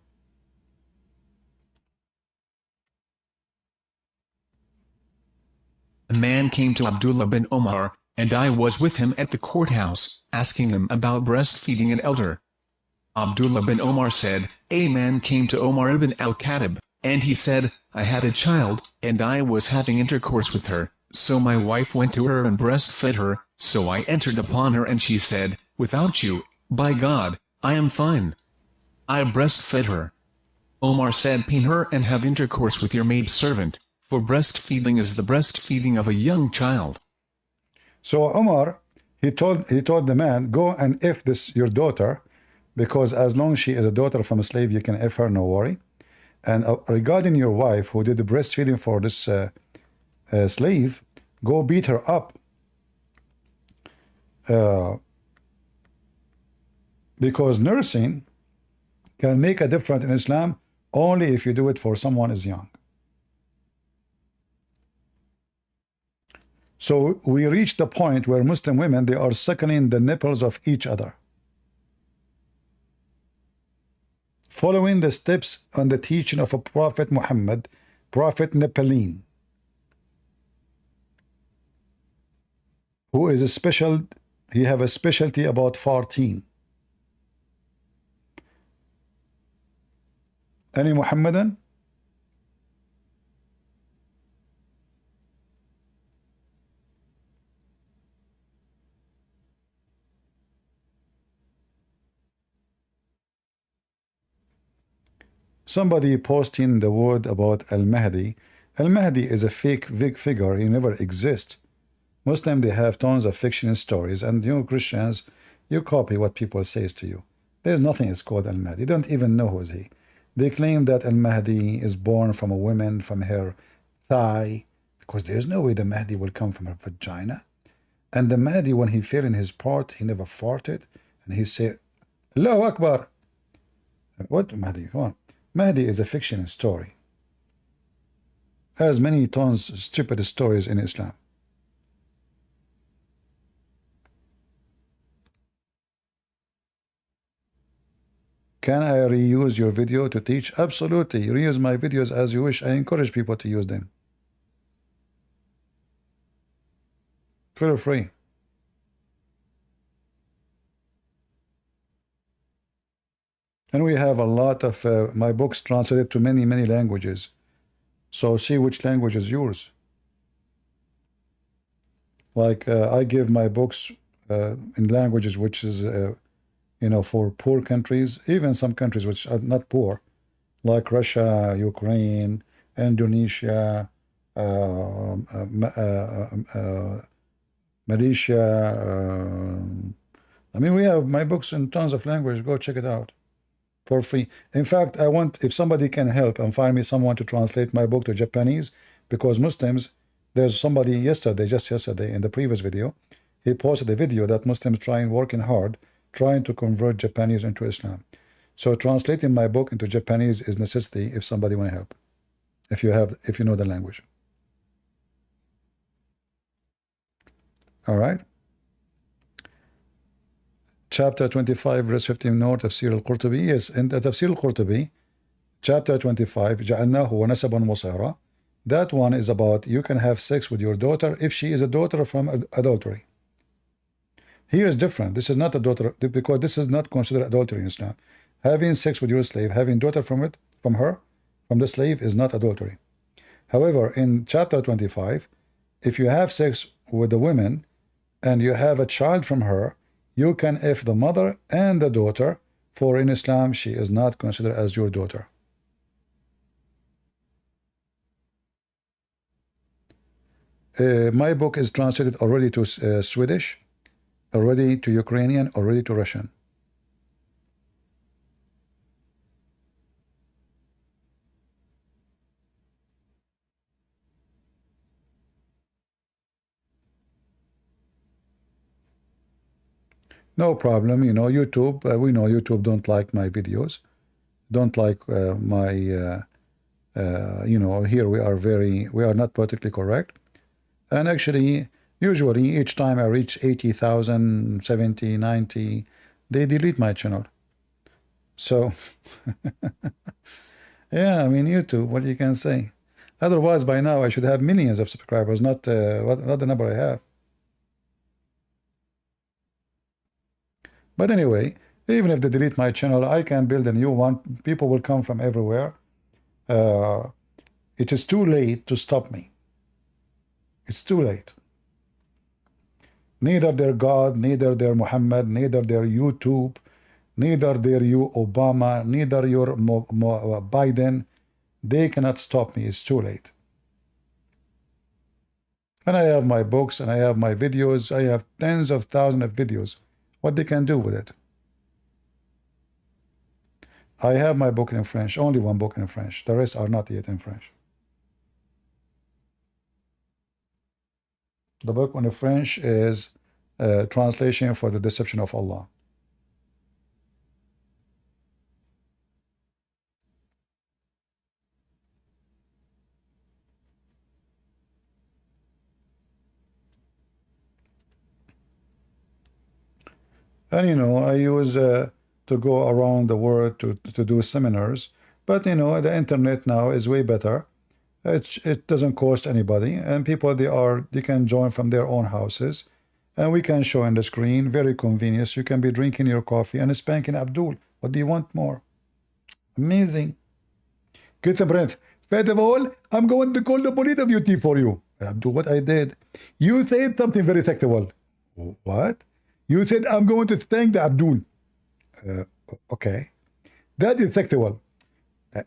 A man came to Abdullah bin Omar, and I was with him at the courthouse, asking him about breastfeeding an elder. Abdullah bin Omar said, a man came to Omar ibn al-Khattab, and he said, I had a child, and I was having intercourse with her, so my wife went to her and breastfed her, so I entered upon her and she said, without you, by God, I am fine. I breastfed her. Omar said, pin her and have intercourse with your maidservant, for breastfeeding is the breastfeeding of a young child. So Omar, he told the man, go and if this your daughter, because as long as she is a daughter from a slave, you can if her, no worry. And regarding your wife who did the breastfeeding for this slave, go beat her up. Because nursing can make a difference in Islam only if you do it for someone is young. So we reach the point where Muslim women, they are suckling the nipples of each other, following the steps on the teaching of a Prophet Muhammad, Prophet Nepalene, who is a special, he have a specialty about farting. Any Muhammadan? Somebody posting the word about Al-Mahdi. Al-Mahdi is a fake figure. He never exists. Muslim, they have tons of fiction stories, and you Christians, you copy what people says to you. There's nothing is called Al-Mahdi. You don't even know who is he. They claim that Al-Mahdi is born from a woman, from her thigh, because there's no way the Mahdi will come from her vagina. And the Mahdi, when he fell in his part, he never farted, and he said, Allahu Akbar. What Mahdi? Come on. Mahdi is a fiction story. Has many tons of stupid stories in Islam. Can I reuse your video to teach? Absolutely. Reuse my videos as you wish. I encourage people to use them. Feel free. And we have a lot of my books translated to many, many languages. So see which language is yours. Like I give my books in languages which is, you know, for poor countries, even some countries which are not poor, like Russia, Ukraine, Indonesia, Malaysia. I mean, we have my books in tons of language. Go check it out for free. In fact, I want, if somebody can help and find me someone to translate my book to Japanese, because Muslims, there's somebody yesterday, just yesterday, in the previous video, he posted a video that Muslims working hard, trying to convert Japanese into Islam. So translating my book into Japanese is necessity if somebody want to help, if you know the language. All right. Chapter 25, verse 15, no, Tafsir al-Qurtubi. Yes, in the Tafsir al-Qurtubi, chapter 25, جعلناه ونسبا وصهرا. That one is about you can have sex with your daughter if she is a daughter from adultery. Here is different. This is not a daughter, because this is not considered adultery in Islam. Having sex with your slave, having daughter from the slave is not adultery. However, in chapter 25, if you have sex with a woman and you have a child from her, you can F the mother and the daughter, for in Islam she is not considered as your daughter. My book is translated already to Swedish, already to Ukrainian, already to Russian. No problem, you know, YouTube, we know YouTube don't like my videos, don't like my, you know, here we are not politically correct. And actually, usually each time I reach 80,000, 70, 90, they delete my channel. So, yeah, I mean, YouTube, what you can say? Otherwise, by now I should have millions of subscribers, not the number I have. But anyway, even if they delete my channel, I can build a new one. People will come from everywhere. It is too late to stop me. It's too late. Neither their God, neither their Muhammad, neither their YouTube, neither their you Obama, neither your Biden, they cannot stop me. It's too late. And I have my books and I have my videos. I have tens of thousands of videos. What they can do with it? I have my book in French, only one book in French. The rest are not yet in French. The book in French is translation for the deception of Allah. And you know, I use to go around the world to do seminars. But you know, the internet now is way better. It doesn't cost anybody, and people they can join from their own houses, and we can show on the screen. Very convenient. You can be drinking your coffee and spanking Abdul. What do you want more? Amazing. Get a breath. First of all, I'm going to call the police of duty for you. Abdul, what I did? You said something very sexual. What? You said I'm going to thank the Abdul. Okay. That is sexual.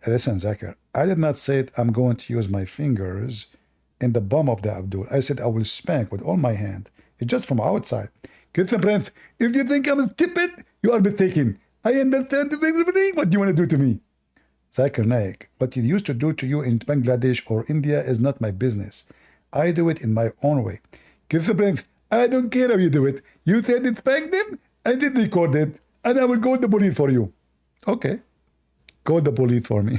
Listen, Zakir, I did not say I'm going to use my fingers in the bum of the Abdul. I said I will spank with all my hand. It's just from outside. Get some breath. If you think I'm stupid, you are mistaken. I understand everything. What do you want to do to me? Zakir Naik, what you used to do to you in Bangladesh or India is not my business. I do it in my own way. Get some breath. I don't care how you do it. You said it spanked them, I did record it, and I will go to the police for you. Okay. Call the police for me.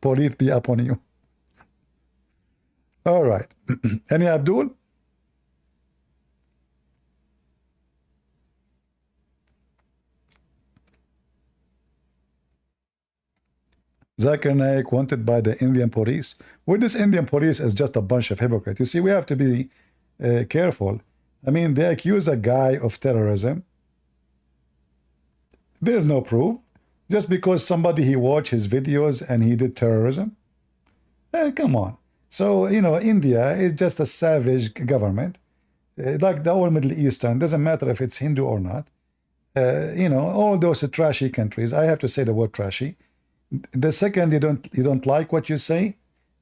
Police be upon you. All right. Any Abdul? Zakir Naik wanted by the Indian police. Well, this Indian police is just a bunch of hypocrites. You see, we have to be careful. I mean, they accuse a guy of terrorism. There's no proof. Just because somebody he watched his videos and he did terrorism? Come on. So, you know, India is just a savage government. Like the whole Middle Eastern, doesn't matter if it's Hindu or not. You know, all those trashy countries, I have to say the word trashy. The second you don't like what you say,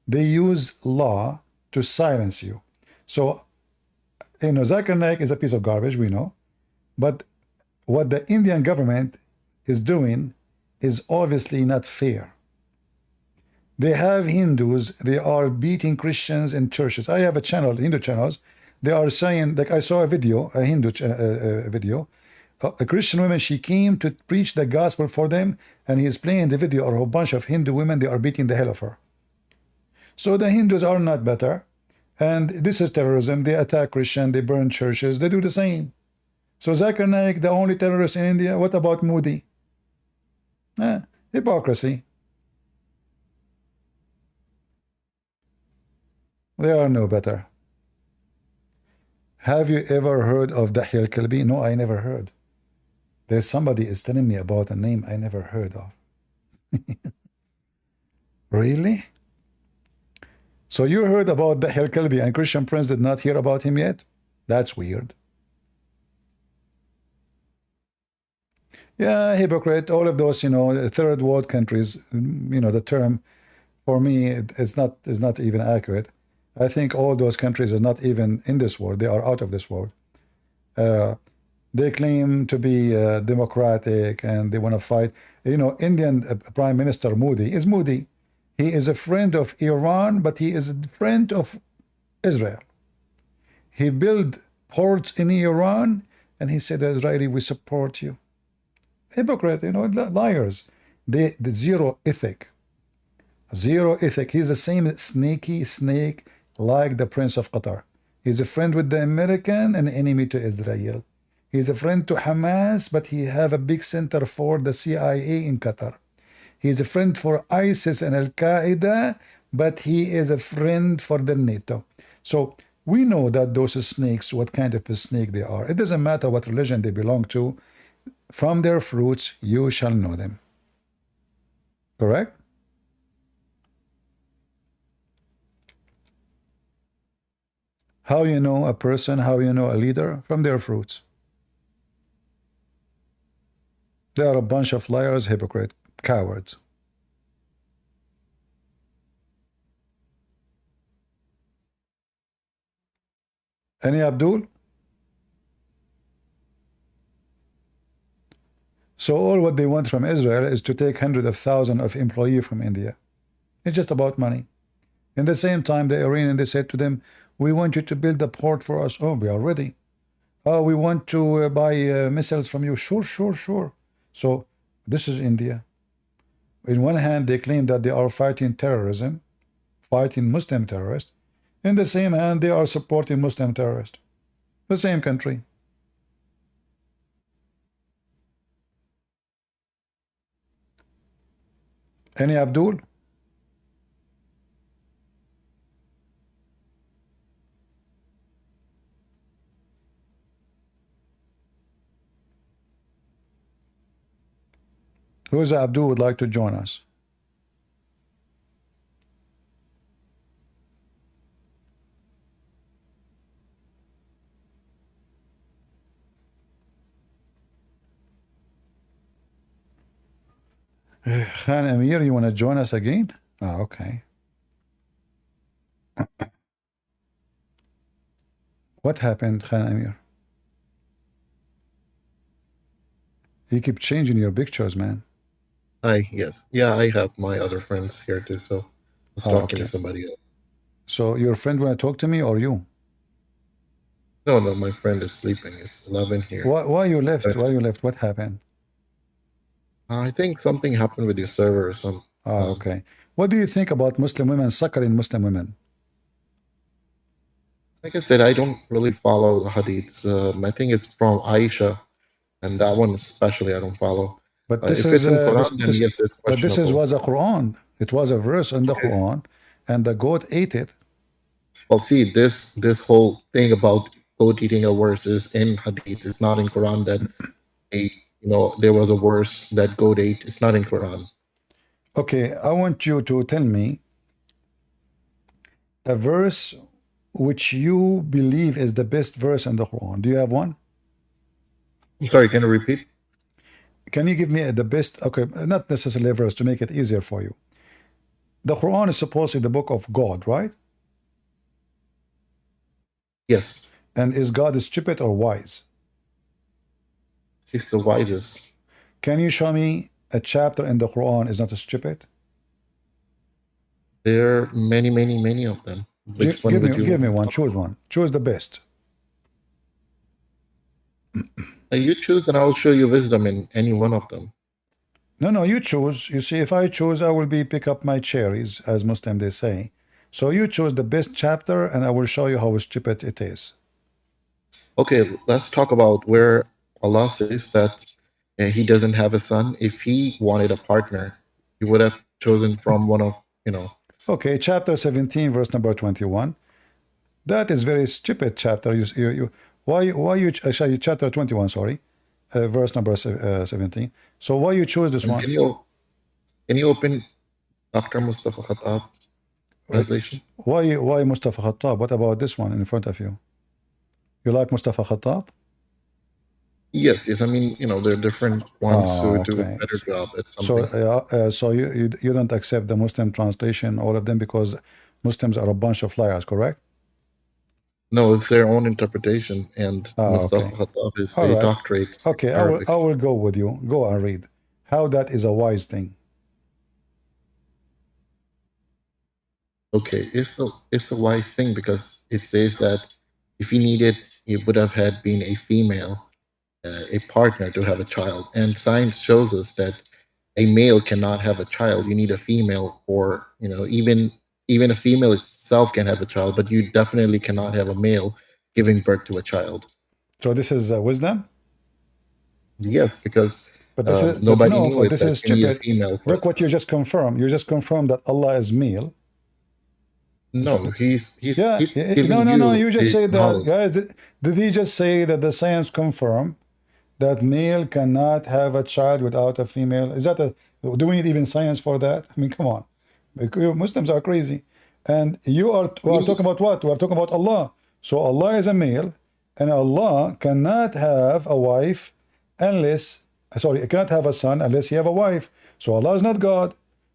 they use law to silence you. So You know, Zakir Naik is a piece of garbage, we know. But what the Indian government is doing is obviously not fair. They have Hindus, they are beating Christians in churches. I have a channel, Hindu channels. They are saying, like I saw a video, a Hindu video. A Christian woman, she came to preach the gospel for them, and he is playing the video of a bunch of Hindu women. They are beating the hell of her. So the Hindus are not better, and this is terrorism. They attack Christian, they burn churches, they do the same. So Zakir Naik, the only terrorist in India. What about Modi? Hypocrisy. They are no better. Have you ever heard of Dahya al-Kalbi? No, I never heard. There's somebody is telling me about a name I never heard of. Really? So you heard about Dahya al-Kalbi and Christian Prince did not hear about him yet? That's weird. Yeah, hypocrite. All of those, you know, third world countries, you know, the term for me is not even accurate. I think all those countries are not even in this world. They are out of this world. They claim to be democratic and they want to fight. You know, Indian Prime Minister Modi is Modi. He is a friend of Iran, but he is a friend of Israel. He built ports in Iran, and he said, Israeli, we support you. Hypocrite, you know, liars. The zero ethic. Zero ethic. He's the same snaky snake like the Prince of Qatar. He's a friend with the American and enemy to Israel. He's a friend to Hamas, but he have a big center for the CIA in Qatar. He's a friend for ISIS and Al-Qaeda, but he is a friend for the NATO. So we know that those snakes, what kind of a snake they are. It doesn't matter what religion they belong to. From their fruits you shall know them. Correct? How you know a person, how you know a leader? From their fruits. They are a bunch of liars, hypocrite, cowards. Any Abdul? So all what they want from Israel is to take hundreds of thousands of employees from India. It's just about money. In the same time, the Iranian, they said to them, we want you to build a port for us. Oh, we are ready. Oh, we want to buy missiles from you. Sure, sure, sure. So this is India. In one hand, they claim that they are fighting terrorism, fighting Muslim terrorists. In the same hand, they are supporting Muslim terrorists. The same country. Any Abdul? Who's Abdul would like to join us? Khan Amir, you want to join us again? Oh, okay. What happened, Khan Amir? You keep changing your pictures, man. Yes. Yeah, I have my other friends here too, so I was talking to somebody else. So your friend want to talk to me or you? No, my friend is sleeping. It's 11 here. Why you left? Why you left? What happened? I think something happened with your server or something. Oh, okay. What do you think about Muslim women suckering Muslim women? Like I said, I don't really follow the hadiths. I think it's from Aisha, and that one especially I don't follow. But this if is it's in Quran, then yes, it's but this questionable. was a Quran. It was a verse in the Quran, and the goat ate it. Well, see, this whole thing about goat eating a verse is in hadith. It's not in Quran that there was a verse that goat ate. It's not in Quran. Okay, I want you to tell me a verse which you believe is the best verse in the Quran. Do you have one? I'm sorry, can you repeat? Can you give me the best? Okay, not necessarily a verse to make it easier for you. The Quran is supposedly the book of God, right? Yes. And is God stupid or wise? He's the wisest. Can you show me a chapter in the Quran is not stupid? There are many, many, many of them. Which one would you give me want? one. Choose one. Choose the best. You choose, and I will show you wisdom in any one of them. No, you choose. You see, if I choose, I will be pick up my cherries, as Muslim they say. So you choose the best chapter, and I will show you how stupid it is. Okay, let's talk about where Allah says that He doesn't have a son. If He wanted a partner, He would have chosen from one of, Okay, chapter 17, verse number 21. That is very stupid chapter. Why you chapter 21, sorry, verse number 17. So why you choose this one? Can you open Dr. Mustafa Khattab translation? Why Mustafa Khattab? What about this one in front of you? You like Mustafa Khattab? Yes. I mean, there are different ones who do a better job at something. So you don't accept the Muslim translation, all of them, because Muslims are a bunch of liars, correct? No, it's their own interpretation, and Mustafa Khattab is a doctorate. Okay, I will go with you. Go and read how that is a wise thing. Okay, it's a wise thing because it says that if he needed, he would have had been a female, a partner to have a child. And science shows us that a male cannot have a child. You need a female, or even a female itself can have a child, but you definitely cannot have a male giving birth to a child. So this is wisdom? Yes, because nobody knew it. This is stupid. Look what you just confirmed. You just confirmed that Allah is male. No, he's You just say that, guys. Did he just say that the science confirm that male cannot have a child without a female? Is that do we need even science for that? I mean, come on. Muslims are crazy. And we are talking about what? We are talking about Allah. So Allah is a male, and Allah cannot have a wife cannot have a son unless he have a wife. So Allah is not God,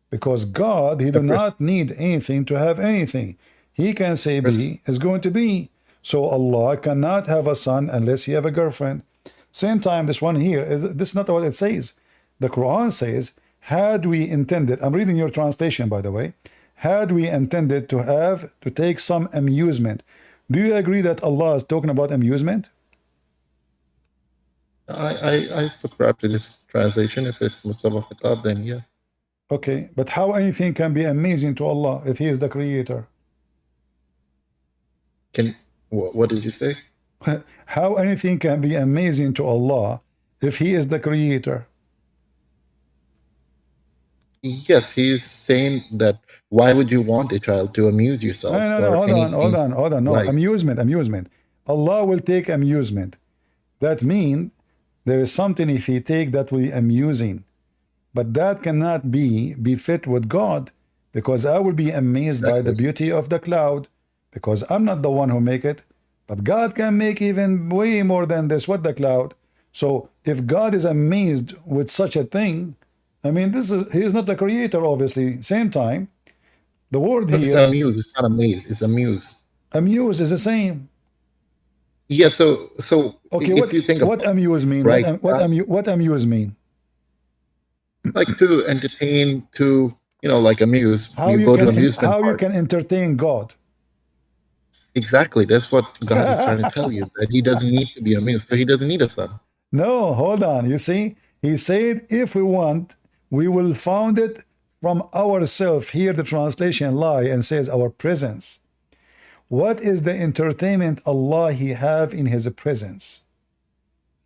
because God, he do not need anything to have anything. He can say be is going to be. So Allah cannot have a son unless he have a girlfriend. Same time, this one here, this is not what it says. The Quran says, had we intended, I'm reading your translation, by the way, had we intended to take some amusement. Do you agree that Allah is talking about amusement? I subscribe to this translation. If it's Mustafa Khattab, then yeah. Okay, but how anything can be amazing to Allah if He is the creator? What did you say? How anything can be amazing to Allah if He is the creator? Yes, he is saying that why would you want a child to amuse yourself? No, hold on. No, amusement. Allah will take amusement. That means there is something if He take that will be amusing. But that cannot be fit with God, because I will be amazed by the beauty of the cloud, because I'm not the one who make it, but God can make even way more than this with the cloud. So if God is amazed with such a thing, I mean, He is not the creator, obviously. Same time, the word here. It's amuse. It's not amaze. It's amuse. Amuse is the same. Yeah. So okay. If you think what amuse mean? Right, what amuse mean? Like to entertain, to like amuse. How you can entertain God? Exactly. That's what God is trying to tell you, that He doesn't need to be amused, so He doesn't need a son. No, hold on. You see, He said, if we want, we will found it from ourselves. Here the translation lie and says our presence. What is the entertainment Allah He have in His presence?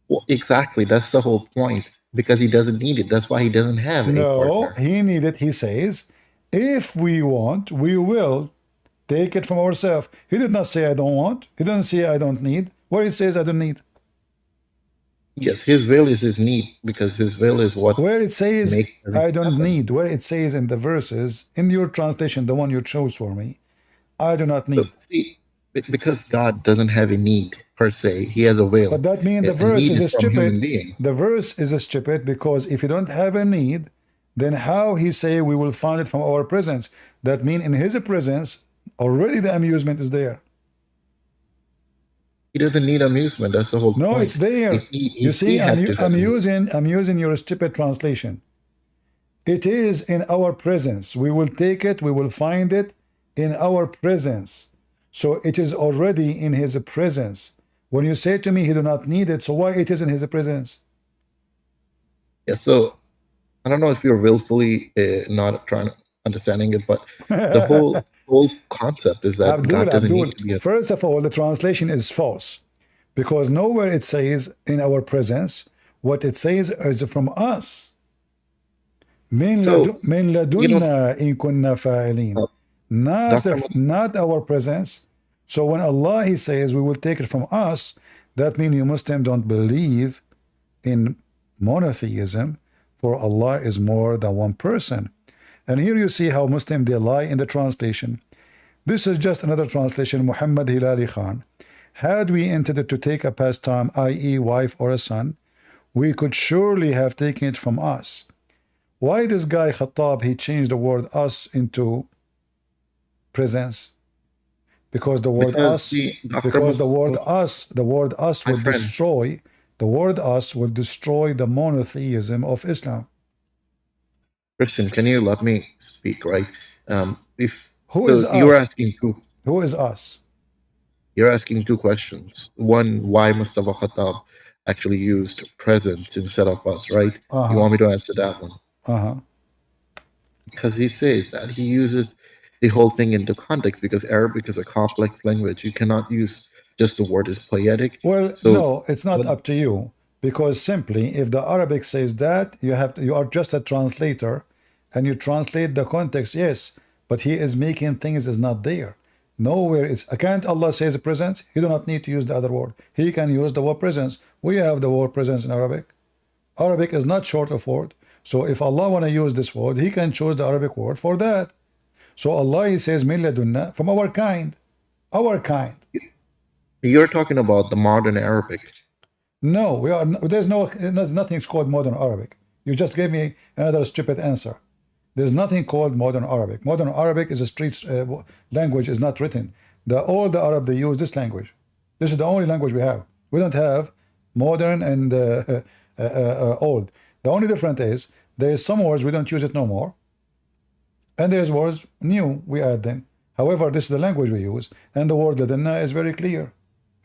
Well, exactly. That's the whole point. Because He doesn't need it. That's why He doesn't have a partner. No, He need it. He says, if we want, we will take it from ourselves. He did not say I don't want. He doesn't say I don't need. Where He says I don't need. Yes, His will is His need, because His will is what. Where it says I don't need, where it says in the verses, in your translation, the one you chose for me, I do not need. So, see, because God doesn't have a need per se, He has a will. But that means the verse is stupid. The verse is stupid, because if you don't have a need, then how He say we will find it from our presence? That means in His presence already the amusement is there. He doesn't need amusement. That's the whole No, point. it's there. If You see, had to have I'm using your stupid translation. It is in our presence. We will take it, we will find it in our presence. So it is already in his presence. When you say to me he do not need it, so why it is in his presence? Yeah, so I don't know if you're willfully not trying to understanding it, but the whole concept is that God doesn't need to be a First of all, the translation is false because nowhere it says in our presence. What it says is from us. من لدنا إن كنا فاعلين. Not our presence. So when Allah he says we will take it from us, that means you Muslim don't believe in monotheism, for Allah is more than one person. And here you see how Muslim they lie in the translation. This is just another translation. Muhammad Hilali Khan. Had we intended to take a pastime, i.e. wife or a son, we could surely have taken it from us. Why this guy Khattab he changed the word us into presence? Because the word us, because the word us will destroy, the word us will destroy the monotheism of Islam. Christian, can you let me speak, right? Who is you're us? asking two. Who is us? You're asking two questions. One, why Mustafa Khattab actually used presence instead of us, right? You want me to answer that one? Because he says that he uses the whole thing into context because Arabic is a complex language. You cannot use just the word is poetic. Well, no, it's not up to you, because simply if the Arabic says that, you are just a translator and you translate the context, yes, but he is making things is not there. Nowhere it's can't Allah says presence, you do not need to use the other word. He can use the word presence. We have the word presence in Arabic. Arabic is not short of word. So if Allah want to use this word, he can choose the Arabic word for that. So Allah he says min ladunna, from our kind. Our kind. You're talking about the modern Arabic. No, we are. There's nothing called modern Arabic. You just gave me another stupid answer. There's nothing called modern Arabic. Modern Arabic is a street language, is not written. All the Arab they use this language. This is the only language we have. We don't have modern and old. The only difference is there is some words we don't use it no more, and there's words new we add them. However, this is the language we use, and the word ladana is very clear.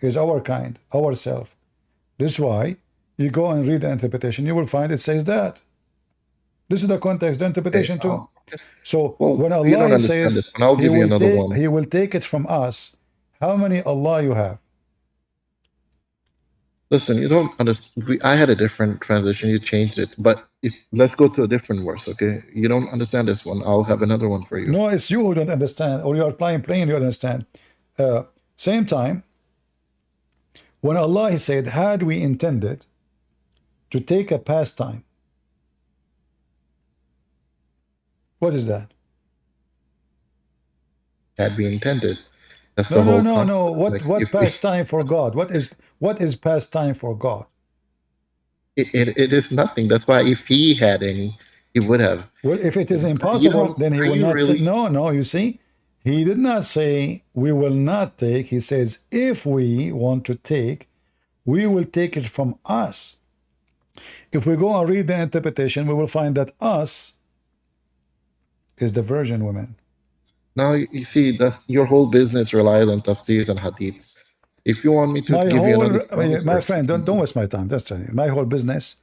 Is our kind, ourself. This is why you go and read the interpretation, you will find it says that. This is the context, the interpretation too. So when Allah says he will take it from us, how many Allah you have? Listen, you don't understand. I had a different translation. You changed it, but let's go to a different verse, okay? You don't understand this one. I'll have another one for you. No, it's you who don't understand, or you are playing. You understand. Same time, when Allah said, "Had we intended to take a pastime," what is that? Had we intended. That's no, the whole no. concept. What pastime for God? What is pastime for God? It is nothing. That's why if he had any, he would have. Well, if it is impossible, then he will not say. No. You see, he did not say we will not take. He says if we want to take, we will take it from us. If we go and read the interpretation, we will find that us is the virgin women. Now you see that's your whole business relies on tafsirs and hadiths. If you want me to give you another my friend, don't waste my time. That's my whole business.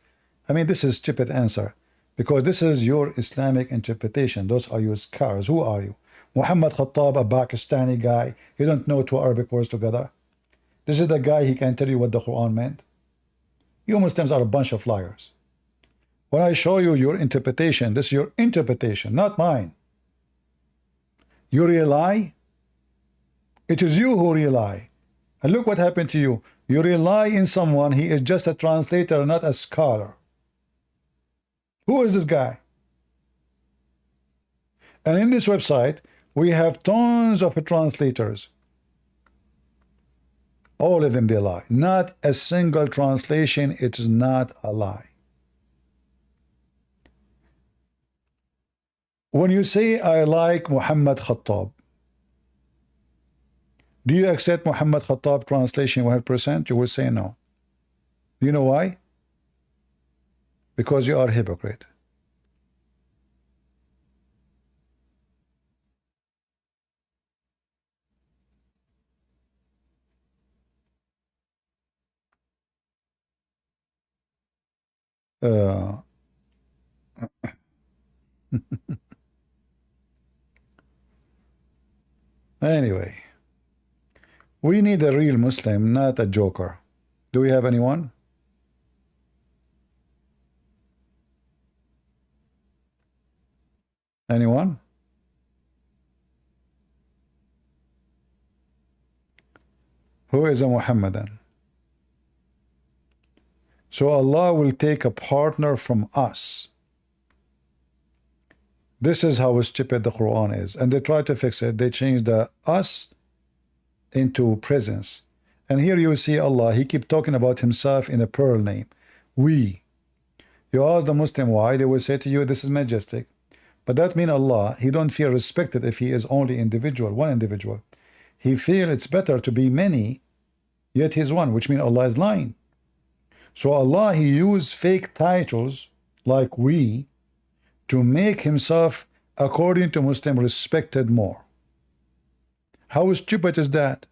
I mean, this is stupid answer, because this is your Islamic interpretation. Those are your scars. Who are you? Muhammad Khattab, a Pakistani guy. You don't know two Arabic words together. This is the guy, he can tell you what the Quran meant. You Muslims are a bunch of liars. When I show you your interpretation, this is your interpretation, not mine. You rely. It is you who rely. And look what happened to you. You rely in someone. He is just a translator, not a scholar. Who is this guy? And in this website, we have tons of translators. All of them, they lie. Not a single translation. It is not a lie. When you say, I like Muhammad Khattab, Do you accept Muhammad Khattab translation 100%? You will say no. You know why? Because you are a hypocrite. Anyway, we need a real Muslim, not a joker. Do we have anyone? Anyone? Who is a Muhammadan? So Allah will take a partner from us. This is how stupid the Quran is. And they try to fix it. They change the us into presence. And here you see Allah, he keep talking about himself in a plural name. We. You ask the Muslim why, they will say to you, this is majestic. But that means Allah, he don't feel respected if he is only individual, one individual. He feel it's better to be many, yet he's one, which means Allah is lying. So Allah, he used fake titles like we to make himself, according to Muslim, respected more. How stupid is that?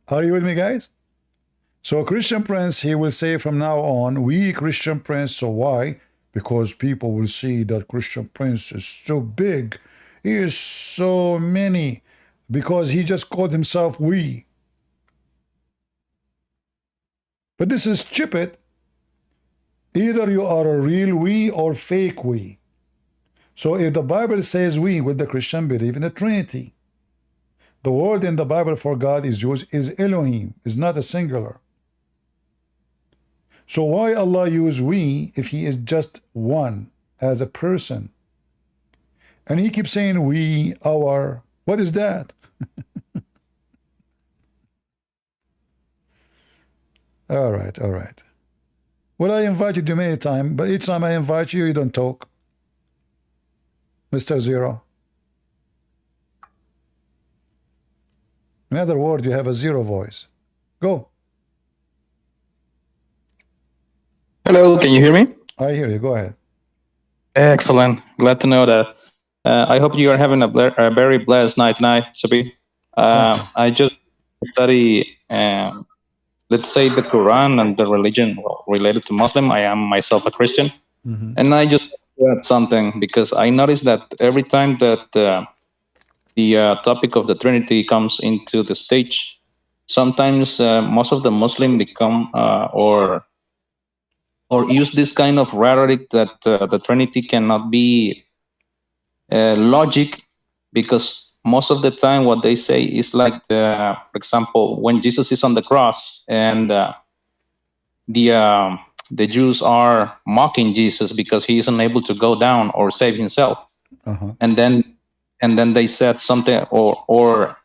Are you with me, guys? So Christian Prince, he will say from now on, we Christian Prince. So why? Because people will see that Christian Prince is so big. He is so many. Because he just called himself we. But this is stupid. Either you are a real we or fake we. So if the Bible says we, with the Christian believe in the Trinity. The word in the Bible for God is used is Elohim, is not a singular. So why Allah use we if he is just one as a person? And he keeps saying we, our. What is that? All right, all right. Well, I invite you to many times, but each time I invite you, you don't talk. Mr. Zero. In other words, you have a zero voice. Go. Hello, can you hear me? I hear you. Go ahead. Excellent. Glad to know that. I hope you are having a very blessed night tonight, Sabi. I just study, let's say, the Quran and the religion related to Muslim. I am myself a Christian. And I just add something because I noticed that every time that the topic of the Trinity comes into the stage, sometimes most of the Muslim become or use this kind of rhetoric that the Trinity cannot be logic, because most of the time what they say is like, for example, when Jesus is on the cross and the Jews are mocking Jesus because he is unable to go down or save himself, and then they said something, or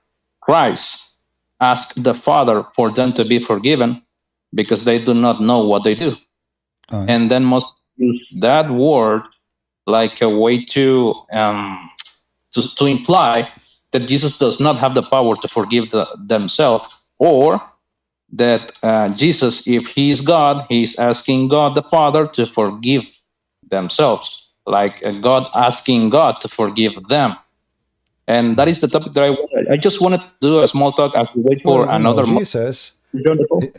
Christ asked the Father for them to be forgiven because they do not know what they do. And then most use that word like a way to imply that Jesus does not have the power to forgive themselves, or that Jesus, if he is God, he is asking God the Father to forgive themselves, like God asking God to forgive them. And that is the topic that I just wanted to do a small talk as we wait for another.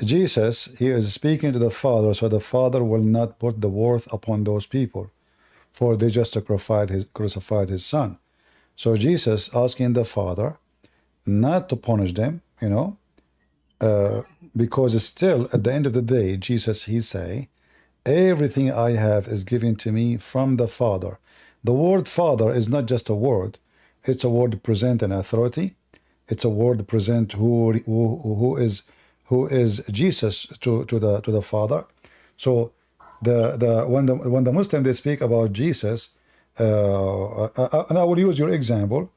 Jesus, he is speaking to the Father, so the Father will not put the worth upon those people, for they just crucified his Son. So Jesus asking the Father not to punish them, because still at the end of the day, Jesus, he say, everything I have is given to me from the Father. The word Father is not just a word. It's a word present an authority. It's a word present who is Jesus to the Father. So when the Muslim they speak about Jesus, and I will use your example,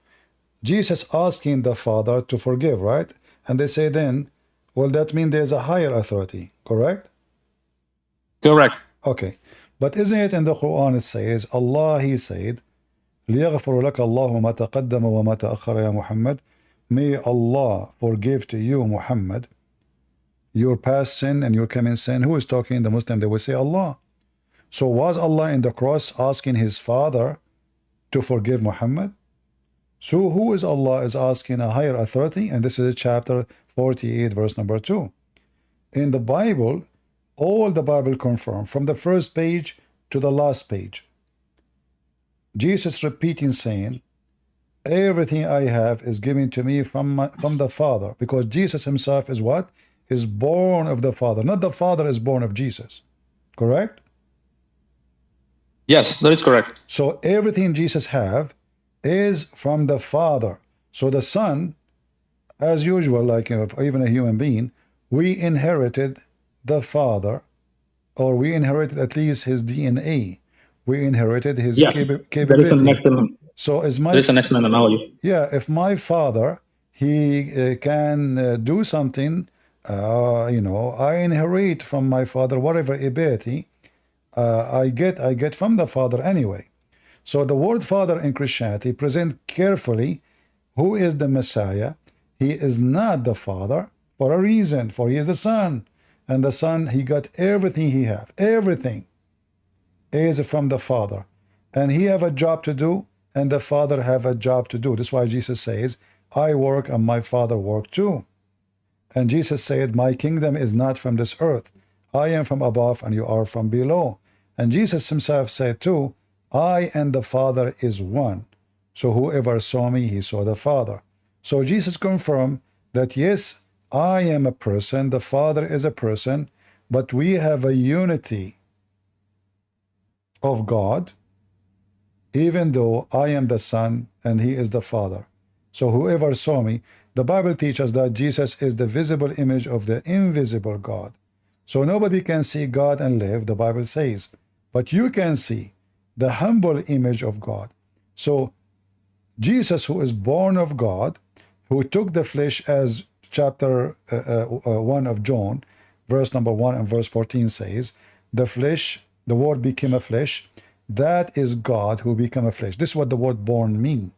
Jesus asking the Father to forgive, right? And they say then, well, that means there's a higher authority, correct? Correct. Okay. But isn't it in the Quran it says, Allah, he said, ليغفر لك الله ما تقدم وما تأخر يا محمد. May Allah forgive to you, Muhammad, your past sin and your coming sin. Who is talking? The Muslim, they will say Allah. So was Allah in the cross asking his father to forgive Muhammad? So who is Allah is asking a higher authority? And this is chapter 48, verse number 2. In the Bible, all the Bible confirm, from the first page to the last page, Jesus repeating saying, everything I have is given to me from the Father, because Jesus himself is what? Is born of the Father, not the Father is born of Jesus. Correct? Yes, that is correct. So everything Jesus have is from the Father. So the Son, as usual, like even a human being, we inherited the Father, or we inherited at least his DNA. We inherited his capability. So is my, there is an excellent analogy. Yeah, if my father, he can do something, I inherit from my father whatever ability I get from the Father anyway. So the word Father in Christianity present carefully who is the Messiah. He is not the Father for a reason, for he is the Son. And the Son, he got everything he have. Everything is from the Father. And he have a job to do, and the Father have a job to do. That's why Jesus says, I work and my Father work too. And Jesus said, my kingdom is not from this earth. I am from above and you are from below. And Jesus himself said too, I and the Father is one. So whoever saw me, he saw the Father. So Jesus confirmed that yes, I am a person, the Father is a person, but we have a unity of God, even though I am the Son and he is the Father. So whoever saw me, the Bible teaches that Jesus is the visible image of the invisible God. So nobody can see God and live, the Bible says. But you can see the humble image of God. So Jesus, who is born of God, who took the flesh, as chapter 1 of John, verse number 1 and verse 14 says, the flesh, the word became a flesh, that is God who became a flesh. This is what the word born means.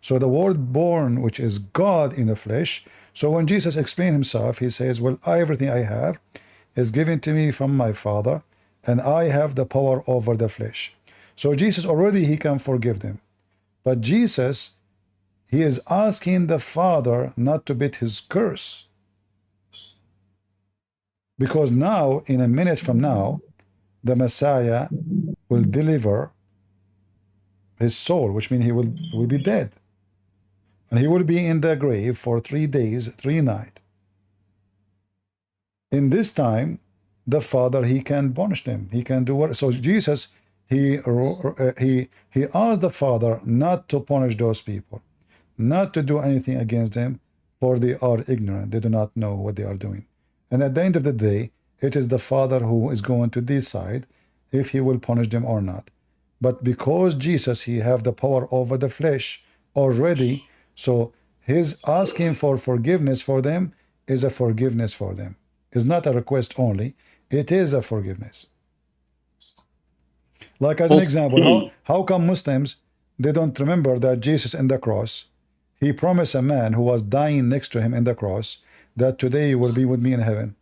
So the word born, which is God in the flesh. So when Jesus explained himself, he says, well, everything I have is given to me from my Father, and I have the power over the flesh. So Jesus already, he can forgive them. But Jesus, he is asking the Father not to beat his curse. Because now, in a minute from now, the Messiah will deliver his soul, which means he will be dead. And he will be in the grave for 3 days, 3 nights. In this time, the Father, he can punish them. He can do what? So Jesus, he asked the Father not to punish those people, not to do anything against them, for they are ignorant. They do not know what they are doing. And at the end of the day, it is the Father who is going to decide if he will punish them or not. But because Jesus, he have the power over the flesh already, so his asking for forgiveness for them is a forgiveness for them. It's not a request only, it is a forgiveness. Like as an example, how come Muslims, they don't remember that Jesus in the cross, he promised a man who was dying next to him in the cross that today you will be with me in heaven.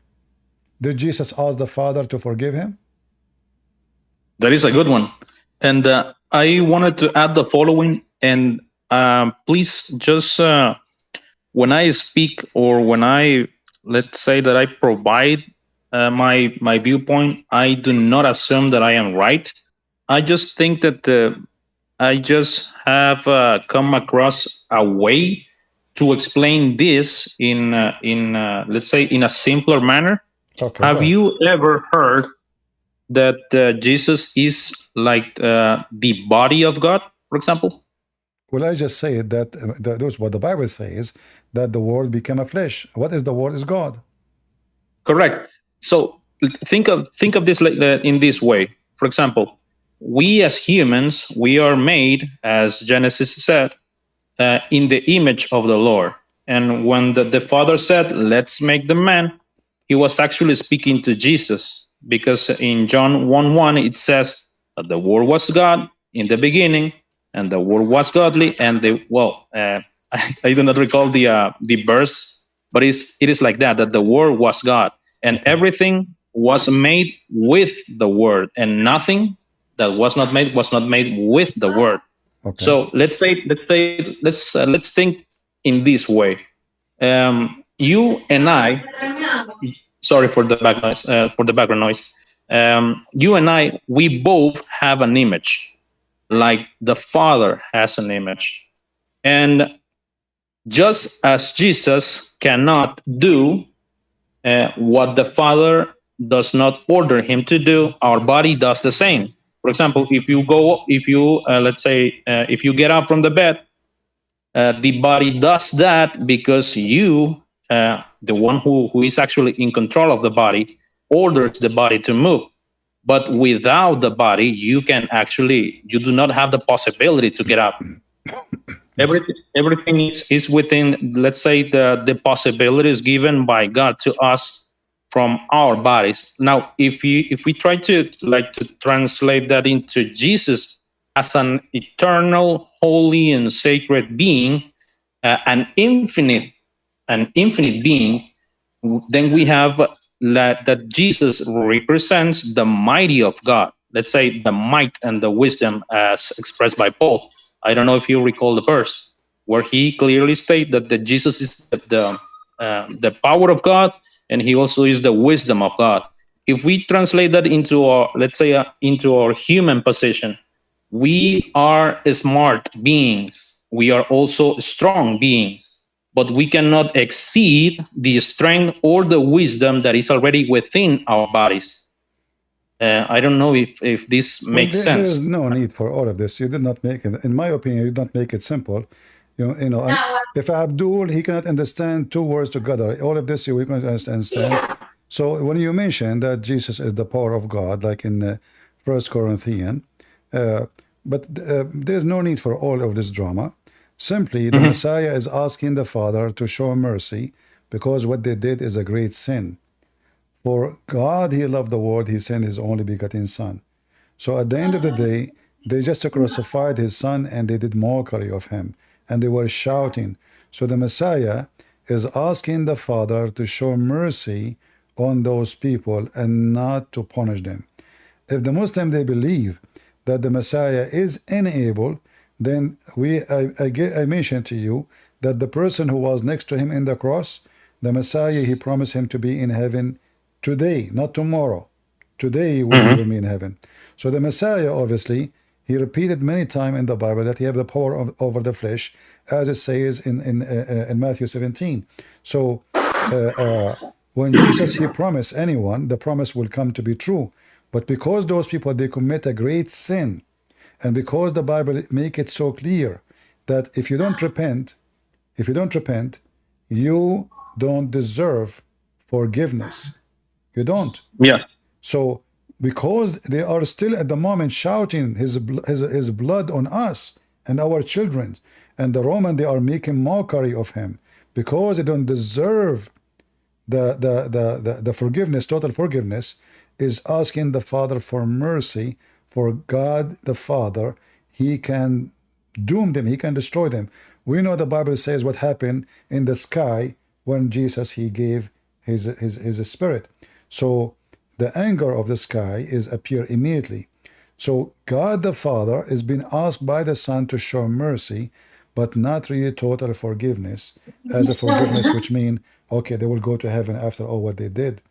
Did Jesus ask the Father to forgive him? That is a good one. And I wanted to add the following, and please just when I speak, or when I, let's say that I provide my viewpoint, I do not assume that I am right. I just think that I just have come across a way to explain this in let's say in a simpler manner. Okay, have you ever heard that Jesus is like the body of God, for example? Well, I just say that that's what the Bible says, that the Word became a flesh. What is the Word? Is God. Correct. So think of this in this way. For example, we as humans, we are made, as Genesis said, in the image of the Lord. And when the Father said, let's make the man, he was actually speaking to Jesus, because in John 1:1 it says that the Word was God in the beginning, and the word was godly, and I do not recall the verse, but it is like that the word was God, and everything was made with the word, and nothing that was not made with the word. Okay. So let's think in this way. You and I, sorry for the back noise, for the background noise. You and I, we both have an image, like the Father has an image, and just as Jesus cannot do what the Father does not order him to do, our body does the same. For example, if you get up from the bed, the body does that because you, the one who is actually in control of the body, orders the body to move. But without the body, you do not have the possibility to get up. Everything is within, let's say, the possibilities given by God to us from our bodies. Now, if we try to translate that into Jesus as an eternal, holy, and sacred being, an infinite being, then we have that Jesus represents the mighty of God. Let's say the might and the wisdom as expressed by Paul. I don't know if you recall the verse where he clearly states that Jesus is the power of God, and he also is the wisdom of God. If we translate that into our, let's say, into our human position, we are smart beings. We are also strong beings, but we cannot exceed the strength or the wisdom that is already within our bodies. I don't know if this makes there sense. is no need for all of this. You did not make it, in my opinion, you did not make it simple. If Abdul, he cannot understand two words together. All of this we can understand. So when you mention that Jesus is the power of God, like in 1 Corinthians, there's no need for all of this drama. Simply, the Messiah is asking the Father to show mercy because what they did is a great sin. For God, he loved the world, he sent his only begotten Son. So at the end of the day, they just crucified his Son and they did mockery of him. And they were shouting. So the Messiah is asking the Father to show mercy on those people and not to punish them. If the Muslim, they believe that the Messiah is unable, then I mentioned to you that the person who was next to him in the cross, the Messiah, he promised him to be in heaven today, not tomorrow. Today he will be in heaven. So the Messiah, obviously, he repeated many times in the Bible that he have the power over the flesh, as it says in Matthew 17. So when Jesus, he promised anyone, the promise will come to be true. But because those people, they commit a great sin, and because the Bible make it so clear that if you don't repent, you don't deserve forgiveness. You don't. Yeah. So because they are still at the moment shouting his blood on us and our children, and the Roman, they are making mockery of him because they don't deserve the forgiveness, total forgiveness, is asking the Father for mercy. For God the Father, he can doom them, he can destroy them. We know the Bible says what happened in the sky when Jesus, he gave his spirit. So the anger of the sky is appear immediately. So God the Father is being asked by the Son to show mercy, but not really total forgiveness, as a forgiveness which mean, okay, they will go to heaven after all what they did.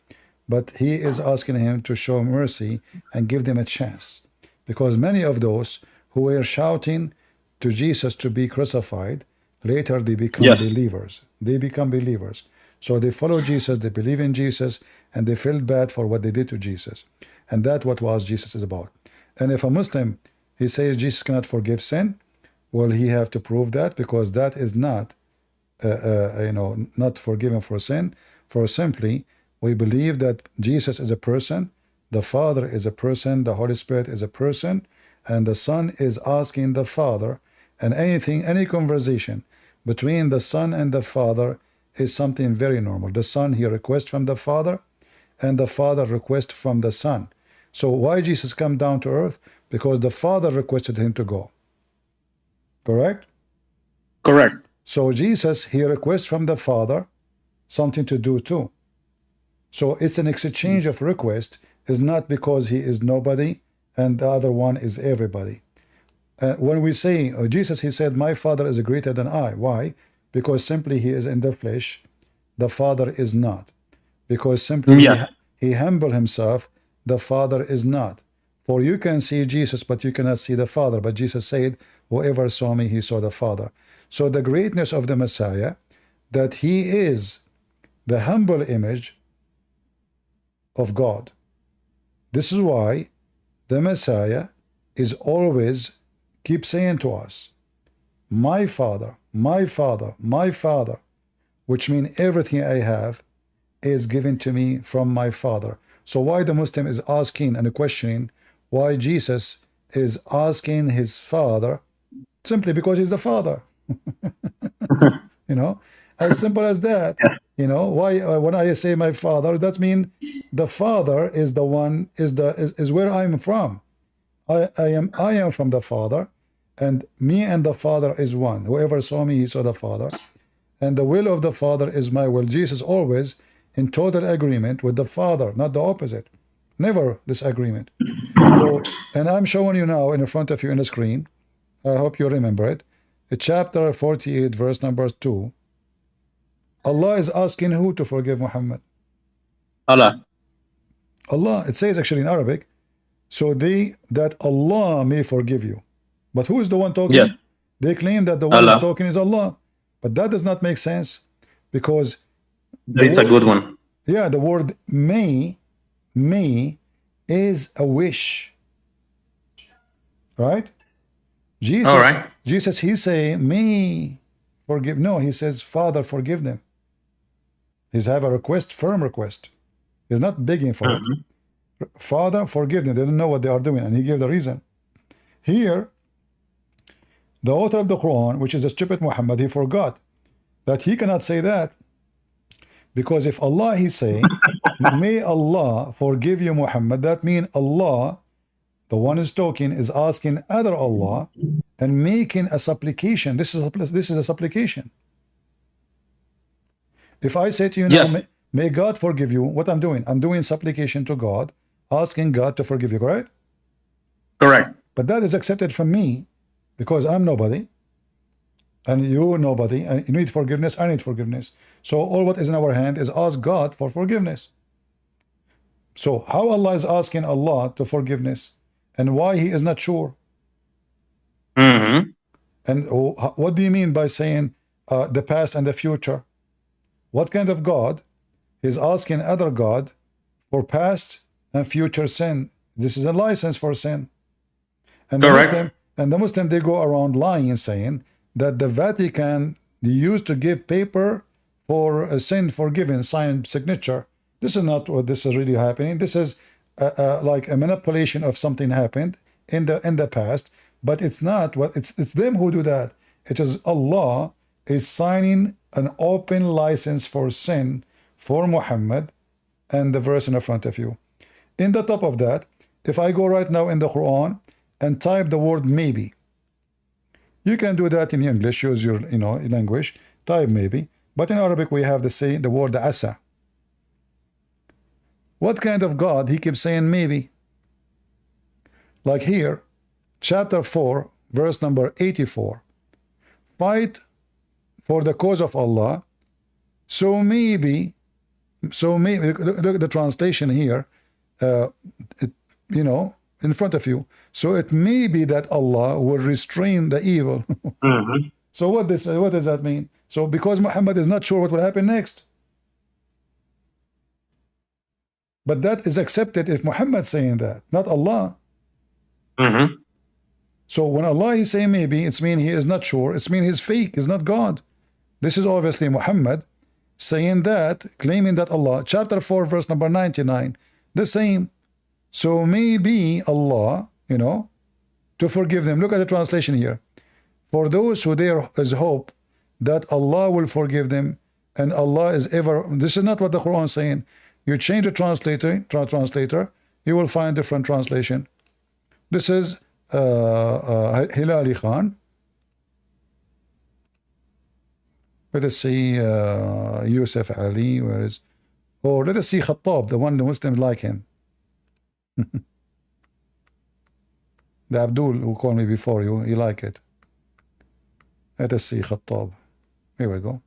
But he is asking him to show mercy and give them a chance. Because many of those who were shouting to Jesus to be crucified, later they become believers. They become believers. So they follow Jesus, they believe in Jesus, and they feel bad for what they did to Jesus. And that's what was Jesus is about. And if a Muslim, he says Jesus cannot forgive sin, well, he have to prove that, because that is not, not forgiven for sin. For simply, we believe that Jesus is a person, the Father is a person, the Holy Spirit is a person, and the Son is asking the Father, and any conversation between the Son and the Father is something very normal. The Son, he requests from the Father, and the Father requests from the Son. So why Jesus come down to earth? Because the Father requested him to go. Correct? Correct. So Jesus, he requests from the Father something to do too. So it's an exchange of request. Is not because he is nobody and the other one is everybody. When we say Jesus, he said, my Father is greater than I. Why? Because simply he is in the flesh. The Father is not. Because simply he humbled himself. The Father is not. For you can see Jesus, but you cannot see the Father. But Jesus said, whoever saw me, he saw the Father. So the greatness of the Messiah, that he is the humble image of God. This is why the Messiah is always keep saying to us, my Father, my Father, my Father, which means everything I have is given to me from my Father. So why the Muslim is asking and questioning why Jesus is asking his Father? Simply because he's the Father. You know, as simple as that. You know, why when I say my Father, that means the Father is the one, is where I'm from. I am from the Father, and me and the Father is one. Whoever saw me, he saw the Father. And the will of the Father is my will. Jesus always in total agreement with the Father, not the opposite. Never disagreement. So, and I'm showing you now in front of you in the screen. I hope you remember it. Chapter 48, verse number 2. Allah is asking who to forgive Muhammad? Allah. Allah. It says actually in Arabic, so that Allah may forgive you. But who is the one talking? Yes. They claim that the one who's talking is Allah. But that does not make sense, because it's a good one. Yeah, the word may is a wish. Right? Jesus, all right. Jesus, he say, may forgive. No, he says, Father, forgive them. He's have a request, firm request. He's not begging for it. Father, forgive them. They don't know what they are doing. And he gave the reason. Here, the author of the Quran, which is a stupid Muhammad, he forgot that he cannot say that. Because if Allah, he's saying, may Allah forgive you, Muhammad, that means Allah, the one is talking, is asking other Allah and making a supplication. This is a supplication. If I say to you now, may God forgive you, what I'm doing? I'm doing supplication to God, asking God to forgive you, correct? Correct. But that is accepted from me because I'm nobody and you're nobody, and you need forgiveness, I need forgiveness. So all what is in our hand is ask God for forgiveness. So how Allah is asking Allah to forgiveness and why he is not sure? Mm-hmm. And what do you mean by saying the past and the future? What kind of God is asking other God for past and future sin? This is a license for sin. And correct. The Muslim, they go around lying, saying that the Vatican, they used to give paper for a sin forgiven, signed signature. This is not what this is really happening. This is like a manipulation of something happened in the past, but it's not what it's them who do that. It is Allah is signing an open license for sin for Muhammad, and the verse in the front of you. In the top of that, if I go right now in the Quran and type the word maybe, you can do that in English, use your language, type maybe, but in Arabic we have the word asa. What kind of God he keeps saying maybe? Like here, chapter 4, verse number 84. Fight for the cause of Allah. So maybe, look at the translation here, in front of you. So it may be that Allah will restrain the evil. Mm-hmm. So what does that mean? So because Muhammad is not sure what will happen next. But that is accepted if Muhammad saying that, not Allah. Mm-hmm. So when Allah is saying maybe, it's mean he is not sure. It's mean he's fake. He's not God. This is obviously Muhammad saying that, claiming that Allah. Chapter 4, verse number 99. The same. So maybe Allah, to forgive them. Look at the translation here. For those who there is hope that Allah will forgive them, and Allah is ever. This is not what the Quran is saying. You change the translator, you will find different translation. This is Hilali Khan. Let us see Yusuf Ali, where is, or let us see Khattab, the one the Muslims like him. The Abdul who called me before you like it. Let us see Khattab. Here we go.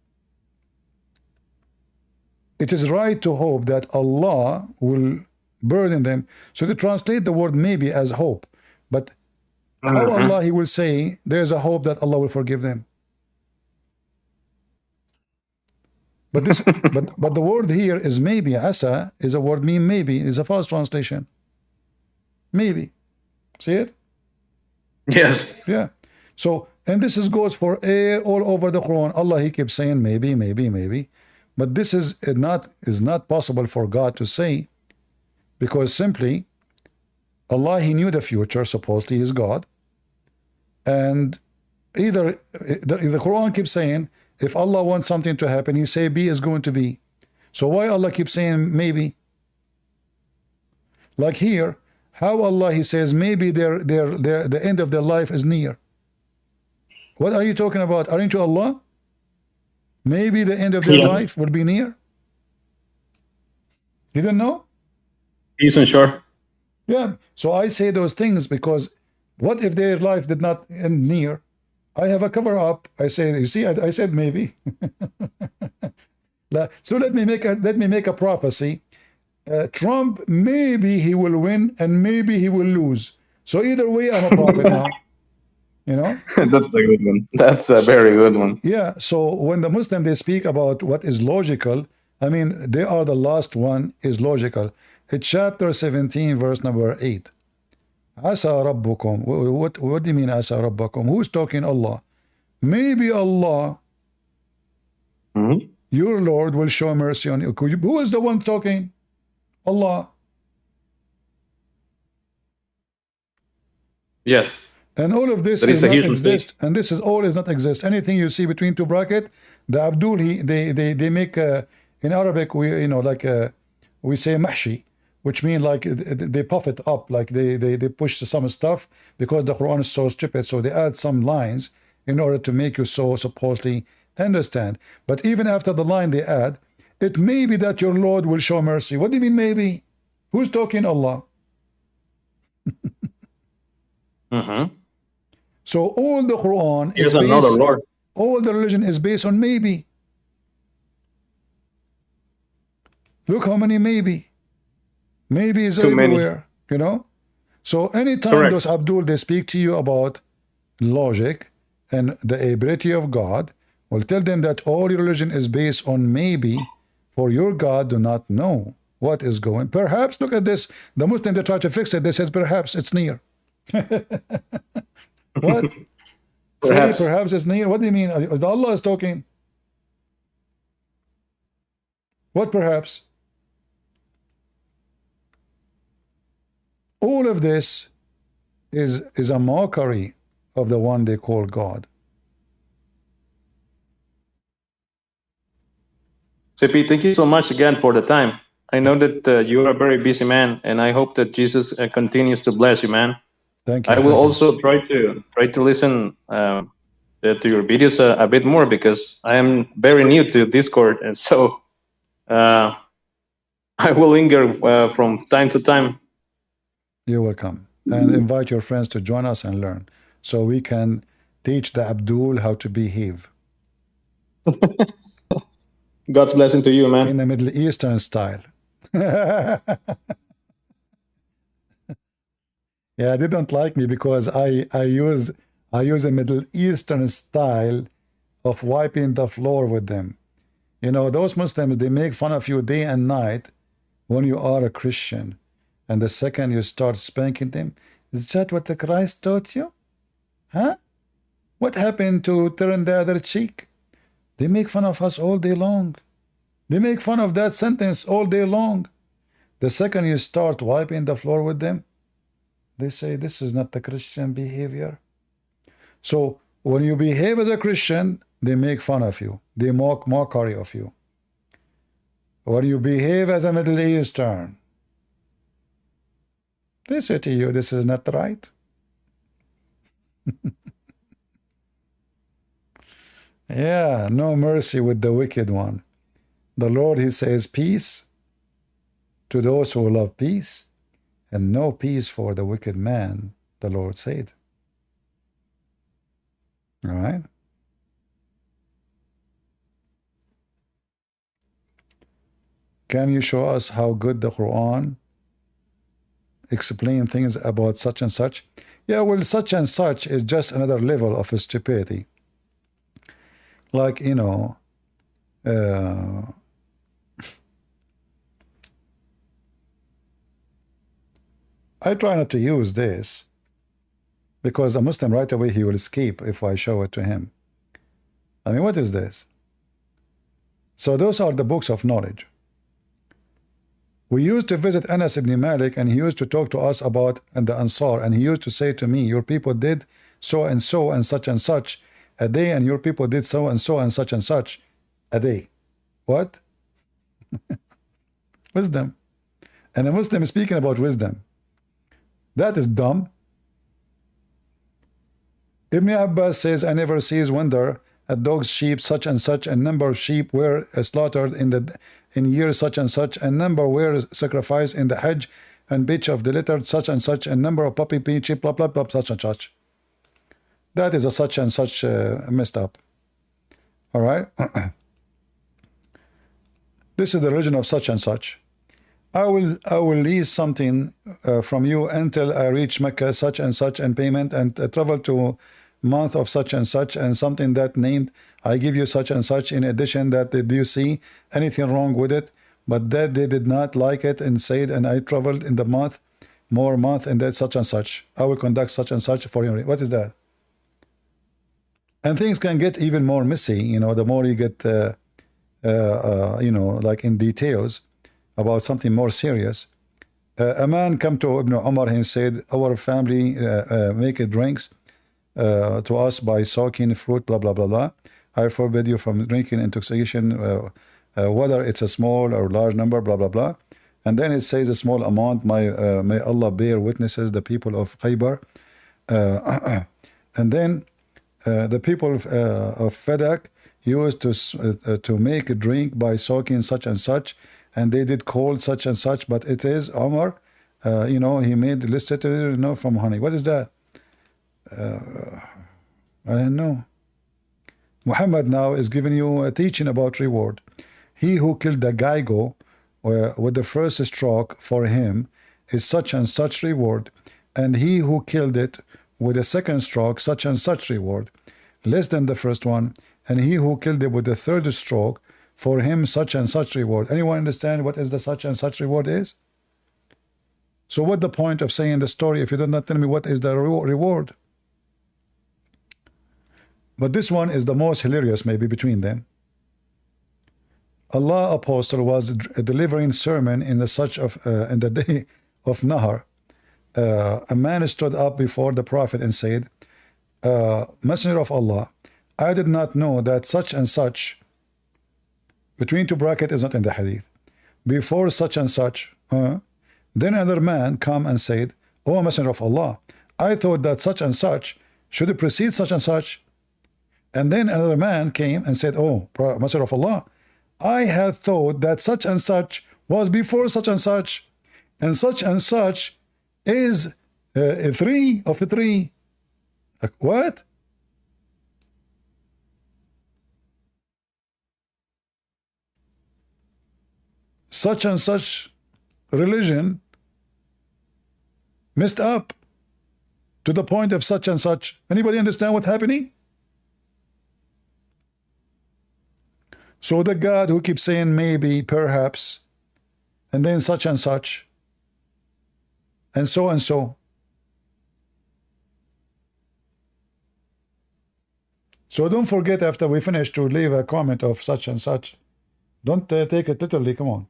It is right to hope that Allah will burden them. So to translate the word maybe as hope, but how Allah, he will say there's a hope that Allah will forgive them. But this, but the word here is maybe. Asa is a word mean maybe. Is a false translation. Maybe. See it? Yes. Yeah. So, and this goes for all over the Quran. Allah, he keeps saying maybe, maybe, maybe. But this is not possible for God to say, because simply Allah, he knew the future, supposedly is God. And either the Quran keeps saying, if Allah wants something to happen, he say B is going to be. So why Allah keeps saying maybe? Like here, how Allah, he says maybe the end of their life is near. What are you talking about? Aren't you Allah? Maybe the end of their life will be near. You don't know? He's unsure. Yeah. So I say those things because what if their life did not end near? I have a cover up. I say, you see, I said maybe. So let me make a prophecy. Trump, maybe he will win and maybe he will lose. So either way, I'm a prophet now. You know? That's a good one. That's a very good one. Yeah. So when the Muslim, they speak about what is logical, I mean, they are the last one is logical. It's chapter 17, verse number 8. Asa Rabbukum. What do you mean Asa Rabbukum? Who's talking? Allah. Maybe Allah, your Lord, will show mercy on you. Who is the one talking? Allah. Yes. And all of this is not exist. And this is all is not exist. Anything you see between two brackets, the Abdul, they make in Arabic, we we say mahshi, which means like they puff it up, like they push some stuff because the Quran is so stupid. So they add some lines in order to make you so supposedly understand. But even after the line they add, it may be that your Lord will show mercy. What do you mean maybe? Who's talking? Allah. So all the Quran is based, all the religion is based on maybe. Look how many maybe. Maybe is everywhere, you know. So anytime those Abdul, they speak to you about logic and the ability of God, well, tell them that all your religion is based on maybe, for your God do not know what is going. Perhaps, look at this. The Muslim, they try to fix it. They said perhaps it's near. What? Perhaps. Say perhaps it's near. What do you mean? Allah is talking. What perhaps? All of this is a mockery of the one they call God. CP, thank you so much again for the time. I know that you are a very busy man, and I hope that Jesus continues to bless you, man. Thank you. I will also try to listen to your videos a bit more, because I am very new to Discord, and so I will linger from time to time. You're welcome, and invite your friends to join us and learn, so we can teach the Abdul how to behave. God's blessing to you, man. In the Middle Eastern style. Yeah, they don't like me because I use a Middle Eastern style of wiping the floor with them. You know, those Muslims, they make fun of you day and night when you are a Christian. And the second you start spanking them, is that what the Christ taught you? Huh? What happened to turn the other cheek? They make fun of us all day long. They make fun of that sentence all day long. The second you start wiping the floor with them, they say this is not the Christian behavior. So when you behave as a Christian, they make fun of you. They mockery of you. When you behave as a Middle Eastern, they say to you, this is not right. Yeah, no mercy with the wicked one. The Lord, he says, peace to those who love peace, and no peace for the wicked man, the Lord said. All right? Can you show us how good the Quran explain things about such and such? Yeah, well, such and such is just another level of stupidity. Like, you know, I try not to use this because a Muslim right away he will escape if I show it to him. I mean, what is this? So those are the books of knowledge. We used to visit Anas ibn Malik, and he used to talk to us about the Ansar, and he used to say to me, your people did so and such a day, and your people did so and such a day. What? Wisdom. And a Muslim is speaking about wisdom. That is dumb. Ibn Abbas says, I never cease wonder at dogs, sheep, such and such, a number of sheep were slaughtered in year such and such, a number were sacrificed in the Hajj, and bitch of the litter, such and such, a number of puppy peach, blah, blah, blah, such and such. That is a such and such messed up. All right? This is the religion of such and such. I will lease something from you until I reach Mecca, such and such, and payment, and travel to month of such and such, and something that named, I give you such and such. In addition, that did you see anything wrong with it? But that they did not like it and said, and I traveled in the month, more month, and that such and such. I will conduct such and such for you. What is that? And things can get even more messy, you know, the more you get, you know, like in details about something more serious. A man come to Ibn Umar and said, our family make drinks to us by soaking fruit, blah, blah, blah, blah. I forbid you from drinking intoxication, whether it's a small or large number, blah, blah, blah. And then it says a small amount, may Allah bear witnesses, the people of Khaybar. And then the people of Fadak used to make a drink by soaking such and such, and they did cold such and such, but it is Umar, you know, he made listed, you know, from honey. What is that? I don't know. Muhammad now is giving you a teaching about reward. He who killed the Gaigo with the first stroke, for him is such and such reward, and he who killed it with the second stroke, such and such reward, less than the first one, and he who killed it with the third stroke, for him such and such reward. Anyone understand what is the such and such reward is? So what the point of saying the story if you do not tell me what is the reward? But this one is the most hilarious maybe between them. Allah apostle was delivering sermon in the such of in the day of Nahar. A man stood up before the Prophet and said, Messenger of Allah, I did not know that such and such, between two bracket is not in the hadith, before such and such. Then another man come and said, O Messenger of Allah, I thought that such and such should precede such and such. And then another man came and said, oh, Messenger of Allah, I had thought that such and such was before such and such is three of the three. Like, what? Such and such religion messed up to the point of such and such. Anybody understand what's happening? So the God who keeps saying maybe, perhaps, and then such and such, and so and so. So don't forget after we finish to leave a comment of such and such. Don't take it literally, come on.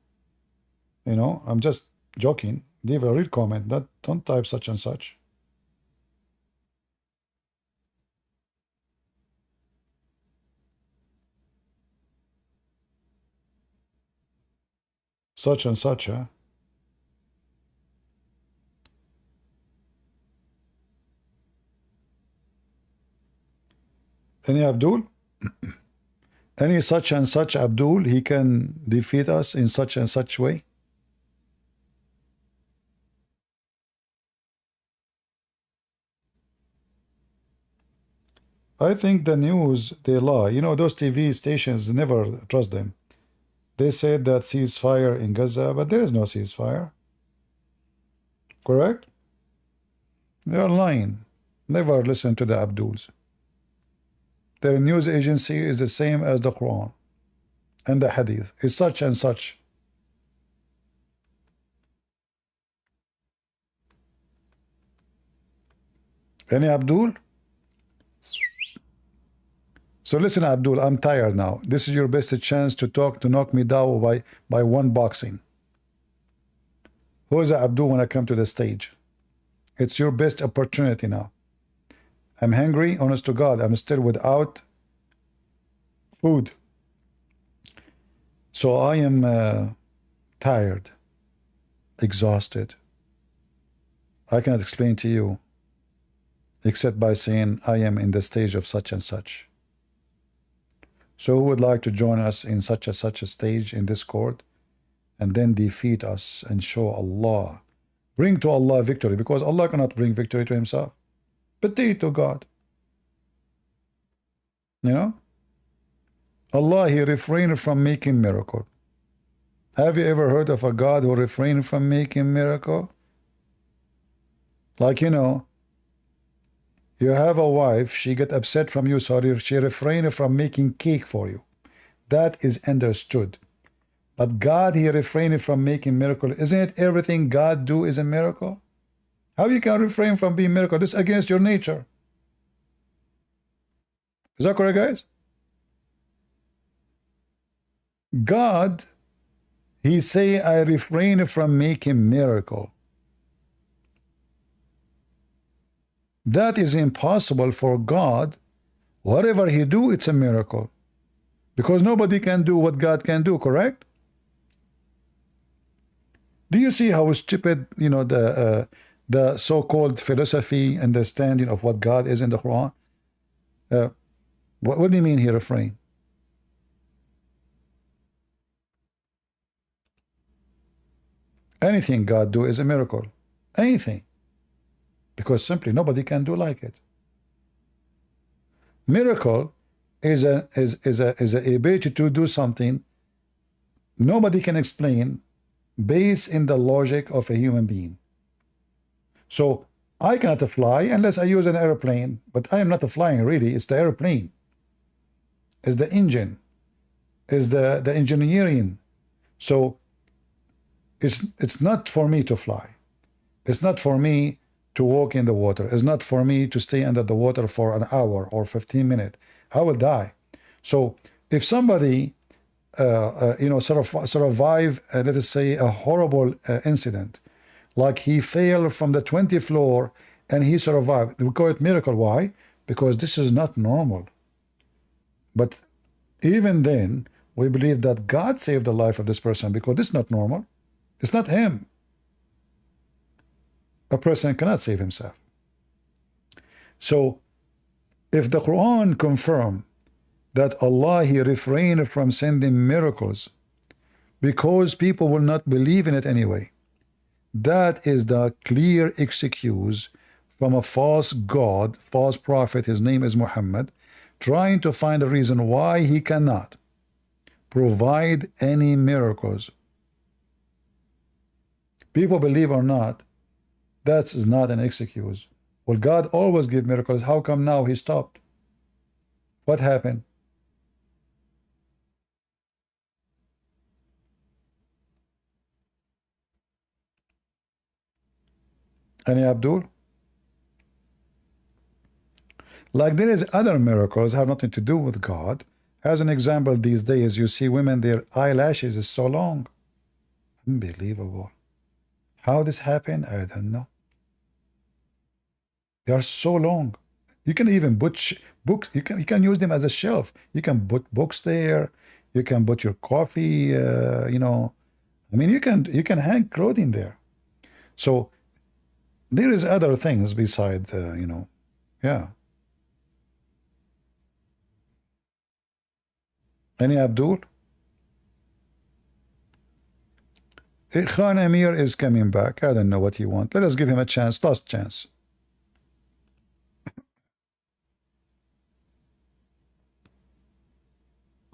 You know, I'm just joking. Leave a real comment. Don't type such and such. Such and such, huh? Any Abdul? Any such and such Abdul, he can defeat us in such and such way? I think the news, they lie. You know, those TV stations, never trust them. They said that ceasefire in Gaza, but there is no ceasefire. Correct? They are lying. Never listen to the Abduls. Their news agency is the same as the Quran and the Hadith. It's such and such. Any Abdul? So listen, Abdul, I'm tired now. This is your best chance to talk, to knock me down by one boxing. Who is Abdul when I come to the stage? It's your best opportunity now. I'm hungry, honest to God. I'm still without food. So I am tired, exhausted. I cannot explain to you except by saying I am in the stage of such and such. So who would like to join us in such a stage in Discord and then defeat us and show Allah, bring to Allah victory, because Allah cannot bring victory to himself, but to God. You know, Allah, he refrained from making miracle. Have you ever heard of a God who refrained from making miracle? Like, you know, you have a wife, she get upset from you, so she refrained from making cake for you. That is understood. But God, he refrained from making miracle. Isn't it everything God do is a miracle? How you can refrain from being miracle? This is against your nature. Is that correct, guys? God, he say, I refrain from making miracle. That is impossible for God. Whatever he do, it's a miracle. Because nobody can do what God can do, correct? Do you see how stupid, you know, the so-called philosophy understanding of what God is in the Quran? What do you mean he refrain? Anything God do is a miracle. Anything. Because simply nobody can do like it. Miracle is a ability to do something nobody can explain based in the logic of a human being. So I cannot fly unless I use an airplane, but I am not flying really. It's the airplane. It's the engine. It's the engineering. So it's not for me to fly. It's not for me to walk in the water. It's not for me to stay under the water for an hour or 15 minutes. I will die. So if somebody you know, survive, let us say, a horrible incident, like he fell from the 20th floor and he survived, we call it miracle. Why? Because this is not normal. But even then, we believe that God saved the life of this person because this is not normal. It's not him. A person cannot save himself. So if the Quran confirms that Allah, he refrained from sending miracles because people will not believe in it anyway, that is the clear excuse from a false God, false prophet, his name is Muhammad, trying to find a reason why he cannot provide any miracles. People believe or not, that is not an excuse. Well, God always give miracles. How come now he stopped? What happened? Any Abdul? Like there is other miracles have nothing to do with God. As an example, these days you see women, their eyelashes is so long. Unbelievable. How this happened, I don't know. They are so long. You can even put books. You can use them as a shelf. You can put books there. You can put your coffee. You know, I mean, you can hang clothing there. So there is other things beside. You know, yeah. Any Abdul? Khan Amir is coming back. I don't know what he wants. Let us give him a chance. Last chance.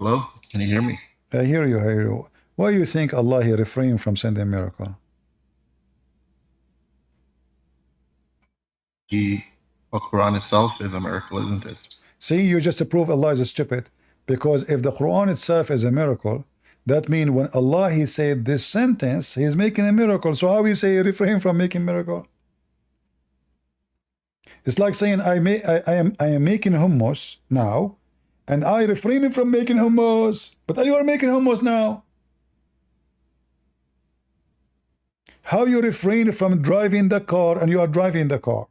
Hello? Can you hear me? I hear you, I hear you. Why do you think Allah he refrained from sending a miracle? The Quran itself is a miracle, isn't it? See, you just prove Allah is stupid. Because if the Quran itself is a miracle, that means when Allah he said this sentence, he's making a miracle. So how we say refrain from making miracle? It's like saying I am making hummus now, and I refrain from making hummus, but you are making hummus now. How you refrain from driving the car and you are driving the car?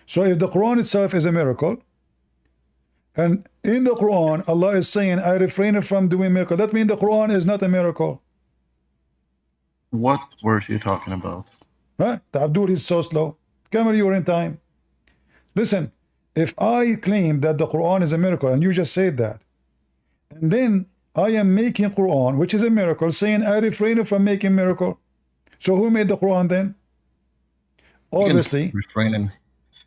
So if the Quran itself is a miracle, and in the Quran Allah is saying I refrain from doing miracle, that means the Quran is not a miracle. What verse are you talking about? Huh? The Abdul is so slow. Camera, you are in time. Listen, if I claim that the Quran is a miracle and you just said that, and then I am making Quran, which is a miracle, saying I refrain from making miracle. So who made the Quran then? Obviously.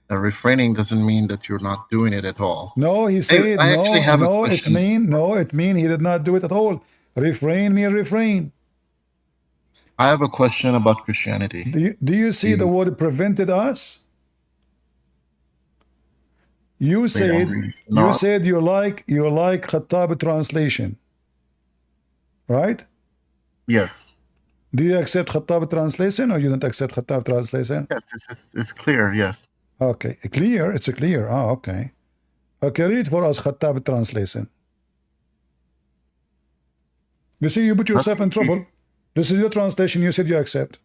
Refraining doesn't mean that you're not doing it at all. No, he said it mean he did not do it at all. Refrain mean refrain. I have a question about Christianity. Do you see the word prevented us? You said you like Khattab translation, right? Yes. Do you accept Khattab translation or you don't accept Khattab translation? Yes, it's clear. Yes. Okay, clear. It's a clear. Oh, okay. Okay, read for us Khattab translation. You see, you put yourself in trouble. This is your translation. You said you accept.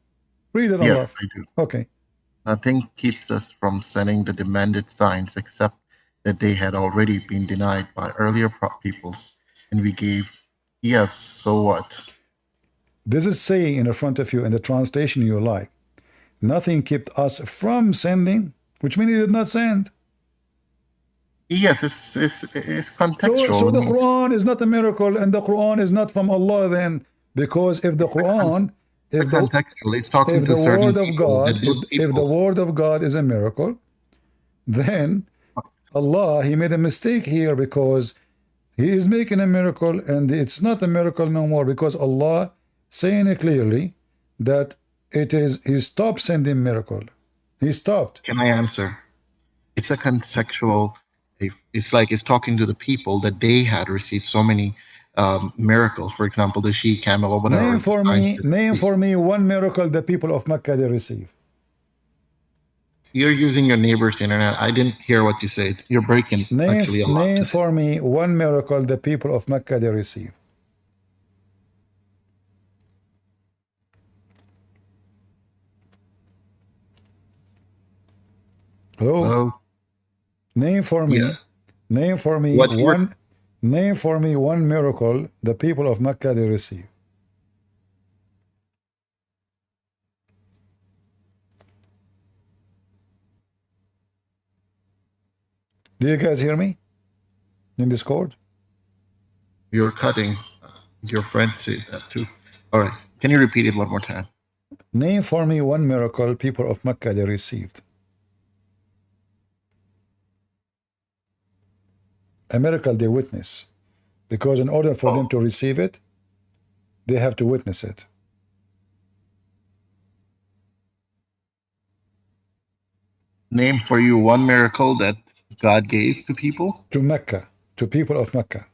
Read it. Yes, I do. Okay. Nothing keeps us from sending the demanded signs except that they had already been denied by earlier peoples, and we gave. Yes, so what? This is saying in front of you in the translation you like. Nothing kept us from sending, which means he did not send. Yes, it's contextual. So the Quran is not a miracle, and the Quran is not from Allah then, because if the Quran, if the word of God, if the word of God is a miracle, then Allah he made a mistake here because he is making a miracle, and it's not a miracle no more because Allah saying it clearly that it is he stopped sending miracle. He stopped. Can I answer? It's a contextual. It's like it's talking to the people that they had received so many miracles. For example, the she camel or whatever. Name for me one miracle the people of Mecca they receive. You're using your neighbor's internet. I didn't hear what you said. You're breaking actually a lot. Name for me one miracle the people of Mecca they receive. Hello? Name for me. Yeah. Name for me one. Name for me one miracle the people of Mecca they receive. Do you guys hear me in Discord? You're cutting. Your friend said that too. All right. Can you repeat it one more time? Name for me one miracle people of Mecca they received. A miracle they witness, because in order for them to receive it, they have to witness it. Name for you one miracle that God gave to people? To Mecca, to people of Mecca.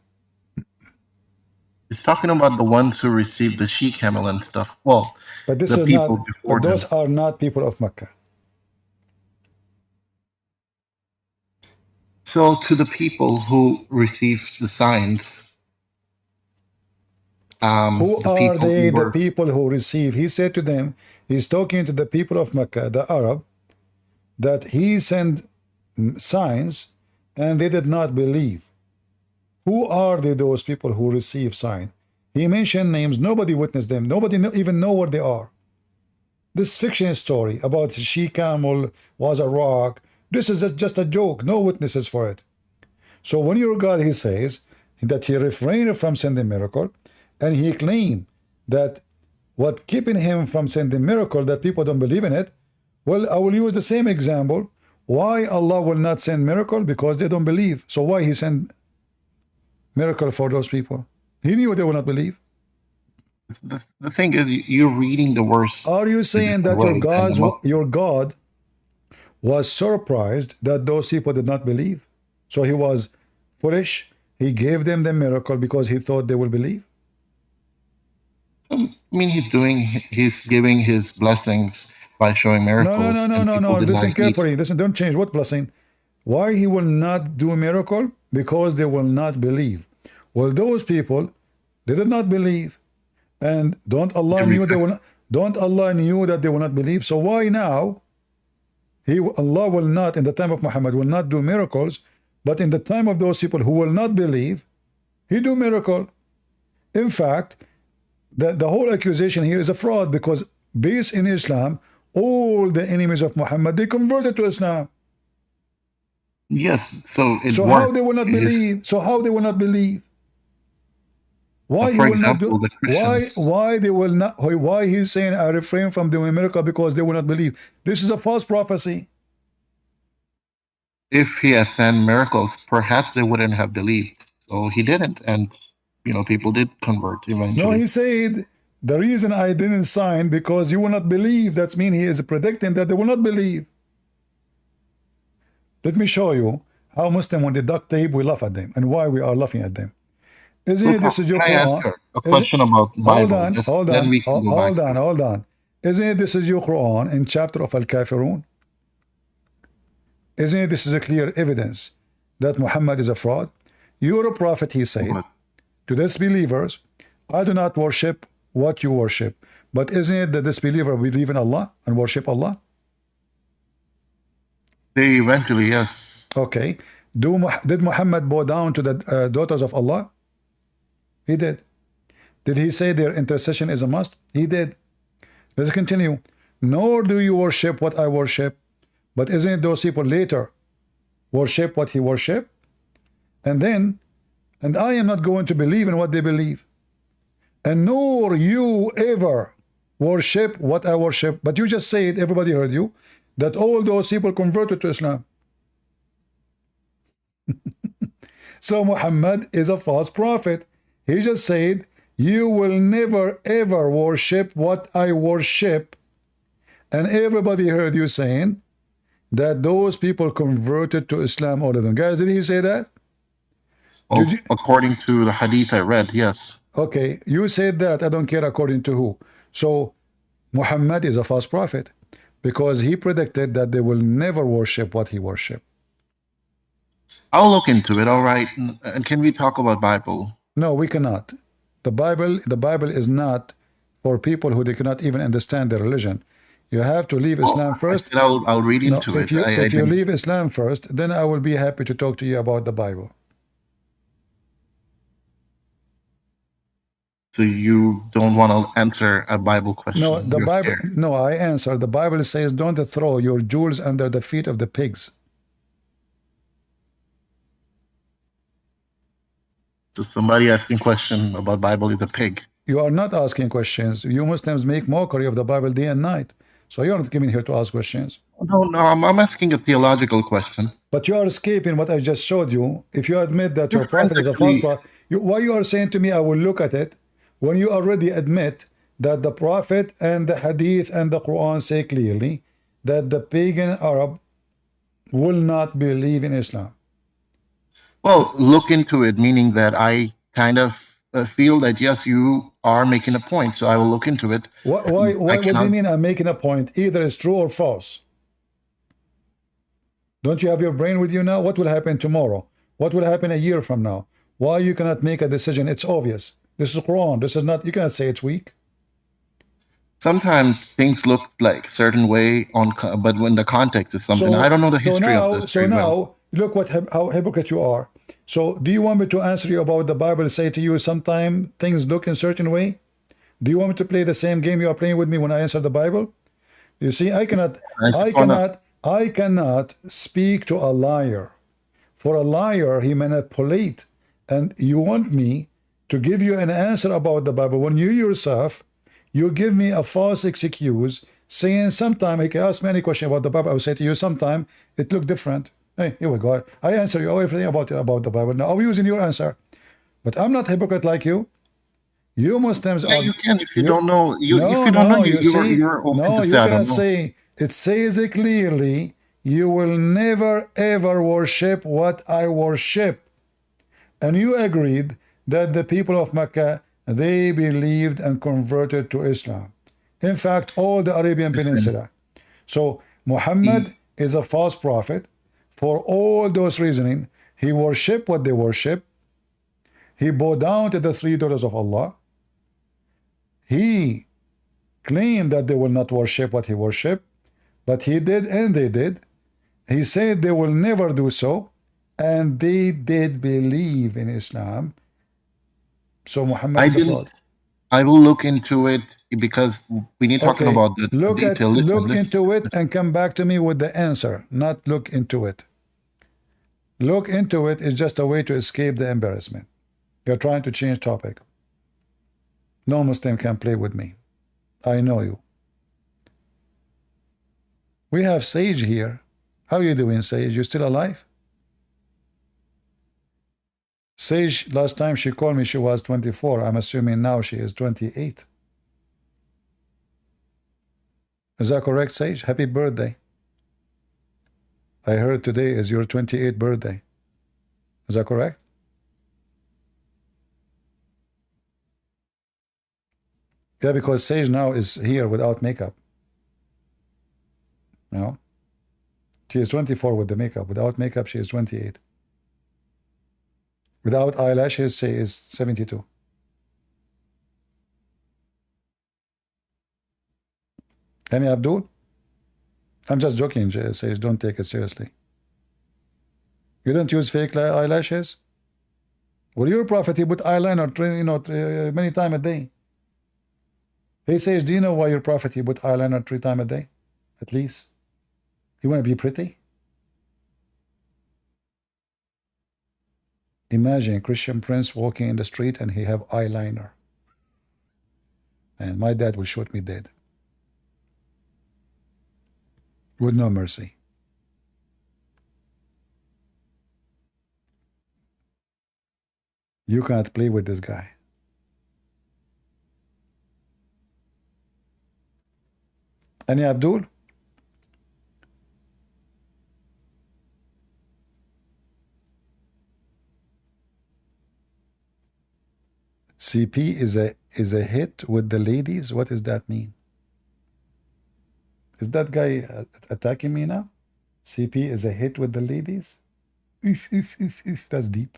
It's talking about the ones who received the she camel and stuff. Well, but this is not. But those are not people of Mecca. So to the people who received the signs, who are they? The people who receive. He said to them, he's talking to the people of Mecca, the Arab, that he sent signs and they did not believe. Who are they, those people who receive sign? He mentioned names. Nobody witnessed them. Nobody even know where they are. This fiction story about she camel was a rock. This is just a joke. No witnesses for it. So when your God, he says, that he refrained from sending miracle, and he claimed that what keeping him from sending miracle, that people don't believe in it. Well, I will use the same example. Why Allah will not send miracle? Because they don't believe. So why he send miracle for those people? He knew they will not believe. The thing is, you're reading the verse. Are you saying that your God was surprised that those people did not believe? So he was foolish. He gave them the miracle because he thought they will believe. I mean, he's giving his blessings by showing miracles. No. Listen carefully. Listen, don't change. What blessing? Why he will not do a miracle? Because they will not believe. Well, those people, they did not believe. And don't Allah knew that they will not believe. So why now Allah will not, in the time of Muhammad, will not do miracles, but in the time of those people who will not believe, he do miracle. In fact, the whole accusation here is a fraud, because based in Islam, all the enemies of Muhammad, they converted to Islam. Yes, so it so worked. How they will not believe? So how they will not believe? Why he will not do? Why they will not? Why he's saying I refrain from doing miracle because they will not believe? This is a false prophecy. If he had sent miracles, perhaps they wouldn't have believed. So he didn't, and people did convert eventually. No, he said the reason I didn't sign because you will not believe. That means he is predicting that they will not believe. Let me show you how Muslim, when they duct tape, we laugh at them, and why we are laughing at them. Isn't it this is your Quran? Quran? A question about Bible. Hold on. Isn't it this is your Quran in chapter of Al-Kafirun? Isn't it this is a clear evidence that Muhammad is a fraud? You're a prophet, he said, to disbelievers, I do not worship what you worship. But isn't it that disbeliever believe in Allah and worship Allah? They eventually, yes. Okay. Did Muhammad bow down to the daughters of Allah? He did. Did he say their intercession is a must? He did. Let's continue. Nor do you worship what I worship, but isn't it those people later worship what he worship? And I am not going to believe in what they believe. And nor you ever worship what I worship. But you just said, everybody heard you, that all those people converted to Islam. So Muhammad is a false prophet. He just said, you will never ever worship what I worship. And everybody heard you saying that those people converted to Islam, all of them. Guys, did he say that? According to the hadith I read, yes. Okay, you said that. I don't care according to who. So Muhammad is a false prophet because he predicted that they will never worship what he worshiped. I'll look into it, all right. And can we talk about Bible? No, we cannot. The Bible is not for people who they cannot even understand their religion. You have to leave Islam first. I'll read into it. If you leave Islam first, then I will be happy to talk to you about the Bible. So you don't want to answer a Bible question? No, the Bible. No, I answer. The Bible says, "Don't throw your jewels under the feet of the pigs." So somebody asking question about Bible is a pig. You are not asking questions. You Muslims make mockery of the Bible day and night. So you're not coming here to ask questions. No, I'm asking a theological question. But you are escaping what I just showed you. If you admit that your prophet is a false prophet, why you are saying to me, I will look at it, when you already admit that the prophet and the hadith and the Quran say clearly that the pagan Arab will not believe in Islam? Well, look into it, meaning that I kind of feel that, yes, you are making a point, so I will look into it. Why what do you mean I'm making a point? Either it's true or false. Don't you have your brain with you now? What will happen tomorrow? What will happen a year from now? Why you cannot make a decision? It's obvious. This is Quran. This is not, you cannot say it's weak. Sometimes things look like a certain way, but when the context is something, I don't know the history of this. So now, look how hypocrite you are. So do you want me to answer you about the Bible, say to you sometime things look in a certain way? Do you want me to play the same game you are playing with me when I answer the Bible? You see, I cannot speak to a liar. For a liar, he manipulate And you want me to give you an answer about the Bible when you yourself, you give me a false excuse, saying sometime you can ask me any question about the Bible. I will say to you sometime it looked different. Hey, here we go. I answer you everything about the Bible. Now I'm using your answer. But I'm not hypocrite like you. You Muslims Yeah, are. you can if you don't know. If you don't know, No, you see, you're open no, to you say I don't cannot know. say. It says it clearly. You will never ever worship what I worship. And you agreed that the people of Mecca, they believed and converted to Islam. In fact, all the Arabian Peninsula. So Muhammad is a false prophet for all those reasoning. He worship what they worship. He bowed down to the three daughters of Allah. He claimed that they will not worship what he worshiped, but he did and they did. He said they will never do so, and they did believe in Islam. So Muhammad is a fraud. I will look into it because we need talking Okay, about the detail. look into it and come back to me with the answer, not look into it. Look into it is just a way to escape the embarrassment. You're trying to change topic. No Muslim can play with me. I know you. We have Sage here. How you doing, Sage? You still alive? Sage, last time she called me, she was 24. I'm assuming now she is 28. Is that correct, Sage? Happy birthday. I heard today is your 28th birthday. Is that correct? Yeah, because Sage now is here without makeup. You know? She is 24 with the makeup. Without makeup, she is 28. Without eyelashes, she is 72. Any Abdul? I'm just joking, Sage. Don't take it seriously. You don't use fake eyelashes? Well, your prophet, he put eyeliner, many times a day. He says, do you know why your prophet, he put eyeliner 3 times a day? At least. You want to be pretty? Imagine Christian Prince walking in the street and he have eyeliner. And my dad will shoot me dead. With no mercy. You can't play with this guy. Any Abdul? CP is a hit with the ladies? What does that mean? Is that guy attacking me now? CP is a hit with the ladies? That's deep.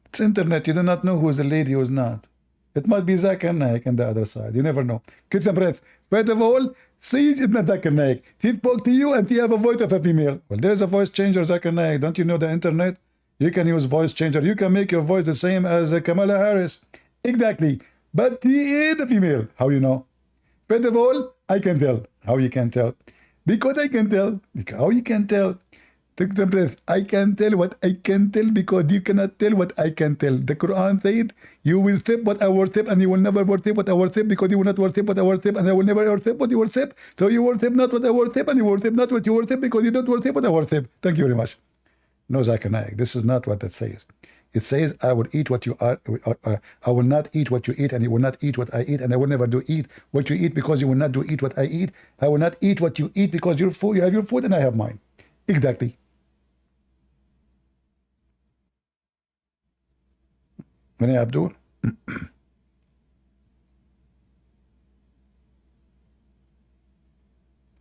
It's internet. You do not know who's a lady, who's not. It might be Zakir Naik on the other side. You never know. Get some breath. First of all, Sage is not Zakir Naik. He spoke to you and he have a voice of a female. Well, there is a voice changer, Zakir Naik. Don't you know the internet? You can use voice changer. You can make your voice the same as Kamala Harris. Exactly. But he is a female. How you know? First of all, I can tell. How you can tell? Because I can tell. How you can tell? Take the breath. I can tell what I can tell because you cannot tell what I can tell. The Quran said, you will worship what I worship and you will never worship what I worship because you will not worship what I worship and I will never worship what you worship. So you worship not what I worship and you worship not what you worship because you don't worship what I worship. Thank you very much. No, Zakir Naik. This is not what that says. It says, I will eat what you are. I will not eat what you eat, and you will not eat what I eat, and I will never do eat what you eat because you will not do eat what I eat. I will not eat what you eat because your food, you have your food and I have mine. Exactly. Many Abdul.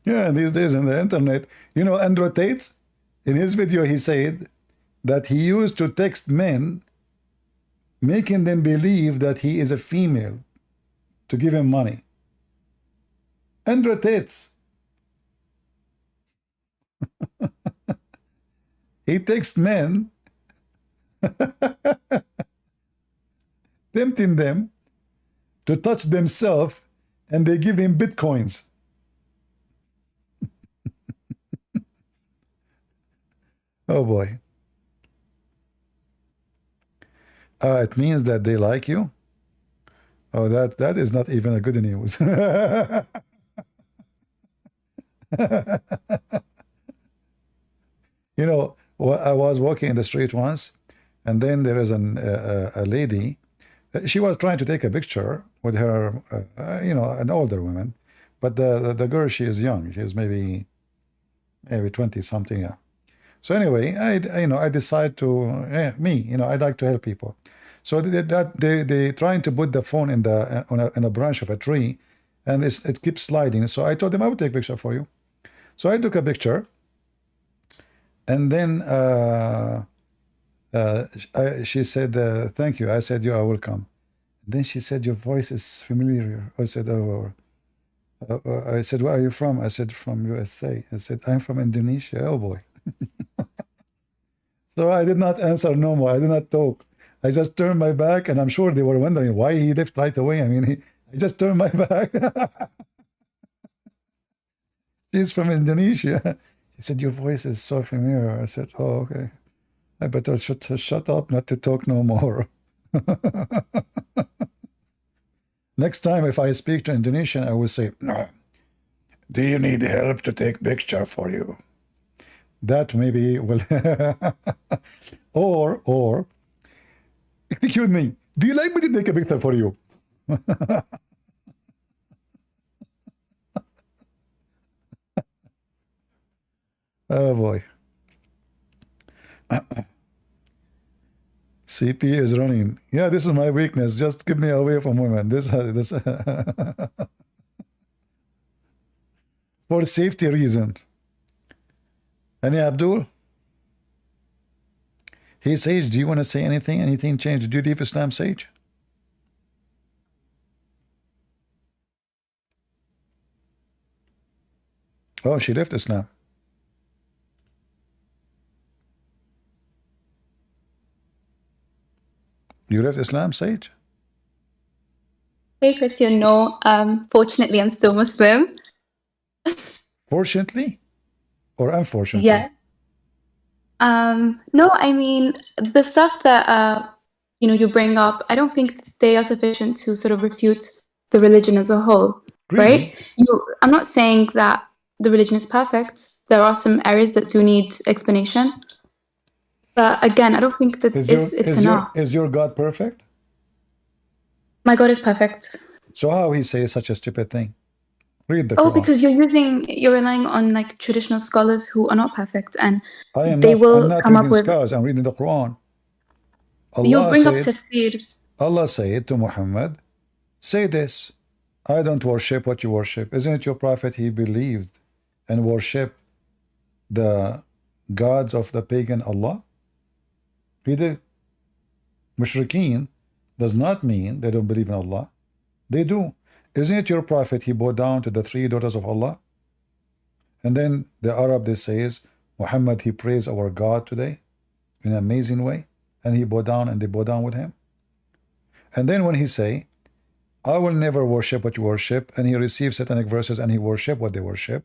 Yeah, these days on the internet, you know, Andrew Tate, in his video, he said that he used to text men, making them believe that he is a female to give him money. Andrew Tate. He texts men, tempting them to touch themselves, and they give him bitcoins. Oh boy. It means that they like you? Oh, that is not even a good news. You know, I was walking in the street once, and then there is a lady. She was trying to take a picture with her, you know, an older woman, but the girl, she is young. She is maybe 20 something. Yeah. So anyway, you know, I decide to you know, I like to help people. So they trying to put the phone in the in a branch of a tree, and it keeps sliding. So I told them I would take a picture for you. So I took a picture, and then she said, "Thank you." I said, "You are welcome." Then she said, "Your voice is familiar." I said, "Oh." I said, "Where are you from?" I said, "From USA." I said, "I'm from Indonesia." Oh boy. So I did not answer no more. I did not talk. I just turned my back, and I'm sure they were wondering why he left right away. I mean, I just turned my back. She's from Indonesia. She said, "Your voice is so familiar." I said, "Oh, okay. I better shut up, not to talk no more." Next time, if I speak to Indonesian, I will say, "No, do you need help to take picture for you?" That maybe will, or, excuse me, do you like me to take a picture for you? Oh boy. CP is running. Yeah, this is my weakness. Just keep me away from women. This for safety reason. Any Abdul? Hey Sage, do you want to say anything? Anything changed? Did you leave Islam, Sage? Oh, she left Islam. You left Islam, Sage? Hey, Christian. No, fortunately, I'm still Muslim. Fortunately or unfortunately? Yeah. No, I mean, the stuff that, you bring up, I don't think they are sufficient to sort of refute the religion as a whole, right? I'm not saying that the religion is perfect. There are some areas that do need explanation. But again, I don't think that it's enough. Is your God perfect? My God is perfect. So how he says such a stupid thing? Read the Oh, Quran. because you're relying on like traditional scholars who are not perfect, and I'm they will not come up reading with. scholars. I'm reading the Quran. You bring up tafsirs. Allah said to Muhammad, say this, I don't worship what you worship. Isn't it your prophet? He believed and worshiped the gods of the pagan Allah. Read it. Mushrikeen does not mean they don't believe in Allah. They do. Isn't it your prophet? He bowed down to the three daughters of Allah. And then the Arab, they says, Muhammad, he praised our God today in an amazing way. And he bowed down and they bowed down with him. And then when he say, I will never worship what you worship, and he receives satanic verses and he worship what they worship.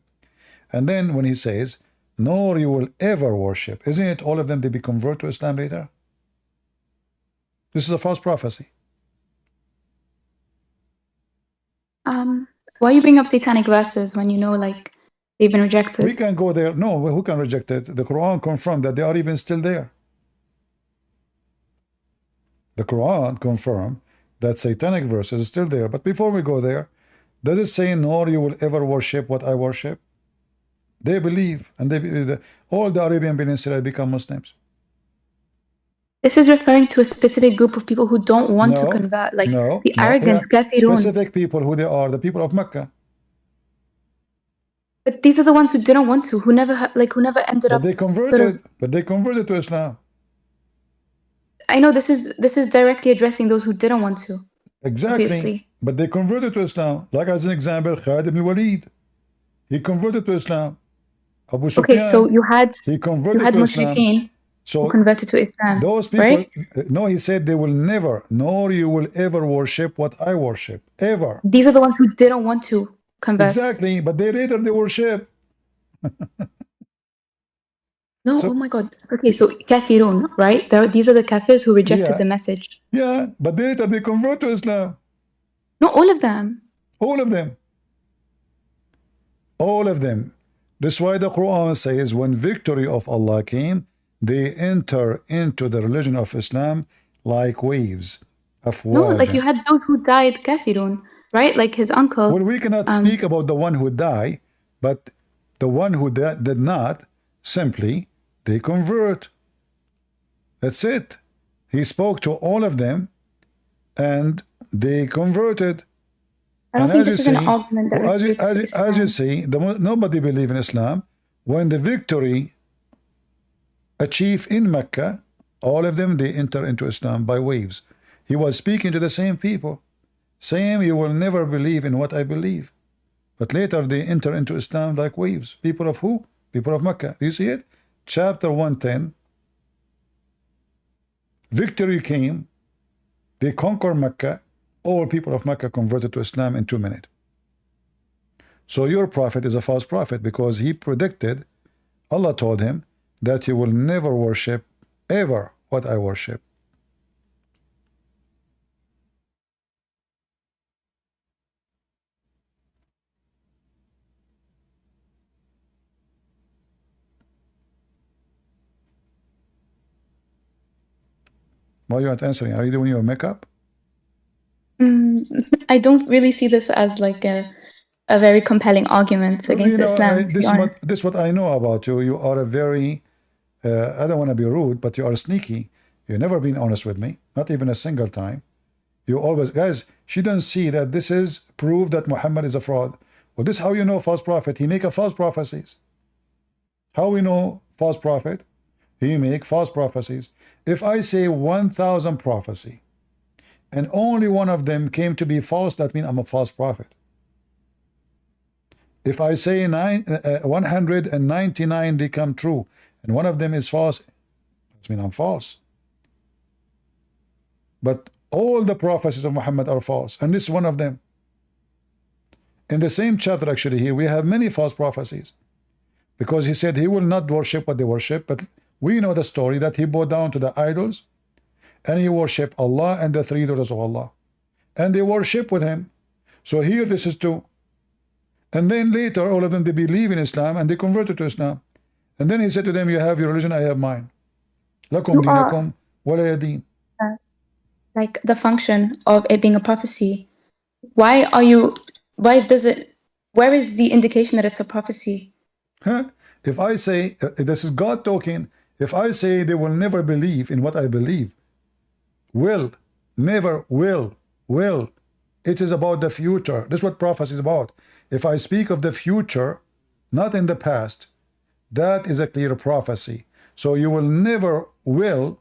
And then when he says, nor you will ever worship, isn't it all of them they be convert to Islam later? This is a false prophecy. Why you bring up satanic verses when you know like they've been rejected? We can go there. No, who can reject it? The Quran confirmed that they are even still there. The Quran confirmed that satanic verses are still there. But before we go there, does it say, nor you will ever worship what I worship? They believe, and all the Arabian Peninsula become Muslims. This is referring to a specific group of people who don't want to convert, like the arrogant kafirun. Specific people, who they are, the people of Mecca. But these are the ones who didn't want to, who never ended up. They converted, but they converted to Islam. I know this is directly addressing those who didn't want to. Exactly. Obviously. But they converted to Islam. Like as an example, Khalid ibn Walid. He converted to Islam. Abu Sufyan. Okay, so you had mushrikeen who converted to Islam. Those people, right? No, he said they will never, nor you will ever worship what I worship. Ever. These are the ones who didn't want to convert. Exactly, but they later they worship. No, So, oh my God. Okay, so kafirun, right? These are the kafirs who rejected the message. Yeah, but later they convert to Islam. Not all of them. All of them. All of them. That's why the Quran says when victory of Allah came, they enter into the religion of Islam like waves. No, like you had those who died kafirun, right? Like his uncle. Well, we cannot speak about the one who died, but the one who did not, simply, they convert. That's it. He spoke to all of them, and they converted. I don't think this is an argument that as you see, nobody believe in Islam. When the victory achieved in Mecca, all of them, they enter into Islam by waves. He was speaking to the same people, saying, you will never believe in what I believe. But later they enter into Islam like waves. People of who? People of Mecca. Do you see it? Chapter 110. Victory came. They conquered Mecca. All people of Mecca converted to Islam in 2 minutes. So your prophet is a false prophet because he predicted, Allah told him that you will never worship ever what I worship. Why you aren't answering? Are you doing your makeup? I don't really see this as like a very compelling argument against Islam. This is what I know about you. You are a very, I don't want to be rude, but you are sneaky. You've never been honest with me, not even a single time. You always, guys, she doesn't see that this is proof that Muhammad is a fraud. Well, this is how you know false prophet. He make a false prophecies. How we know false prophet? He make false prophecies. If I say 1,000 prophecy, and only one of them came to be false, that means I'm a false prophet. If I say 199 they come true, and one of them is false, that means I'm false. But all the prophecies of Muhammad are false, and this is one of them. In the same chapter, actually, here we have many false prophecies, because he said he will not worship what they worship, but we know the story that he bowed down to the idols, and he worshiped Allah and the three daughters of Allah, and they worship with him. So here this is two. And then later all of them, they believe in Islam and they converted to Islam. And then he said to them, you have your religion, I have mine. Lakum dinakum waliya din. Like the function of it being a prophecy. Where is the indication that it's a prophecy? If I say, this is God talking, if I say they will never believe in what I believe, never will. It is about the future. This is what prophecy is about. If I speak of the future, not in the past, that is a clear prophecy. So you will never will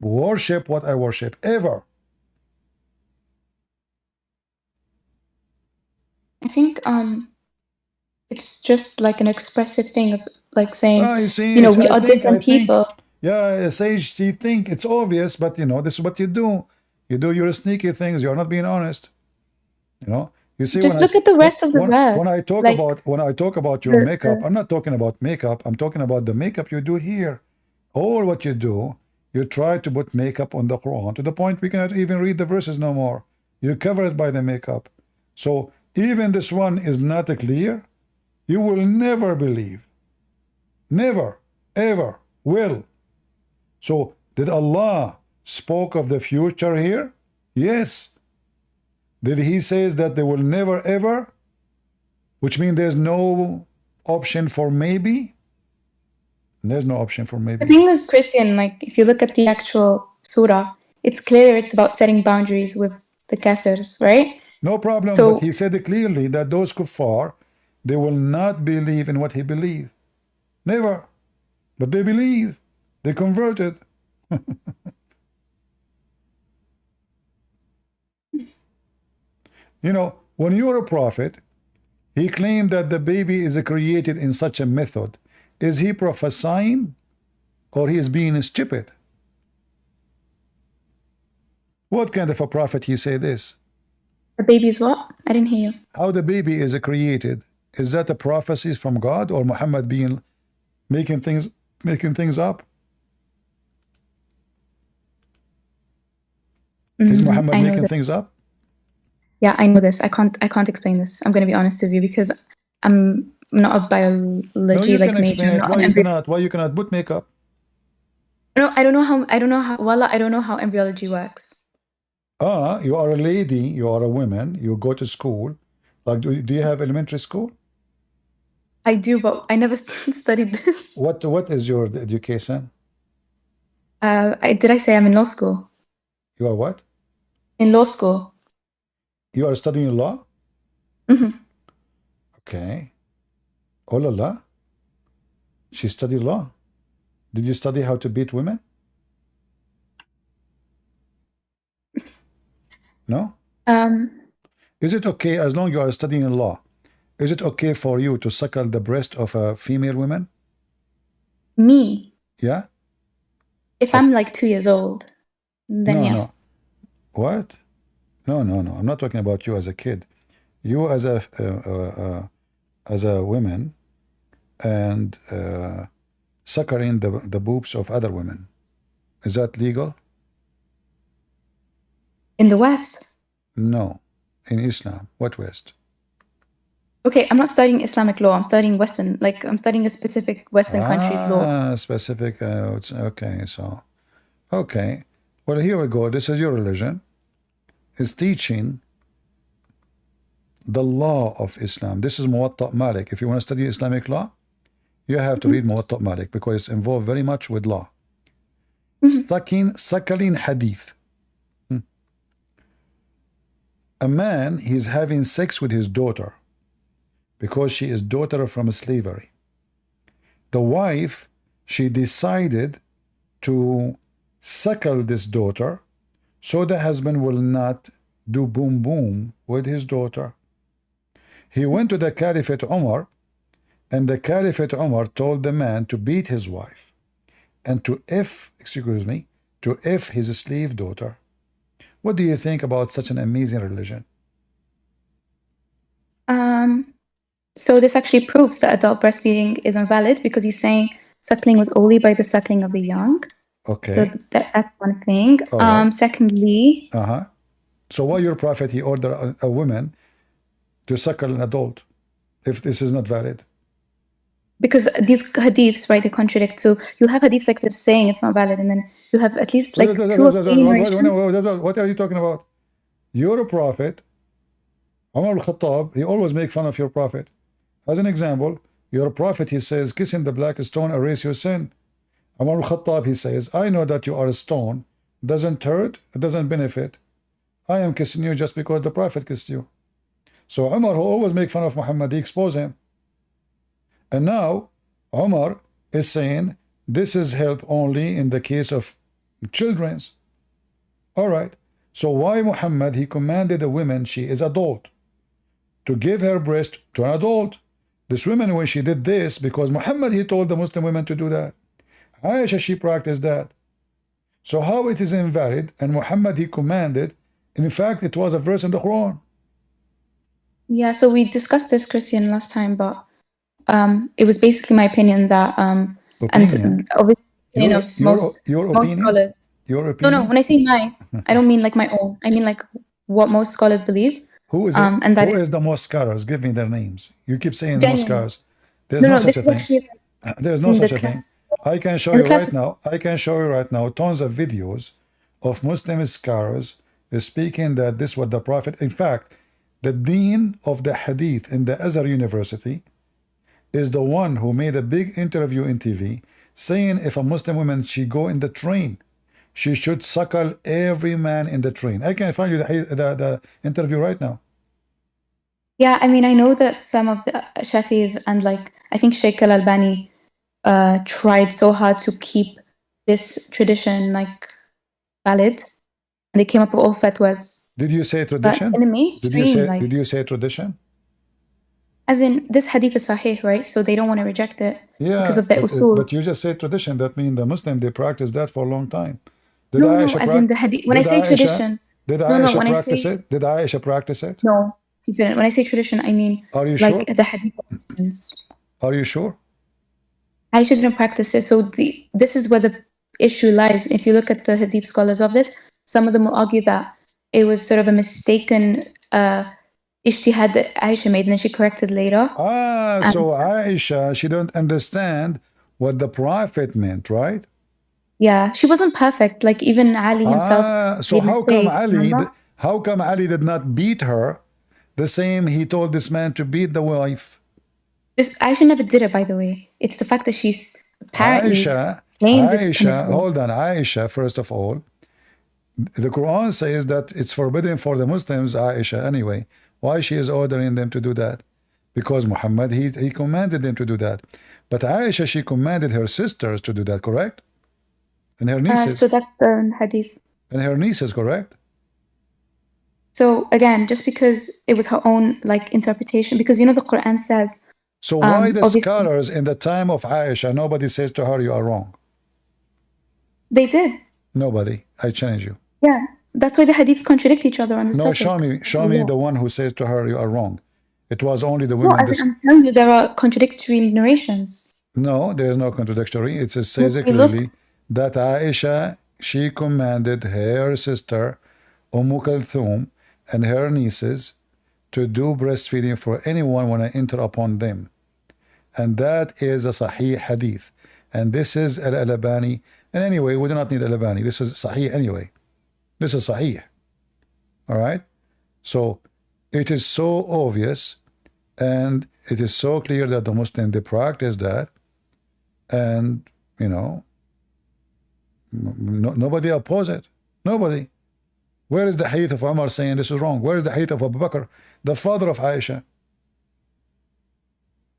worship what I worship, ever. I think it's just like an expressive thing of like saying, we are different people. Yeah, Sage, she think it's obvious, but this is what you do. You do your sneaky things. You're not being honest. You see, just look at the rest of the verse. When I talk about your makeup, I'm not talking about makeup. I'm talking about the makeup you do here. All what you do, you try to put makeup on the Quran to the point we cannot even read the verses no more. You cover it by the makeup. So even this one is not clear. You will never believe. Never, ever will. So did Allah spoke of the future here? Yes. Did he says that they will never ever? Which means there's no option for maybe? There's no option for maybe. The thing is, Christian, like if you look at the actual surah, it's clear it's about setting boundaries with the kafirs, right? No problem, but he said clearly that those kuffar, they will not believe in what he believed. Never. But they believe. They converted. When you're a prophet, he claimed that the baby is created in such a method. Is he prophesying or he is being stupid? What kind of a prophet he say this? The baby is what? I didn't hear you. How the baby is created. Is that a prophecy from God or Muhammad being Making things up. Is Muhammad making things up? Yeah, I know this. I can't explain this. I'm going to be honest with you because I'm not a biology No, you can explain major. it. Why you cannot? Why you cannot put makeup? No, I don't know how. Wallah, I don't know how embryology works. You are a lady. You are a woman. You go to school. Like, do you have elementary school? I do, but I never studied this. What is your education? Did I say I'm in law school? You are what? In law school. You are studying law? Mm-hmm. Okay. Oh la la. She studied law. Did you study how to beat women? No? Is it okay, as long you are studying law, is it okay for you to suckle the breast of a female woman? Me? Yeah? If I'm like 2 years old, then No, yeah. no. What? No. I'm not talking about you as a kid. You as a woman and suckering the boobs of other women. Is that legal? In the West? No. In Islam. What West? Okay, I'm not studying Islamic law. I'm studying Western. Like, I'm studying a specific Western country's law. Specific. Okay, so. Okay. Well, here we go. This is your religion. It's teaching the law of Islam. This is Muwatta Malik. If you want to study Islamic law, you have to read Muwatta Malik because it's involved very much with law. Suckling hadith. A man, he's having sex with his daughter because she is daughter from slavery. The wife, she decided to suckle this daughter so the husband will not do boom boom with his daughter. He went to the Caliphate Umar, and the Caliphate Umar told the man to beat his wife and to F his slave daughter. What do you think about such an amazing religion? So this actually proves that adult breastfeeding is invalid because he's saying suckling was only by the suckling of the young. Okay. So that's one thing. Right. Secondly. So why your prophet, he ordered a woman to suckle an adult if this is not valid? Because these hadiths, right, they contradict. So you'll have hadiths like this saying it's not valid, and then you have at least like two or three narrations. What are you talking about? Your prophet, Umar al-Khattab, he always make fun of your prophet. As an example, your prophet, he says, kissing the black stone erase your sin. Umar al-Khattab, he says, I know that you are a stone. Doesn't hurt, it doesn't benefit. I am kissing you just because the prophet kissed you. So Umar, who always make fun of Muhammad, he expose him. And now Umar is saying this is help only in the case of children's. All right. So why Muhammad, he commanded a woman, she is adult, to give her breast to an adult. This woman, when she did this, because Muhammad, he told the Muslim women to do that. Aisha, she practiced that. So how it is invalid? And Muhammad, he commanded. In fact, it was a verse in the Quran. Yeah, so we discussed this, Christian, last time, but it was basically my opinion that opinion. And obviously your most opinion? scholars. Your opinion? No, when I say mine, I don't mean like my own. I mean like what most scholars believe. Who is it? And that who is the most scholars? Give me their names. You keep saying genuine. most scholars. There's no such a thing. Actually, there's no such a thing. I can show you right now. I can show you right now tons of videos of Muslim scholars speaking that this was the Prophet. In fact, the dean of the Hadith in the Azhar University is the one who made a big interview in TV saying if a Muslim woman, she go in the train, she should suckle every man in the train. I can find you the interview right now. Yeah, I mean, I know that some of the Shafis and like I think Sheikh Al-Albani tried so hard to keep this tradition like valid, and they came up with all fatwas. Did you say tradition? But in the mainstream, did you say tradition? As in, this hadith is sahih, right? So they don't want to reject it because of the usul. But you just said tradition. That means the Muslim, they practice that for a long time. No, as in the hadith. When I say tradition, did Aisha practice it? Did Aisha practice it? No, he didn't. When I say tradition, I mean are you like sure? the hadith. Are you sure? Aisha didn't practice it. So this is where the issue lies. If you look at the Hadith scholars of this, some of them will argue that it was sort of a mistaken ijtihad that Aisha made, and then she corrected later. So Aisha, she don't understand what the Prophet meant, right? Yeah, she wasn't perfect. Like even Ali himself. So how come Ali did not beat her the same he told this man to beat the wife? Aisha never did it, by the way. It's the fact that she's apparently Aisha, hold on, Aisha, first of all, the Quran says that it's forbidden for the Muslims, Aisha, anyway. Why she is ordering them to do that? Because Muhammad, he commanded them to do that. But Aisha, she commanded her sisters to do that, correct? And her nieces. So that's the hadith. And her nieces, correct? So again, just because it was her own interpretation, because the Quran says. So why the scholars in the time of Aisha, nobody says to her, you are wrong? They did. Nobody. I challenge you. Yeah, that's why the hadiths contradict each other on this topic. Show me the one who says to her, you are wrong. It was only the women. No, I'm telling you, there are contradictory narrations. No, there is no contradictory. It says clearly that Aisha, she commanded her sister, Kulthum, and her nieces to do breastfeeding for anyone when I enter upon them. And that is a Sahih hadith. And this is Al-Albani. And anyway, we do not need Al-Albani. This is Sahih anyway. This is Sahih. All right? So it is so obvious and it is so clear that the Muslim, they practice that. And, nobody oppose it. Nobody. Where is the hadith of Umar saying this is wrong? Where is the hadith of Abu Bakr, the father of Aisha?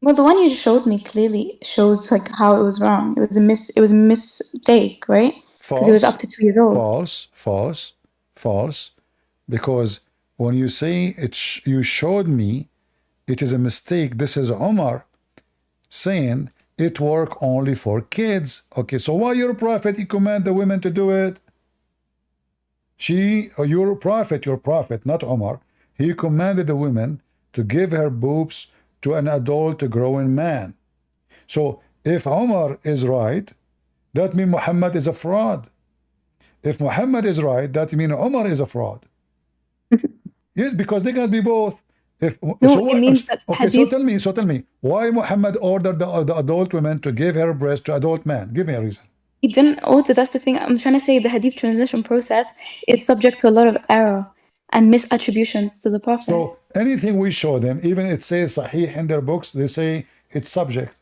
Well, the one you showed me clearly shows how it was wrong. It was a mistake, right? Because it was up to 2 years old. False. Because when you say you showed me, it is a mistake. This is Umar saying it work only for kids. Okay, so why your prophet, he command the women to do it? Your prophet, not Umar, he commanded the women to give her boobs to an adult, growing man. So if Umar is right, that means Muhammad is a fraud. If Muhammad is right, that means Umar is a fraud. Yes, because they can be both. So tell me, why Muhammad ordered the adult women to give her breast to adult man? Give me a reason. He didn't order. That's the thing. I'm trying to say the hadith translation process is subject to a lot of error and misattributions to the Prophet. So anything we show them, even it says Sahih in their books, they say it's subject.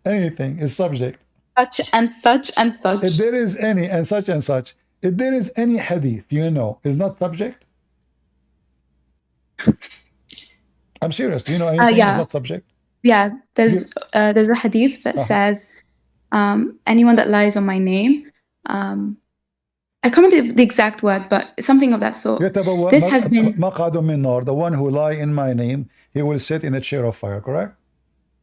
Anything is subject. Such and such and such. If there is any and such and such, if there is any hadith, is not subject. I'm serious. Do you know anything is not subject? Yeah, there's a hadith that says, anyone that lies on my name, I can't remember the exact word, but something of that sort. This has been the one who lie in my name, he will sit in a chair of fire, correct?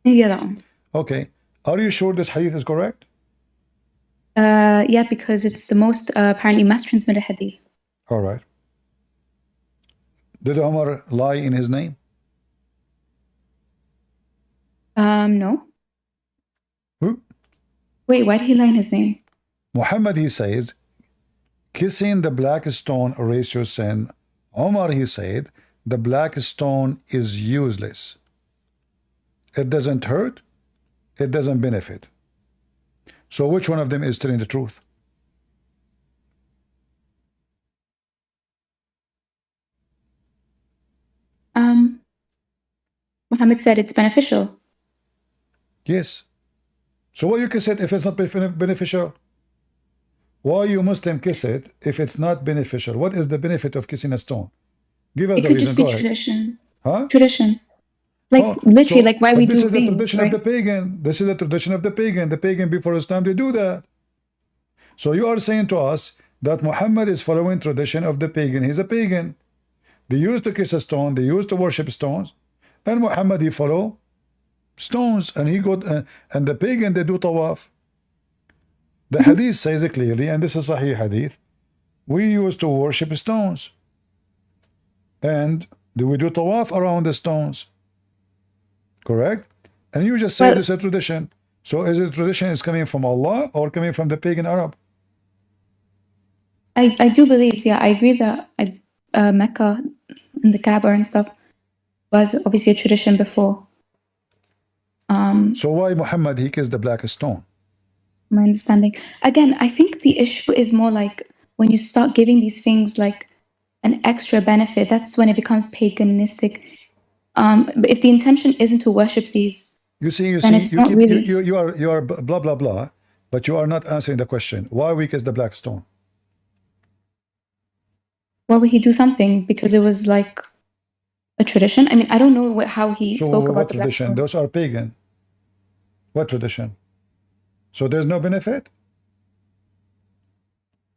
Yeah, that one. Okay. Are you sure this hadith is correct? Yeah, because it's the most apparently mass transmitted hadith. All right. Did Umar lie in his name? No. Who? Wait, why did he lie in his name? Muhammad, he says, kissing the black stone erase your sin. Umar, he said, the black stone is useless. It doesn't hurt. It doesn't benefit. So which one of them is telling the truth? Muhammad said it's beneficial. Yes. So why you kiss it if it's not beneficial? Why you Muslim kiss it if it's not beneficial? What is the benefit of kissing a stone? Give us the reason. It could just be tradition. Huh? Tradition. Literally, why we do things. This is the tradition of the pagan. This is the tradition of the pagan. The pagan before Islam, they do that. So you are saying to us that Muhammad is following tradition of the pagan. He's a pagan. They used to kiss a stone. They used to worship stones. And Muhammad, he follow stones. And he got and the pagan, they do tawaf. The hadith says it clearly, and this is Sahih hadith. We used to worship stones. And we do tawaf around the stones. correct? And you just say this is a tradition. So is it tradition is coming from Allah or coming from the pagan Arab? I do believe, yeah, I agree that Mecca and the Kaaba and stuff was obviously a tradition before. So why Muhammad, he kissed the black stone? My understanding. Again, I think the issue is more like when you start giving these things like an extra benefit, that's when it becomes paganistic. But if the intention isn't to worship these, you see, it's you not keep really. you are blah blah blah, but you are not answering the question. Why we kiss the black stone? Why would he do something? Because it was like a tradition. I mean, I don't know how he spoke about what the tradition? black stone. Those are pagan. What tradition? So there's no benefit?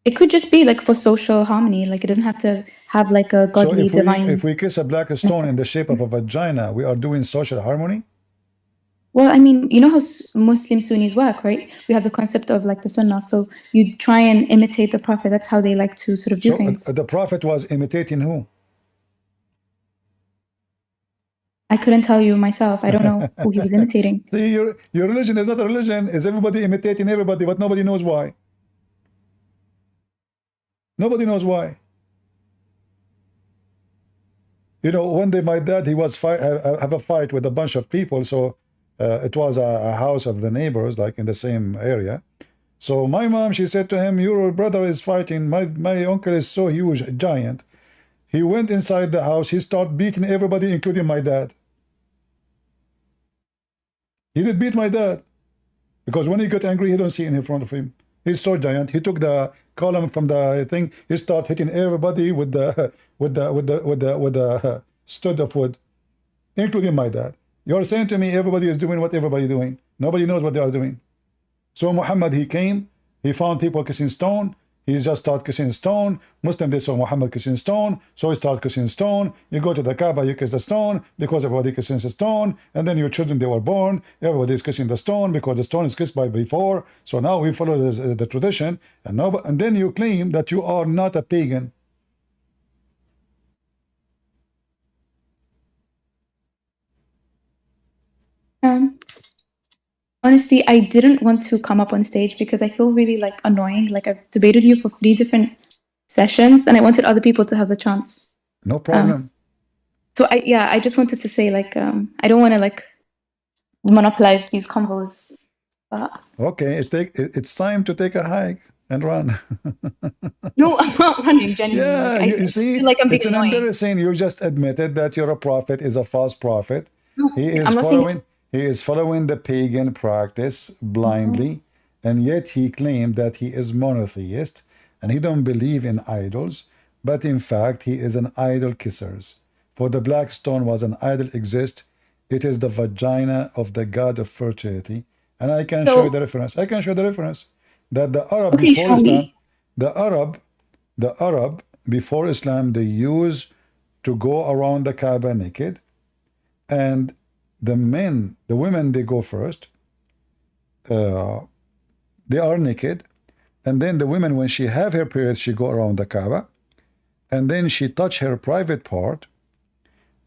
It could just be like for social harmony. Like it doesn't have to have like a godly, so divine. if we kiss a black stone in the shape of a vagina, we are doing social harmony? Well, I mean, you know how Muslim Sunnis work, right? We have the concept of like the Sunnah. So you try and imitate the Prophet. That's how they like to sort of do things. The Prophet was imitating who? I couldn't tell you myself. I don't know who he was imitating. See, your religion is not a religion. Is everybody imitating everybody, but nobody knows why. Nobody knows why. You know, one day my dad, he was have a fight with a bunch of people. So it was a house of the neighbors, like in the same area. So my mom, she said to him, your brother is fighting. My uncle is so huge, a giant. He went inside the house. He started beating everybody, including my dad. He did beat my dad. Because when he got angry, he don't see in front of him. He's so giant. He took the column from the thing. He started hitting everybody with the stud of wood, including my dad. You're saying to me everybody is doing what everybody doing. Nobody knows what they are doing. So Muhammad, he came. He found people kissing stone. He just started kissing stone. Muslim, they saw Muhammad kissing stone, so he started kissing stone. You go to the Kaaba, you kiss the stone because everybody kissing the stone. And then your children, they were born. Everybody is kissing the stone because the stone is kissed by before. So now we follow the tradition. And then you claim that you are not a pagan. Honestly, I didn't want to come up on stage because I feel really like annoying. Like I've debated you for 3 different sessions and I wanted other people to have the chance. No problem. So I just wanted to say like, I don't want to like monopolize these convos. Okay, it's time to take a hike and run. No, I'm not running, genuinely. Yeah, like, you see, feel like I'm being it's an annoying. embarrassing. You just admitted that you're a prophet is a false prophet. No, He is I'm not following. He is following the pagan practice blindly, and yet he claimed that he is monotheist and he don't believe in idols. But in fact, he is an idol kisser. For the black stone was an idol exist. It is the vagina of the god of fertility, and I can show you the reference. I can show the reference that the Arab before Islam, the Arab before Islam, they used to go around the Kaaba naked, and the women, they go first. They are naked, and then the women, when she have her period, she go around the Kaaba, and then she touch her private part,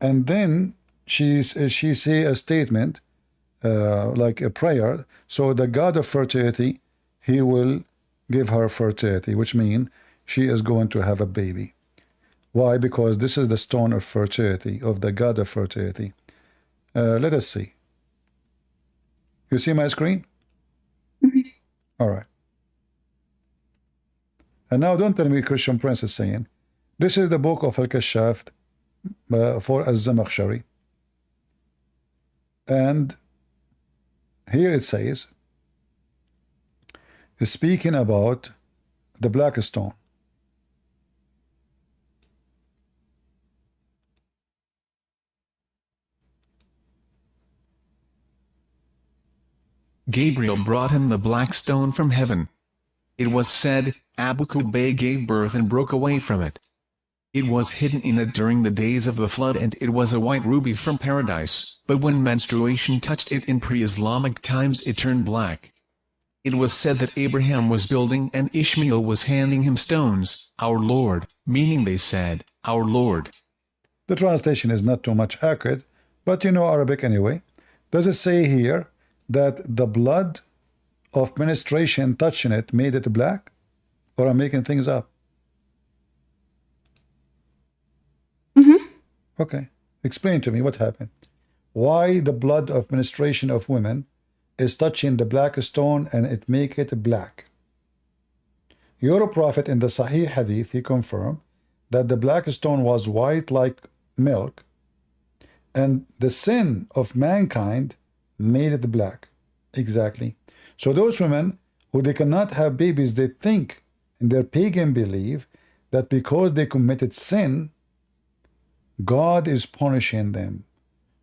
and then she say a statement, like a prayer. So the god of fertility, he will give her fertility, which means she is going to have a baby. Why? Because this is the stone of fertility, of the god of fertility. Let us see. You see my screen? All right. And now don't tell me Christian Prince is saying. This is the book of Al-Kashaf for Az-Zamakhshari. And here it says, speaking about the black stone. Gabriel brought him the black stone from heaven. It was said, Abu Kubay gave birth and broke away from it. It was hidden in it during the days of the flood, and it was a white ruby from paradise, but when menstruation touched it in pre-Islamic times it turned black. It was said that Abraham was building and Ishmael was handing him stones, our Lord, meaning they said, our Lord. The translation is not too much accurate, but you know Arabic anyway. Does it say here that the blood of menstruation touching it made it black? Or I'm making things up? Okay. Explain to me what happened. Why the blood of menstruation of women is touching the black stone and it make it black? Your prophet in the Sahih Hadith, he confirmed that the black stone was white like milk, and the sin of mankind made it black. Exactly. So those women who they cannot have babies, they think in their pagan belief that because they committed sin, God is punishing them.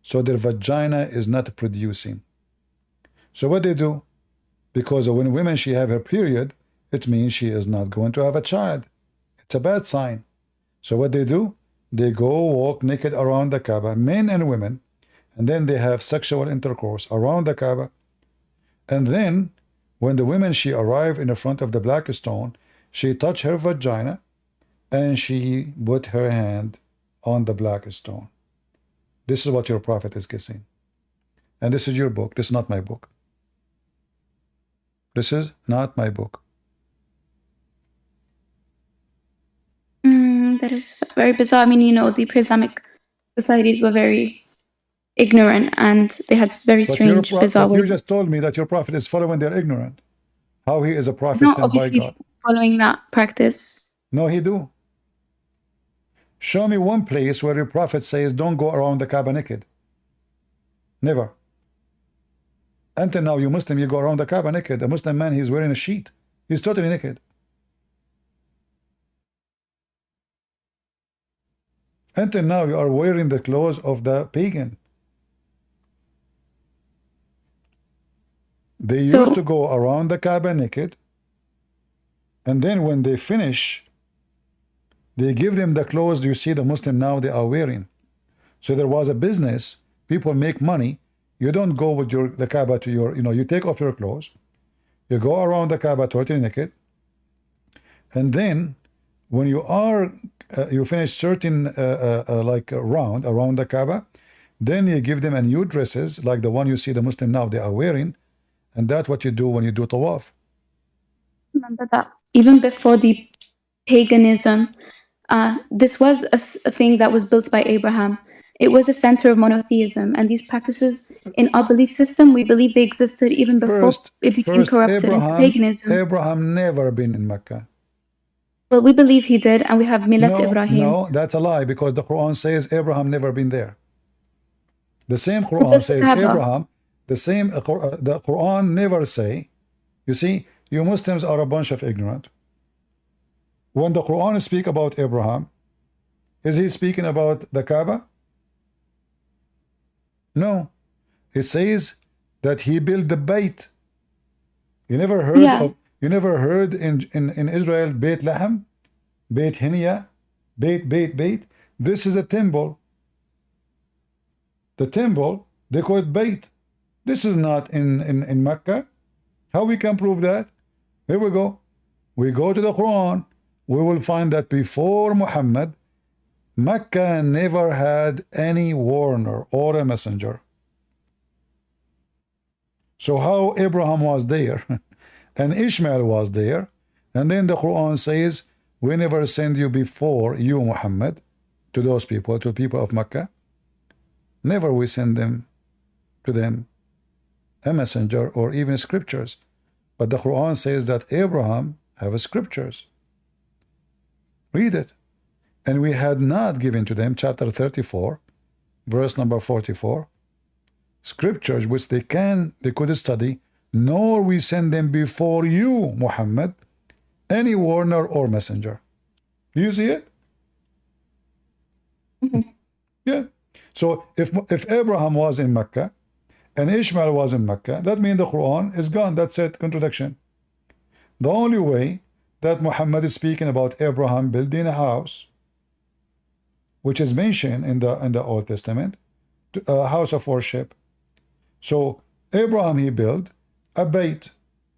So their vagina is not producing. So what they do? Because when women she have her period, it means she is not going to have a child. It's a bad sign. So what they do? They go walk naked around the Kaaba, men and women, and then they have sexual intercourse around the Kaaba. And then when the women she arrive in the front of the black stone, she touch her vagina and she put her hand on the black stone. This is what your prophet is guessing. And this is your book. This is not my book. This is not my book. That is very bizarre. I mean, you know, the pre-Islamic societies were very ignorant and they had very strange, bizarre But you ways. just told me that your prophet is following their ignorant. How he is a prophet He's not sent by obviously God. following that practice. No, he do. Show me one place where your prophet says don't go around the Kaaba naked. Never. Until now, you Muslim, you go around the Kaaba naked. A Muslim man, he's wearing a sheet. He's totally naked. Until now, you are wearing the clothes of the pagan. They used to go around the Kaaba naked, and then when they finish, they give them the clothes you see the Muslim now they are wearing. So there was a business. People make money. You don't go with the Kaaba to your, you take off your clothes. You go around the Kaaba totally naked. And then when you are, you finish certain round around the Kaaba, then you give them a new dresses like the one you see the Muslim now they are wearing. And that's what you do when you do tawaf. Remember that even before the paganism, this was a thing that was built by Abraham. It was a center of monotheism, and these practices in our belief system, we believe they existed even before it became corrupted into paganism. Abraham never been in Mecca. Well, we believe he did, and we have Millat Ibrahim. No, that's a lie, because the Quran says Abraham never been there. The same Quran says Abraham. The Quran never say. You see, you Muslims are a bunch of ignorant. When the Quran speak about Abraham, is he speaking about the Kaaba? No. It says that he built the Beit. You never heard of, you never heard in Israel Beit Lahem, Beit Hinia, Beit. This is a temple. The temple, they call it Beit. This is not in Mecca. How we can prove that? Here we go. We go to the Quran. We will find that before Muhammad, Mecca never had any warner or a messenger. So how Abraham was there and Ishmael was there, and then the Quran says, we never send you before you, Muhammad, to those people, to people of Mecca. Never we send them to them a messenger or even scriptures. But the Quran says that Abraham have scriptures. Read it. And we had not given to them, chapter 34, verse number 44, scriptures which they could study, nor we send them before you, Muhammad, any warner or messenger. Do you see it? Yeah. So if Abraham was in Mecca and Ishmael was in Mecca, that means the Quran is gone. That's it. Contradiction. The only way that Muhammad is speaking about Abraham building a house, which is mentioned in the Old Testament, a house of worship. So Abraham, he built a Beit.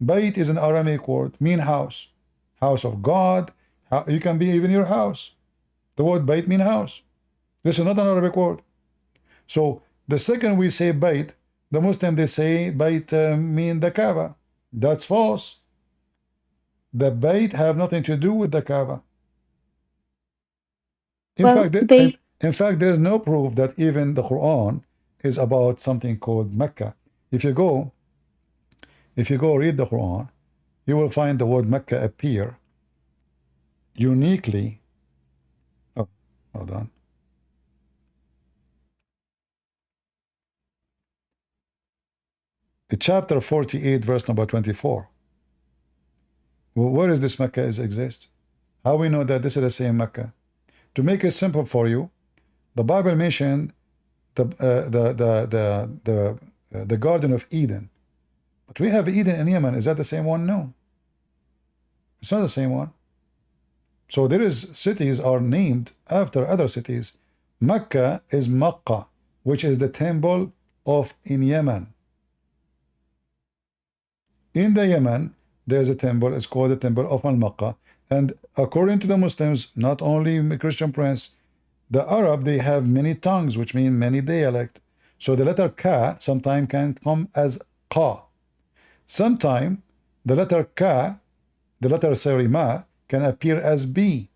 Beit is an Aramaic word, mean house. House of God. You can be even your house. The word Beit mean house. This is not an Arabic word. So the second we say Beit, the Muslim, they say Bayt mean the Kaaba. That's false. The Bayt have nothing to do with the Kaaba. In Well, fact, they in fact, there's no proof that even the Quran is about something called Mecca. If you go read the Quran, you will find the word Mecca appear uniquely. Oh, hold on. Chapter 48, verse number 24. Where is this Mecca exist? How we know that this is the same Mecca? To make it simple for you, the Bible mentioned the Garden of Eden, but we have Eden in Yemen. Is that the same one? No, it's not the same one. So there is cities are named after other cities. Mecca is Makkah, which is the temple of in Yemen. In the Yemen, there's a temple. It's called the Temple of Al-Makkah. And according to the Muslims, not only Christian Prince, the Arab, they have many tongues, which mean many dialect. So the letter Ka sometime can come as Qa. Sometime the letter Ka, the letter Ma, can appear as B.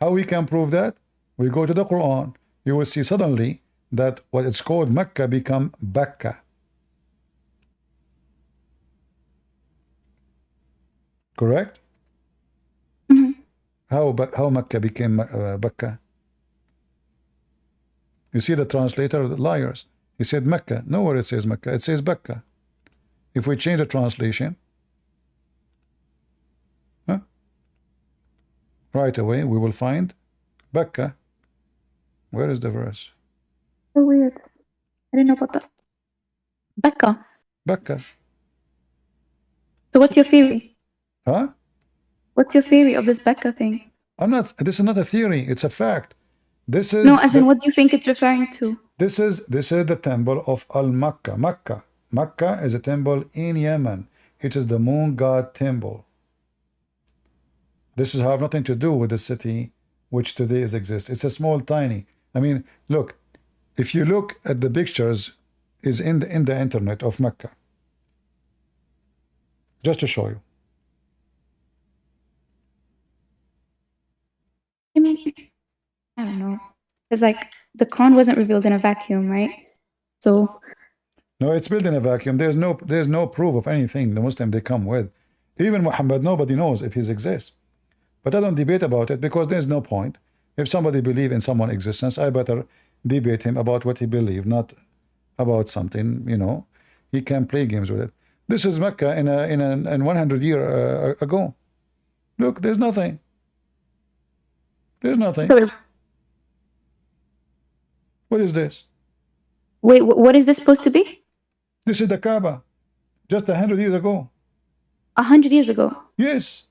How we can prove that? We go to the Quran. You will see suddenly that what it's called Mecca become Bakka. Correct? How Mecca became Bakka? You see the translator, the liars. He said Mecca. Nowhere it says Mecca. It says Bakka. If we change the translation, right away we will find Bakka. Where is the verse? So weird. I didn't know about that. Becca. Bakka. So what's your theory? Huh? What's your theory of this Becca thing? This is not a theory, it's a fact. This is No, as in what do you think it's referring to? This is the temple of Al-Makkah. Makkah is a temple in Yemen. It is the moon god temple. This have nothing to do with the city which today exists. It's a small, tiny. I mean, look, if you look at the pictures is in the internet of Mecca. Just to show you. I mean, I don't know. It's like the Quran wasn't revealed in a vacuum, right? So no, it's built in a vacuum. There's no proof of anything the Muslim they come with. Even Muhammad, nobody knows if he exists. But I don't debate about it because there's no point. If somebody believes in someone's existence, I better debate him about what he believes, not about something, you know. He can play games with it. This is Mecca in 100 years ago. Look, there's nothing. There's nothing. What is this? Wait, what is this supposed to be? This is the Kaaba. Just 100 years ago. 100 years ago? Yes.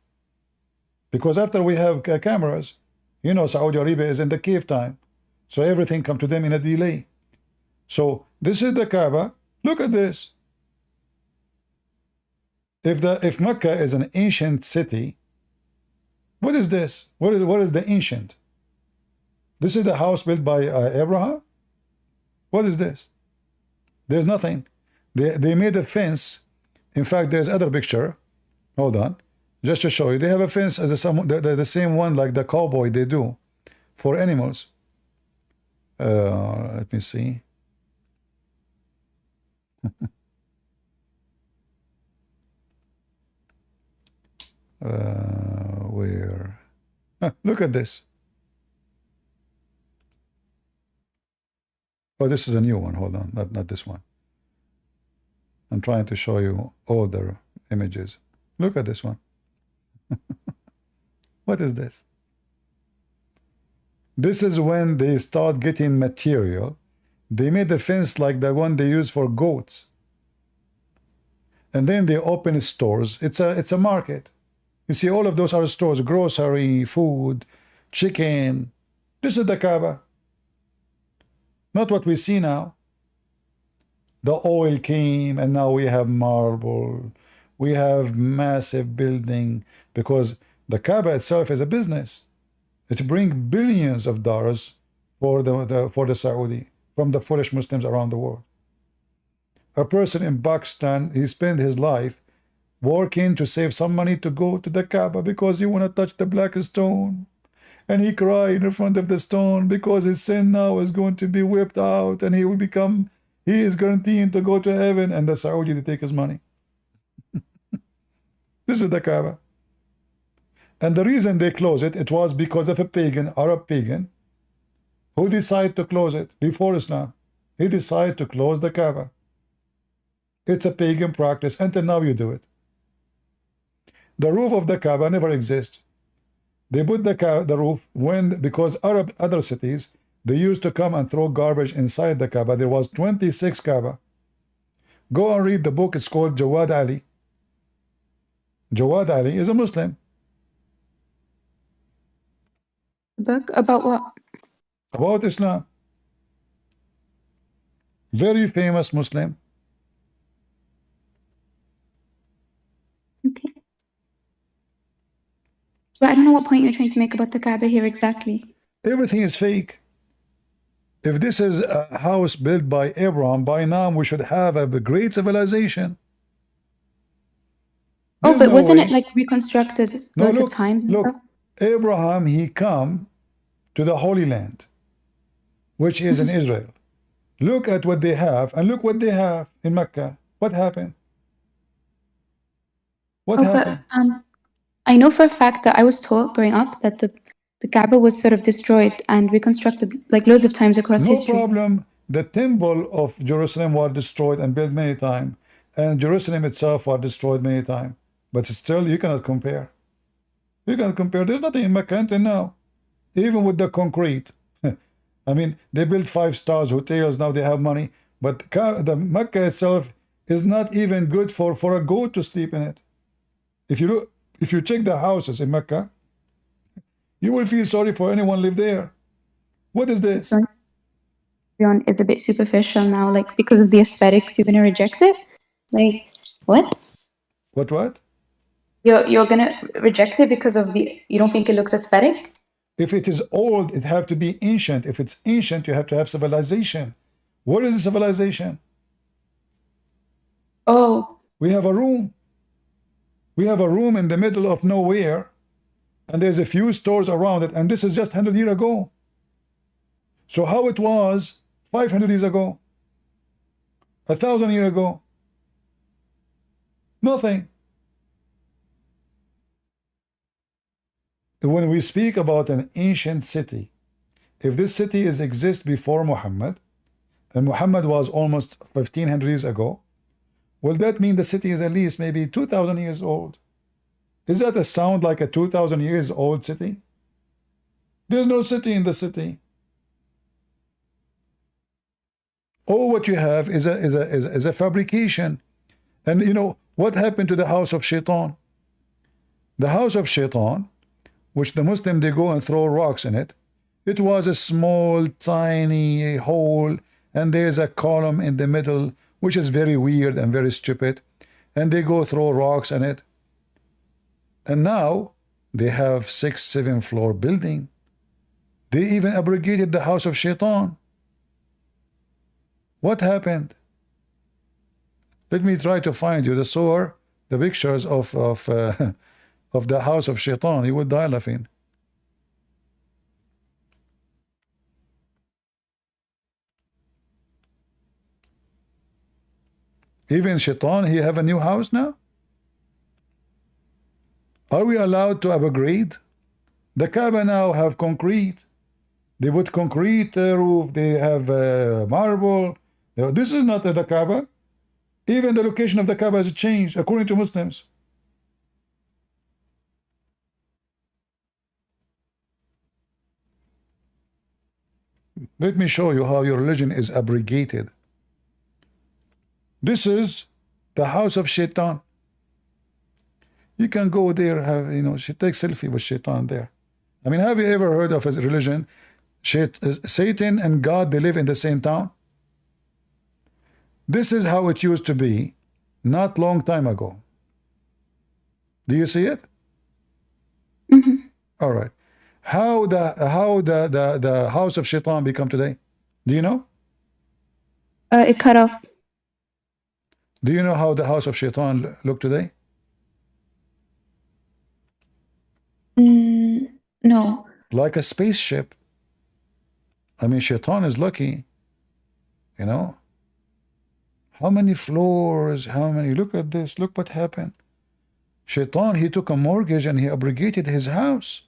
Because after we have cameras, you know, Saudi Arabia is in the cave time. So everything comes to them in a delay. So this is the Kaaba. Look at this. If Mecca is an ancient city, what is this? What is the ancient? This is the house built by Abraham? What is this? There's nothing. They made a fence. In fact, there's other picture. Hold on. Just to show you. They have a fence as the same one like the cowboy they do for animals. Let me see. Where? Look at this. Oh, this is a new one. Hold on, not this one. I'm trying to show you older images. Look at this one. What is this? This is when they start getting material. They made the fence like the one they use for goats. And then they open stores. It's a market. You see, all of those are stores, grocery, food, chicken. This is the Kaaba. Not what we see now. The oil came and now we have marble. We have massive building because the Kaaba itself is a business. It brings billions of dollars for the Saudi from the foolish Muslims around the world. A person in Pakistan, he spent his life working to save some money to go to the Kaaba because he want to touch the black stone. And he cried in front of the stone because his sin now is going to be whipped out and he is guaranteed to go to heaven. And the Saudi, they take his money. This is the Kaaba. And the reason they close it, it was because of a pagan, Arab pagan, who decided to close it before Islam. He decided to close the Kaaba. It's a pagan practice. Until now you do it. The roof of the Kaaba never exists. They put the roof because other cities, they used to come and throw garbage inside the Kaaba. There was 26 Kaaba. Go and read the book. It's called Jawad Ali. Jawad Ali is a Muslim. Book about what? About Islam. Very famous Muslim. Okay. But I don't know what point you're trying to make about the Kaaba here exactly. Everything is fake. If this is a house built by Abraham, by now we should have a great civilization. Oh, but wasn't it like reconstructed loads of times? Look, Abraham, he come to the Holy Land, which is in Israel. Look at what they have, and look what they have in Mecca. What happened? What happened? But I know for a fact that I was taught growing up that the Kaaba was sort of destroyed and reconstructed like loads of times across history. No problem. The temple of Jerusalem was destroyed and built many times, and Jerusalem itself was destroyed many times. But still, you cannot compare. You cannot compare. There's nothing in Mecca until now. Even with the concrete. I mean, they built 5-star hotels, now they have money. But the Mecca itself is not even good for a goat to sleep in it. If you check the houses in Mecca, you will feel sorry for anyone live there. What is this? It's a bit superficial now, like because of the aesthetics, you're gonna reject it? Like, what? What? You're gonna reject it because of you don't think it looks aesthetic? If it is old, it have to be ancient. If it's ancient, you have to have civilization. What is the civilization? Oh. We have a room. We have a room in the middle of nowhere, and there's a few stores around it, and this is just 100 years ago. So how it was 500 years ago? 1,000 years ago? Nothing. When we speak about an ancient city, if this city exists before Muhammad, and Muhammad was almost 1,500 years ago, will that mean the city is at least maybe 2,000 years old? Is that a sound like a 2,000 years old city? There's no city in the city. All what you have is a fabrication. And you know what happened to the house of Shaitan? The house of Shaitan, which the Muslim, they go and throw rocks in it. It was a small, tiny hole, and there's a column in the middle, which is very weird and very stupid. And they go throw rocks in it. And now they have 6-7 floor building. They even abrogated the house of Shaitan. What happened? Let me try to find you the pictures of the house of Shaitan. You would die laughing. Even Shaitan, he have a new house now? Are we allowed to upgrade? The Kaaba now have concrete. They put concrete roof. They have marble. This is not the Kaaba. Even the location of the Kaaba has changed according to Muslims. Let me show you how your religion is abrogated. This is the house of Shaitan. You can go there, she takes selfie with Shaitan there. I mean, have you ever heard of his religion? Satan and God, they live in the same town. This is how it used to be not long time ago. Do you see it? Mm-hmm. All right. How the house of Shaitan become today? Do you know? It cut off. Do you know how the house of Shaitan look today? No. Like a spaceship. I mean, Shaitan is lucky, you know. How many floors? How many? Look at this. Look what happened. Shaitan, he took a mortgage and he abrogated his house.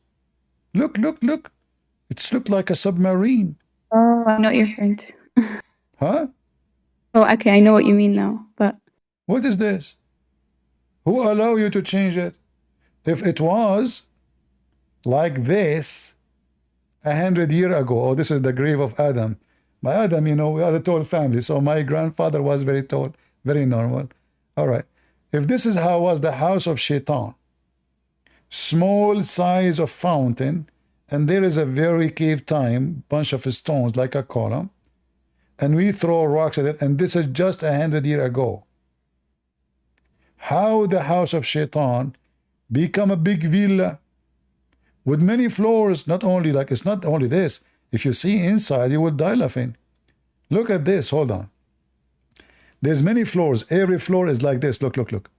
Look, look, look. It's looked like a submarine. Oh, I know what you're referring to. Huh? Oh, okay, I know what you mean now, but... What is this? Who allow you to change it? If it was like this 100 years ago, oh, this is the grave of Adam. By Adam, you know, we are a tall family, so my grandfather was very tall, very normal. All right. If this is how was the house of Shaitan, small size of fountain, and there is a very cave time, bunch of stones like a column, and we throw rocks at it, and this is just 100 years ago. How the house of Shaitan become a big villa with many floors? Not only, like, it's not only this. If you see inside, you will die laughing. Look at this. Hold on. There's many floors. Every floor is like this. Look, look, look.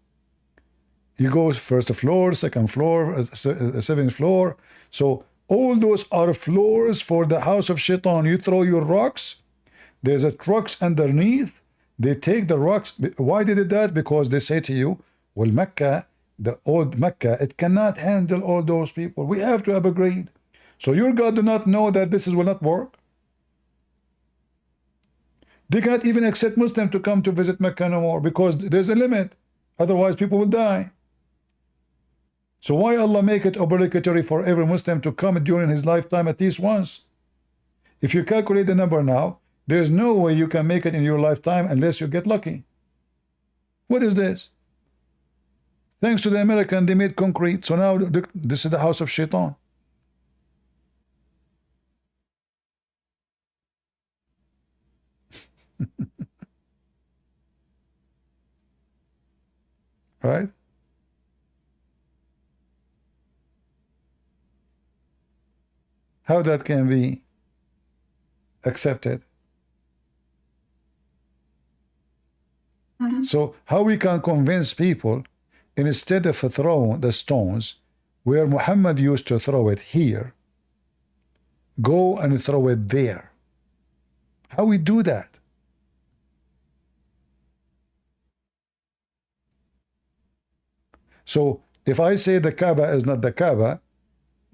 You go first floor, second floor, seventh floor. So all those are floors for the house of Shaitan. You throw your rocks. There's a trucks underneath. They take the rocks. Why they did that? Because they say to you, well, Mecca, the old Mecca, it cannot handle all those people. We have to upgrade. So your God do not know that this will not work. They cannot even accept Muslims to come to visit Mecca no more because there's a limit. Otherwise, people will die. So why Allah make it obligatory for every Muslim to come during his lifetime at least once? If you calculate the number now, there's no way you can make it in your lifetime unless you get lucky. What is this? Thanks to the American, they made concrete. So now this is the house of Shaitan. Right? How that can be accepted? So how we can convince people, instead of throwing the stones where Muhammad used to throw it here, go and throw it there? How we do that? So if I say the Kaaba is not the Kaaba,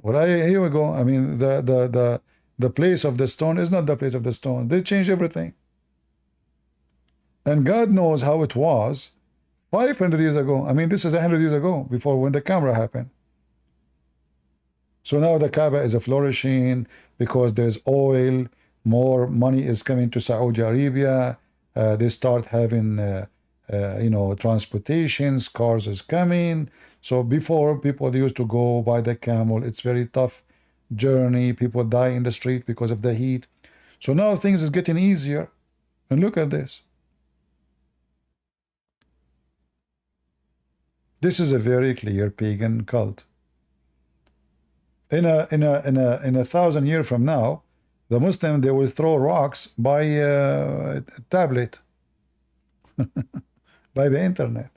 well, here we go. I mean, the place of the stone is not the place of the stone. They change everything. And God knows how it was 500 years ago. I mean, this is 100 years ago, before when the camera happened. So now the Kaaba is flourishing because there's oil, more money is coming to Saudi Arabia. They start having, you know, transportations, cars is coming. So before, people used to go by the camel. It's very tough journey. People die in the street because of the heat. So now things is getting easier. And look at this. This is a very clear pagan cult. In a 1,000 years from now, the Muslim, they will throw rocks by tablet, by the internet.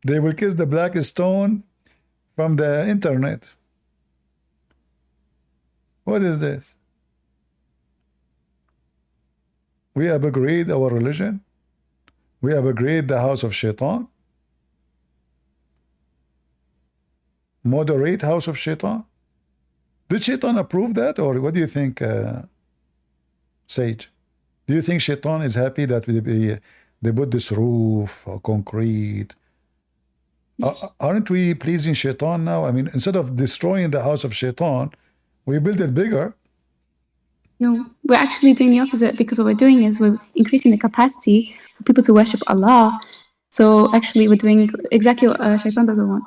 They will kiss the black stone from the internet. What is this? We upgrade our religion. We upgrade the house of Shaitan. Moderate house of Shaitan. Did Shaitan approve that, or what do you think, Sage? Do you think Shaitan is happy that they put this roof or concrete? Aren't we pleasing Shaitan now? I mean, instead of destroying the house of Shaitan, we build it bigger. No, we're actually doing the opposite, because what we're doing is we're increasing the capacity for people to worship Allah. So actually, we're doing exactly what Shaitan doesn't want.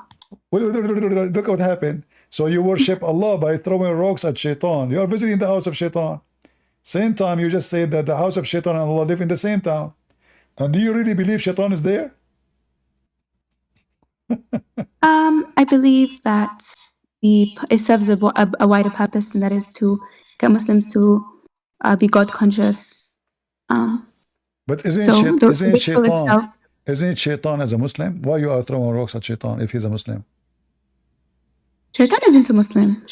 Look what happened. So you worship Allah by throwing rocks at Shaitan. You are visiting the house of Shaitan. Same time, you just said that the house of Shaitan and Allah live in the same town. And do you really believe Shaitan is there? I believe that it serves a wider purpose, and that is to get Muslims to be God conscious. But isn't So the isn't ritual itself. Shaitan as a Muslim? Why you are throwing rocks at Shaitan if he's a Muslim? Shaitan isn't a Muslim.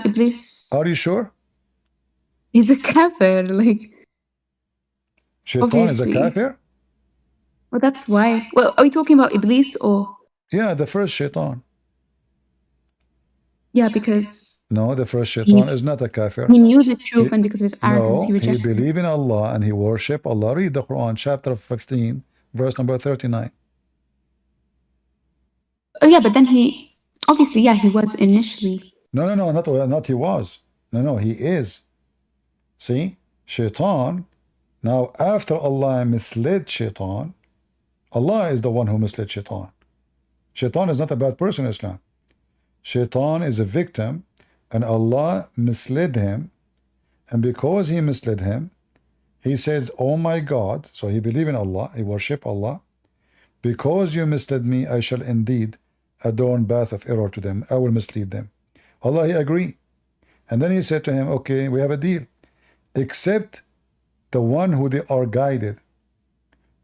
Iblis. Are you sure? He's a kafir. Like Shaitan obviously. is a kafir? Well, that's why. Well, are we talking about Iblis or? Yeah, the first Shaitan. Yeah, because no, the first Shaitan is not a kafir. He knew the truth, and because of his arrogance, no, he rejected he believed in Allah and he worshiped Allah. Read the Quran, chapter 15, verse number 39. Oh yeah, but then he obviously, yeah, he was initially. No, not he was. No, he is. See, Shaitan. Now, after Allah misled Shaitan, Allah is the one who misled Shaitan. Shaitan is not a bad person in Islam. Shaitan is a victim, and Allah misled him. And because he misled him, he says, oh my God, so he believed in Allah, he worshiped Allah. Because you misled me, I shall indeed adorn path of error to them. I will mislead them. Allah, he agreed. And then he said to him, okay, we have a deal. Except the one who they are guided.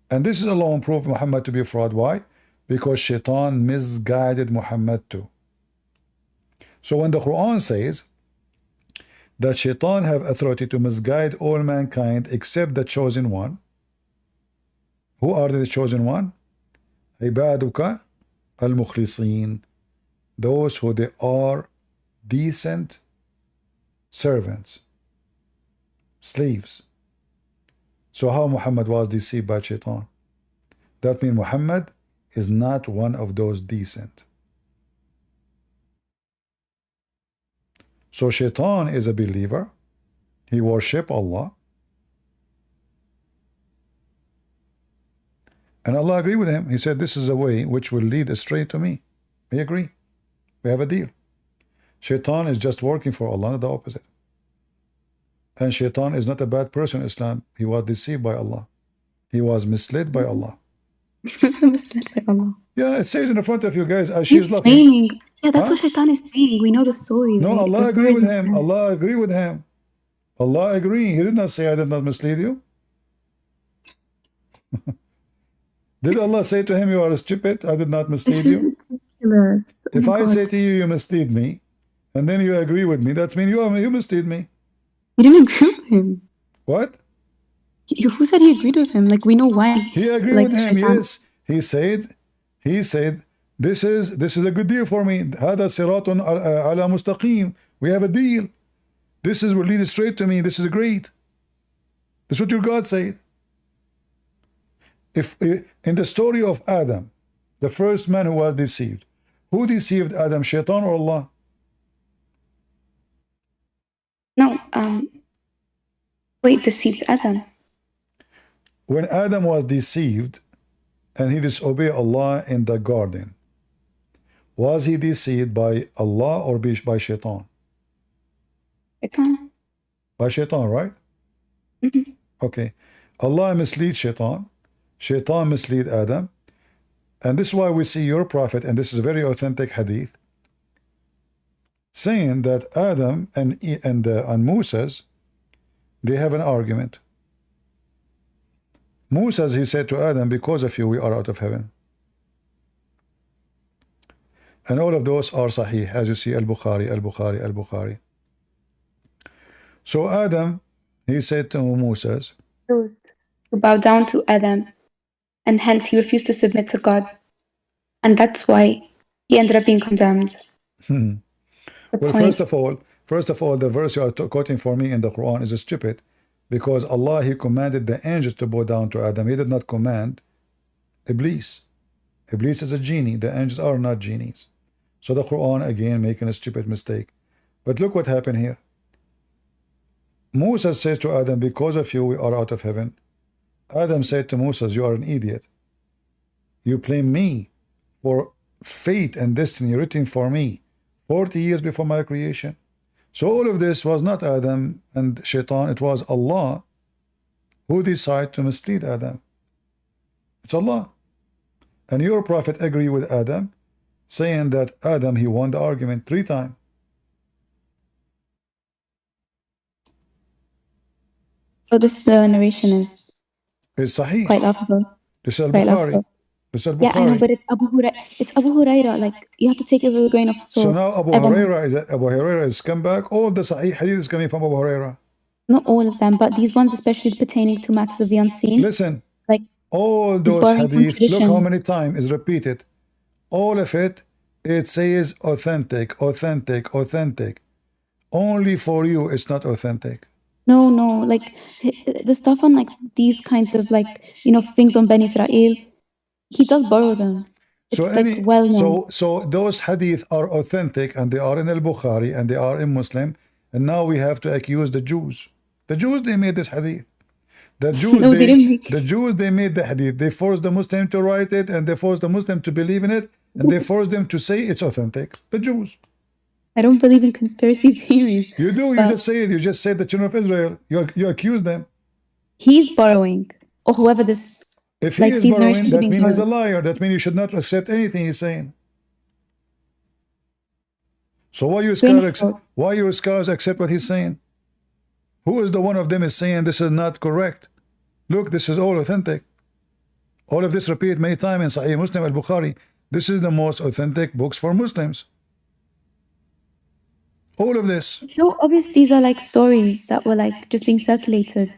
And this is alone proof Muhammad to be a fraud. Why? Because Shaitan misguided Muhammad too. So when the Quran says that Shaitan have authority to misguide all mankind except the chosen one, who are the chosen one? Ibaduka al-mukhlisin, those who they are decent servants, slaves. So how Muhammad was deceived by Shaitan? That means Muhammad is not one of those decent. So Shaitan is a believer. He worship Allah. And Allah agreed with him. He said, this is a way which will lead straight to me. We agree. We have a deal. Shaitan is just working for Allah, not the opposite. And Shaitan is not a bad person in Islam. He was deceived by Allah. He was misled by Allah. He was misled by Allah. Yeah, it says in the front of you guys, as He's she's laughing. saying, yeah, that's what Shaitan is saying. We know the story. No, right? Allah The agree story with is him. different. Allah agree with him. Allah agree. He did not say, I did not mislead you. Did Allah say to him, you are stupid? I did not mislead you. Ridiculous. If Oh my I God. say to you, you mislead me, and then you agree with me, that means you mislead me. You didn't agree with him. What? Who said he agreed with him? Like, we know why. He agreed like, with him, Shaitan. yes. He said, this is a good deal for me. هذا صراط على مستقيم. We have a deal. This will lead straight to me. This is great. This is what your God said. If in the story of Adam, the first man who was deceived, who deceived Adam, Shaitan or Allah? No, wait, deceived Adam. When Adam was deceived and he disobeyed Allah in the garden, was he deceived by Allah or by Shaitan? Shaitan. By Shaitan, right? Mm-hmm. Okay. Allah mislead Shaitan. Shaitan mislead Adam. And this is why we see your prophet, and this is a very authentic hadith, saying that Adam and Moses, they have an argument. Moses, he said to Adam, because of you we are out of heaven. And all of those are sahih, as you see, Al-Bukhari, Al-Bukhari, Al-Bukhari. So Adam, he said to Moses, To bow down to Adam, and hence he refused to submit to God. And that's why he ended up being condemned. Well, first of all, the verse you are quoting for me in the Quran is stupid, because Allah, he commanded the angels to bow down to Adam. He did not command Iblis. Iblis is a genie. The angels are not genies. So the Quran, again, making a stupid mistake. But look what happened here. Moses says to Adam, because of you we are out of heaven. Adam said to Moses, you are an idiot. You blame me for fate and destiny written for me 40 years before my creation. So all of this was not Adam and Shaitan, it was Allah who decided to mislead Adam. It's Allah. And your prophet agreed with Adam, saying that Adam, he won the argument 3 times. But this narration is It's Sahih. quite laughable. This is Quite Al-Bukhari. laughable. This is Al-Bukhari. Yeah, I know, but it's Abu Huraira. Like, you have to take it with a grain of salt. So now Abu Huraira is come back. All the Sahih hadith is coming from Abu Huraira. Not all of them, but these ones especially pertaining to matters of the unseen. Listen, like all those hadith, look how many times is repeated. All of it, it says authentic, authentic, authentic. Only for you, it's not authentic. No, like the stuff on like these kinds of like, you know, things on Bani Israel, he does borrow them. So so those hadith are authentic and they are in Al-Bukhari and they are in Muslim, and now we have to accuse the Jews. The Jews, they made this hadith. The Jews, no, the Jews, they made the hadith. They forced the Muslim to write it, and they forced the Muslim to believe in it, and they forced them to say it's authentic. The Jews. I don't believe in conspiracy theories. You do. You just say it. You just said the children of Israel. You accuse them. He's borrowing, or whoever this. If he is borrowing, that means he's a liar. That means you should not accept anything he's saying. So why you scholars accept what he's saying? Who is the one of them is saying this is not correct? Look, this is all authentic. All of this repeated many times in Sahih Muslim Al-Bukhari. This is the most authentic books for Muslims. All of this. It's so obvious these are like stories that were like just being circulated.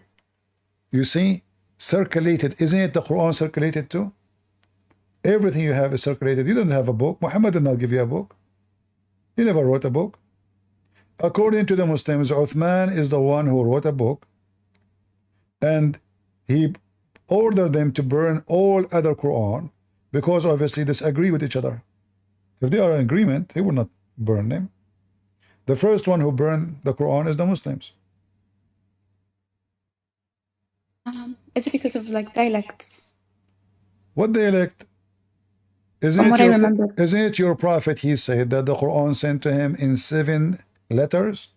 You see, circulated. Isn't it the Quran circulated too? Everything you have is circulated. You don't have a book. Muhammad did not give you a book. He never wrote a book. According to the Muslims, Uthman is the one who wrote a book, and he ordered them to burn all other Quran because obviously disagree with each other. If they are in agreement, he will not burn them. The first one who burned the Quran is the Muslims. Is it because of like dialects? What dialect? Isn't it your prophet? He said that the Quran sent to him in 7 letters.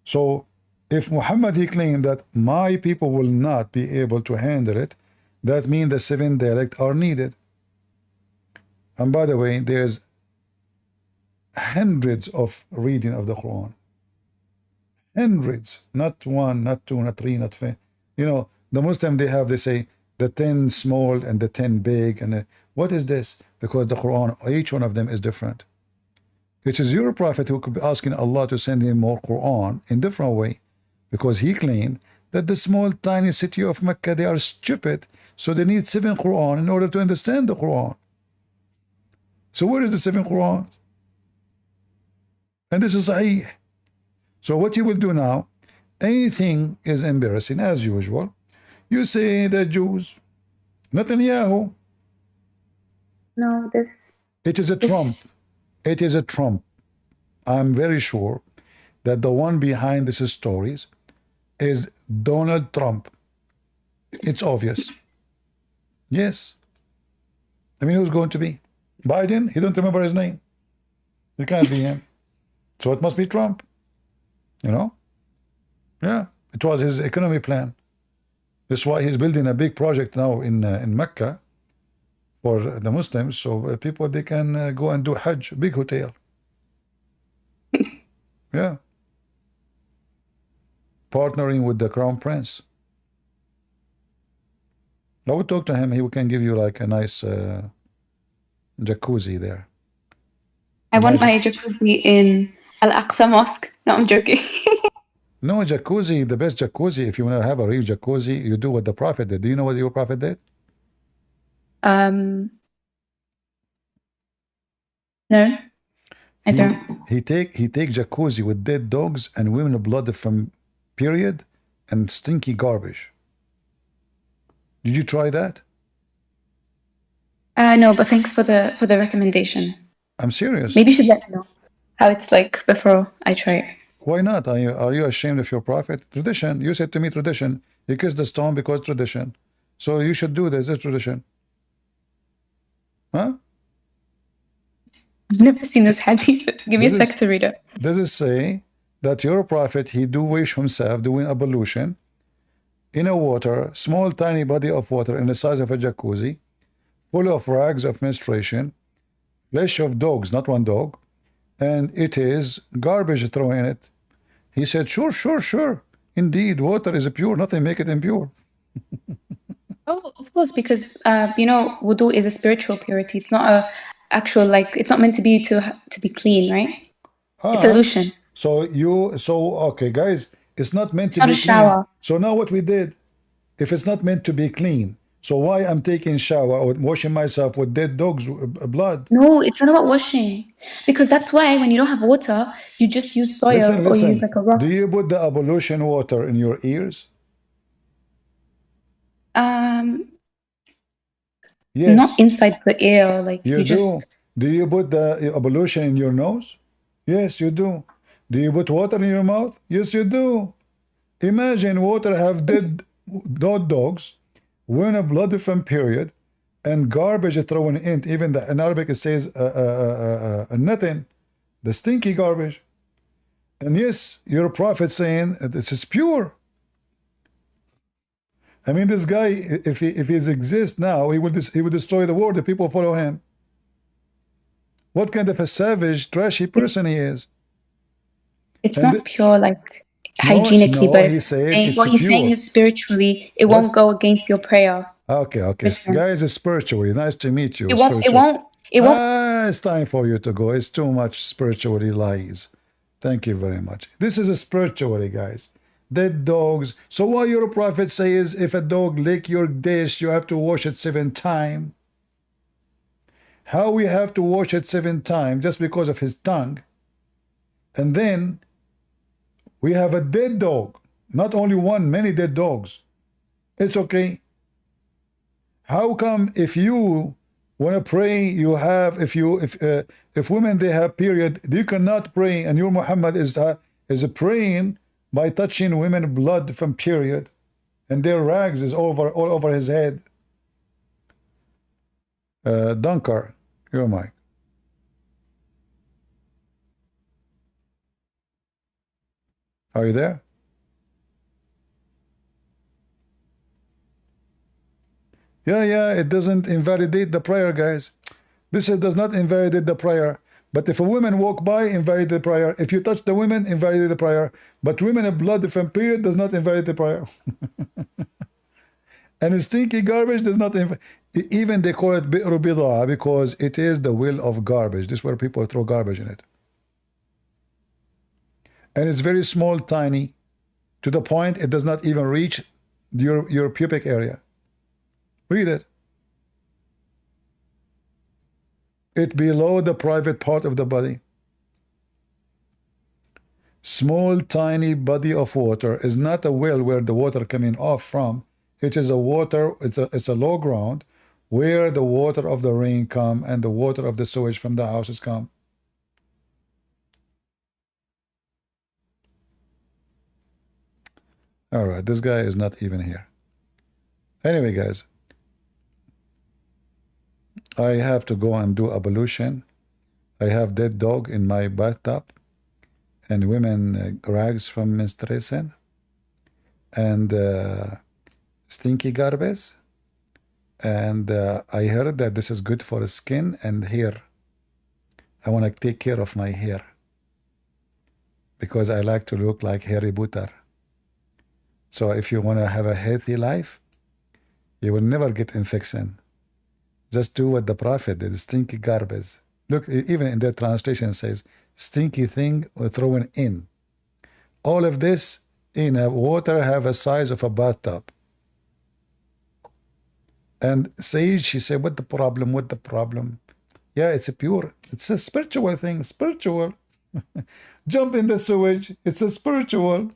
So if Muhammad he claimed that my people will not be able to handle it, that means the 7 dialects are needed. And by the way, there's hundreds of reading of the Quran. Hundreds, not 1, not 2, not 3, not 5. You know, the Muslim they say the 10 small and the 10 big, and what is this? Because the Quran, each one of them is different. It is your prophet who could be asking Allah to send him more Quran in different way, because he claimed that the small tiny city of Mecca, they are stupid, so they need 7 Quran in order to understand the Quran. So where is the 7 Quran? And this is Sahih. So what you will do now, anything is embarrassing as usual. You say the Jews, Netanyahu. No, this. It is a Trump. It is a Trump. I'm very sure that the one behind these stories is Donald Trump. It's obvious. Yes. I mean, who's going to be? Biden? He don't remember his name. It can't be him. So it must be Trump. You know? Yeah. It was his economy plan. That's why he's building a big project now in Mecca for the Muslims, so people they can go and do Hajj, big hotel. Yeah. Partnering with the Crown Prince. I would talk to him. He can give you like a nice jacuzzi there. I want my jacuzzi in Al-Aqsa Mosque. No, I'm joking. No, jacuzzi, the best jacuzzi, if you want to have a real jacuzzi, you do what the Prophet did. Do you know what your Prophet did? No, I don't. He take jacuzzi with dead dogs and women blood from period and stinky garbage. Did you try that? No, but thanks for the recommendation. I'm serious. Maybe you should let me know how it's like before I try it. Why not? Are you ashamed of your prophet? Tradition. You said to me tradition. You kissed the stone because tradition. So you should do this. It's tradition. Huh? I've never seen this hadith. Give me a sec to read it. Does it say that your prophet, he do wash himself doing ablution in a water, small tiny body of water in the size of a jacuzzi, full of rags of menstruation, flesh of dogs, not one dog, and it is garbage thrown in it. He said, sure. Indeed, water is pure. Nothing make it impure. Oh, of course, because wudu is a spiritual purity. It's not a actual it's not meant to be to be clean, right? It's illusion. So okay, guys, it's not meant It's to not be a clean. shower. So now what we did, if it's not meant to be clean, so why I'm taking shower or washing myself with dead dogs' blood? No, it's not about washing. Because that's why when you don't have water, you just use soil or you use Listen. like a rock. Do you put the ablution water in your ears? Yes. Not inside the ear, like You you do. just Do you put the ablution in your nose? Yes, you do. Do you put water in your mouth? Yes, you do. Imagine water have dead dogs, when a blood from period, and garbage thrown in. Even in Arabic it says nothing, the stinky garbage. And yes, your prophet saying this is pure. I mean, this guy, if he exists now, he would destroy the world if people follow him. What kind of a savage, trashy person he is? it's not pure hygienically, no, but he said it's what he's saying pure. is spiritually, it What? won't go against your prayer. Okay. Christian. Guys, it's spiritually. Nice to meet you. It won't. It's time for you to go. It's too much spiritually lies. Thank you very much. This is a spiritually, guys. Dead dogs. So what your prophet says, if a dog lick your dish, you have to wash it 7 times. How we have to wash it 7 times just because of his tongue? And then we have a dead dog. Not only one, many dead dogs. It's okay. How come if you want to pray, you have if women they have period, you cannot pray, and your Muhammad is praying by touching women blood from period, and their rags is all over his head. Dunkar, your mic. Are you there? Yeah, it doesn't invalidate the prayer, guys. This does not invalidate the prayer. But if a woman walk by, invalidate the prayer. If you touch the women, invalidate the prayer. But women of blood from period does not invalidate the prayer. And stinky garbage does not even they call it bi'ru bid'a because it is the will of garbage. This is where people throw garbage in it. And it's very small, tiny, to the point it does not even reach your pubic area. Read it. It below the private part of the body. Small, tiny body of water is not a well where the water coming off from. It is a water, it's a low ground where the water of the rain come and the water of the sewage from the houses come. All right, this guy is not even here. Anyway, guys, I have to go and do ablution. I have dead dog in my bathtub and women rags from menstruation and stinky garbage. And I heard that this is good for skin and hair. I want to take care of my hair because I like to look like Harry Potter. So if you want to have a healthy life, you will never get infection. Just do what the Prophet did, stinky garbage. Look, even in their translation says, stinky thing or thrown in. All of this in a water have a size of a bathtub. And Sage, she said, what the problem? What the problem? Yeah, it's a pure, it's a spiritual thing, spiritual. Jump in the sewage, it's a spiritual.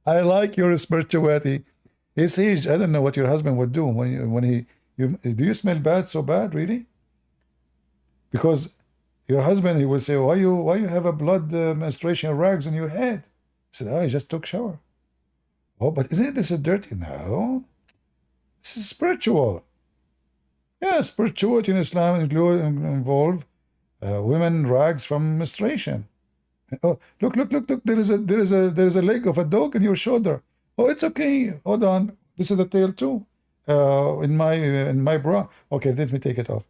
I like your spirituality. Hey, Sage, I don't know what your husband would do when do you smell bad so bad, really? Because your husband, he would say, why you have a blood menstruation rags on your head? I said, oh, I just took shower. Oh, but isn't this a dirty? No. This is spiritual. Yeah, spirituality in Islam involve women rags from menstruation. Oh, look! There is a leg of a dog in your shoulder. Oh, it's okay. Hold on. This is the tail too. In my bra. Okay, let me take it off.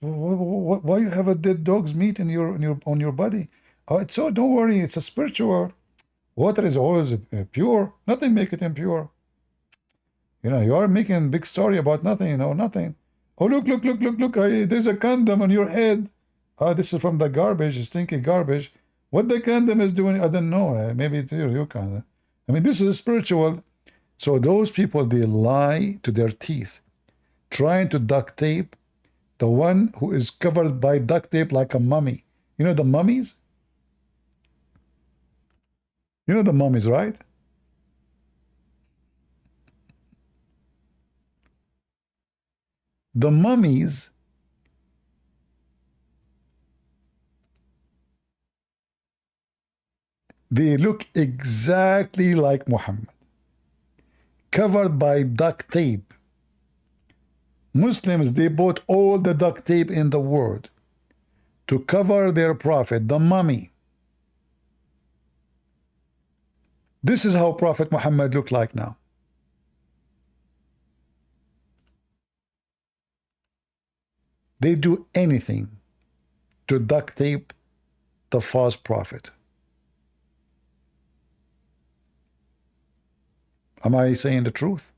Why you have a dead dog's meat in on your body? Oh, it's so, don't worry, it's a spiritual. Water is always pure. Nothing make it impure. You know, you are making a big story about nothing, you know, nothing. Oh, look, there's a condom on your head. This is from the garbage, stinky garbage. What the condom is doing, I don't know. Maybe it's your condom. I mean, this is spiritual. So those people, they lie to their teeth, trying to duct tape the one who is covered by duct tape like a mummy. You know the mummies? You know the mummies, right? The mummies, they look exactly like Muhammad, covered by duct tape. Muslims, they bought all the duct tape in the world to cover their prophet, the mummy. This is how Prophet Muhammad looked like now. They do anything to duct tape the false prophet. Am I saying the truth?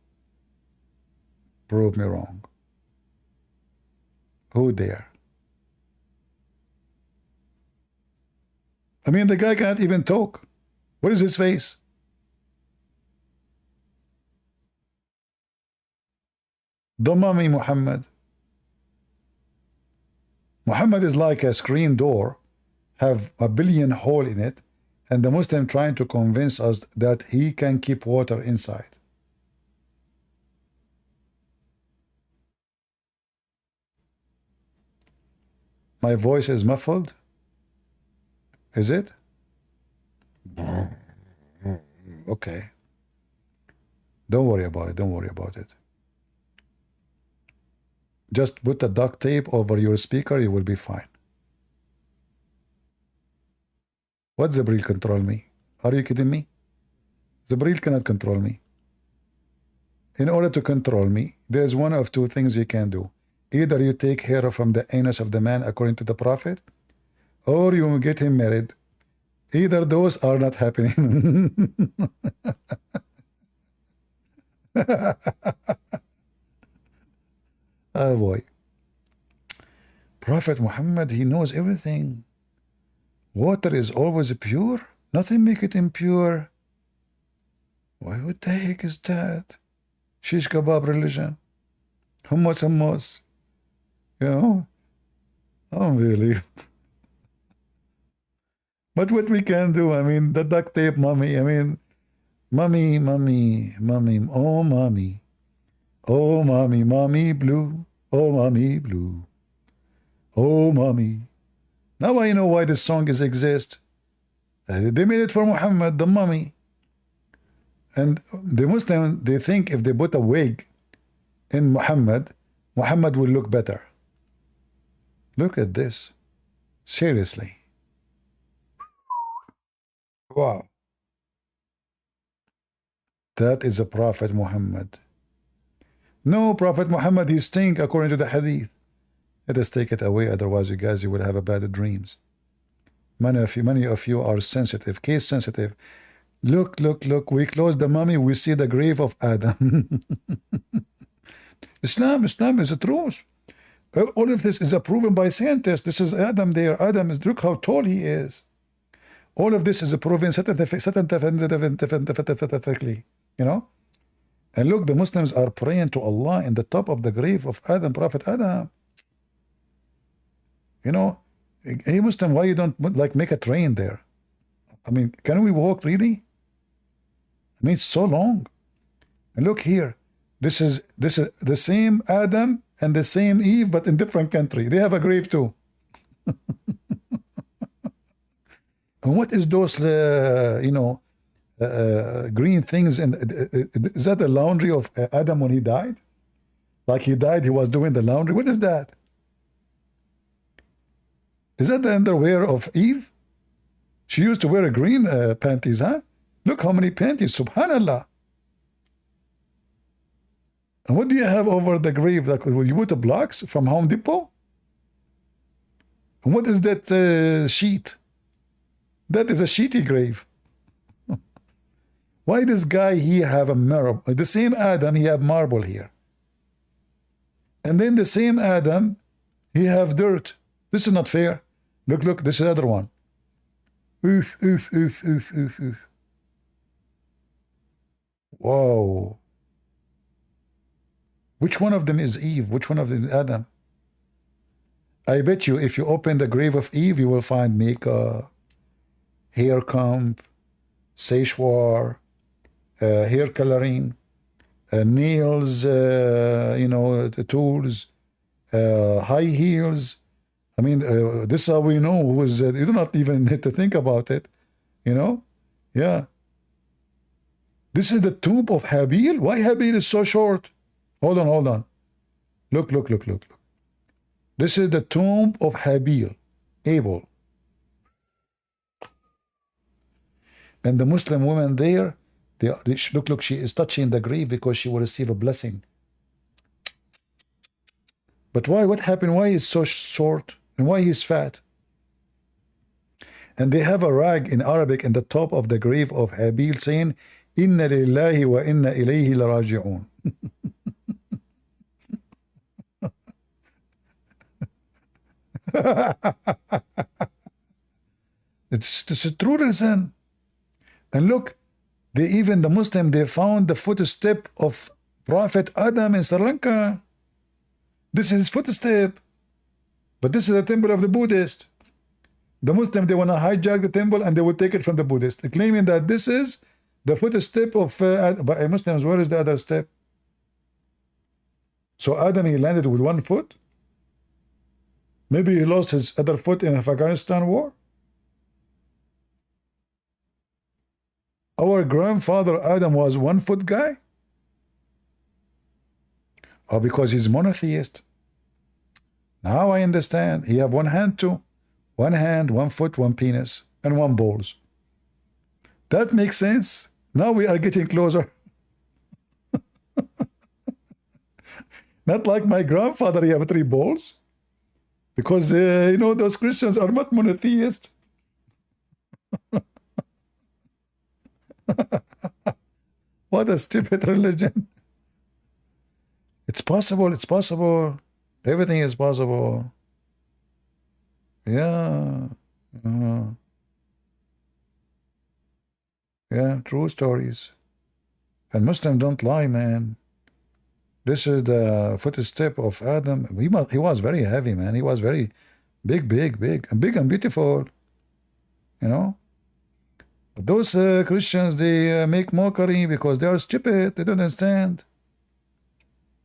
Prove me wrong. Who dare? I mean, the guy can't even talk. What is his face? The mummy Muhammad. Muhammad is like a screen door, have a billion hole in it, and the Muslim trying to convince us that he can keep water inside. My voice is muffled? Is it? Okay. Don't worry about it. Don't worry about it. Just put the duct tape over your speaker, you will be fine. What Zabril control me? Are you kidding me? Zabril cannot control me. In order to control me, there's one of two things you can do. Either you take hair from the anus of the man according to the Prophet, or you get him married. Either those are not happening. Oh boy. Prophet Muhammad, he knows everything. Water is always pure. Nothing make it impure. Why, what the heck is that? Shish kebab religion. Hummus. You know? Unbelievable. But what we can do, I mean, the duct tape mummy, I mean, mummy, oh mommy. Oh mommy blue. Oh mommy blue. Oh mommy. Now I know why this song exist. They made it for Muhammad, the mummy. And the Muslim, they think if they put a wig in Muhammad, Muhammad will look better. Look at this. Seriously. Wow. That is a Prophet Muhammad. No, Prophet Muhammad, he stink according to the hadith. Let us take it away, otherwise you guys, you will have a bad dreams. Many of you are sensitive, case sensitive. Look, we close the mummy, we see the grave of Adam. Islam is the truth. All of this is proven by scientists. This is Adam there. Adam is, look how tall he is. All of this is proven scientifically, you know. And look, the Muslims are praying to Allah in the top of the grave of Adam, Prophet Adam. You know, hey Muslim, why you don't like make a train there? I mean, can we walk really? I mean, it's so long. And look here, this is the same Adam and the same Eve, but in different country. They have a grave too. And what is those, you know, green things? And is that the laundry of Adam when he died? Like he died, he was doing the laundry. What is that? Is that the underwear of Eve? She used to wear a green panties, huh? Look how many panties, subhanallah. And what do you have over the grave? Like, will you put the blocks from Home Depot? And what is that sheet? That is a sheety grave. Why this guy here have a marble? The same Adam, he have marble here. And then the same Adam, he have dirt. This is not fair. Look, look, this is the other one. Oof, oof, oof, oof, oof, oof. Whoa. Which one of them is Eve? Which one of them is Adam? I bet you if you open the grave of Eve, you will find makeup, hair comb, séchoir, hair coloring, nails, the tools, high heels. I mean, this is how we know who is. You do not even need to think about it, Yeah. This is the tomb of Habil. Why Habil is so short? Hold on, hold on. Look, look, look, look, look. This is the tomb of Habil, Abel. And the Muslim woman there, look, she is touching the grave because she will receive a blessing. But why? What happened? Why is so short? And why he's fat? And they have a rag in Arabic in the top of the grave of Habil saying, Inna lillahi wa inna ilayhi laraji'un. It's a true reason. And look, the Muslim, they found the footstep of Prophet Adam in Sri Lanka. This is his footstep. But this is the temple of the Buddhist. The Muslim, they want to hijack the temple and they will take it from the Buddhist, claiming that this is the footstep of but Muslims. Where is the other step? So Adam, he landed with one foot. Maybe he lost his other foot in the Afghanistan war. Our grandfather Adam was 1 foot guy? Or because he's monotheist? Now I understand. He have one hand too. One hand, 1 foot, 1 penis, and 1 balls. That makes sense. Now we are getting closer. Not like my grandfather, he have 3 balls. Because, those Christians are not monotheists. What a stupid religion. It's possible, it's possible. Everything is possible. Yeah. Yeah, true stories. And Muslims don't lie, man. This is the footstep of Adam. He was very heavy, man. He was very big, and big and beautiful. But those Christians, they make mockery because they are stupid. They don't understand.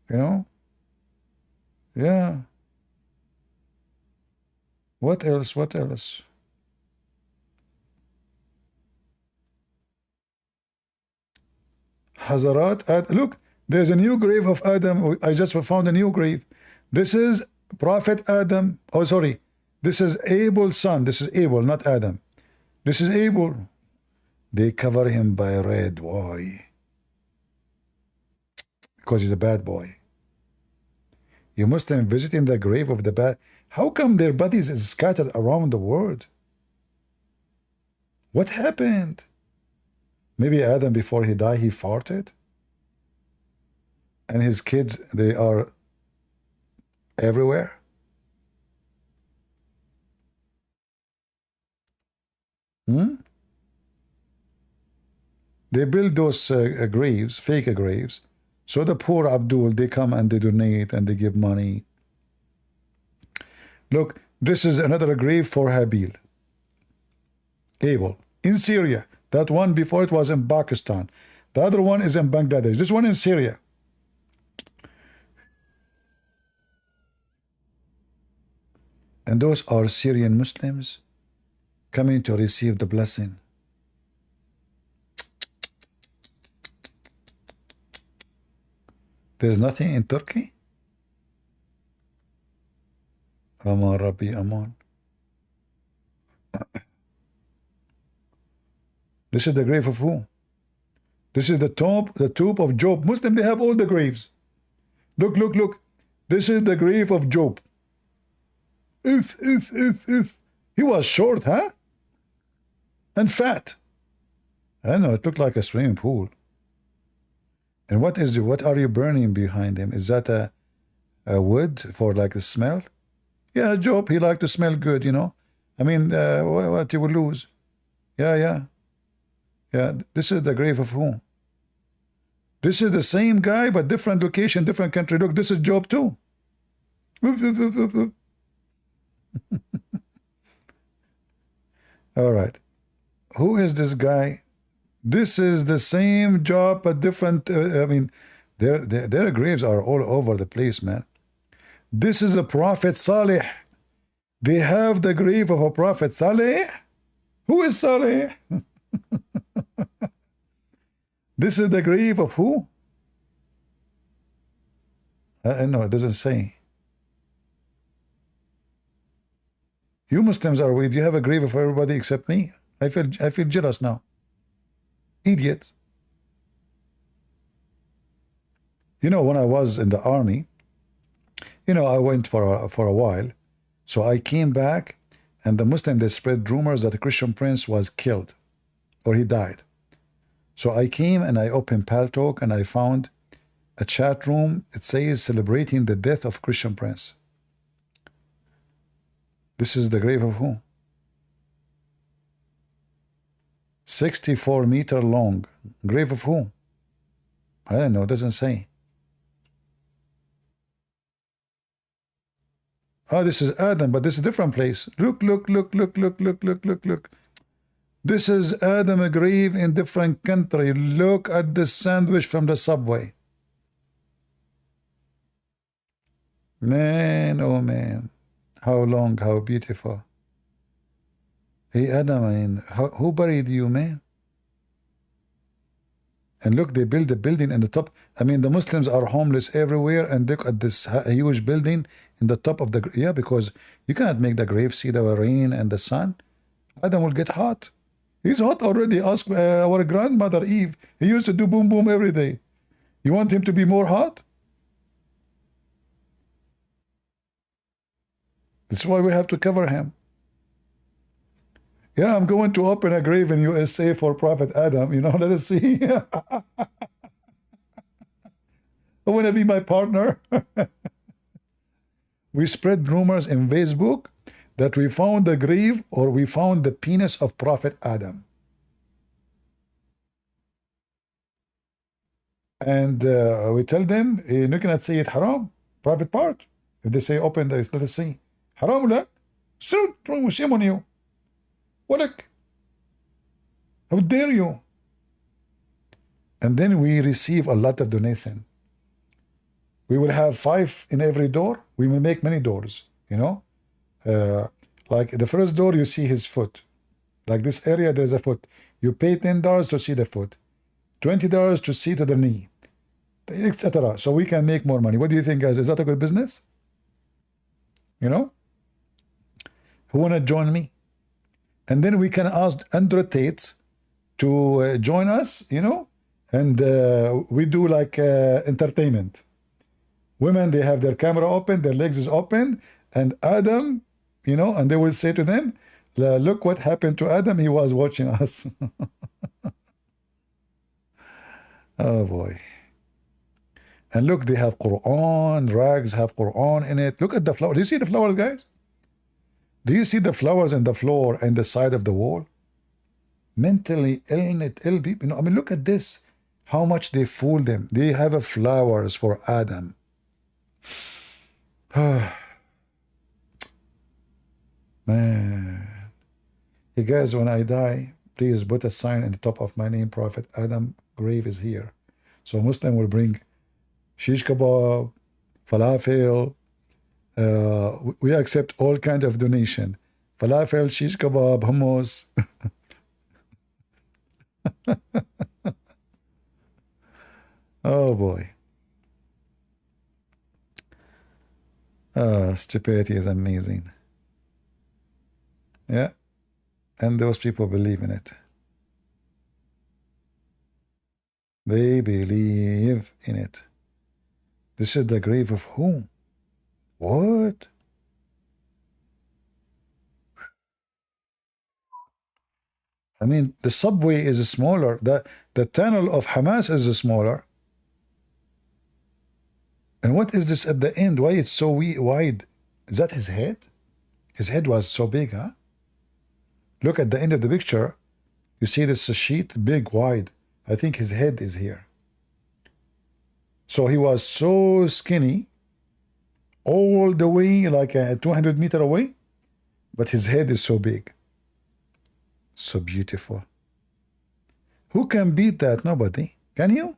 Yeah. What else? What else? Hazarat. Look, there's a new grave of Adam. I just found a new grave. This is Prophet Adam. Oh, sorry. This is Abel's son. This is Abel, not Adam. This is Abel. They cover him by red. Why? Because he's a bad boy. You Muslim visiting the grave of the bad. How come their bodies is scattered around the world? What happened? Maybe Adam, before he died, he farted. And his kids, they are everywhere. They build those graves, fake graves. So the poor Abdul, they come and they donate and they give money. Look, this is another grave for Habil. Abel. In Syria. That one before it was in Pakistan. The other one is in Bangladesh. This one in Syria. And those are Syrian Muslims coming to receive the blessing. There's nothing in Turkey? Aman Rabbi Aman. This is the grave of who? This is the tomb of Job. Muslim, they have all the graves. Look, look, look. This is the grave of Job. Oof. He was short, huh? And fat. I know, it looked like a swimming pool. And what are you burning behind him? Is that a wood for like the smell? Yeah, Job, he liked to smell good, you know. I mean, what you will lose? Yeah. This is the grave of whom? This is the same guy, but different location, different country. Look, this is Job too. All right. Who is this guy? This is the same Job, but different. I mean, their graves are all over the place, man. This is a prophet Saleh. They have the grave of a prophet Saleh. Who is Saleh? This is the grave of who? No, it doesn't say. You Muslims are weird. You have a grave for everybody except me. I feel jealous now. Idiots. You know, when I was in the army, you know, I went for a while. So I came back, and the Muslim, they spread rumors that the Christian prince was killed or he died. So I came and I opened Paltalk and I found a chat room. It says celebrating the death of Christian prince. This is the grave of who? 64-meter long. Grave of who? I don't know. It doesn't say. Oh, this is Adam, but this is a different place. Look. This is Adam, a grave in different country. Look at the sandwich from the subway. Man, oh man. How long, how beautiful. Hey, Adam, I mean, who buried you, man? And look, they build a building in the top. I mean, the Muslims are homeless everywhere, and look at this huge building in the top of the... Yeah, because you cannot make the grave see the rain and the sun. Adam will get hot. He's hot already. Ask our grandmother Eve. He used to do boom boom every day. You want him to be more hot? That's why we have to cover him. Yeah, I'm going to open a grave in USA for Prophet Adam. You know, let us see. I want to be my partner. We spread rumors in Facebook that we found the grave or we found the penis of Prophet Adam. And we tell them, you cannot say it haram, private part. If they say open, let us see. Haram لا. Shame on you. Walak. How dare you? And then we receive a lot of donation. We will have 5 in every door. We will make many doors, you know. Like the first door, you see his foot. Like this area, there's a foot. You pay $10 to see the foot, $20 to see to the knee, etc. So we can make more money. What do you think, guys? Is that a good business? You know? Who want to join me? And then we can ask Andrew Tate to join us, you know, and we do like entertainment. Women, they have their camera open, their legs is open, and Adam, you know, and they will say to them, look what happened to Adam, he was watching us. Oh boy. And look, they have Quran, rags have Quran in it. Look at the flower. Do you see the flowers, guys? Do you see the flowers on the floor and the side of the wall? Mentally ill people. You know, I mean, look at this. How much they fool them. They have flowers for Adam. Man. Hey guys, when I die, please put a sign in the top of my name, Prophet Adam, grave is here. So Muslim will bring shish kebab, falafel. We accept all kind of donation. Falafel, shish kebab, hummus. Oh boy. Stupidity is amazing. Yeah. And those people believe in it. They believe in it. This is the grave of whom? What? I mean, the subway is smaller. The tunnel of Hamas is smaller. And what is this at the end? Why it's so wide? Is that his head? His head was so big, huh? Look at the end of the picture. You see this sheet, big, wide. I think his head is here. So he was so skinny, all the way like 200 meters away, but his head is so big. So beautiful. Who can beat that? Nobody. Can you?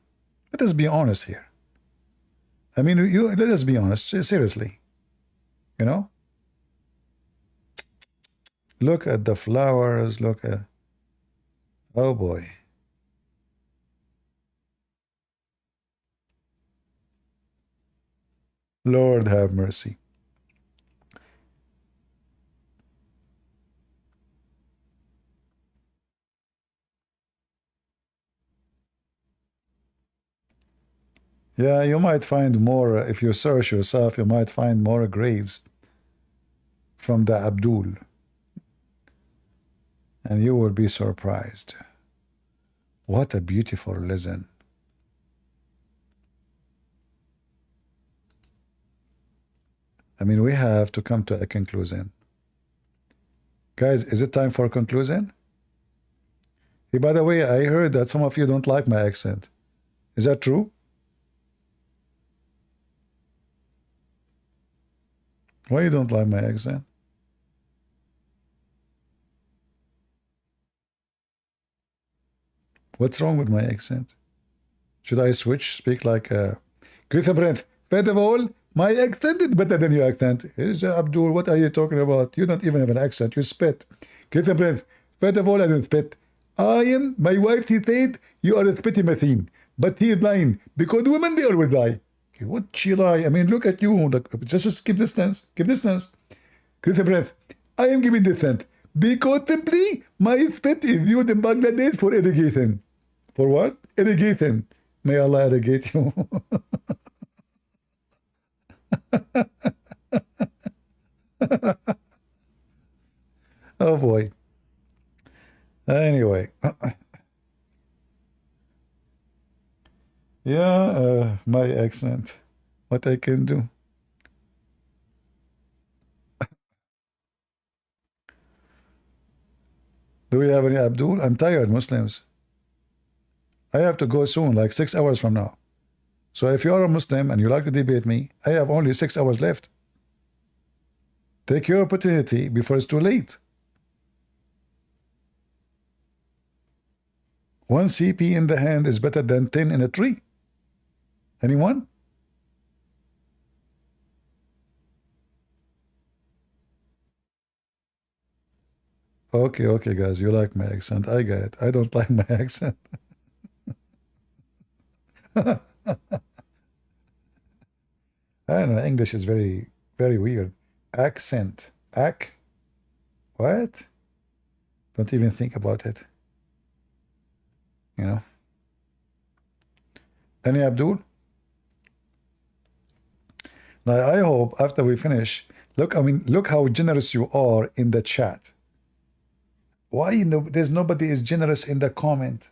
Let us be honest here. I mean, let us be honest, seriously. You know? Look at the flowers, look at... Oh boy. Lord have mercy. Yeah, you might find more, if you search yourself, you might find more graves from the Abdul. And you will be surprised. What a beautiful lesson. I mean, we have to come to a conclusion. Guys, is it time for a conclusion? Hey, by the way, I heard that some of you don't like my accent. Is that true? Why you don't like my accent? What's wrong with my accent? Should I switch? Speak like a... Christopher, first of all, my accent is better than your accent. Abdul, what are you talking about? You don't even have an accent. You spit. Christopher, first of all, I don't spit. My wife, she said, you are a spitty machine. But he is lying. Because women, they always lie. Okay, what she lie? I mean, look at you. Just keep distance. Keep distance. Christopher, I am giving distance. Because simply, my spit is used in Bangladesh for irrigation. For what? Irrigation. May Allah irrigate you. Oh boy. Anyway. Yeah, my accent. What I can do. Do we have any Abdul? I'm tired, Muslims. I have to go soon, like 6 hours from now. So if you are a Muslim and you like to debate me, I have only 6 hours left. Take your opportunity before it's too late. One CP in the hand is better than 10 in a tree. Anyone? Okay, guys, you like my accent. I get it. I don't like my accent. I don't know, English is very, very weird. Accent. What? Don't even think about it. You know? Any Abdul? Now, I hope after we finish, look how generous you are in the chat. Why there's nobody is generous in the comment?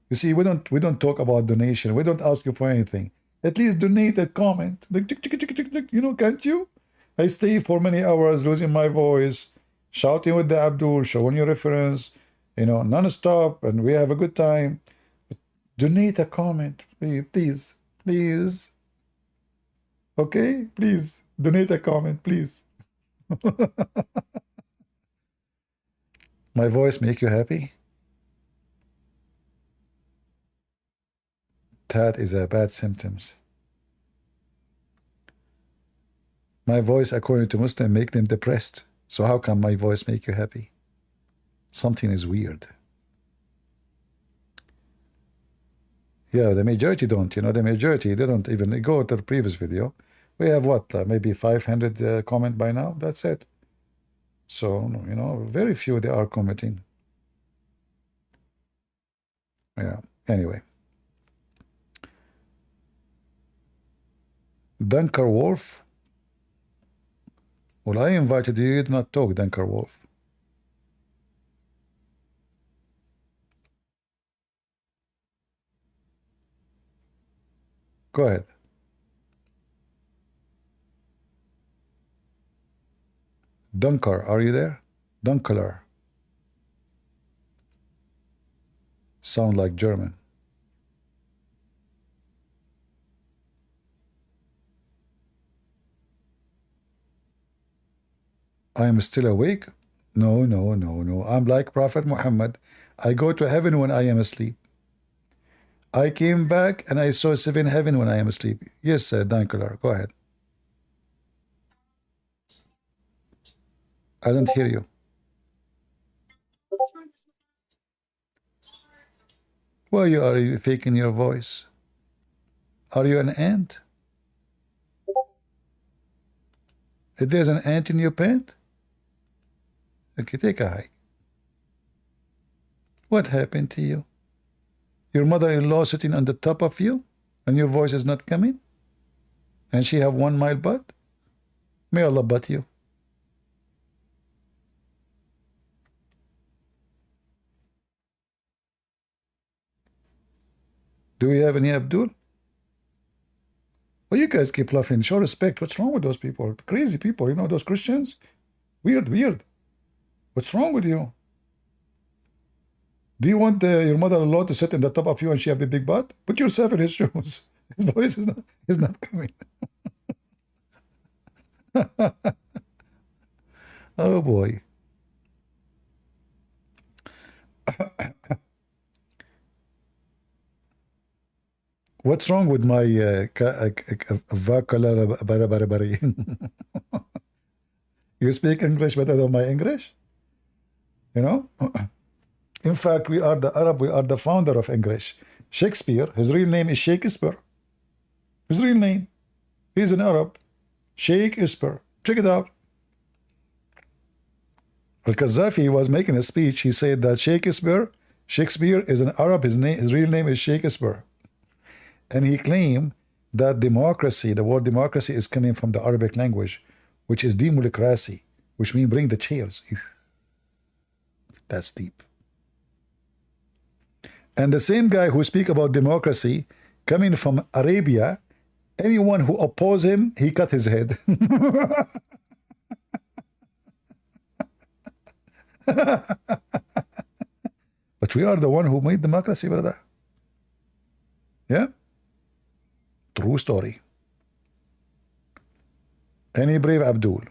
You see, we don't talk about donation. We don't ask you for anything. At least donate a comment. Like, you know, can't you? I stay for many hours losing my voice, shouting with the Abdul, showing you reference, you know, non-stop, and we have a good time. Donate a comment, please. Okay, please donate a comment, please. My voice make you happy? That is a bad symptoms. My voice, according to Muslim, make them depressed. So how can my voice make you happy? Something is weird. Yeah, the majority don't. You know, the majority, they don't even go to the previous video. We have what, maybe 500 comment by now. That's it. So, you know, very few they are commenting. Yeah, anyway. Dunker Wolf. Well, I invited you, you did not talk, Dunker Wolf. Go ahead. Dunker, are you there? Dunkeler. Sound like German. I am still awake? No, no, no, no. I'm like Prophet Muhammad. I go to heaven when I am asleep. I came back and I saw 7 heaven when I am asleep. Yes, Dunkeler, go ahead. I don't hear you. Why you are you faking your voice? Are you an ant? If there's an ant in your pant? Okay, take a hike. What happened to you? Your mother-in-law sitting on the top of you and your voice is not coming? And she have 1 mile butt? May Allah butt you. Do we have any Abdul? Well, you guys keep laughing. Show respect. What's wrong with those people? Crazy people, you know, those Christians? Weird, weird. What's wrong with you? Do you want your mother-in-law to sit in the top of you and she have a big butt? Put yourself in his shoes. His voice is not coming. Oh boy. What's wrong with my vocabulary? You speak English better than my English? You know? In fact, we are the Arab, we are the founder of English. Shakespeare, his real name is Shakespeare. His real name. He's an Arab. Shakespeare. Check it out. Al-Qazafi was making a speech. He said that Shakespeare is an Arab. His real name is Shakespeare. And he claimed that democracy, the word democracy, is coming from the Arabic language, which is democracy, which means bring the chairs. That's deep. And the same guy who speak about democracy coming from Arabia, anyone who oppose him, he cut his head. But we are the one who made democracy, brother. Yeah? True story. Any brave Abdul?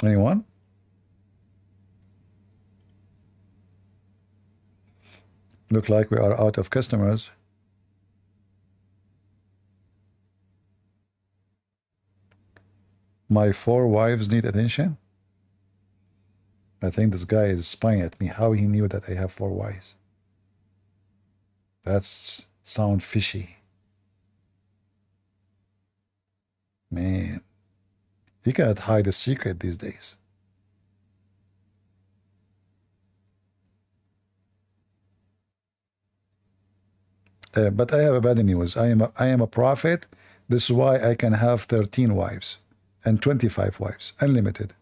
Anyone? Look like we are out of customers. My 4 wives need attention. I think this guy is spying at me. How he knew that I have 4 wives? That's sound fishy. Man, you cannot hide a secret these days. But I have a bad news. I am a prophet. This is why I can have 13 wives and 25 wives, unlimited.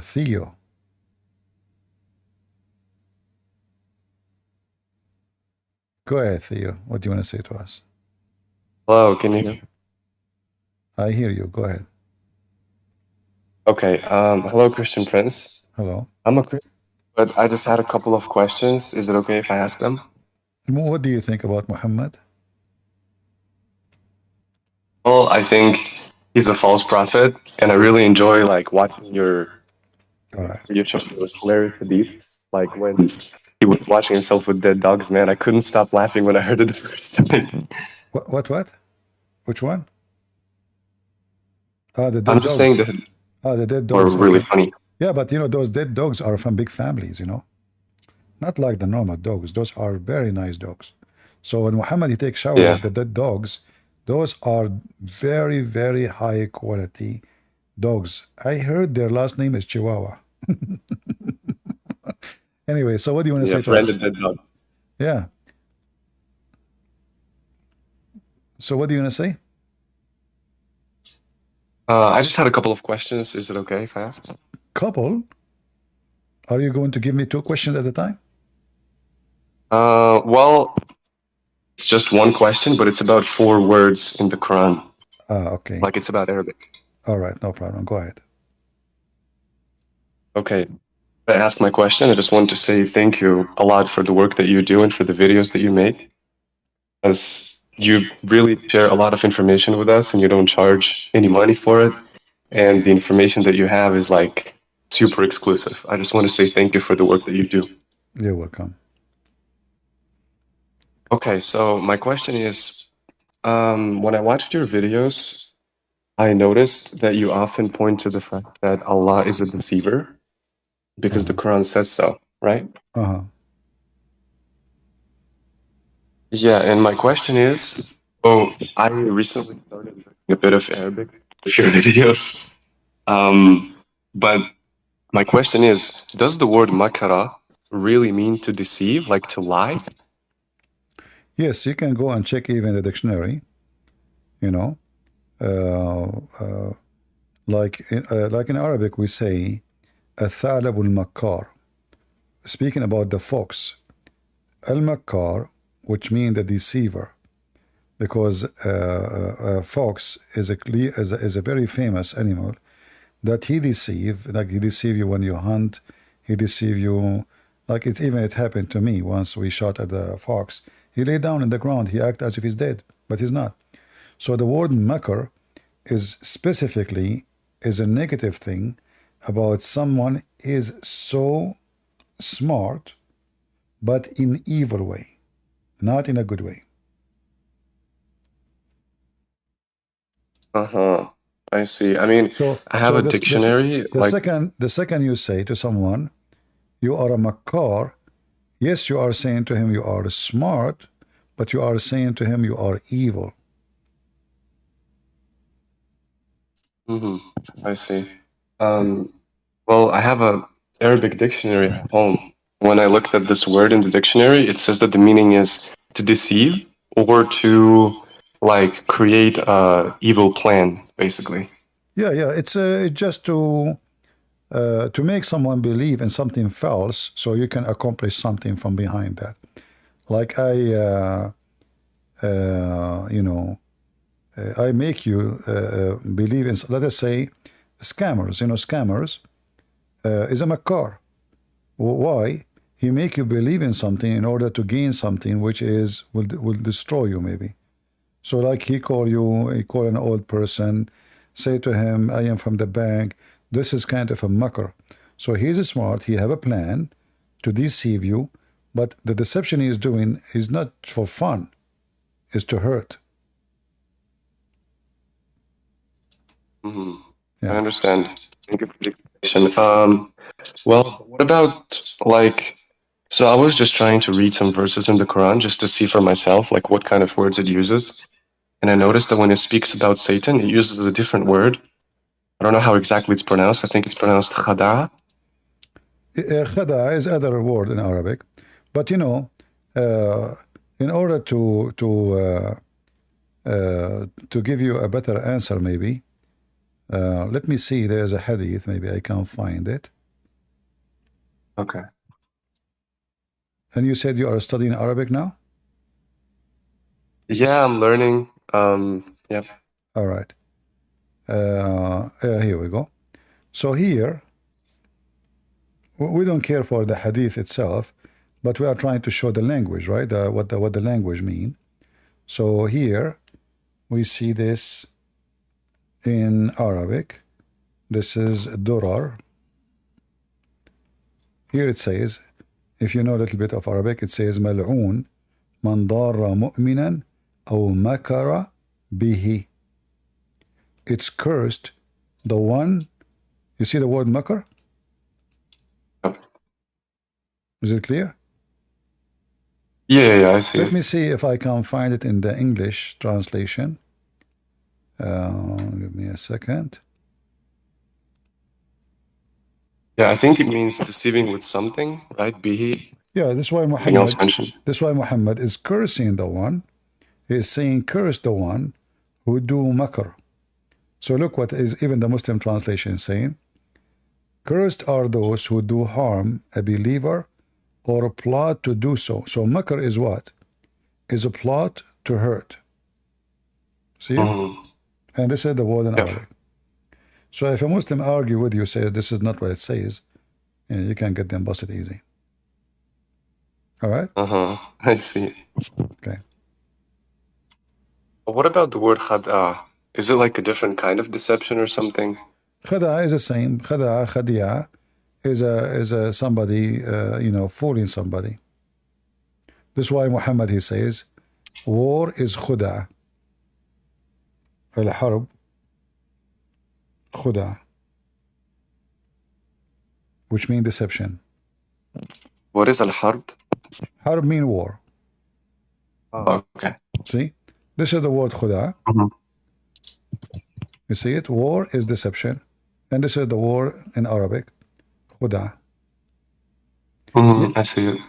Theo. Go ahead, Theo. What do you want to say to us? Hello, can you hear me? I hear you. Go ahead. Okay. Hello, Christian Prince. Hello. I'm a Christian, but I just had a couple of questions. Is it okay if I ask them? What do you think about Muhammad? Well, I think he's a false prophet, and I really enjoy like watching your show. It was hilarious hadiths. Like when he was watching himself with dead dogs, man, I couldn't stop laughing when I heard it the first time. What? Which one? The dead I'm just dogs. saying that The dead were dogs. really Okay. funny. Yeah, but you know, those dead dogs are from big families, you know. Not like the normal dogs. Those are very nice dogs. So when Muhammad he takes shower with the dead dogs, those are very, very high quality dogs. I heard their last name is Chihuahua. Anyway, so what do you want to say to us? Branded dead dogs. Yeah. So what do you want to say? I just had a couple of questions. Is it okay if I ask? Couple? Are you going to give me 2 questions at a time? Well, it's just one question, but it's about 4 words in the Quran. Okay. Like it's about Arabic. All right, no problem. Go ahead. Okay. I asked my question. I just wanted to say thank you a lot for the work that you do and for the videos that you make. As you really share a lot of information with us and you don't charge any money for it. And the information that you have is like super exclusive. I just want to say thank you for the work that you do. You're welcome. Okay, so my question is, when I watched your videos, I noticed that you often point to the fact that Allah is a deceiver because the Quran says so, right? Uh-huh. Yeah, and my question is, oh, I recently started learning a bit of Arabic with your videos. But my question is, does the word makara really mean to deceive, like to lie? Yes, you can go and check even the dictionary, you know. Like in Arabic we say الثعلب المكار, speaking about the fox. Al-Makkar, which means the deceiver, because fox is a very famous animal that he deceive, like he deceive you when you hunt, he deceive you, like it happened to me once. We shot at the fox, he lay down in the ground, he act as if he's dead, but he's not. So the word makar is specifically is a negative thing about someone is so smart, but in evil way, not in a good way. Uh-huh. I see. I mean, I have a dictionary. The second you say to someone, you are a makar, yes, you are saying to him you are smart, but you are saying to him you are evil. I see. Well, I have a Arabic dictionary at home. When I looked at this word in the dictionary, it says that the meaning is to deceive or to like create a evil plan, basically. Yeah, it's just to make someone believe in something false so you can accomplish something from behind that. Like I make you believe in, let us say, scammers. Scammers is a makar. Why? He make you believe in something in order to gain something which will destroy you maybe. So like he call an old person, say to him, I am from the bank. This is kind of a makar. So he's smart, he have a plan to deceive you, but the deception he is doing is not for fun, is to hurt. I understand. Thank you for the explanation. Well, what about like, so I was just trying to read some verses in the Quran just to see for myself like what kind of words it uses. And I noticed that when it speaks about Satan, it uses a different word. I don't know how exactly it's pronounced. I think it's pronounced khada. Khada is other word in Arabic, but in order to give you a better answer, maybe let me see. There's a hadith. Maybe I can find it. Okay. And you said you are studying Arabic now? Yeah, I'm learning. Yeah. All right. Here we go. So here, we don't care for the hadith itself, but we are trying to show the language, right? What the language mean. So here, we see this in Arabic. This is durar. Here it says, if you know a little bit of Arabic, it says ملعون من ضار مؤمنا أو مكر به. It's cursed, the one, you see the word makar? Is it clear? Yeah, I see. Let me see if I can find it in the English translation. Give me a second. Yeah, I think it means deceiving with something, right? Bihi. Yeah, this is why Muhammad is cursing the one. He is saying, curse the one who do makar. So look what is even the Muslim translation saying. Cursed are those who do harm a believer or plot to do so. So makr is what? Is a plot to hurt. See it? And this is the word in Arabic. So if a Muslim argue with you, says this is not what it says, you can get them busted easy. All right? I see. Okay. What about the word khada? Is it like a different kind of deception or something? Khada is the same. Khadia is a somebody, fooling somebody. This is why Muhammad, he says, war is khuda. Al-harb khuda, which means deception. What is al-harb? Harb mean war. Oh, okay. See? This is the word khuda. You see it? War is deception. And this is the word in Arabic, khuda. I see it.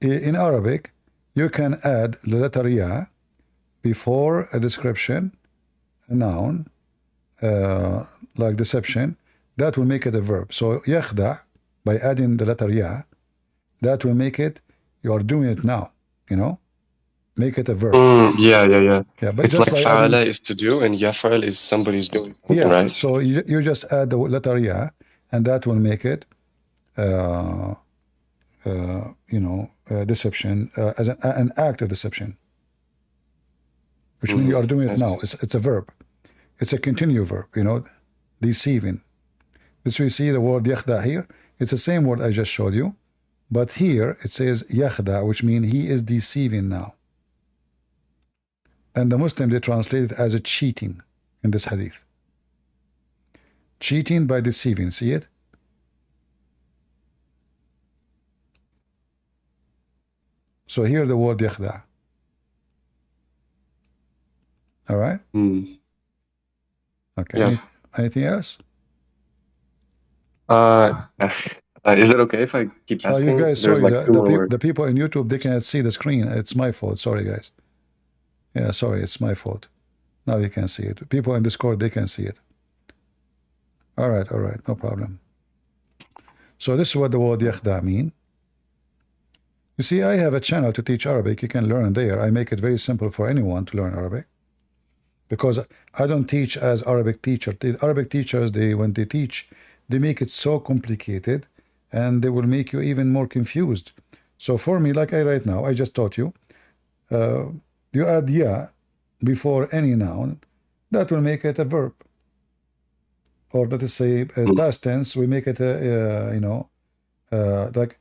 In Arabic, you can add the letter ya before a description, a noun, like deception, that will make it a verb. So yakhda, by adding the letter ya, that will make it, you are doing it now, make it a verb. Yeah. Yeah, but it's just like by adding, fa'ala is to do and yaf'al is somebody's doing something, right? So you just add the letter ya, and that will make it deception, as an act of deception, which means you are doing it now. It's a verb. It's a continuous verb, deceiving. This we see the word yakhda here. It's the same word I just showed you, but here it says yakhda, which means he is deceiving now. And the Muslim, they translate it as a cheating in this hadith. Cheating by deceiving, see it? So here the word yakhda. All right? Okay. Yeah. Anything else? Is it okay if I keep asking? You guys, There's sorry, like two more words. the people in YouTube, they cannot see the screen. It's my fault. Sorry, guys. Yeah, sorry, it's my fault. Now you can see it. People in Discord, they can see it. All right, no problem. So this is what the word yakhda mean. You see, I have a channel to teach Arabic. You can learn there. I make it very simple for anyone to learn Arabic, because I don't teach as Arabic teacher. The Arabic teachers, when they teach, they make it so complicated, and they will make you even more confused. So for me, like I right now, I just taught you, you add ya before any noun, that will make it a verb. Or let us say past tense, we make it like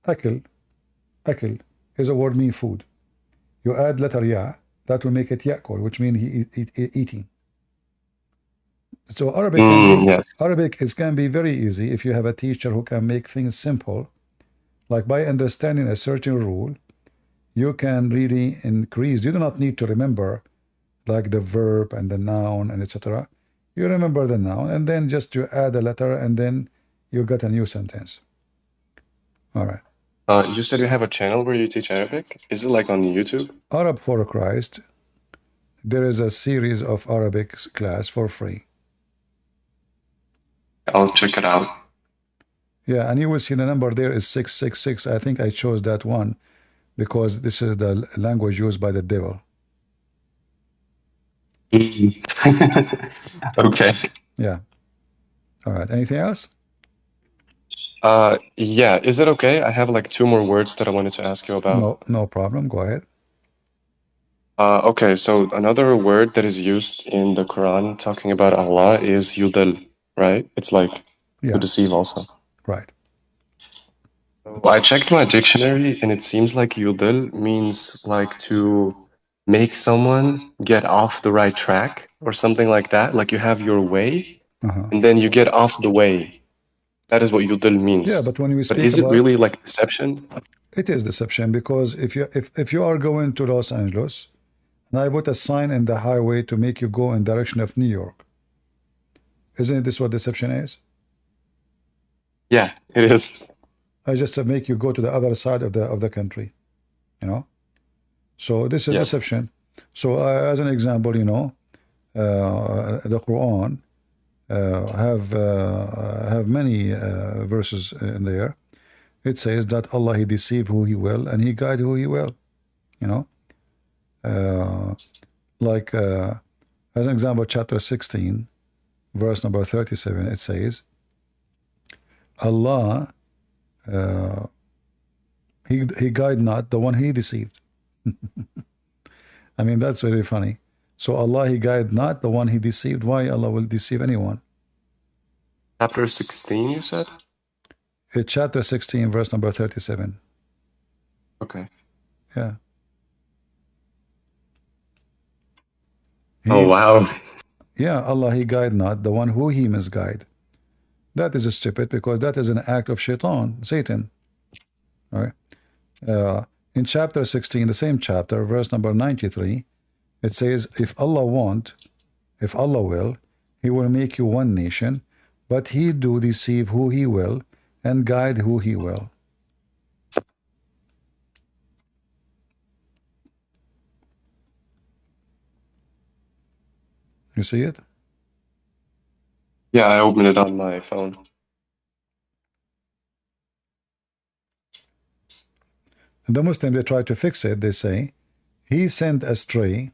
akil. Akil is a word mean food. You add letter ya, that will make it yakul, which means eating. So Arabic can be very easy if you have a teacher who can make things simple. Like by understanding a certain rule, you can really increase. You do not need to remember like the verb and the noun and etc. You remember the noun, and then just you add a letter, and then you got a new sentence. All right. You said you have a channel where you teach Arabic. Is it like on YouTube? Arab for Christ. There is a series of Arabic class for free. I'll check it out. Yeah, and you will see the number there is 666. I think I chose that one because this is the language used by the devil. Okay. Yeah. All right. Anything else? Yeah. Is it okay? I have like two more words that I wanted to ask you about. No problem. Go ahead. Okay. So another word that is used in the Quran talking about Allah is yudal, right? It's like to deceive also. Right. I checked my dictionary and it seems like yudal means like to make someone get off the right track or something like that. Like you have your way and then you get off the way. That is what yudal means. Yeah, but when we speak is it really like deception? It is deception, because if you are going to Los Angeles and I put a sign in the highway to make you go in direction of New York, isn't this what deception is? Yeah, it is. I just make you go to the other side of the country, So this is deception. So as an example, the Quran have many verses in there. It says that Allah, He deceive who He will and He guide who He will. You know, like as an example, chapter 16, verse number 37. It says, Allah, He guide not the one He deceived. I mean, that's very funny. So Allah, He guide not the one He deceived. Why Allah will deceive anyone? Chapter 16, you said? It's chapter 16, verse number 37. Okay. Yeah. Oh, wow. Yeah, Allah, He guide not the one who He misguide. That is stupid because that is an act of shaitan, Satan. All right. In chapter 16, the same chapter, verse number 93, it says, if Allah will, He will make you one nation, but He do deceive who He will and guide who He will. You see it? Yeah, I opened it on my phone. And the Muslim, they try to fix it. They say, He sent astray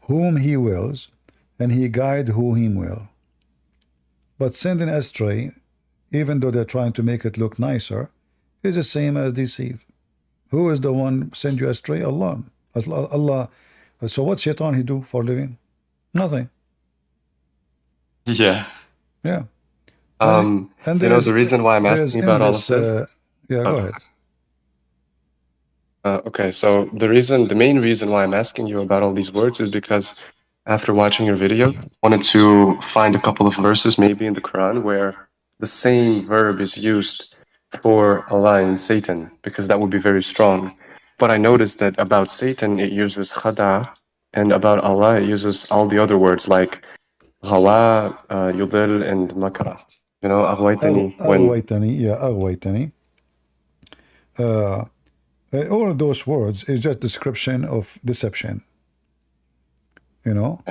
whom He wills, and He guide who He will. But sending astray, even though they're trying to make it look nicer, is the same as deceive. Who is the one send you astray? Allah. Allah. So what shaitan he do for a living? Nothing. Yeah. Yeah. You know, the reason why I'm asking about all of this. Yeah, go ahead. Okay, so the main reason why I'm asking you about all these words is because after watching your video, I wanted to find a couple of verses maybe in the Quran where the same verb is used for Allah and Satan, because that would be very strong. But I noticed that about Satan it uses khada, and about Allah it uses all the other words like hawa, yudil, and makra. You know, aghwaytani. Aghwaytani, yeah, aghwaytani. All of those words is just description of deception. You know,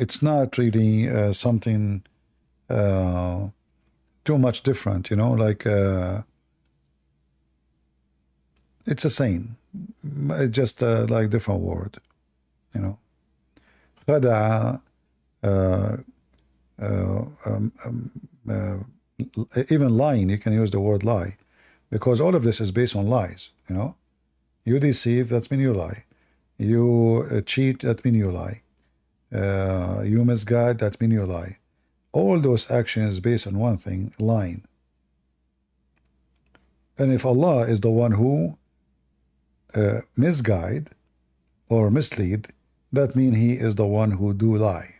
it's not really something too much different. You know, like it's the same. It's just like different word. You know, khada'a, even lying. You can use the word lie, because all of this is based on lies. You know, you deceive, that's mean you lie. You cheat, that mean you lie. You misguide, that mean you lie. All those actions based on one thing, lying. And if Allah is the one who misguide or mislead, that means He is the one who do lie.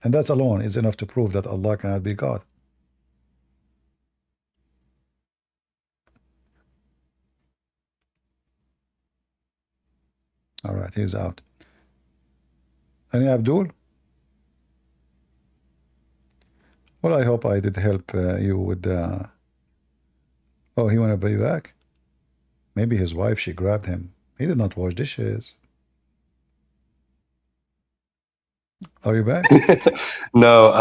And that alone is enough to prove that Allah cannot be God. All right, he's out. Any Abdul? Well, I hope I did help you with the... Oh, he want to be back? Maybe his wife, she grabbed him. He did not wash dishes. Are you back? No,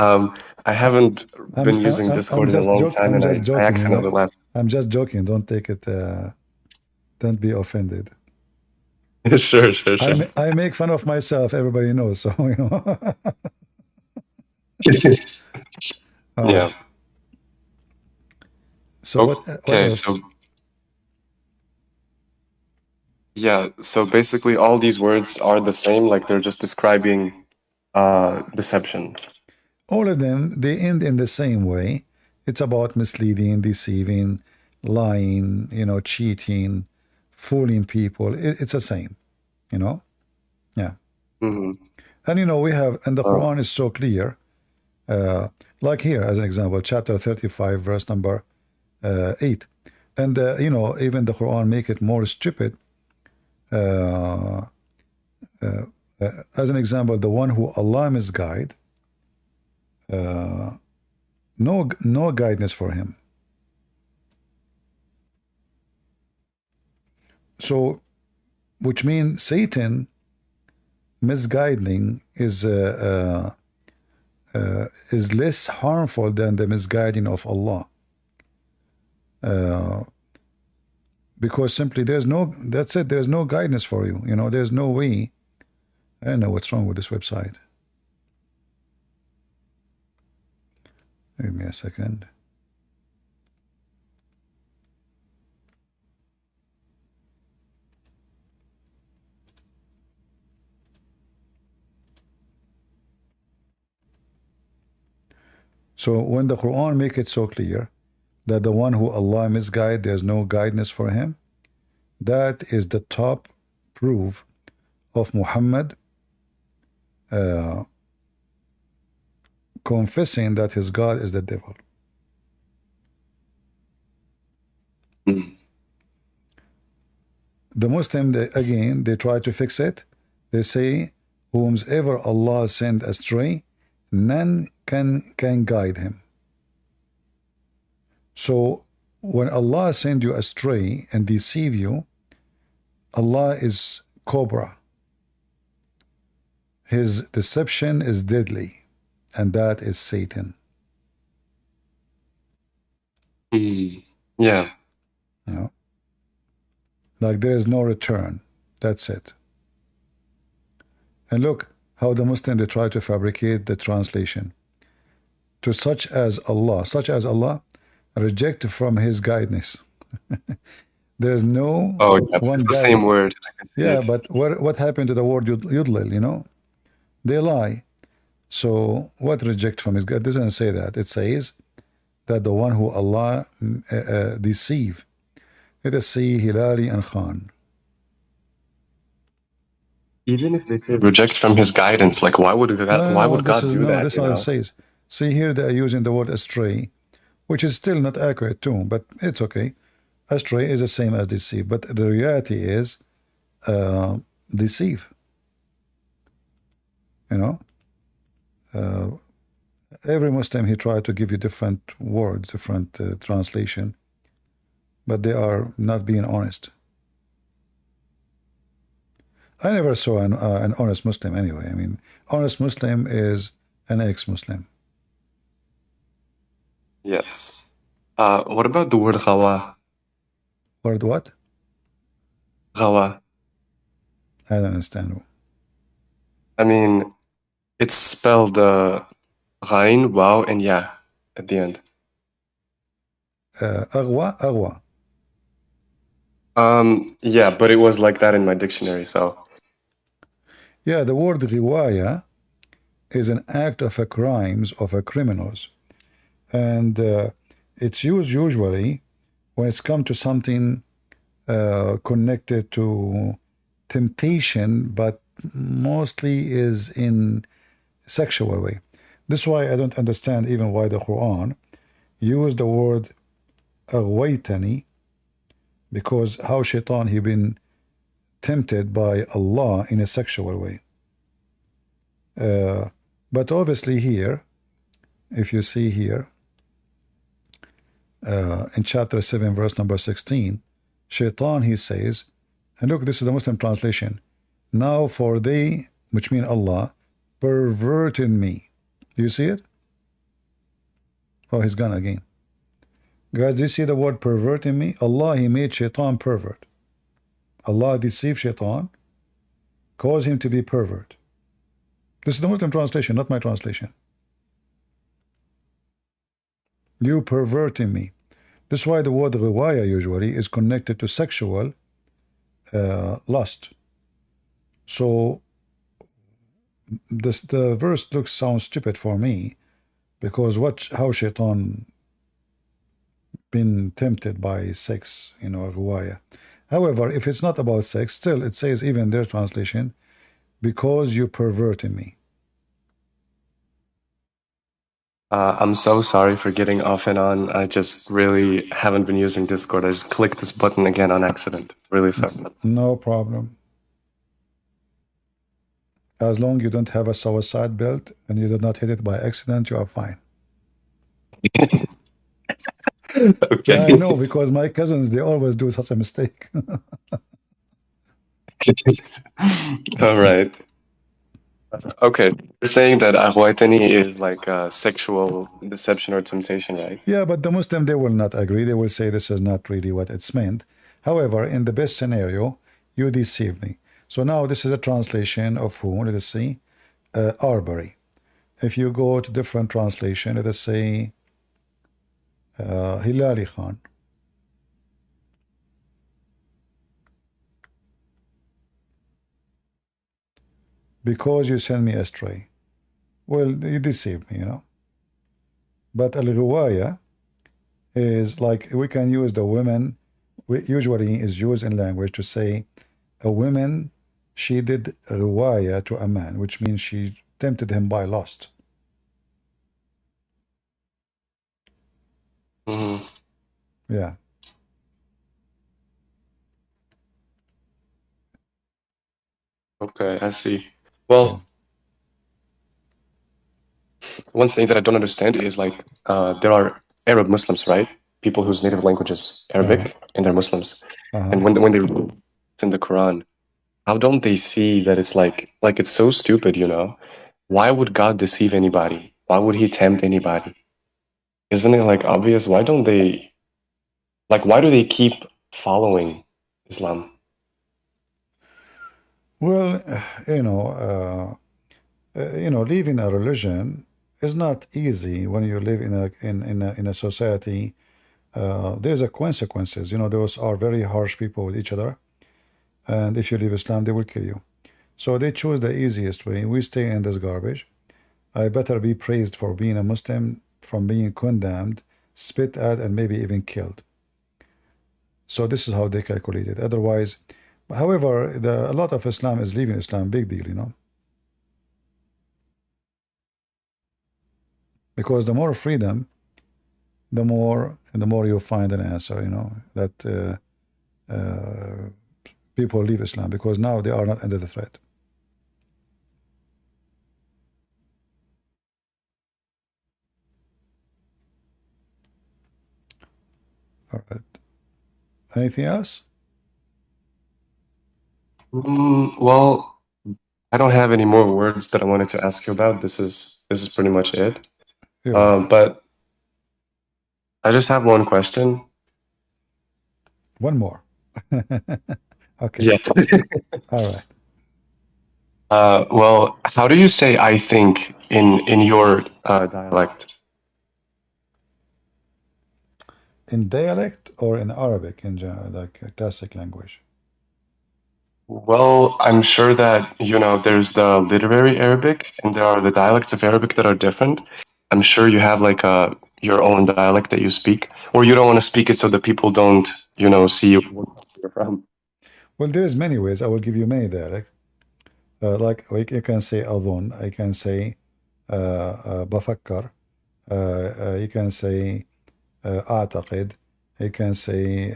I haven't been using Discord in a long time, and I accidentally left. I'm just joking. Don't take it... don't be offended. Sure. I make fun of myself. Everybody knows, so you know. Yeah. So what else? So yeah, so basically all these words are the same, like they're just describing deception. All of them, they end in the same way. It's about misleading, deceiving, lying, you know, cheating, fooling people. It's the same, you know. Yeah. Mm-hmm. And you know, we have, and the Quran is so clear. Like here, as an example, chapter 35, verse number 8. And, you know, even the Quran make it more stupid. As an example, the one who Allah misguide, no guidance for him. So, which means Satan misguiding is less harmful than the misguiding of Allah. Because simply there's no, that's it, there's no guidance for you. You know, there's no way. I don't know what's wrong with this website. Give me a second. So when the Quran make it so clear that the one who Allah misguide, there's no guidance for him, that is the top proof of Muhammad confessing that his God is the devil. The Muslim, again, they try to fix it. They say, whomsoever Allah send astray, none can guide him. So when Allah send you astray and deceive you, Allah is cobra. His deception is deadly, and that is Satan. Yeah. You know? Like there is no return. That's it. And look how the Muslims, they try to fabricate the translation. To such as Allah, reject from his guidance. There's no one it's the guide. same word. Yeah, but what happened to the word yudlil, you know? They lie. So what reject from his God? It doesn't say that. It says that the one who Allah deceive. Let us see Hilary and Khan. Even if they say reject from his guidance, like why would God do that? That's not what it says. See here they are using the word astray, which is still not accurate too, but it's okay. Astray is the same as deceive, but the reality is deceive. You know, every Muslim, he tried to give you different words, different translation, but they are not being honest. I never saw an honest Muslim anyway. I mean, honest Muslim is an ex-Muslim. Yes. What about the word ghawa? Word what? Ghawa. I don't understand. I mean, it's spelled ghain, waw, and ya at the end. Agwa. Yeah, but it was like that in my dictionary, so. Yeah, the word riwaya is an act of a crimes of a criminals. And it's used usually when it's come to something connected to temptation, but mostly is in sexual way. This is why I don't understand even why the Quran used the word aghwaytani, because how shaitan he been tempted by Allah in a sexual way. But obviously here, if you see here, in chapter 7, verse number 16, shaitan, he says, and look, this is the Muslim translation, now for they, which mean Allah, perverted me. Do you see it? Oh, he's gone again. Guys, do you see the word pervert in me? Allah, he made shaitan pervert. Allah deceived shaitan, caused him to be pervert. This is the Muslim translation, not my translation. You perverting me. This is why the word riwaya usually is connected to sexual lust. So the verse sounds stupid for me, because how shaitan been tempted by sex, you know, riwaya. However, if it's not about sex, still it says, even in their translation, because you perverted me. I'm so sorry for getting off and on. I just really haven't been using Discord. I just clicked this button again on accident. Really sorry. No problem. As long as you don't have a suicide belt and you did not hit it by accident, you are fine. Okay. Yeah, I know, because my cousins, they always do such a mistake. All right. Okay, you're saying that ahwaitani is like sexual deception or temptation, right? Yeah, but the Muslim, they will not agree. They will say this is not really what it's meant. However, in the best scenario, you deceive me. So now this is a translation of who? Let us see. Arbery. If you go to different translation, let us say Hilali Khan. Because you send me astray. Well, you deceived me, you know. But al-Ghuwaya is like we can use the women, usually is used in language to say a woman, she did Ghuwaya to a man, which means she tempted him by lust. Mm-hmm. Yeah. Okay, I see. Well, one thing that I don't understand is like there are Arab Muslims, right? People whose native language is Arabic, and they're Muslims. And when they read in the Quran, how don't they see that it's like it's so stupid, you know? Why would God deceive anybody? Why would He tempt anybody? Isn't it like obvious? Why don't they why do they keep following Islam? Well, leaving a religion is not easy when you live in a society. There's a consequences. You know, those are very harsh people with each other, and if you leave Islam, they will kill you. So they choose the easiest way. We stay in this garbage. I better be praised for being a Muslim from being condemned, spit at, and maybe even killed. So this is how they calculate it. Otherwise, however, a lot of Islam is leaving Islam, big deal, you know. Because the more freedom, the more you find an answer, you know, that people leave Islam because now they are not under the threat. All right. Anything else? Well, I don't have any more words that I wanted to ask you about. This is pretty much it. But I just have one question. One more. Okay. Yeah. All right. Well, how do you say "I think" in your dialect? In dialect or in Arabic in general, like a classic language? Well, I'm sure that, you know, there's the literary Arabic and there are the dialects of Arabic that are different. I'm sure you have like your own dialect that you speak, or you don't want to speak it so that people don't, you know, see where you're from. Well, there is many ways. I will give you many dialect. Like you can say أظن, I can say بفكر, you can say أعتقد, you can say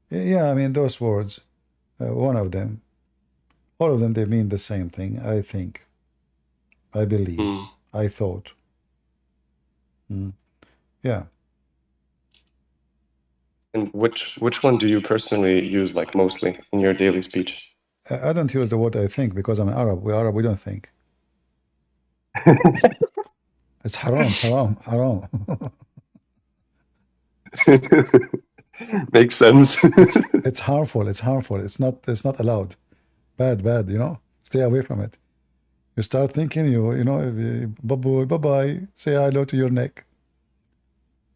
yeah, I mean those words, one of them, all of them, they mean the same thing. I think, I believe, I thought. Yeah. And which one do you personally use like mostly in your daily speech? I don't use the word I think because I'm Arab. We're Arab, we don't think. It's haram, haram, haram. Makes sense. It's harmful. It's harmful. It's not allowed. Bad, bad, you know. Stay away from it. You start thinking, you know, bye bye, say hello to your neck.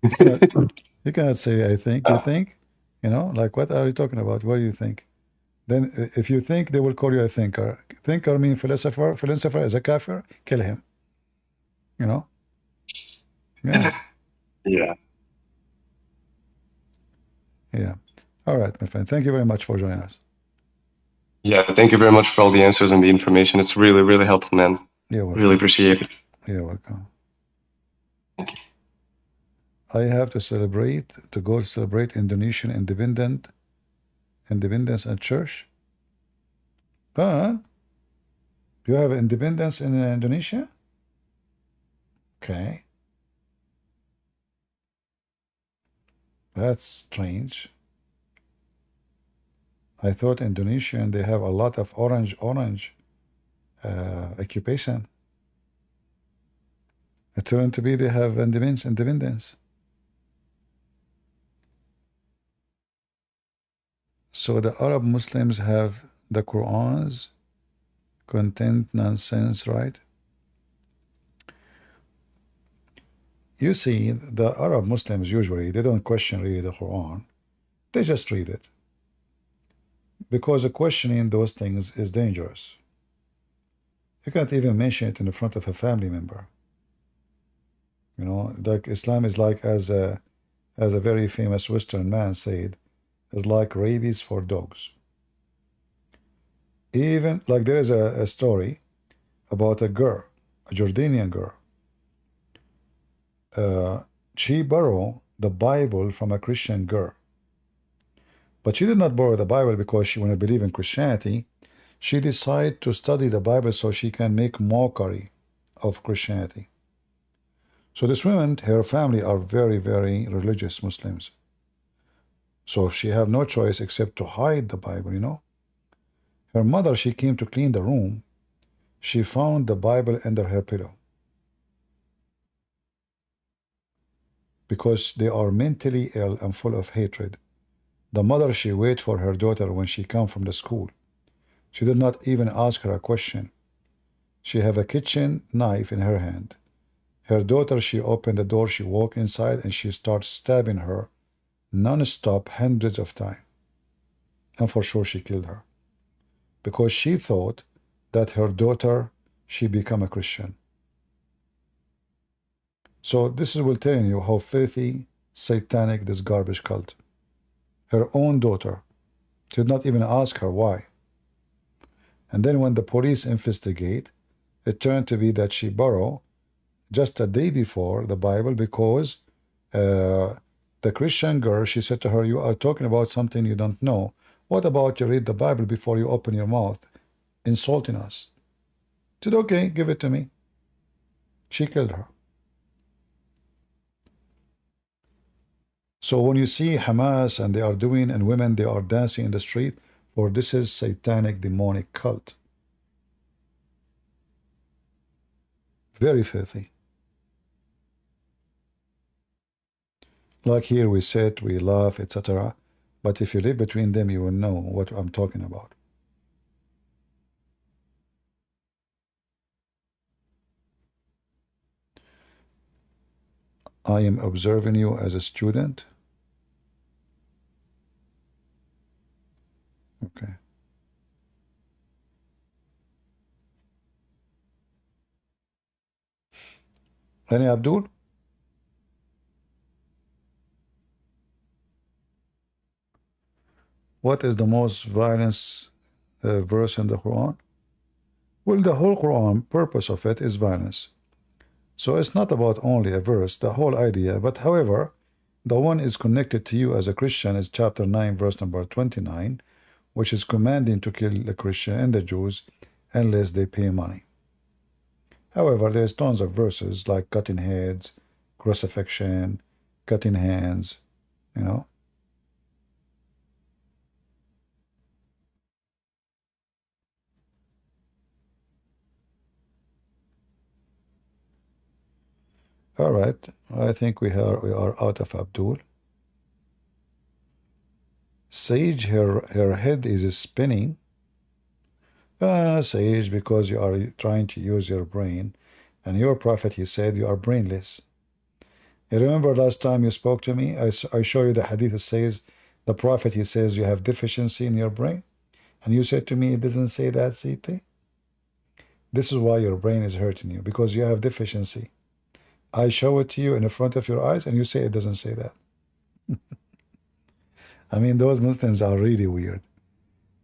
You cannot say I think. You think, you know, like what are you talking about? What do you think? Then if you think, they will call you a thinker. Thinker mean philosopher. Philosopher is a kafir. Kill him. You know. Yeah. Yeah. Yeah. All right, my friend. Thank you very much for joining us. Yeah, thank you very much for all the answers and the information. It's really, really helpful, man. You're welcome. Really appreciate it. You're welcome. I have to go celebrate Indonesian independence at church. Huh? You have independence in Indonesia? Okay. That's strange. I thought Indonesian, they have a lot of orange occupation. It turned to be they have independence. So the Arab Muslims have the Qur'an's content nonsense, right? You see, the Arab Muslims usually, they don't question really the Quran. They just read it. Because questioning those things is dangerous. You can't even mention it in front of a family member. You know, like Islam is like, as a very famous Western man said, is like rabies for dogs. Even, like there is a story about a girl, a Jordanian girl. She borrowed the Bible from a Christian girl. But she did not borrow the Bible because she wanted to believe in Christianity. She decided to study the Bible so she can make mockery of Christianity. So this woman, her family are very, very religious Muslims. So she have no choice except to hide the Bible, you know. Her mother, she came to clean the room. She found the Bible under her pillow. Because they are mentally ill and full of hatred. The mother, she waited for her daughter when she come from the school. She did not even ask her a question. She have a kitchen knife in her hand. Her daughter, she opened the door, she walked inside, and she starts stabbing her non-stop hundreds of times. And for sure she killed her. Because she thought that her daughter, she become a Christian. So this will tell you how filthy, satanic this garbage cult. Her own daughter did not even ask her why. And then when the police investigate, it turned to be that she borrowed just a day before the Bible because the Christian girl, she said to her, you are talking about something you don't know. What about you read the Bible before you open your mouth, insulting us? She said, okay, give it to me. She killed her. So when you see Hamas and they are doing, and women, they are dancing in the street, for this is satanic, demonic cult. Very filthy. Like here we sit, we laugh, etc. But if you live between them, you will know what I'm talking about. I am observing you as a student. Okay. Any Abdul? What is the most violence verse in the Quran? Well, the whole Quran, purpose of it is violence. So it's not about only a verse, the whole idea. But however, the one is connected to you as a Christian is chapter 9, verse number 29, which is commanding to kill the Christian and the Jews unless they pay money. However, there's tons of verses like cutting heads, crucifixion, cutting hands, you know. All right, I think we are out of Abdul. Sage, her head is spinning. Sage, because you are trying to use your brain, and your prophet, he said you are brainless. You remember last time you spoke to me, I show you the hadith that says, the prophet, he says you have deficiency in your brain, and you said to me, it doesn't say that, CP. This is why your brain is hurting you, because you have deficiency. I show it to you in the front of your eyes, and you say it doesn't say that. I mean, those Muslims are really weird.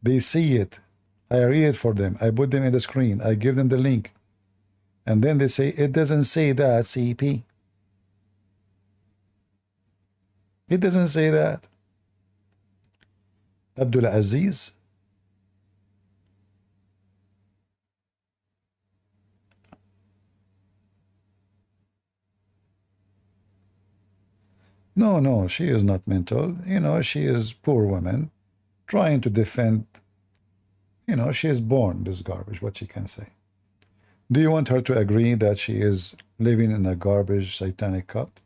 They see it. I read it for them. I put them in the screen. I give them the link. And then they say, it doesn't say that, CP. It doesn't say that. Abdul Aziz. No, she is not mental. You know, she is poor woman trying to defend, you know, she is born this garbage, what she can say. Do you want her to agree that she is living in a garbage satanic cult?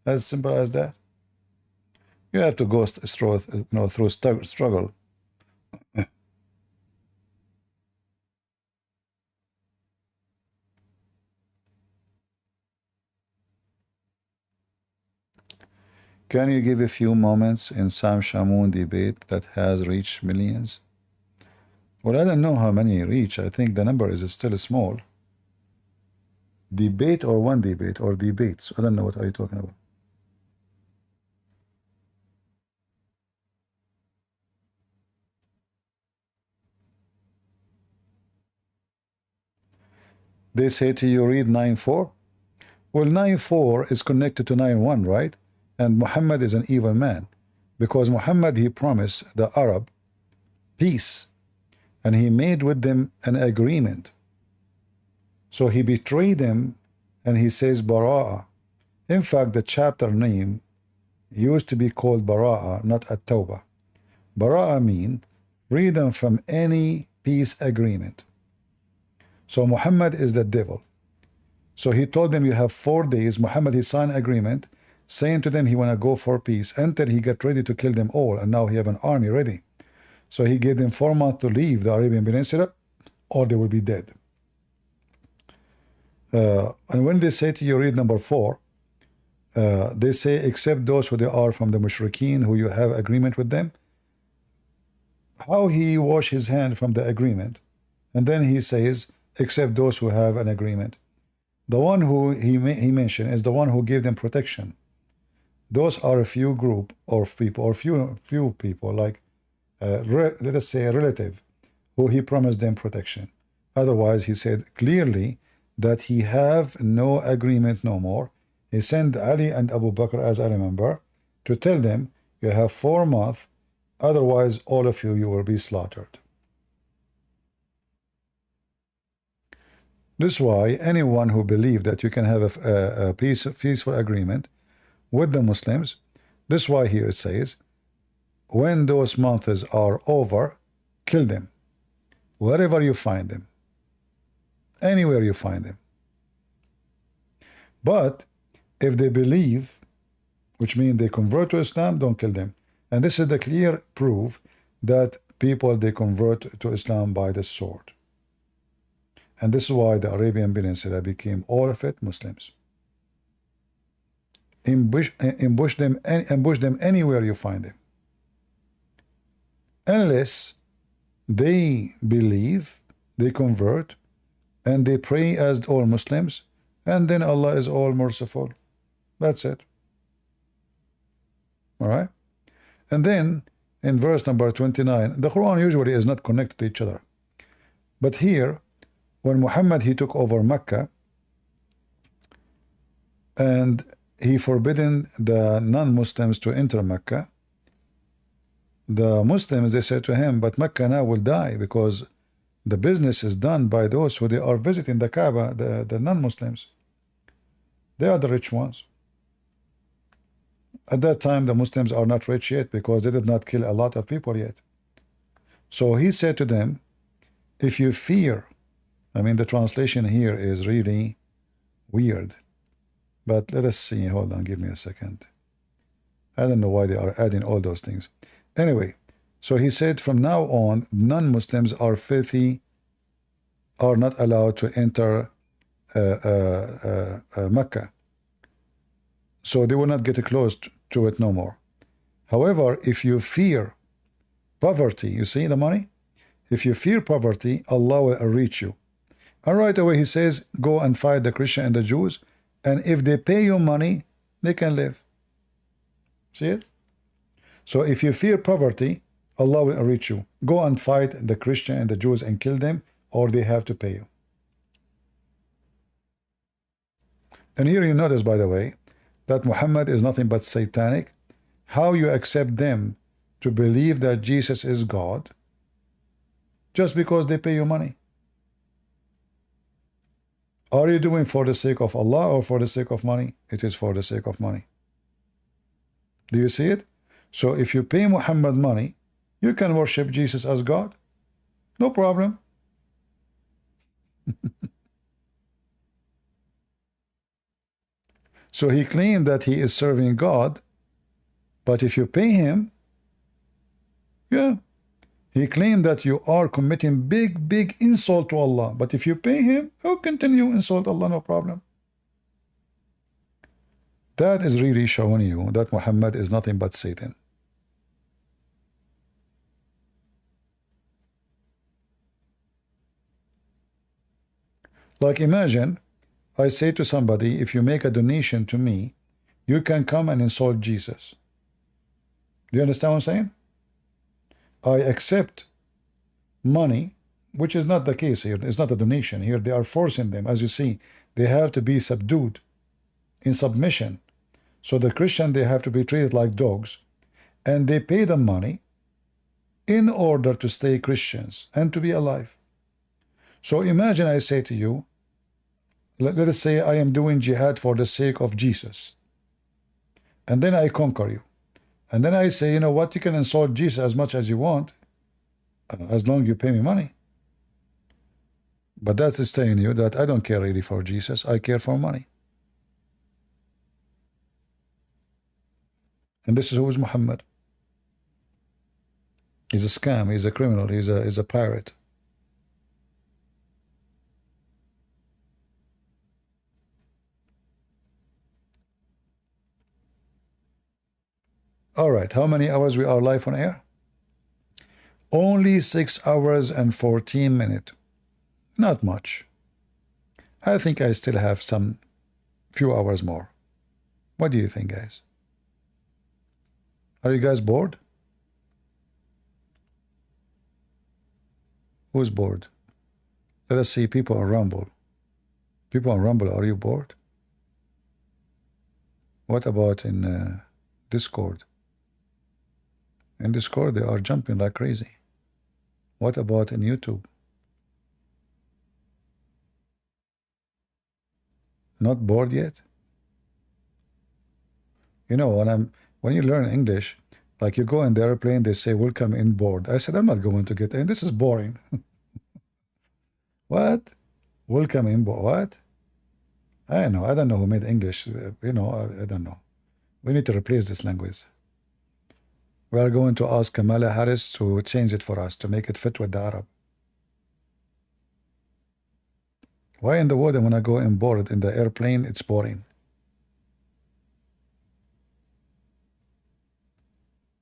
As simple as that. You have to go through, you know, through struggle. Can you give a few moments in Sam Shamoun debate that has reached millions? Well, I don't know how many reach. I think the number is still small. Debate or one debate or debates? I don't know what are you talking about. They say to you, read 9:4. Well, 9:4 is connected to 9:1, right? And Muhammad is an evil man, because Muhammad, he promised the Arab peace, and he made with them an agreement. So he betrayed them, and he says Bara'ah. In fact, the chapter name used to be called Bara'ah, not At-Tawbah. Bara'ah mean freedom from any peace agreement. So Muhammad is the devil. So he told them, you have 4 days. Muhammad, he signed agreement, saying to them he want to go for peace until he get ready to kill them all. And now he have an army ready. So he gave them 4 months to leave the Arabian Peninsula, or they will be dead. And when they say to you, read number 4, they say, except those who they are from the mushrikeen, who you have agreement with them. How he wash his hand from the agreement, and then he says, except those who have an agreement. The one who he mentioned is the one who gave them protection. Those are a few group or people, or few people, like let us say a relative, who he promised them protection. Otherwise, he said clearly that he have no agreement no more. He sent Ali and Abu Bakr, as I remember, to tell them, you have 4 months, otherwise all of you will be slaughtered. This is why anyone who believes that you can have a peaceful agreement with the Muslims, this is why here it says, when those months are over, kill them, wherever you find them, anywhere you find them. But if they believe, which means they convert to Islam, don't kill them. And this is the clear proof that people, they convert to Islam by the sword. And this is why the Arabian Peninsula became all of it Muslims. Ambush them anywhere you find them. Unless they believe, they convert, and they pray as all Muslims, and then Allah is all merciful. That's it. All right? And then in verse number 29, the Quran usually is not connected to each other. But here, when Muhammad, he took over Mecca, and he forbidden the non-Muslims to enter Mecca, the Muslims, they said to him, but Mecca now will die, because the business is done by those who they are visiting the Kaaba, the non-Muslims. They are the rich ones. At that time, the Muslims are not rich yet, because they did not kill a lot of people yet. So he said to them, if you fear, I mean, the translation here is really weird. But let us see. Hold on, give me a second. I don't know why they are adding all those things. Anyway, so he said, from now on, non-Muslims are filthy, are not allowed to enter Mecca. So they will not get close to it no more. However, if you fear poverty, you see the money? If you fear poverty, Allah will reach you. And right away he says, go and fight the Christian and the Jews, and if they pay you money, they can live. See it? So if you fear poverty, Allah will reach you. Go and fight the Christian and the Jews and kill them, or they have to pay you. And here you notice, by the way, that Muhammad is nothing but satanic. How you accept them to believe that Jesus is God just because they pay you money? Are you doing for the sake of Allah or for the sake of money? It is for the sake of money. Do you see it? So if you pay Muhammad money, You can worship Jesus as God. No problem. So he claimed that he is serving God, but if you pay him, yeah, he claimed that you are committing big insult to Allah, but if you pay him, he'll continue insult Allah, no problem. That is really showing you that Muhammad is nothing but Satan. Like imagine, I say to somebody, if you make a donation to me, you can come and insult Jesus. Do you understand what I'm saying? I accept money, which is not the case here. It's not a donation. Here they are forcing them. As you see, they have to be subdued in submission. So the Christian, they have to be treated like dogs. And they pay them money in order to stay Christians and to be alive. So imagine I say to you, let us say I am doing jihad for the sake of Jesus. And then I conquer you. And then I say, you know what, you can insult Jesus as much as you want, as long as you pay me money. But that is telling you that I don't care really for Jesus, I care for money. And this is who is Muhammad. He's a scam, he's a criminal, he's a pirate. All right, how many hours we are live on air? Only 6 hours and 14 minutes. Not much. I think I still have some few hours more. What do you think, guys? Are you guys bored? Who's bored? Let us see people on Rumble. People on Rumble, are you bored? What about in Discord? In Discord, they are jumping like crazy. What about in YouTube? Not bored yet? You know, when you learn English, like you go in the airplane, they say, welcome in board. I said, I'm not going to get in. This is boring. What? Welcome in board. What? I don't know. I don't know who made English. You know, I don't know. We need to replace this language. We are going to ask Kamala Harris to change it for us, to make it fit with the Arab. Why in the world when I go in board in the airplane, it's boring?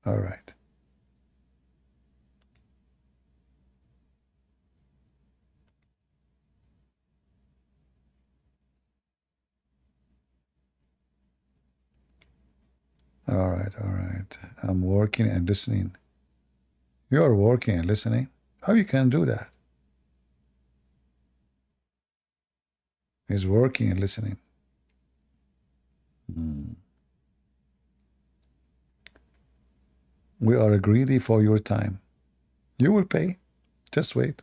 All right. All right, all right. I'm working and listening. You are working and listening? How you can do that? He's working and listening. We are greedy for your time. You will pay. Just wait.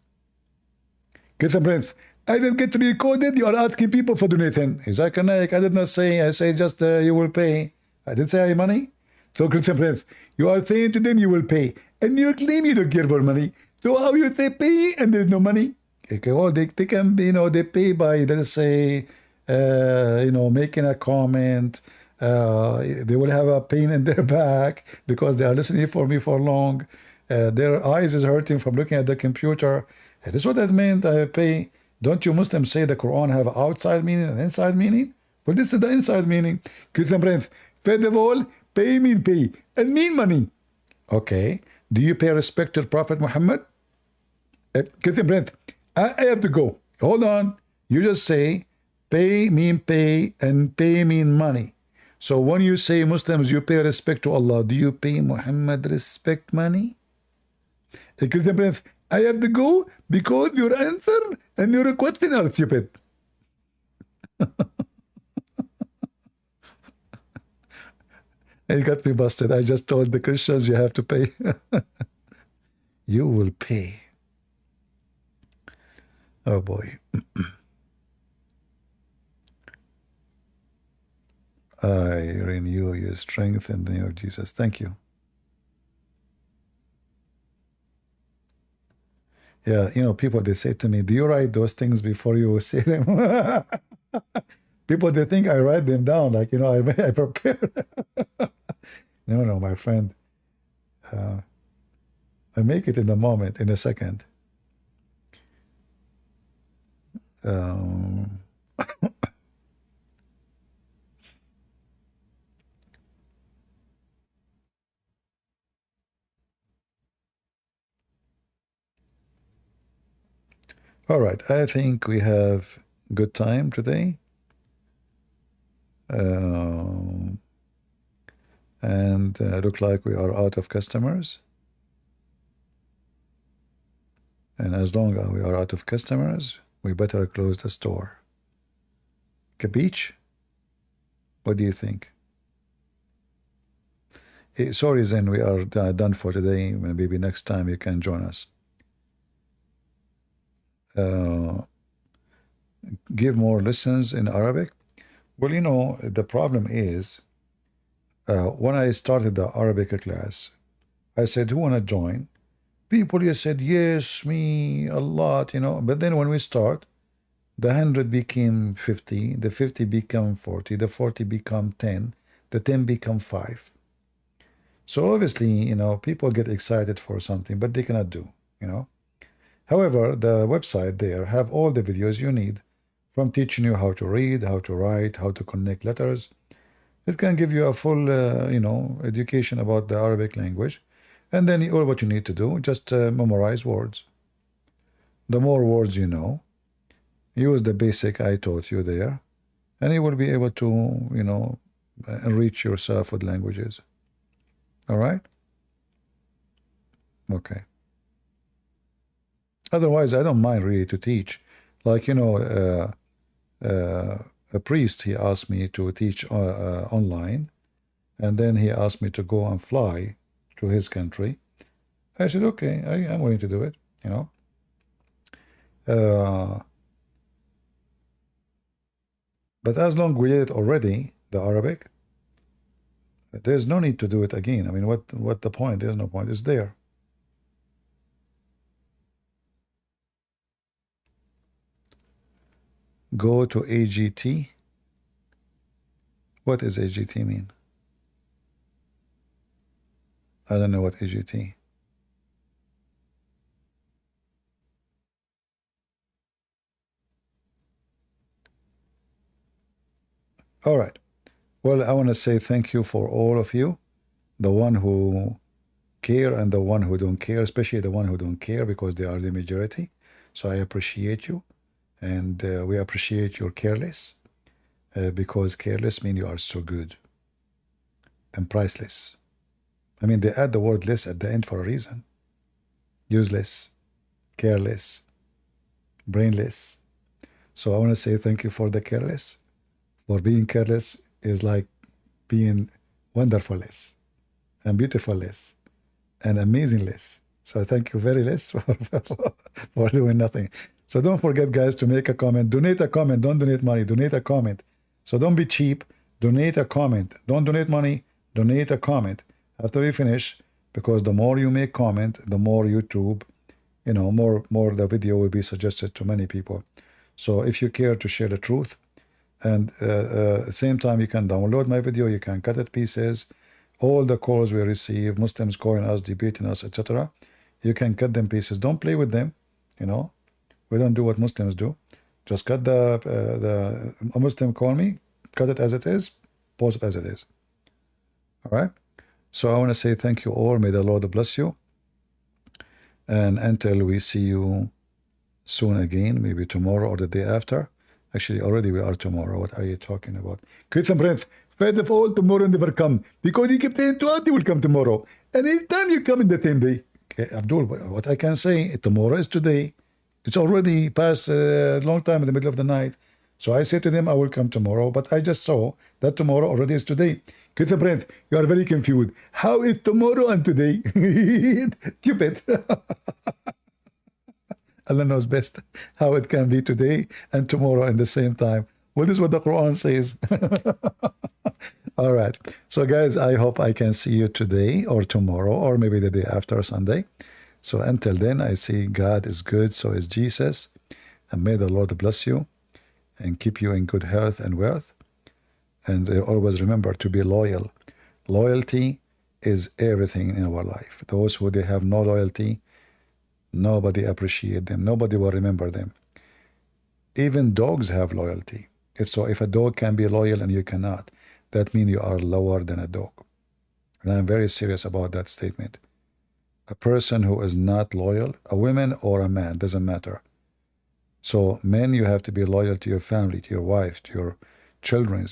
Get a breath. I didn't get recorded. You are asking people for donating. I did not say. I say just you will pay. I didn't say money. So get a breath. You are saying to them you will pay. And you claim you don't care for money. So how you say pay and there's no money? Okay, well, they can, you know, they pay by, let's say, you know, making a comment. They will have a pain in their back because they are listening for me for long. Their eyes is hurting from looking at the computer. This is what that meant. I pay. Don't you Muslims say the Quran have outside meaning and inside meaning? Well, this is the inside meaning. First of all, pay mean pay and mean money. Okay. Do you pay respect to Prophet Muhammad? I have to go. Hold on. You just say pay mean pay and pay mean money. So when you say Muslims, you pay respect to Allah, do you pay Muhammad respect money? I have to go because your answer and your question are stupid. You got me busted. I just told the Christians you have to pay. You will pay. Oh boy. I renew your strength in the name of Jesus. Thank you. Yeah, you know, people, they say to me, do you write those things before you say them? People, they think I write them down, like, you know, I prepare. No, my friend. I make it in the moment, in a second. Um, all right, I think we have good time today. And look like we are out of customers. And as long as we are out of customers, we better close the store. Capiche? What do you think? Sorry, Zen, we are done for today. Maybe next time you can join us. Give more lessons in Arabic. Well, you know, the problem is when I started the Arabic class, I said, who want to join? People just said, yes, me, a lot, you know. But then when we start, the 100 became 50, the 50 become 40, the 40 become 10, the 10 become 5. So obviously, you know, people get excited for something, but they cannot do, you know. However, the website there have all the videos you need, from teaching you how to read, how to write, how to connect letters. It can give you a full, you know, education about the Arabic language. And then all what you need to do, just memorize words. The more words you know, use the basic I taught you there, and you will be able to, you know, enrich yourself with languages. All right? Okay. Otherwise, I don't mind really to teach. Like, you know, a priest, he asked me to teach online, and then he asked me to go and fly to his country. I said, okay, I'm willing to do it, you know. But as long we did it already, the Arabic, there's no need to do it again. I mean, what the point? There's no point. It's there. Go to AGT. What does AGT mean? I don't know what AGT. All right. Well, I want to say thank you for all of you, the one who care and the one who don't care, especially the one who don't care because they are the majority. So I appreciate you, and we appreciate your careless, because careless means you are so good and priceless. I mean, they add the word less at the end for a reason. Useless, careless, brainless. So I want to say thank you for the careless. For being careless is like being wonderfulless and beautifulless and amazingless. So thank you very less for doing nothing. So don't forget, guys, to make a comment. Donate a comment. Don't donate money. Donate a comment. So don't be cheap. Donate a comment. Don't donate money. Donate a comment after we finish, because the more you make comment, the more YouTube, you know, more the video will be suggested to many people. So if you care to share the truth, and at the same time, you can download my video, you can cut it pieces, all the calls we receive, Muslims calling us, debating us, etc. You can cut them pieces. Don't play with them, you know. We don't do what Muslims do. Just cut a Muslim call me, cut it as it is, post it as it is. All right? So I want to say thank you all. May the Lord bless you. And until we see you soon again, maybe tomorrow or the day after. Actually, already we are tomorrow. What are you talking about? Christian Prince, first of all, tomorrow never come. Because you keep saying he will come tomorrow. And anytime you come in the same day. Okay, Abdul, what I can say, tomorrow is today. It's already past a long time in the middle of the night. So I say to them, I will come tomorrow. But I just saw that tomorrow already is today. Christian Prince, you are very confused. How is tomorrow and today? Stupid. Allah knows best how it can be today and tomorrow at the same time. Well, this is what the Quran says. All right. So, guys, I hope I can see you today or tomorrow or maybe the day after Sunday. So until then, I say God is good, so is Jesus. And may the Lord bless you and keep you in good health and wealth. And always remember to be loyal. Loyalty is everything in our life. Those who they have no loyalty, nobody appreciate them. Nobody will remember them. Even dogs have loyalty. If a dog can be loyal and you cannot, that means you are lower than a dog. And I'm very serious about that statement. A person who is not loyal, a woman or a man, doesn't matter. So men, you have to be loyal to your family, to your wife, to your children.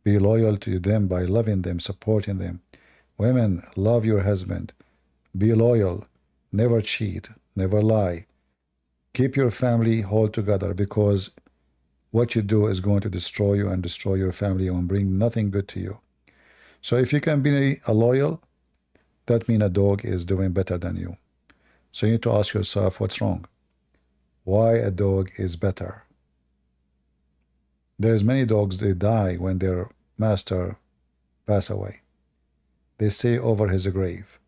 Be loyal to them by loving them, supporting them. Women, love your husband. Be loyal. Never cheat. Never lie. Keep your family whole together, because what you do is going to destroy you and destroy your family and bring nothing good to you. So if you can be a loyal, that means a dog is doing better than you. So you need to ask yourself, what's wrong? Why a dog is better? There's many dogs, they die when their master pass away. They stay over his grave.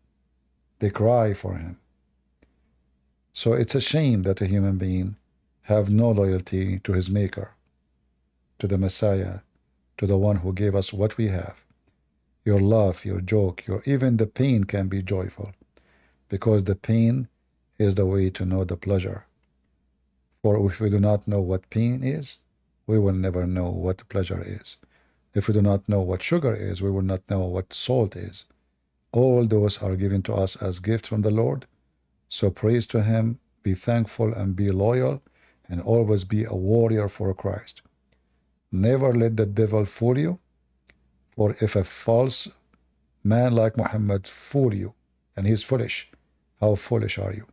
They cry for him. So it's a shame that a human being have no loyalty to his maker, to the Messiah, to the one who gave us what we have. Your laugh, your joke, even the pain can be joyful, because the pain is the way to know the pleasure. For if we do not know what pain is, we will never know what pleasure is. If we do not know what sugar is, we will not know what salt is. All those are given to us as gifts from the Lord. So praise to Him, be thankful and be loyal, and always be a warrior for Christ. Never let the devil fool you, for if a false man like Muhammad fool you, and he's foolish, how foolish are you?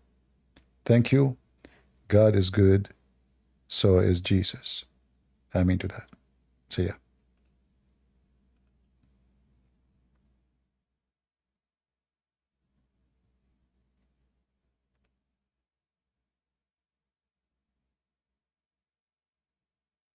Thank you. God is good, so is Jesus. Amen to that. See ya.